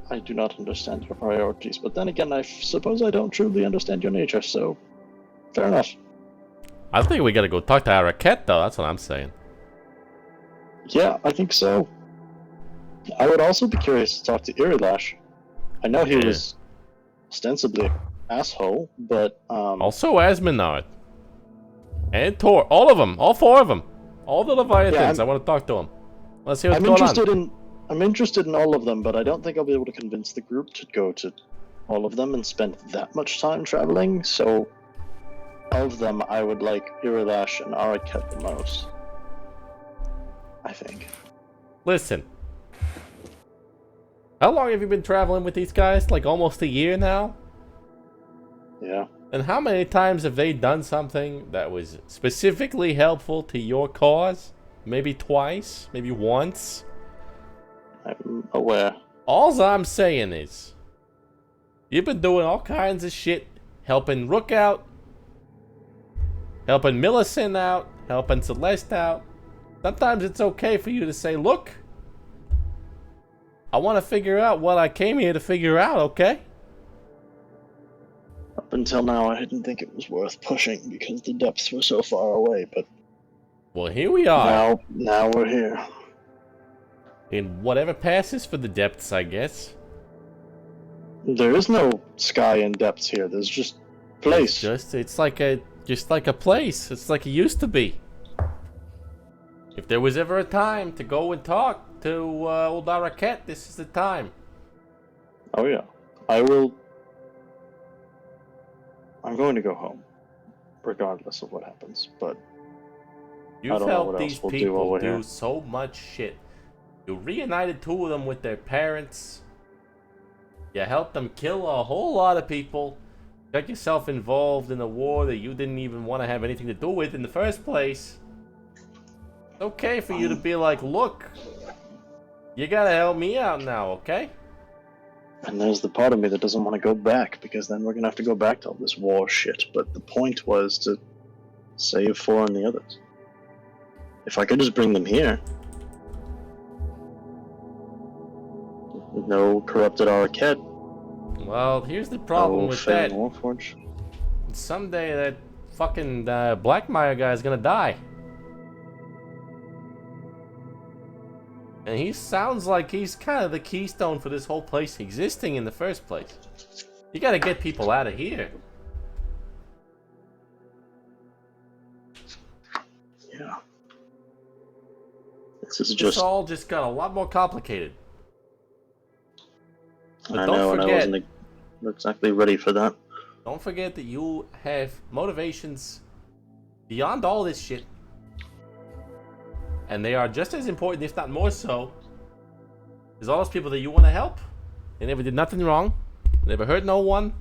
I do not understand your priorities, but then again, I suppose I don't truly understand your nature, so fair enough. I think we gotta go talk to Araket though, that's what I'm saying. Yeah, I think so. I would also be curious to talk to Irilash. I know he Yeah. was ostensibly an asshole, but Also Asmonard. And Tor. All of them. All four of them. All the Leviathans. Yeah, I want to talk to them. Let's see what's I'm going interested on. I'm interested in all of them, but I don't think I'll be able to convince the group to go to all of them and spend that much time traveling. So, of them, I would like Irilash and Araket the most. I think. Listen. How long have you been traveling with these guys? Like almost a year now? Yeah. And how many times have they done something that was specifically helpful to your cause? Maybe twice? Maybe once? I'm aware. All I'm saying is, you've been doing all kinds of shit, helping Rook out, helping Millicent out, helping Celeste out. Sometimes it's okay for you to say, look, I want to figure out what I came here to figure out, okay? Up until now, I didn't think it was worth pushing because the depths were so far away, but Well, here we are, now we're here. in whatever passes for the depths, I guess. There is no sky and depths here. There's just place. It's like a place. It's like it used to be. If there was ever a time to go and talk to old Araket, this is the time. Oh yeah, I will. I'm going to go home, regardless of what happens. But You've don't know helped what else these we'll do while people we're do here. so much shit. You reunited two of them with their parents. You helped them kill a whole lot of people. Got yourself involved in a war that you didn't even want to have anything to do with in the first place. It's okay for you to be like, look, you gotta help me out now, okay? and there's the part of me that doesn't want to go back because then we're gonna have to go back to all this war shit. But the point was to save 4 and the others. If I could just bring them here. No corrupted Araket. Well, here's the problem No with fair that. Warforged. Someday that fucking Blackmire guy is gonna die. And he sounds like he's kind of the keystone for this whole place existing in the first place. You gotta get people out of here. Yeah. This is This just. all just got a lot more complicated. But I don't know, and I forget- wasn't exactly ready for that. Don't forget that you have motivations beyond all this shit. And they are just as important, if not more so, as all those people that you want to help. They never did nothing wrong. They never hurt no one.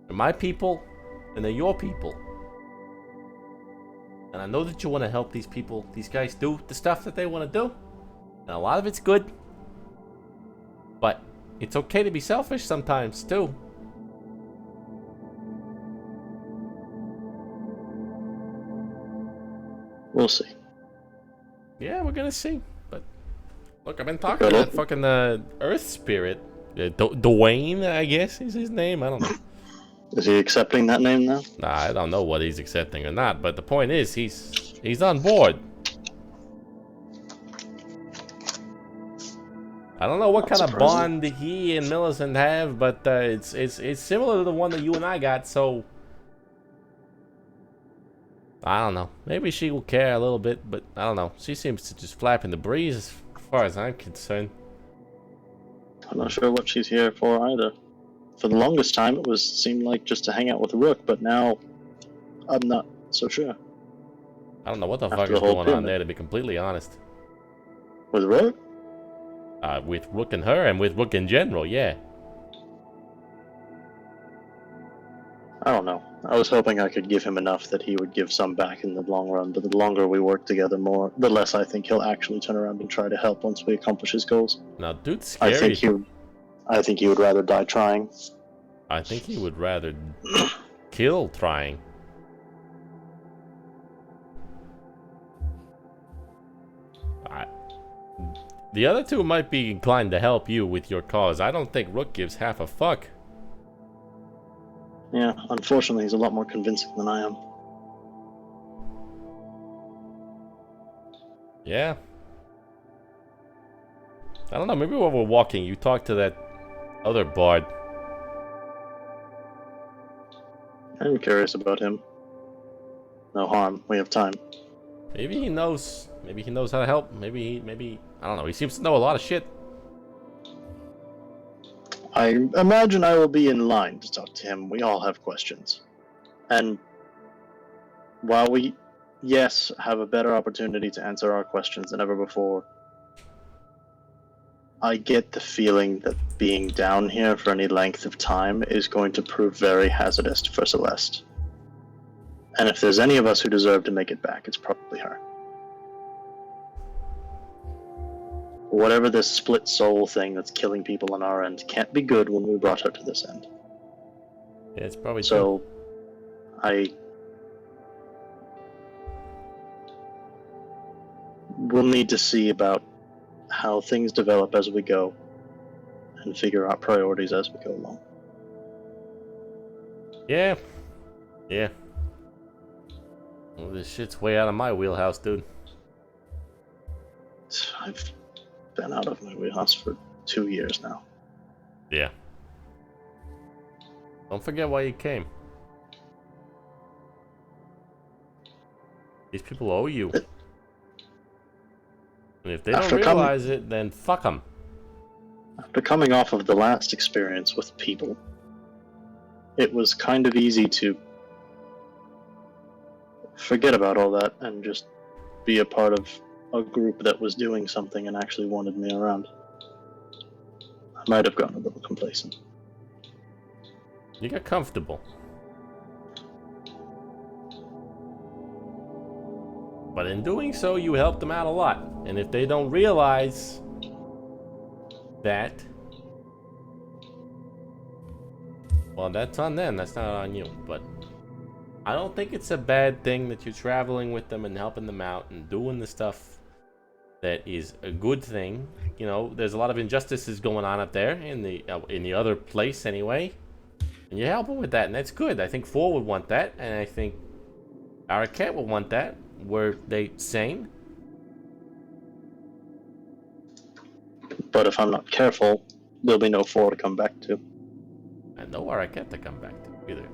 They're my people, and they're your people. And I know that you want to help these people, these guys do the stuff that they want to do. And a lot of it's good. But it's okay to be selfish sometimes, too. We'll see. Yeah, we're gonna see. But look, I've been talking to that fucking Earth Spirit. Dwayne, I guess is his name. I don't know. Is he accepting that name now? Nah, I don't know what he's accepting or not. But the point is, he's on board. I don't know what Not kind of surprising. bond he and Millicent have, but it's similar to the one that you and I got. So I don't know. Maybe she will care a little bit, but I don't know. She seems to just flap in the breeze as far as I'm concerned. I'm not sure what she's here for either. For the longest time, it seemed like just to hang out with Rook, but now I'm not so sure. I don't know what the After fuck the is whole going on pyramid. there, to be completely honest. With Rook? With Rook and her, and with Rook in general, yeah. I was hoping I could give him enough that he would give some back in the long run, but the longer we work together the less I think he'll actually turn around and try to help once we accomplish his goals. Now, dude's I scary. think he would rather die trying. I think he would rather kill trying. The other two might be inclined to help you with your cause. I don't think Rook gives half a fuck. Yeah, unfortunately, he's a lot more convincing than I am. Yeah. I don't know, maybe while we're walking, you talk to that other bard. I'm curious about him. No harm. We have time. Maybe he knows how to help. Maybe, I don't know. He seems to know a lot of shit. I imagine I will be in line to talk to him. We all have questions. And while we, yes, have a better opportunity to answer our questions than ever before, I get the feeling that being down here for any length of time is going to prove very hazardous for Celeste. And if there's any of us who deserve to make it back, it's probably her. Whatever this split soul thing that's killing people on our end can't be good when we brought her to this end. Yeah, it's probably So, I will need to see about how things develop as we go and figure out priorities as we go along. Yeah. Yeah. Well, this shit's way out of my wheelhouse, dude. I've been out of my wheelhouse for 2 years now. Yeah. Don't forget why you came. These people owe you. And if they don't realize it, then fuck them. After coming off of the last experience with people, it was kind of easy to forget about all that and just be a part of a group that was doing something and actually wanted me around. I might have gotten a little complacent. You got comfortable. But in doing so, you helped them out a lot. And if they don't realize that, well, that's on them. That's not on you. But I don't think it's a bad thing that you're traveling with them and helping them out and doing the stuff that is a good thing. You know, there's a lot of injustices going on up there in the other place anyway. And you're helping with that, and that's good. I think 4 would want that, and I think our cat would want that. Were they sane? But if I'm not careful, there'll be no 4 to come back to. And no Araket to come back to either.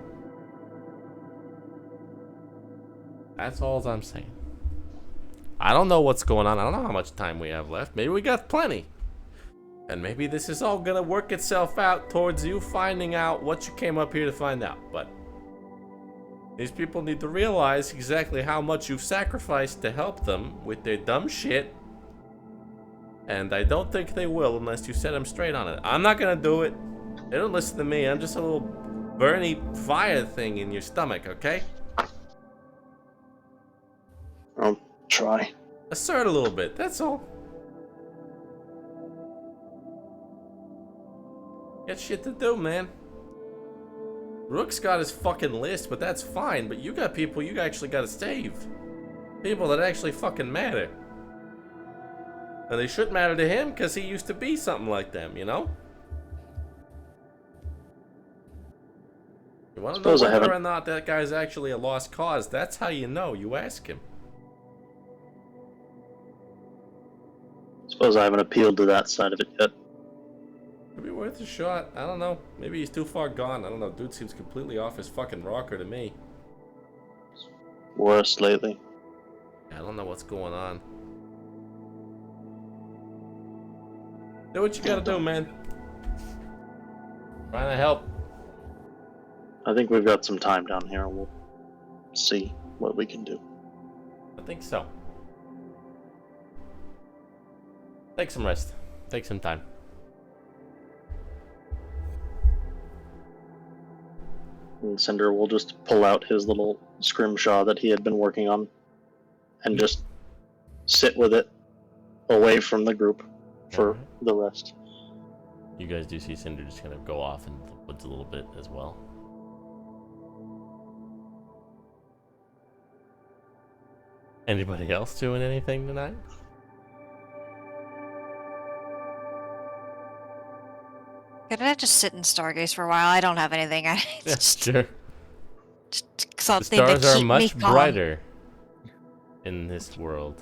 That's all I'm saying. I don't know what's going on. I don't know how much time we have left. Maybe we got plenty. And maybe this is all gonna work itself out towards you finding out what you came up here to find out. But these people need to realize exactly how much you've sacrificed to help them with their dumb shit. And I don't think they will unless you set them straight on it. I'm not gonna do it. They don't listen to me. I'm just a little burny fire thing in your stomach, okay? I'll try. Assert a little bit, that's all. Got shit to do, man. Rook's got his fucking list, but that's fine. But you got people you actually gotta save. People that actually fucking matter. And they should matter to him, because he used to be something like them, you know? You wanna know whether or not that guy's actually a lost cause? That's how you know. You ask him. Suppose I haven't appealed to that side of it yet. Could be worth a shot. I don't know. Maybe he's too far gone. I don't know. Dude seems completely off his fucking rocker to me. Worse lately. I don't know what's going on. Do what you gotta do, man. Trying to help. I think we've got some time down here, and we'll see what we can do. I think so. Take some rest. Take some time. And Cinder will just pull out his little scrimshaw that he had been working on and just sit with it away from the group for Alright. the rest. You guys do see Cinder just kind of go off into the woods a little bit as well. Anybody else doing anything tonight? Could I just sit and stargaze for a while? I don't have anything. I Yeah, just sure. something The to stars are keep me much calm. brighter in this world.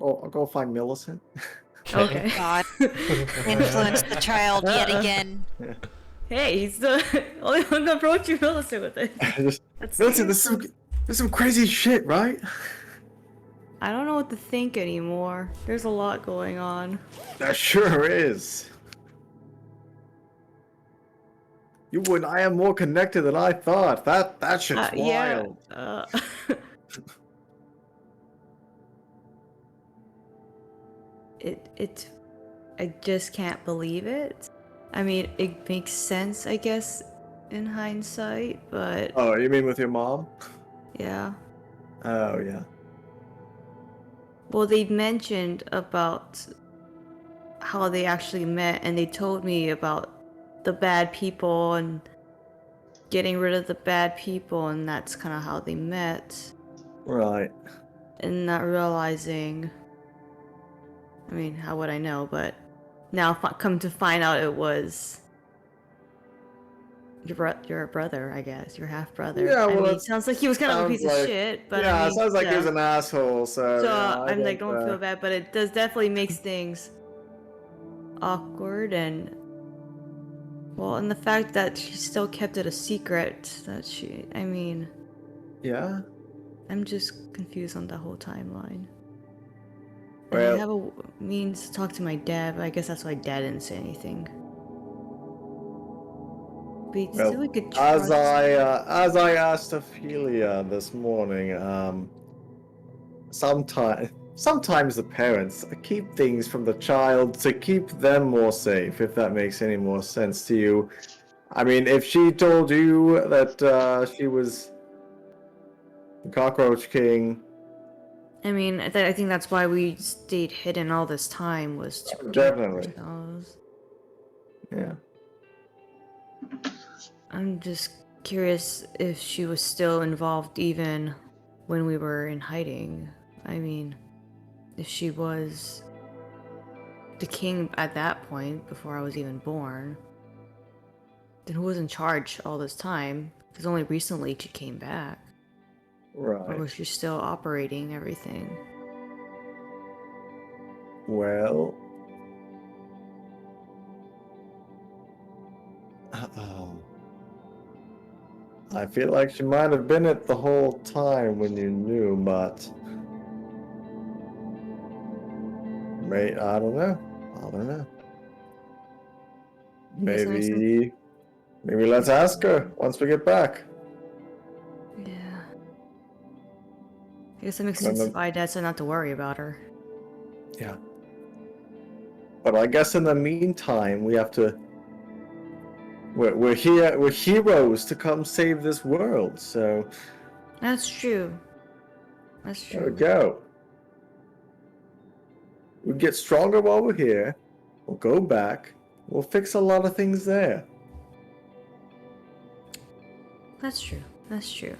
I'll go find Millicent. Okay. God, influence the child yet again. Hey, he's the only one that approached you, Millicent, with it. That's Millicent, scary. this is some crazy shit, right? I don't know what to think anymore. There's a lot going on. That sure is. You and I am more connected than I thought. That shit's Yeah. wild. I just can't believe it. I mean, it makes sense, I guess, in hindsight, but Oh, you mean with your mom? yeah. Oh, yeah. Well, they mentioned about how they actually met, and they told me about the bad people and getting rid of the bad people, and that's kind of how they met. Right. And not realizing. I mean, how would I know? But now, come to find out, it was your brother, I guess, your half brother. Yeah, I well, mean, it it sounds like he was kind of a sounds piece of like- shit. But yeah, I mean, it sounds like he was an asshole, so... So yeah, I I'm like, don't don't, feel bad, but it does definitely makes things awkward and well, and the fact that she still kept it a secret that I mean, Yeah? I'm just confused on the whole timeline. And Well- I have a means to talk to my dad, but I guess that's why Dad didn't say anything. But Well, still, we could as trust. as I asked Ophelia this morning, sometimes the parents keep things from the child to keep them more safe, if that makes any more sense to you. I mean, if she told you that she was the Cockroach King, I mean, I think that's why we stayed hidden all this time was to protect definitely. ourselves. Yeah. I'm just curious if she was still involved even when we were in hiding. I mean, if she was the king at that point, before I was even born, then who was in charge all this time? Because only recently she came back. Or Right. was she still operating everything? Well. I feel like she might have been it the whole time when you knew, but I don't know. Guess that makes Maybe let's ask her once we get back. Yeah. I guess it makes And sense then- if I Dad said not to worry about her. Yeah. But I guess in the meantime, we have to. We're here. We're heroes to come save this world. So That's true. That's there we true. go. We'll get stronger while we're here. We'll go back. We'll fix a lot of things there. That's true. That's true.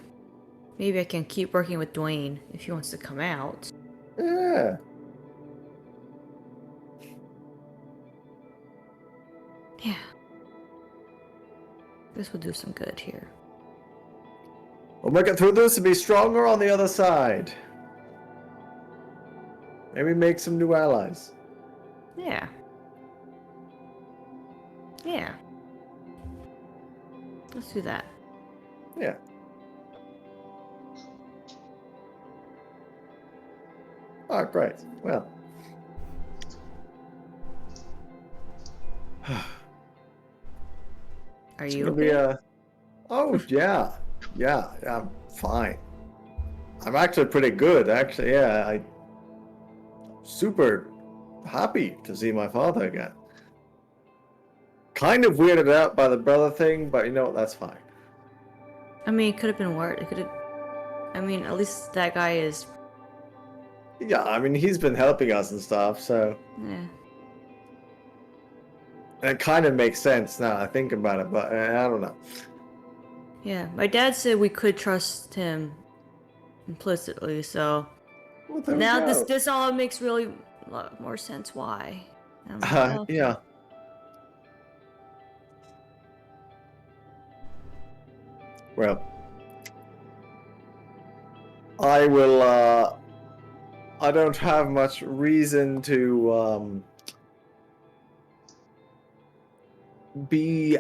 Maybe I can keep working with Dwayne if he wants to come out. Yeah. Yeah. This will do some good here. We'll make it through this and be stronger on the other side. Maybe make some new allies. Yeah. Yeah. Let's do that. Yeah. Oh, great. Well. Are It's you gonna be okay? Oh, yeah. Yeah, I'm fine. I'm actually pretty good, actually. Yeah, I'm super happy to see my father again. kind of weirded out by the brother thing, but you know what? That's fine. I mean, it could have been worse. It could have. I mean, at least that guy is. Yeah, I mean, he's been helping us and stuff, so Yeah. it kind of makes sense now I think about it, but I don't know. Yeah. My dad said we could trust him implicitly, so Well, there we now go. this all makes really a lot more sense why. I'm like, oh, Yeah. Well, I will, I don't have much reason to, be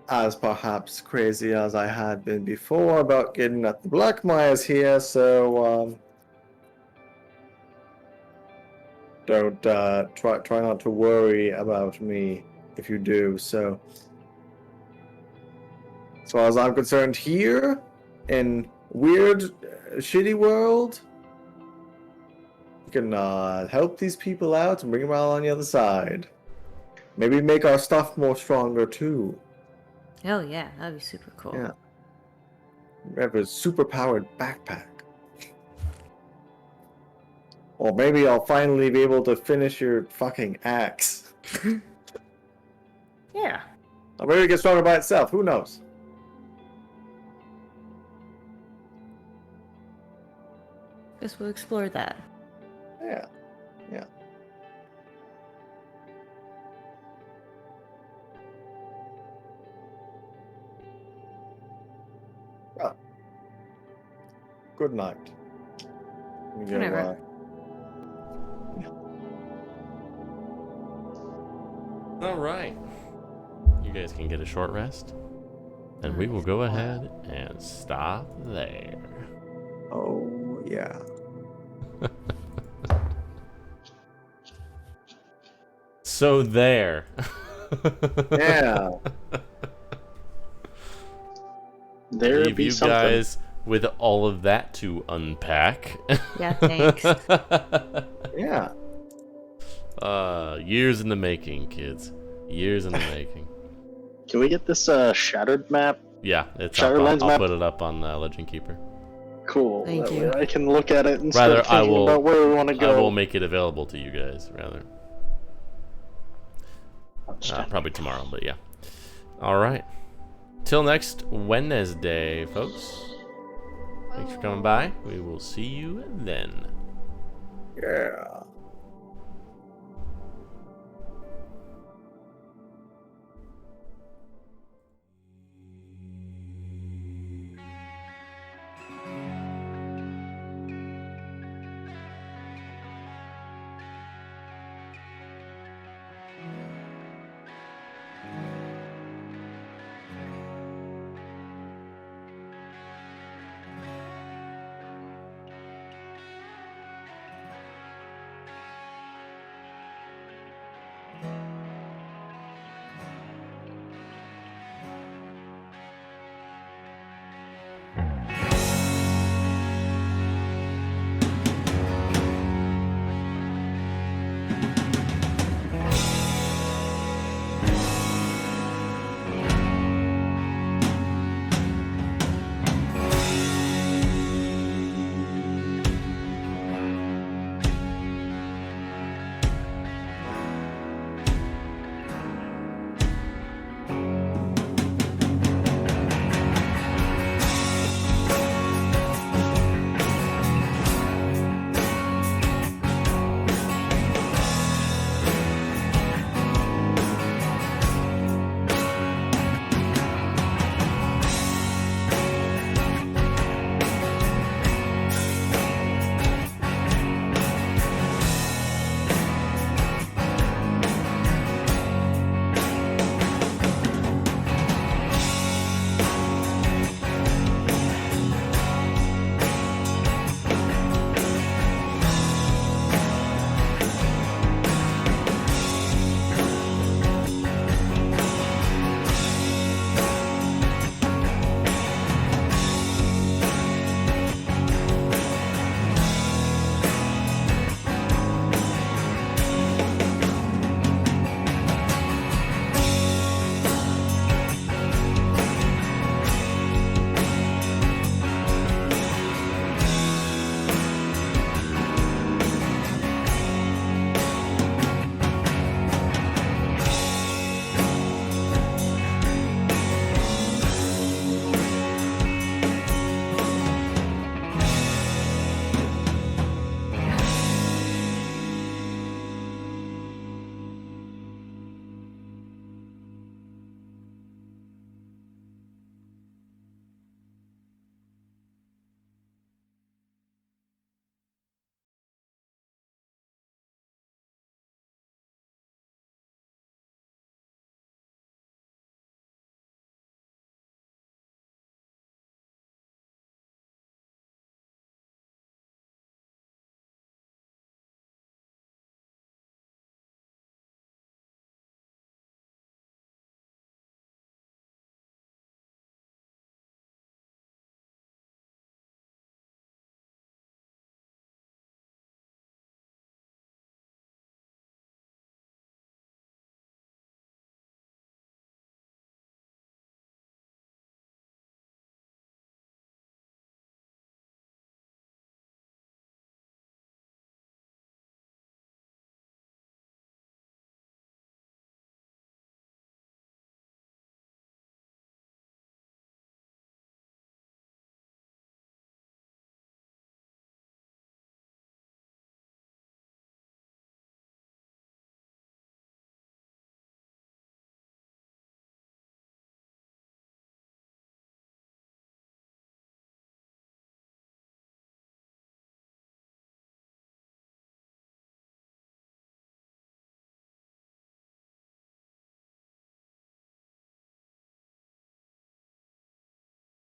as perhaps crazy as I had been before about getting at the Black Myers here, so, don't, try not to worry about me if you do, so. As far as I'm concerned, here in weird, shitty world, we can help these people out and bring them out on the other side. Maybe make our stuff more stronger too. hell yeah, that'd be super cool. Yeah. We have a super powered backpack. Or maybe I'll finally be able to finish your fucking axe. Yeah. Or maybe it gets stronger by itself. Who knows? Guess we'll explore that. Yeah. Yeah. Well, good night. Let me go, Good night, Rob. All right. You guys can get a short rest. And we will go ahead and stop there. Oh, yeah. So there. Yeah. There Leave be you something. guys with all of that to unpack. Yeah, thanks. Yeah. Years in the making, kids. Years in the making. Can we get this shattered map? Yeah, it's up. Shadowlands I'll map? put it up on Legend Keeper. Cool. Thank That you. way I can look at it and Rather, start thinking about where we want to I go. will make it available to you guys, rather. Probably tomorrow, but yeah. All right. Till next Wednesday, folks. Thanks for coming by. We will see you then. Yeah.